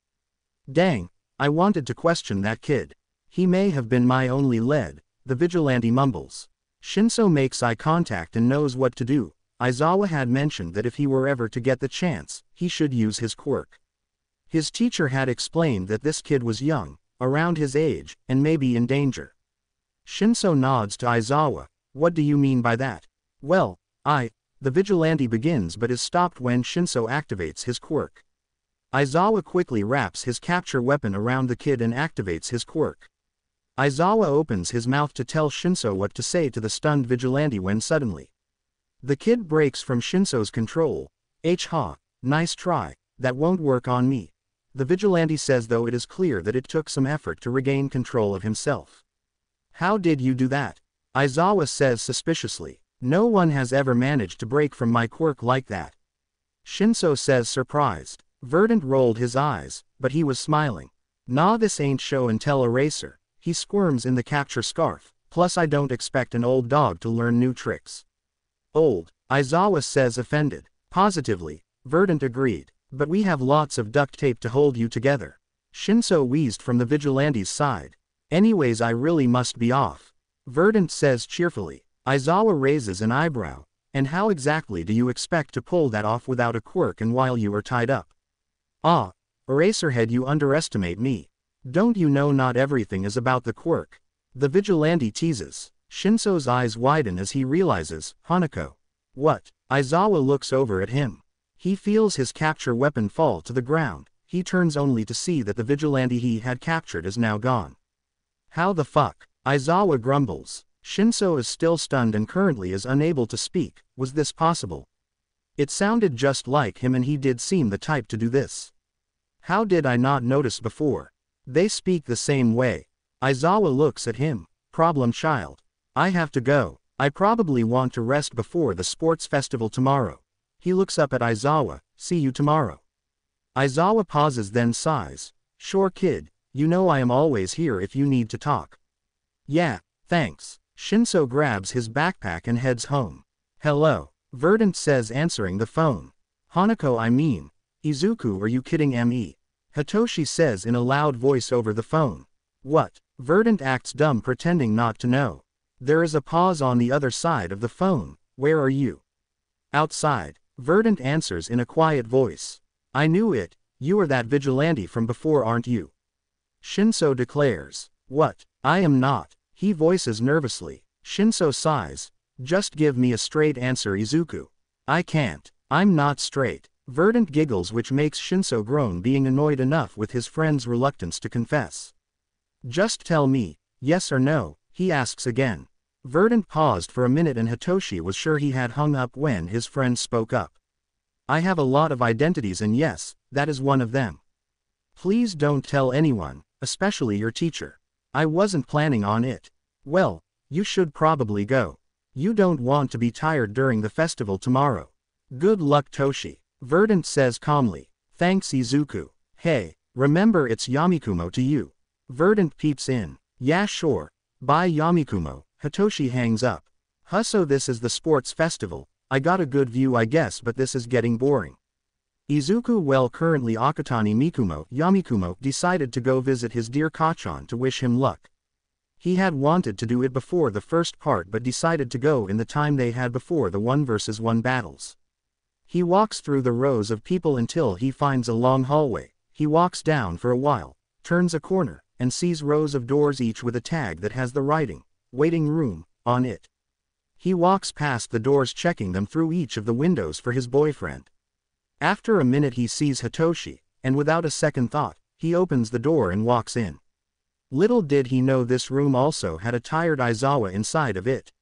Dang, I wanted to question that kid. He may have been my only lead, the vigilante mumbles. Shinso makes eye contact and knows what to do. Aizawa had mentioned that if he were ever to get the chance, he should use his quirk. His teacher had explained that this kid was young, around his age, and may be in danger. Shinso nods to Aizawa. What do you mean by that? Well, the vigilante begins but is stopped when Shinso activates his quirk. Aizawa quickly wraps his capture weapon around the kid and activates his quirk. Aizawa opens his mouth to tell Shinso what to say to the stunned vigilante when suddenly the kid breaks from Shinso's control. Ha, nice try, that won't work on me. The vigilante says, though it is clear that it took some effort to regain control of himself. How did you do that? Aizawa says suspiciously. No one has ever managed to break from my quirk like that. Shinso says surprised. Verdant rolled his eyes, but he was smiling. Nah, this ain't show and tell eraser. He squirms in the capture scarf, plus I don't expect an old dog to learn new tricks. Old, Aizawa says offended. Positively, Verdant agreed, but we have lots of duct tape to hold you together. Shinso wheezed from the vigilante's side. Anyways, I really must be off. Verdant says cheerfully. Aizawa raises an eyebrow. And how exactly do you expect to pull that off without a quirk and while you are tied up? Eraserhead, you underestimate me. Don't you know not everything is about the quirk? The vigilante teases. Shinso's eyes widen as he realizes, Hanako. What? Aizawa looks over at him. He feels his capture weapon fall to the ground. He turns only to see that the vigilante he had captured is now gone. How the fuck? Aizawa grumbles. Shinso is still stunned and currently is unable to speak. Was this possible? It sounded just like him and he did seem the type to do this. How did I not notice before? They speak the same way. Aizawa looks at him. Problem child. I have to go. I probably want to rest before the sports festival tomorrow. He looks up at Aizawa. See you tomorrow. Aizawa pauses then sighs. Sure kid, you know I am always here if you need to talk. Yeah, thanks. Shinso grabs his backpack and heads home. Hello, Verdant says answering the phone. Hanako, I mean. Izuku, are you kidding me? Hitoshi says in a loud voice over the phone. What? Verdant acts dumb pretending not to know. There is a pause on the other side of the phone. Where are you? Outside. Verdant answers in a quiet voice. I knew it, you are that vigilante from before, aren't you? Shinso declares. What? I am not. He voices nervously. Shinso sighs. Just give me a straight answer, Izuku. I can't. I'm not straight. Verdant giggles, which makes Shinso groan, being annoyed enough with his friend's reluctance to confess. Just tell me, yes or no, he asks again. Verdant paused for a minute and Hitoshi was sure he had hung up when his friend spoke up. I have a lot of identities and yes, that is one of them. Please don't tell anyone, especially your teacher. I wasn't planning on it. Well, you should probably go. You don't want to be tired during the festival tomorrow. Good luck, Toshi. Verdant says calmly. Thanks, Izuku. Hey, remember it's Yamikumo to you. Verdant peeps in. Yeah, sure. Bye, Yamikumo. Hitoshi hangs up. So this is the sports festival. I got a good view, I guess, but this is getting boring. Izuku, well, currently Akutani Mikumo, Yamikumo, decided to go visit his dear Kachan to wish him luck. He had wanted to do it before the first part but decided to go in the time they had before the 1-versus-1 battles. He walks through the rows of people until he finds a long hallway. He walks down for a while, turns a corner, and sees rows of doors each with a tag that has the writing, "Waiting Room," on it. He walks past the doors, checking them through each of the windows for his boyfriend. After a minute he sees Hitoshi, and without a second thought, he opens the door and walks in. Little did he know this room also had a tired Aizawa inside of it.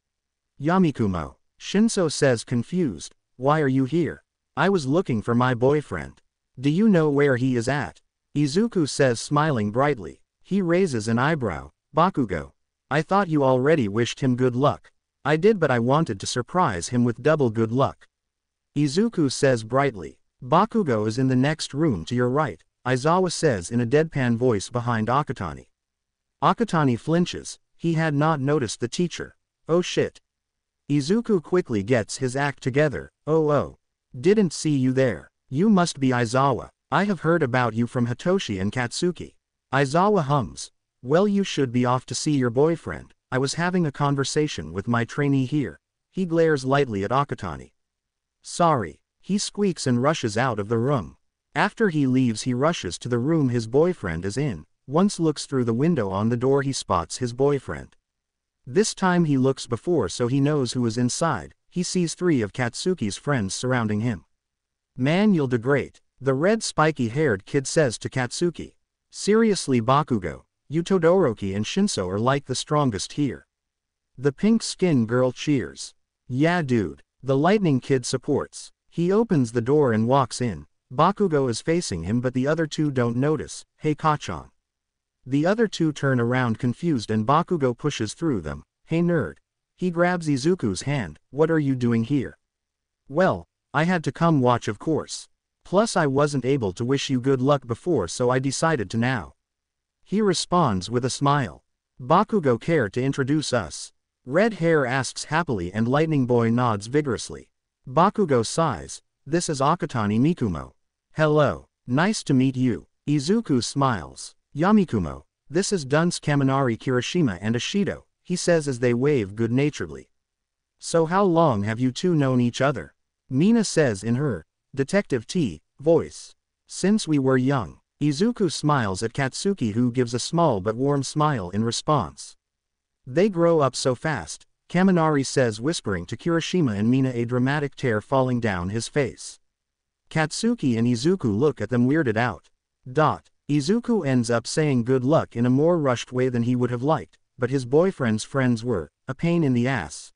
Yamikumo. Shinso says confused. Why are you here? I was looking for my boyfriend. Do you know where he is at? Izuku says smiling brightly. He raises an eyebrow. Bakugo. I thought you already wished him good luck. I did, but I wanted to surprise him with double good luck. Izuku says brightly. Bakugo is in the next room to your right, Aizawa says in a deadpan voice behind Akutani. Akutani flinches. He had not noticed the teacher. Oh shit. Izuku quickly gets his act together. Oh. Didn't see you there. You must be Aizawa. I have heard about you from Hitoshi and Katsuki. Aizawa hums. Well, you should be off to see your boyfriend. I was having a conversation with my trainee here. He glares lightly at Akutani. Sorry. He squeaks and rushes out of the room. After he leaves, he rushes to the room his boyfriend is in. Once looks through the window on the door, he spots his boyfriend. This time he looks before so he knows who is inside. He sees 3 of Katsuki's friends surrounding him. Man, you'll do great, the red spiky-haired kid says to Katsuki. Seriously Bakugo, you Todoroki and Shinso are like the strongest here. The pink-skinned girl cheers. Yeah dude, the lightning kid supports. He opens the door and walks in. Bakugo is facing him but the other 2 don't notice. Hey Kachan. The other 2 turn around confused and Bakugo pushes through them. Hey nerd. He grabs Izuku's hand. What are you doing here? Well, I had to come watch of course. Plus I wasn't able to wish you good luck before so I decided to now. He responds with a smile. Bakugo, care to introduce us? Red hair asks happily and Lightning Boy nods vigorously. Bakugo sighs. This is Akatani Mikumo. Hello. Nice to meet you. Izuku smiles. Yamikumo, this is Dunce Kaminari Kirishima and Ashido, he says as they wave good-naturedly. So how long have you 2 known each other? Mina says in her Detective T voice. Since we were young. Izuku smiles at Katsuki who gives a small but warm smile in response. They grow up so fast, Kaminari says whispering to Kirishima and Mina, a dramatic tear falling down his face. Katsuki and Izuku look at them weirded out. Izuku ends up saying good luck in a more rushed way than he would have liked, but his boyfriend's friends were a pain in the ass.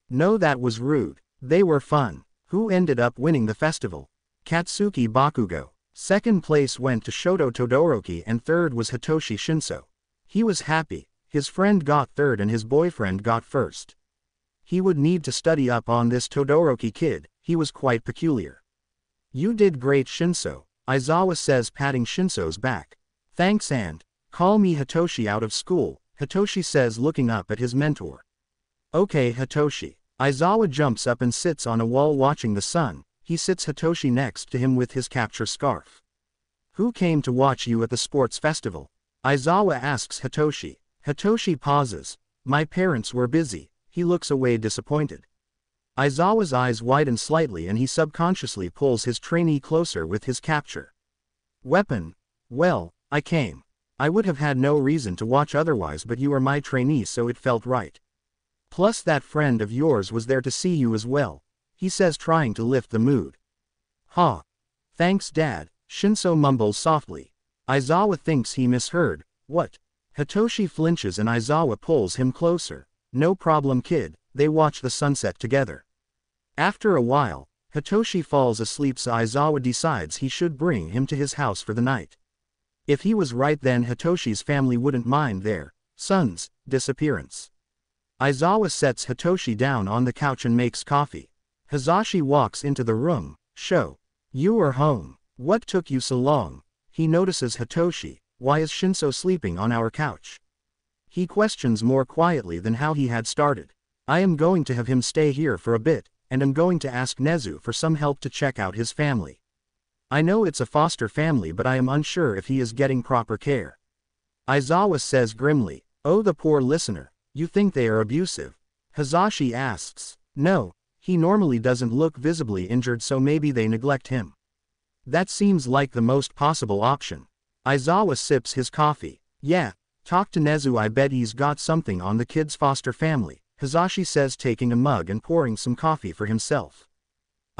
No, that was rude. They were fun. Who ended up winning the festival? Katsuki Bakugo. Second place went to Shoto Todoroki and third was Hitoshi Shinso. He was happy. His friend got third and his boyfriend got first. He would need to study up on this Todoroki kid, he was quite peculiar. You did great Shinso, Aizawa says patting Shinso's back. Thanks and call me Hitoshi out of school, Hitoshi says looking up at his mentor. Okay Hitoshi. Aizawa jumps up and sits on a wall watching the sun. He sits Hitoshi next to him with his capture scarf. Who came to watch you at the sports festival? Aizawa asks Hitoshi. Hitoshi pauses. My parents were busy. He looks away disappointed. Aizawa's eyes widen slightly and he subconsciously pulls his trainee closer with his capture weapon. Well, I came. I would have had no reason to watch otherwise but you are my trainee so it felt right. Plus that friend of yours was there to see you as well, he says trying to lift the mood. Ha. Thanks Dad, Shinso mumbles softly. Aizawa thinks he misheard. What? Hitoshi flinches and Aizawa pulls him closer. No problem kid, they watch the sunset together. After a while, Hitoshi falls asleep so Aizawa decides he should bring him to his house for the night. If he was right then Hitoshi's family wouldn't mind their son's disappearance. Aizawa sets Hitoshi down on the couch and makes coffee. Hizashi walks into the room. Sho. You are home. What took you so long? He notices Hitoshi. Why is Shinso sleeping on our couch? He questions more quietly than how he had started. I am going to have him stay here for a bit, and am going to ask Nezu for some help to check out his family. I know it's a foster family but I am unsure if he is getting proper care. Aizawa says grimly. Oh the poor listener, you think they are abusive? Hizashi asks. No, he normally doesn't look visibly injured so maybe they neglect him. That seems like the most possible option. Aizawa sips his coffee. Yeah, talk to Nezu, I bet he's got something on the kid's foster family, Hizashi says taking a mug and pouring some coffee for himself.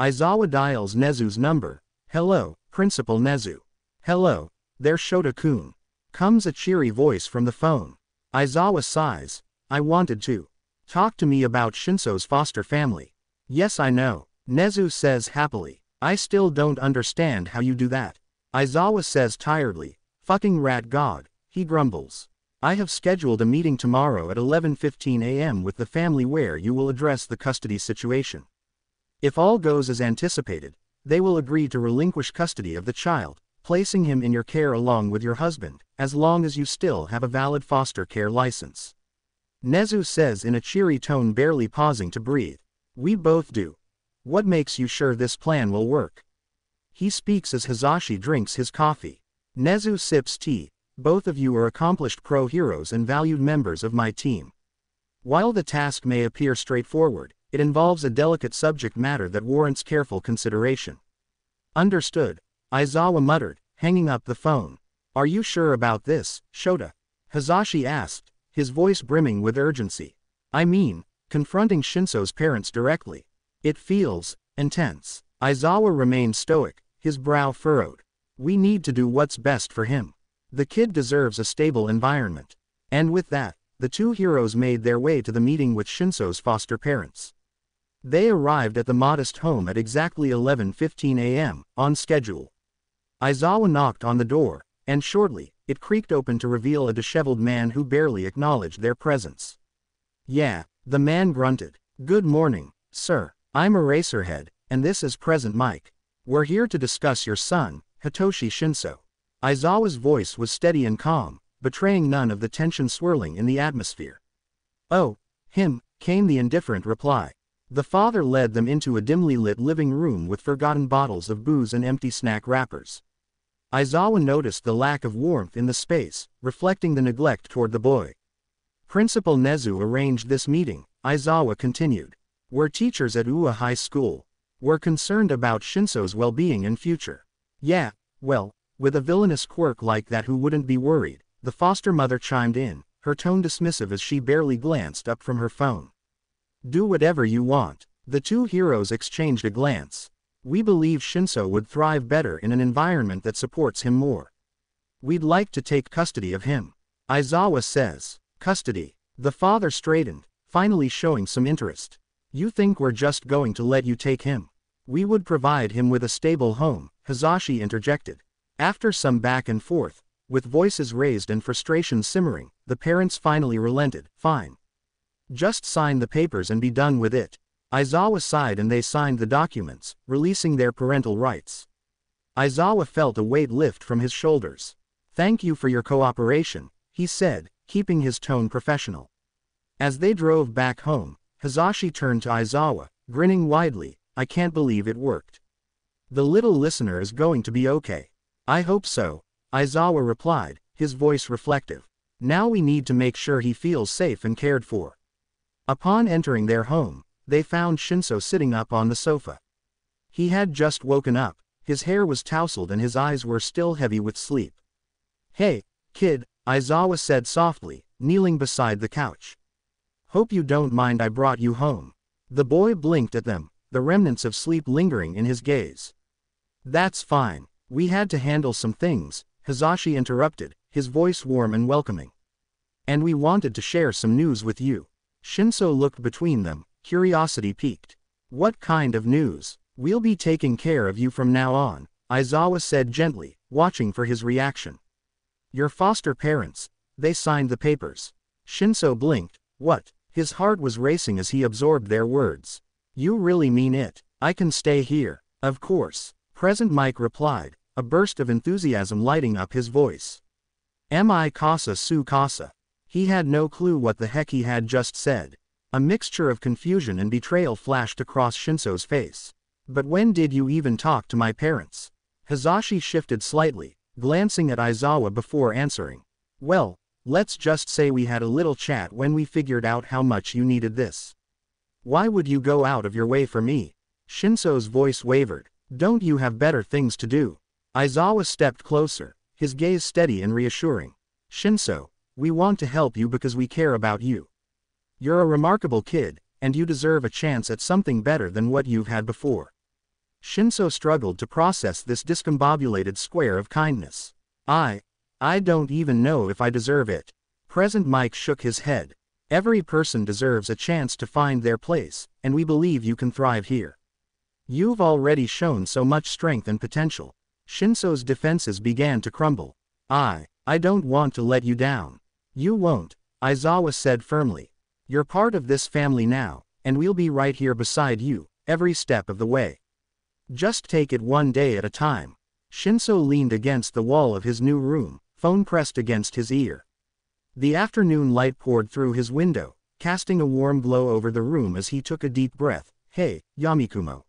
Aizawa dials Nezu's number. Hello, Principal Nezu. Hello, there's Shota-kun. Comes a cheery voice from the phone. Aizawa sighs. I wanted to talk to me about Shinso's foster family. Yes I know, Nezu says happily. I still don't understand how you do that. Aizawa says tiredly. Fucking rat god, he grumbles. I have scheduled a meeting tomorrow at 11:15 a.m. with the family where you will address the custody situation. If all goes as anticipated, they will agree to relinquish custody of the child, placing him in your care along with your husband, as long as you still have a valid foster care license. Nezu says in a cheery tone, barely pausing to breathe. We both do. What makes you sure this plan will work? He speaks as Hizashi drinks his coffee. Nezu sips tea. Both of you are accomplished pro-heroes and valued members of my team. While the task may appear straightforward, it involves a delicate subject matter that warrants careful consideration. Understood, Aizawa muttered, hanging up the phone. Are you sure about this, Shota? Hizashi asked, his voice brimming with urgency. I mean, confronting Shinso's parents directly. It feels intense. Aizawa remained stoic, his brow furrowed. We need to do what's best for him. The kid deserves a stable environment. And with that, the two heroes made their way to the meeting with Shinso's foster parents. They arrived at the modest home at exactly 11:15 a.m., on schedule. Aizawa knocked on the door, and shortly, it creaked open to reveal a disheveled man who barely acknowledged their presence. Yeah, the man grunted. Good morning, sir. I'm Eraserhead, and this is Present Mike. We're here to discuss your son, Hitoshi Shinso. Aizawa's voice was steady and calm, betraying none of the tension swirling in the atmosphere. Oh, him, came the indifferent reply. The father led them into a dimly lit living room with forgotten bottles of booze and empty snack wrappers. Aizawa noticed the lack of warmth in the space, reflecting the neglect toward the boy. Principal Nezu arranged this meeting, Aizawa continued. We're teachers at Ua High School. We're concerned about Shinso's well-being and future. Yeah, well, with a villainous quirk like that, who wouldn't be worried? The foster mother chimed in, her tone dismissive as she barely glanced up from her phone. Do whatever you want. The two heroes exchanged a glance. We believe Shinso would thrive better in an environment that supports him more. We'd like to take custody of him. Aizawa says. Custody. The father straightened, finally showing some interest. You think we're just going to let you take him? We would provide him with a stable home, Hizashi interjected. After some back and forth, with voices raised and frustration simmering, the parents finally relented. Fine. Just sign the papers and be done with it. Aizawa sighed and they signed the documents, releasing their parental rights. Aizawa felt a weight lift from his shoulders. Thank you for your cooperation, he said, keeping his tone professional. As they drove back home, Hizashi turned to Aizawa, grinning widely. I can't believe it worked. The little listener is going to be okay. I hope so, Aizawa replied, his voice reflective. Now we need to make sure he feels safe and cared for. Upon entering their home, they found Shinso sitting up on the sofa. He had just woken up, his hair was tousled and his eyes were still heavy with sleep. Hey, kid, Aizawa said softly, kneeling beside the couch. Hope you don't mind I brought you home. The boy blinked at them, the remnants of sleep lingering in his gaze. That's fine. We had to handle some things, Hizashi interrupted, his voice warm and welcoming. And we wanted to share some news with you. Shinso looked between them, curiosity piqued. What kind of news? We'll be taking care of you from now on, Aizawa said gently, watching for his reaction. Your foster parents, they signed the papers. Shinso blinked. What? His heart was racing as he absorbed their words. You really mean it? I can stay here. Of course. Present Mike replied, a burst of enthusiasm lighting up his voice. Mi casa su casa. He had no clue what the heck he had just said. A mixture of confusion and betrayal flashed across Shinso's face. But when did you even talk to my parents? Hizashi shifted slightly, glancing at Aizawa before answering. Well, let's just say we had a little chat when we figured out how much you needed this. Why would you go out of your way for me? Shinso's voice wavered. Don't you have better things to do? Aizawa stepped closer, his gaze steady and reassuring. Shinso, we want to help you because we care about you. You're a remarkable kid, and you deserve a chance at something better than what you've had before. Shinso struggled to process this discombobulated square of kindness. I don't even know if I deserve it. Present Mike shook his head. Every person deserves a chance to find their place, and we believe you can thrive here. You've already shown so much strength and potential. Shinso's defenses began to crumble. I don't want to let you down. You won't, Aizawa said firmly. You're part of this family now, and we'll be right here beside you, every step of the way. Just take it one day at a time. Shinso leaned against the wall of his new room, phone pressed against his ear. The afternoon light poured through his window, casting a warm glow over the room as he took a deep breath. Hey, Yamikumo.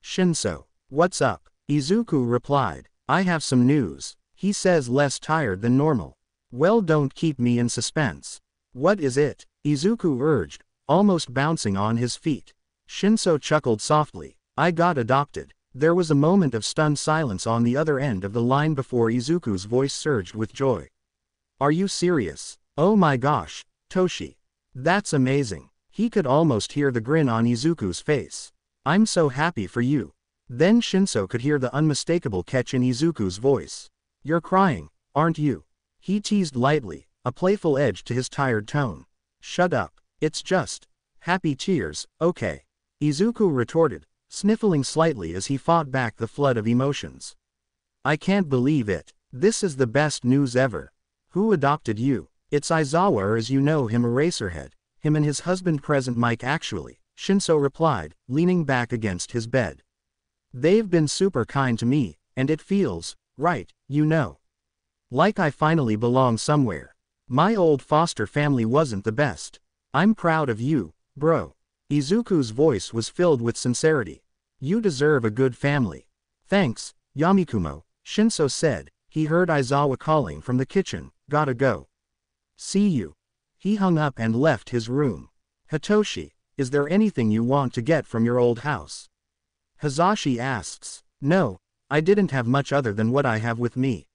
Shinso, what's up? Izuku replied. I have some news. He says less tired than normal. Well, don't keep me in suspense. What is it? Izuku urged, almost bouncing on his feet. Shinso chuckled softly. I got adopted. There was a moment of stunned silence on the other end of the line before Izuku's voice surged with joy. Are you serious? Oh my gosh, Toshi. That's amazing. He could almost hear the grin on Izuku's face. I'm so happy for you. Then Shinso could hear the unmistakable catch in Izuku's voice. You're crying, aren't you? He teased lightly, a playful edge to his tired tone. Shut up. It's just happy tears, okay? Izuku retorted, sniffling slightly as he fought back the flood of emotions. I can't believe it. This is the best news ever. Who adopted you? It's Aizawa, or as you know him, Eraserhead. Him and his husband present Mike actually, Shinso replied, leaning back against his bed. They've been super kind to me, and it feels right, you know. Like I finally belong somewhere. My old foster family wasn't the best. I'm proud of you, bro. Izuku's voice was filled with sincerity. You deserve a good family. Thanks, Yamikumo, Shinso said. He heard Aizawa calling from the kitchen, gotta go. See you. He hung up and left his room. Hitoshi, is there anything you want to get from your old house? Hazashi asks. No, I didn't have much other than what I have with me.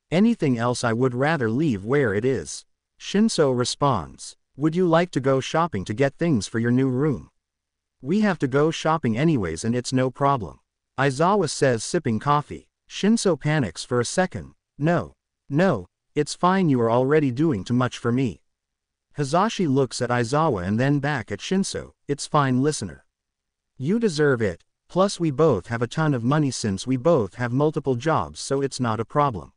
Anything else I would rather leave where it is. Shinso responds. Would you like to go shopping to get things for your new room? We have to go shopping anyways and it's no problem. Aizawa says, sipping coffee. Shinso panics for a second. No, it's fine, you are already doing too much for me. Hazashi looks at Aizawa and then back at Shinso. It's fine, listener. You deserve it, plus we both have a ton of money since we both have multiple jobs, so it's not a problem.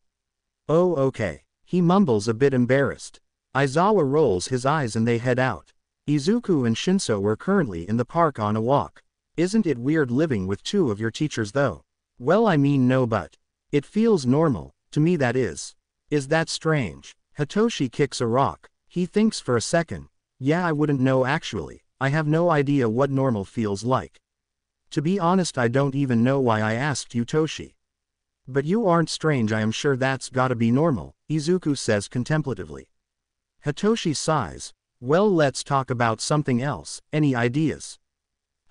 Oh okay, he mumbles, a bit embarrassed. Aizawa rolls his eyes and they head out. Izuku and Shinso were currently in the park on a walk. Isn't it weird living with two of your teachers though? Well, I mean, no, but it feels normal, to me that is. Is that strange? Hitoshi kicks a rock. He thinks for a second. Yeah, I wouldn't know actually. I have no idea what normal feels like. To be honest, I don't even know why I asked you, Toshi. But you aren't strange, I am sure that's gotta be normal, Izuku says contemplatively. Hitoshi sighs. Well, let's talk about something else. Any ideas?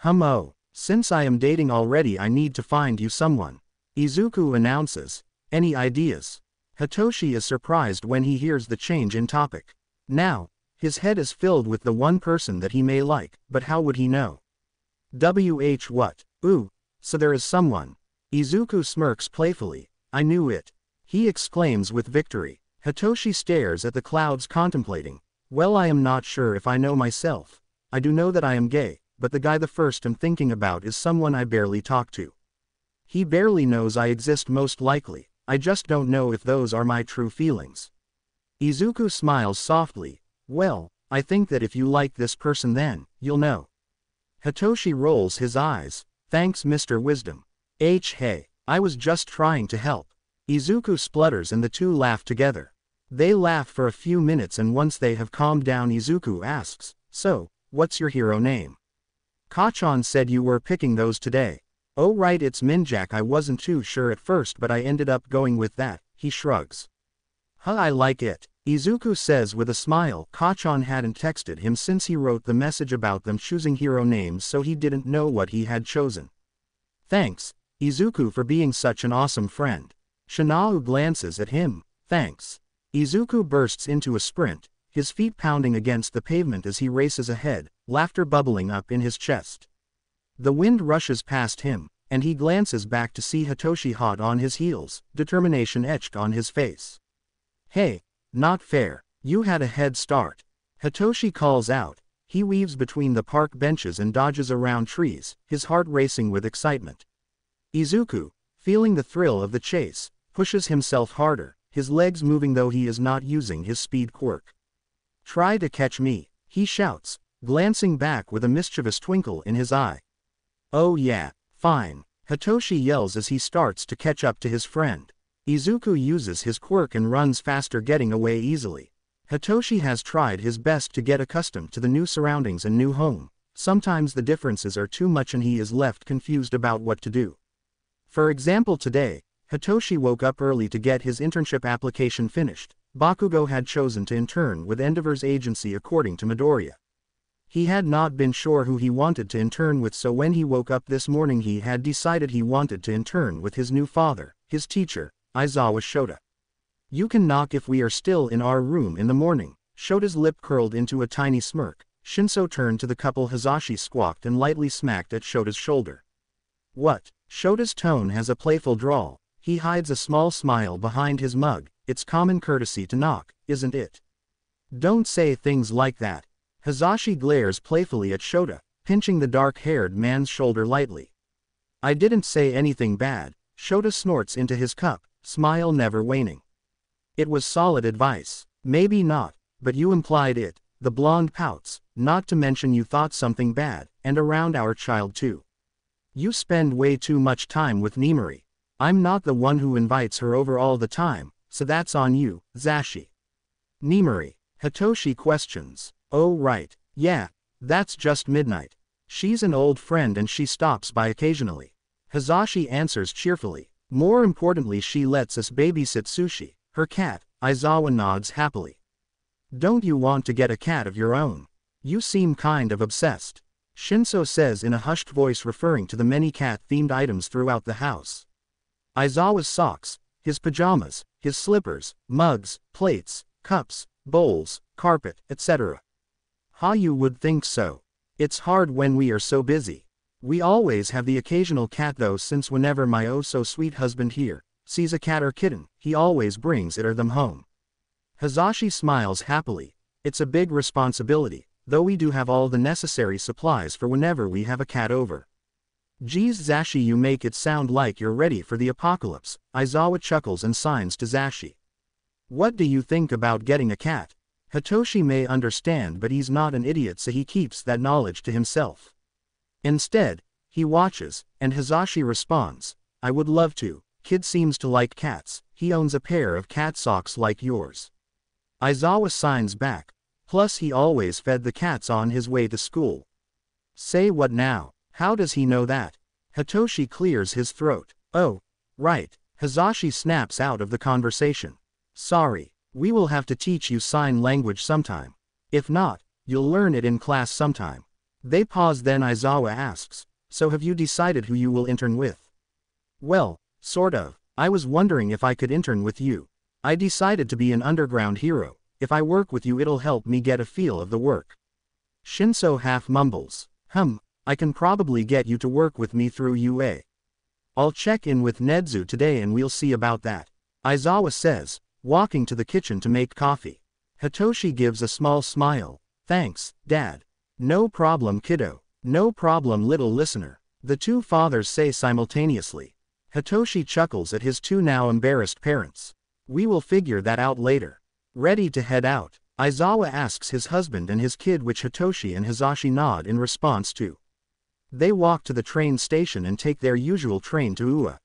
Oh, since I am dating already, I need to find you someone. Izuku announces. Any ideas? Hitoshi is surprised when he hears the change in topic. Now, his head is filled with the one person that he may like, but how would he know? What? Ooh, so there is someone. Izuku smirks playfully. I knew it. He exclaims with victory. Hitoshi stares at the clouds, contemplating. Well, I am not sure if I know myself. I do know that I am gay, but the guy the first I'm thinking about is someone I barely talk to. He barely knows I exist most likely, I just don't know if those are my true feelings. Izuku smiles softly. Well, I think that if you like this person then, you'll know. Hitoshi rolls his eyes. Thanks, Mr. Wisdom. Hey, I was just trying to help. Izuku splutters and the two laugh together. They laugh for a few minutes and once they have calmed down, Izuku asks, so, what's your hero name? Kachan said you were picking those today. Oh right, it's Minjak. I wasn't too sure at first but I ended up going with that, he shrugs. I like it, Izuku says with a smile. Kachan hadn't texted him since he wrote the message about them choosing hero names, so he didn't know what he had chosen. Thanks, Izuku, for being such an awesome friend. Shinao glances at him. Thanks. Izuku bursts into a sprint, his feet pounding against the pavement as he races ahead, laughter bubbling up in his chest. The wind rushes past him, and he glances back to see Hitoshi hot on his heels, determination etched on his face. Hey, not fair, you had a head start. Hitoshi calls out. He weaves between the park benches and dodges around trees, his heart racing with excitement. Izuku, feeling the thrill of the chase, pushes himself harder, his legs moving though he is not using his speed quirk. Try to catch me, he shouts, glancing back with a mischievous twinkle in his eye. Oh yeah, fine, Hitoshi yells as he starts to catch up to his friend. Izuku uses his quirk and runs faster, getting away easily. Hitoshi has tried his best to get accustomed to the new surroundings and new home. Sometimes the differences are too much and he is left confused about what to do. For example, today, Hitoshi woke up early to get his internship application finished. Bakugo had chosen to intern with Endeavor's agency according to Midoriya. He had not been sure who he wanted to intern with, so when he woke up this morning he had decided he wanted to intern with his new father, his teacher, Aizawa Shota. You can knock if we are still in our room in the morning, Shota's lip curled into a tiny smirk. Shinso turned to the couple. Hazashi squawked and lightly smacked at Shota's shoulder. What? Shota's tone has a playful drawl. He hides a small smile behind his mug. It's common courtesy to knock, isn't it? Don't say things like that. Hazashi glares playfully at Shota, pinching the dark-haired man's shoulder lightly. I didn't say anything bad. Shota snorts into his cup, smile never waning. It was solid advice. Maybe not, but you implied it. The blonde pouts, not to mention you thought something bad, and around our child too. You spend way too much time with Nimari. I'm not the one who invites her over all the time, so that's on you, Zashi. Nimari. Hitoshi questions. Oh right, yeah, that's just midnight. She's an old friend and she stops by occasionally. Hazashi answers cheerfully. More importantly, she lets us babysit Sushi, her cat. Aizawa nods happily. Don't you want to get a cat of your own? You seem kind of obsessed. Shinso says in a hushed voice, referring to the many cat-themed items throughout the house. Aizawa's socks, his pajamas, his slippers, mugs, plates, cups, bowls, carpet, etc. Ha, you would think so. It's hard when we are so busy. We always have the occasional cat though, since whenever my oh-so-sweet husband here sees a cat or kitten, he always brings it or them home. Hazashi smiles happily. It's a big responsibility, though we do have all the necessary supplies for whenever we have a cat over. Geez Zashi, you make it sound like you're ready for the apocalypse. Aizawa chuckles and signs to Zashi. What do you think about getting a cat? Hitoshi may understand, but he's not an idiot, so he keeps that knowledge to himself. Instead, he watches, and Hazashi responds, I would love to. Kid seems to like cats. He owns a pair of cat socks like yours. Aizawa signs back. Plus he always fed the cats on his way to school. Say what now? How does he know that? Hitoshi clears his throat. Oh, right. Hazashi snaps out of the conversation. Sorry, we will have to teach you sign language sometime. If not, you'll learn it in class sometime. They pause, then Aizawa asks, so have you decided who you will intern with? Well, sort of. I was wondering if I could intern with you. I decided to be an underground hero. If I work with you, it'll help me get a feel of the work. Shinso half mumbles. I can probably get you to work with me through UA. I'll check in with Nedzu today and we'll see about that. Aizawa says, walking to the kitchen to make coffee. Hitoshi gives a small smile. Thanks, Dad. No problem, kiddo. No problem, little listener. The two fathers say simultaneously. Hitoshi chuckles at his two now embarrassed parents. We will figure that out later. Ready to head out? Aizawa asks his husband and his kid, which Hitoshi and Hazashi nod in response to. They walk to the train station and take their usual train to Ua.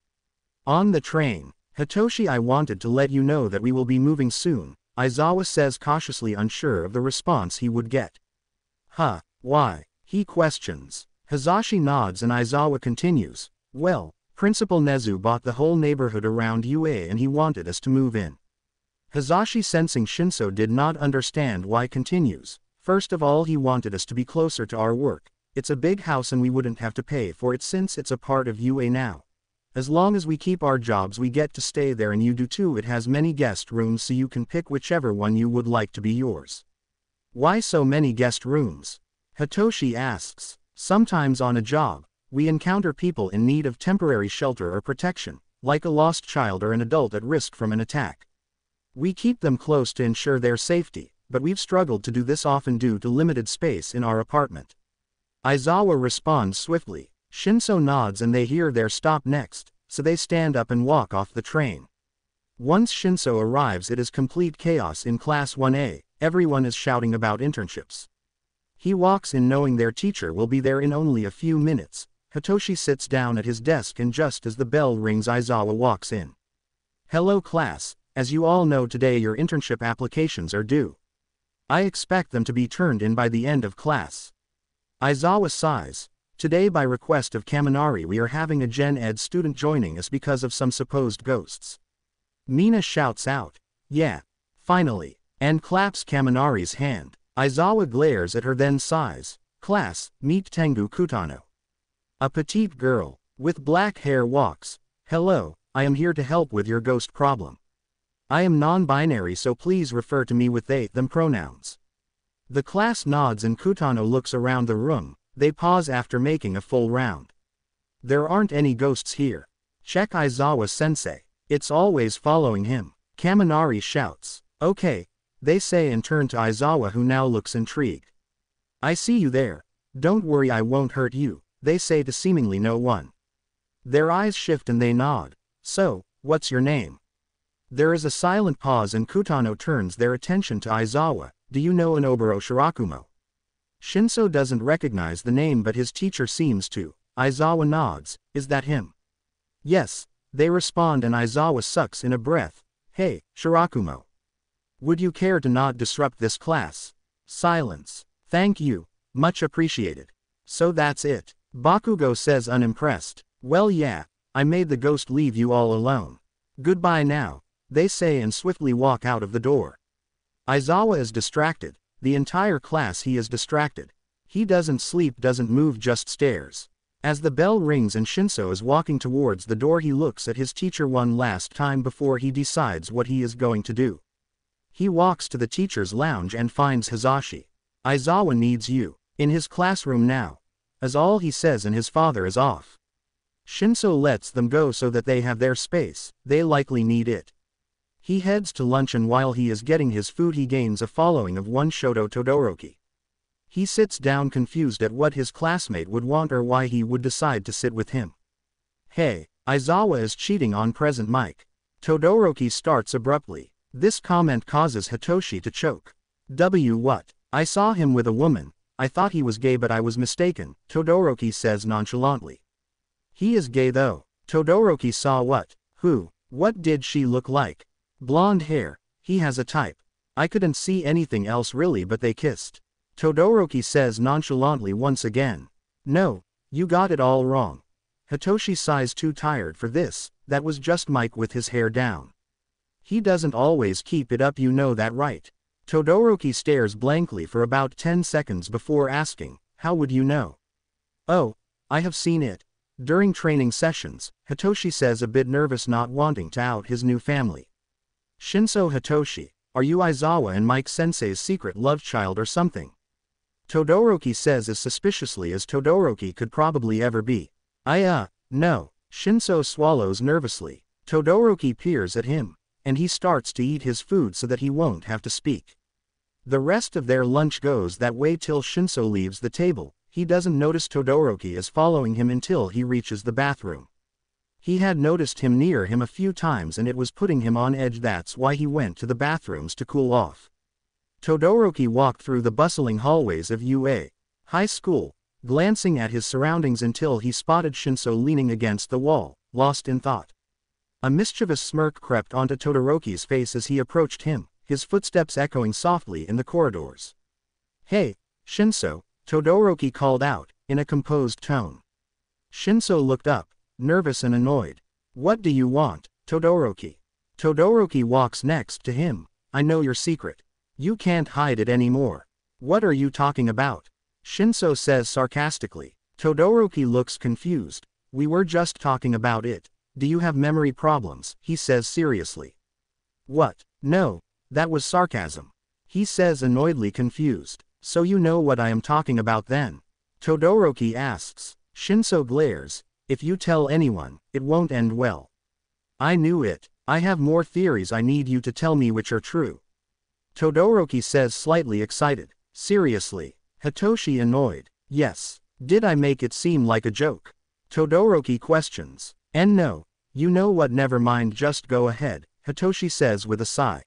On the train, Hitoshi, I wanted to let you know that we will be moving soon, Aizawa says, cautiously unsure of the response he would get. Huh, why? He questions. Hazashi nods and Aizawa continues. Well, Principal Nezu bought the whole neighborhood around UA and he wanted us to move in. Hazashi, sensing Shinso did not understand why, continues. First of all, he wanted us to be closer to our work. It's a big house and we wouldn't have to pay for it since it's a part of UA now. As long as we keep our jobs, we get to stay there, and you do too. It has many guest rooms, so you can pick whichever one you would like to be yours. Why so many guest rooms? Hitoshi asks. Sometimes on a job, we encounter people in need of temporary shelter or protection, like a lost child or an adult at risk from an attack. We keep them close to ensure their safety, but we've struggled to do this often due to limited space in our apartment. Aizawa responds swiftly. Shinso nods and they hear their stop next, so they stand up and walk off the train. Once Shinso arrives, it is complete chaos in Class 1A, everyone is shouting about internships. He walks in knowing their teacher will be there in only a few minutes. Hitoshi sits down at his desk and just as the bell rings, Aizawa walks in. Hello class, as you all know, today your internship applications are due. I expect them to be turned in by the end of class. Aizawa sighs. Today, by request of Kaminari, we are having a Gen Ed student joining us because of some supposed ghosts. Mina shouts out. Yeah. Finally. And claps Kaminari's hand. Aizawa glares at her, then sighs. Class, meet Tengu Kutano. A petite girl, with black hair walks. Hello, I am here to help with your ghost problem. I am non-binary, so please refer to me with they, them pronouns. The class nods and Kutano looks around the room. They pause after making a full round. There aren't any ghosts here. Check Aizawa-sensei. It's always following him. Kaminari shouts. Okay, they say and turn to Aizawa, who now looks intrigued. I see you there. Don't worry, I won't hurt you, they say to seemingly no one. Their eyes shift and they nod. So, what's your name? There is a silent pause and Kutano turns their attention to Aizawa. Do you know Inoboro Shirakumo? Shinso doesn't recognize the name, but his teacher seems to. Aizawa nods. Is that him? Yes, they respond, and Aizawa sucks in a breath. Hey, Shirakumo. Would you care to not disrupt this class? Silence. Thank you. Much appreciated. So that's it. Bakugo says, unimpressed. Well, yeah, I made the ghost leave you all alone. Goodbye now, they say and swiftly walk out of the door. Aizawa is distracted. The entire class he is distracted. He doesn't sleep, doesn't move, just stares. As the bell rings and Shinso is walking towards the door, he looks at his teacher one last time before he decides what he is going to do. He walks to the teacher's lounge and finds Hizashi. Aizawa needs you in his classroom now, as all he says, and his father is off. Shinso lets them go so that they have their space. They likely need it. He heads to lunch, and while he is getting his food he gains a following of one Shoto Todoroki. He sits down confused at what his classmate would want or why he would decide to sit with him. Hey, Aizawa is cheating on present mic. Todoroki starts abruptly. This comment causes Hitoshi to choke. What? I saw him with a woman. I thought he was gay, but I was mistaken, Todoroki says nonchalantly. He is gay though. Todoroki saw what? Who? What did she look like? Blonde hair. He has a type. I couldn't see anything else really, but they kissed. Todoroki says nonchalantly once again. No, you got it all wrong. Hitoshi sighs, too tired for this. That was just Mike with his hair down. He doesn't always keep it up, you know that, right? Todoroki stares blankly for about 10 seconds before asking, how would you know? Oh, I have seen it. During training sessions, Hitoshi says, a bit nervous, not wanting to out his new family. Shinso, Hitoshi, are you Aizawa and Mike Sensei's secret love child or something? Todoroki says, as suspiciously as Todoroki could probably ever be. No. Shinso swallows nervously. Todoroki peers at him, and he starts to eat his food so that he won't have to speak. The rest of their lunch goes that way till Shinso leaves the table. He doesn't notice Todoroki is following him until he reaches the bathroom. He had noticed him near him a few times and it was putting him on edge. That's why he went to the bathrooms to cool off. Todoroki walked through the bustling hallways of UA High School, glancing at his surroundings until he spotted Shinso leaning against the wall, lost in thought. A mischievous smirk crept onto Todoroki's face as he approached him, his footsteps echoing softly in the corridors. Hey, Shinso, Todoroki called out, in a composed tone. Shinso looked up, nervous and annoyed. What do you want, Todoroki? Todoroki walks next to him. I know your secret. You can't hide it anymore. What are you talking about? Shinso says sarcastically. Todoroki looks confused. We were just talking about it. Do you have memory problems? He says seriously. What? No, that was sarcasm. He says annoyedly confused. So you know what I am talking about then? Todoroki asks. Shinso glares. If you tell anyone, it won't end well. I knew it. I have more theories I need you to tell me which are true. Todoroki says, slightly excited. Seriously? Hitoshi annoyed. Yes. Did I make it seem like a joke? Todoroki questions. And no. You know what, never mind, just go ahead, Hitoshi says with a sigh.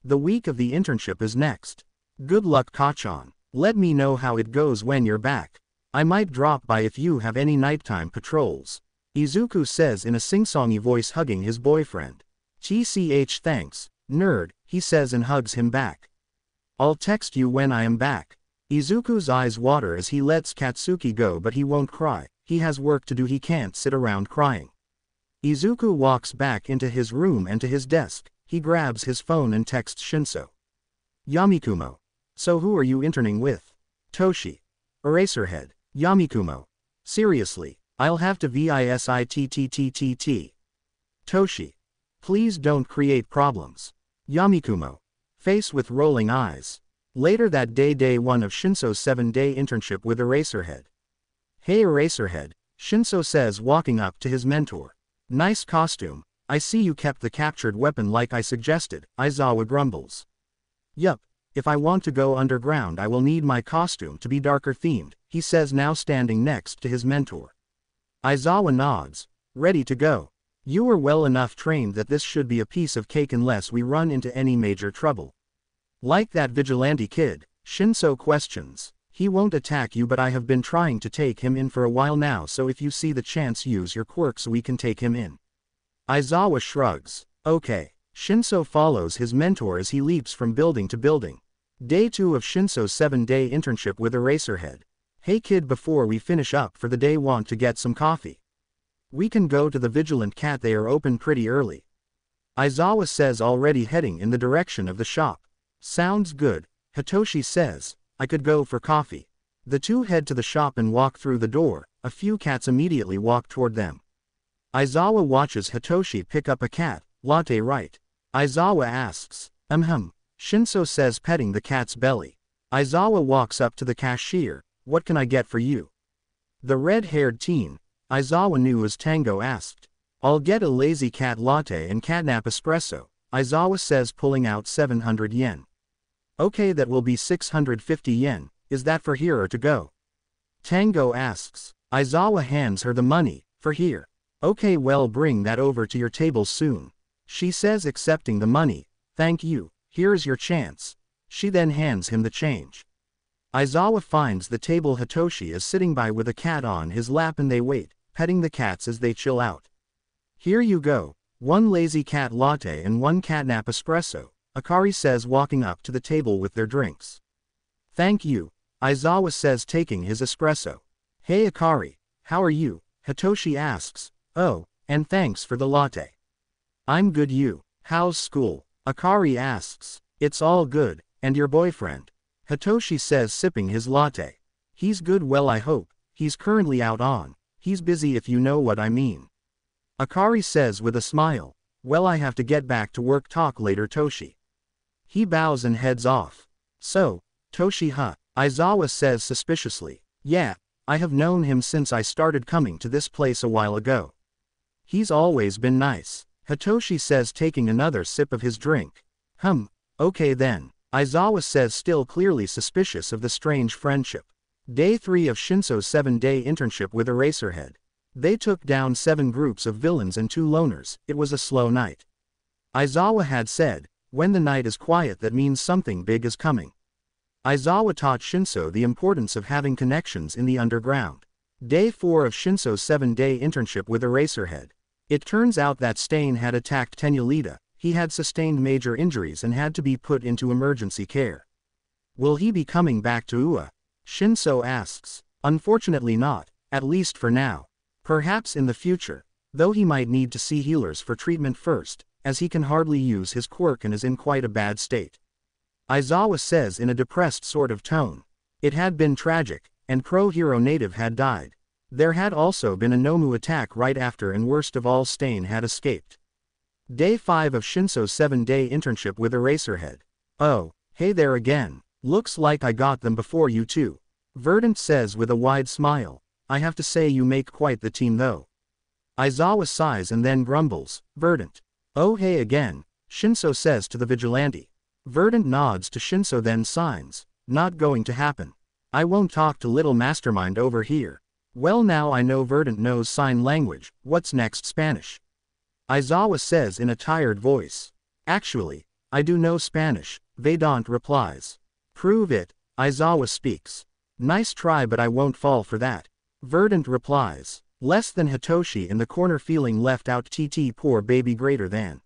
The week of the internship is next. Good luck, Kachan. Let me know how it goes when you're back. I might drop by if you have any nighttime patrols. Izuku says in a sing-songy voice, hugging his boyfriend. TCH, thanks, nerd, he says and hugs him back. I'll text you when I am back. Izuku's eyes water as he lets Katsuki go, but he won't cry. He has work to do, he can't sit around crying. Izuku walks back into his room and to his desk. He grabs his phone and texts Shinso. Yamikumo. So who are you interning with? Toshi. Eraserhead. Yamikumo. Seriously, I'll have to VISITTTTT. Toshi. Please don't create problems. Yamikumo. Face with rolling eyes. Later that day, day 1 of Shinso's 7-day internship with Eraserhead. Hey Eraserhead, Shinso says walking up to his mentor. Nice costume. I see you kept the captured weapon like I suggested, Aizawa grumbles. Yup, if I want to go underground I will need my costume to be darker themed, he says now standing next to his mentor. Aizawa nods, ready to go. You are well enough trained that this should be a piece of cake unless we run into any major trouble. Like that vigilante kid, Shinso questions. He won't attack you but I have been trying to take him in for a while now so if you see the chance use your quirk so we can take him in. Aizawa shrugs. Okay. Shinso follows his mentor as he leaps from building to building. Day 2 of Shinso's 7-day internship with Eraserhead. Hey kid, before we finish up for the day, want to get some coffee? We can go to the Vigilant Cat, they are open pretty early. Aizawa says, already heading in the direction of the shop. Sounds good, Hitoshi says, I could go for coffee. The two head to the shop and walk through the door, a few cats immediately walk toward them. Aizawa watches Hitoshi pick up a cat, latte right. Aizawa asks, Shinso says petting the cat's belly. Aizawa walks up to the cashier, what can I get for you? The red-haired teen, Aizawa knew as Tango, asked. I'll get a lazy cat latte and catnap espresso, Aizawa says pulling out 700 yen. Okay, that will be 650 yen, is that for here or to go? Tango asks. Aizawa hands her the money, for here. Okay, well bring that over to your table soon. She says accepting the money, thank you, here's your chance. She then hands him the change. Aizawa finds the table. Hitoshi is sitting by with a cat on his lap and they wait, petting the cats as they chill out. Here you go, 1 lazy cat latte and 1 catnap espresso, Akari says walking up to the table with their drinks. Thank you, Aizawa says taking his espresso. Hey Akari, how are you? Hitoshi asks. Oh, and thanks for the latte. I'm good, you. How's school? Akari asks. It's all good, and your boyfriend? Hitoshi says sipping his latte. He's good, well I hope, he's currently out on. He's busy if you know what I mean. Akari says with a smile. Well I have to get back to work, talk later Toshi. He bows and heads off. So, Toshi Aizawa says suspiciously. Yeah, I have known him since I started coming to this place a while ago. He's always been nice, Hitoshi says taking another sip of his drink. Okay then, Aizawa says still clearly suspicious of the strange friendship. Day 3 of Shinso's 7-day internship with Eraserhead. They took down 7 groups of villains and 2 loners. It was a slow night. Aizawa had said, when the night is quiet that means something big is coming. Aizawa taught Shinso the importance of having connections in the underground. Day 4 of Shinso's 7-day internship with Eraserhead. It turns out that Stain had attacked Tenulita. He had sustained major injuries and had to be put into emergency care. Will he be coming back to Ua? Shinso asks. Unfortunately not, at least for now. Perhaps in the future, though he might need to see healers for treatment first, as he can hardly use his quirk and is in quite a bad state. Aizawa says in a depressed sort of tone. It had been tragic, and pro-hero native had died. There had also been a Nomu attack right after, and worst of all Stain had escaped. Day 5 of Shinso's 7-day internship with Eraserhead. Oh, hey there again. Looks like I got them before you too. Verdant says with a wide smile. I have to say you make quite the team though. Aizawa sighs and then grumbles. Verdant. Oh hey again, Shinso says to the vigilante. Verdant nods to Shinso then signs. Not going to happen. I won't talk to little mastermind over here. Well now I know Verdant knows sign language, what's next Spanish? Aizawa says in a tired voice. Actually, I do know Spanish, Verdant replies. Prove it, Aizawa speaks. Nice try but I won't fall for that. Verdant replies. Less than Hitoshi in the corner feeling left out, TT poor baby greater than.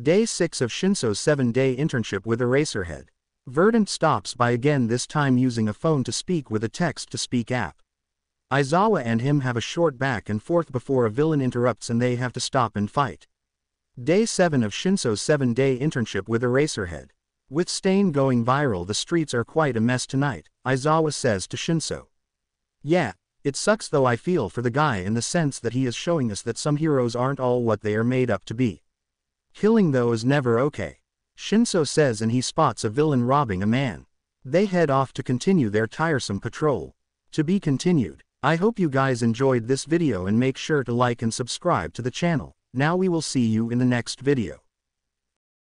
Day 6 of Shinso's 7-day internship with Eraserhead. Verdant stops by again, this time using a phone to speak with a text-to-speak app. Aizawa and him have a short back and forth before a villain interrupts and they have to stop and fight. Day 7 of Shinso's 7-day internship with Eraserhead. With Stain going viral, the streets are quite a mess tonight, Aizawa says to Shinso. Yeah, it sucks though. I feel for the guy in the sense that he is showing us that some heroes aren't all what they are made up to be. Killing though is never okay, Shinso says, and he spots a villain robbing a man. They head off to continue their tiresome patrol. To be continued. I hope you guys enjoyed this video and make sure to like and subscribe to the channel. Now we will see you in the next video.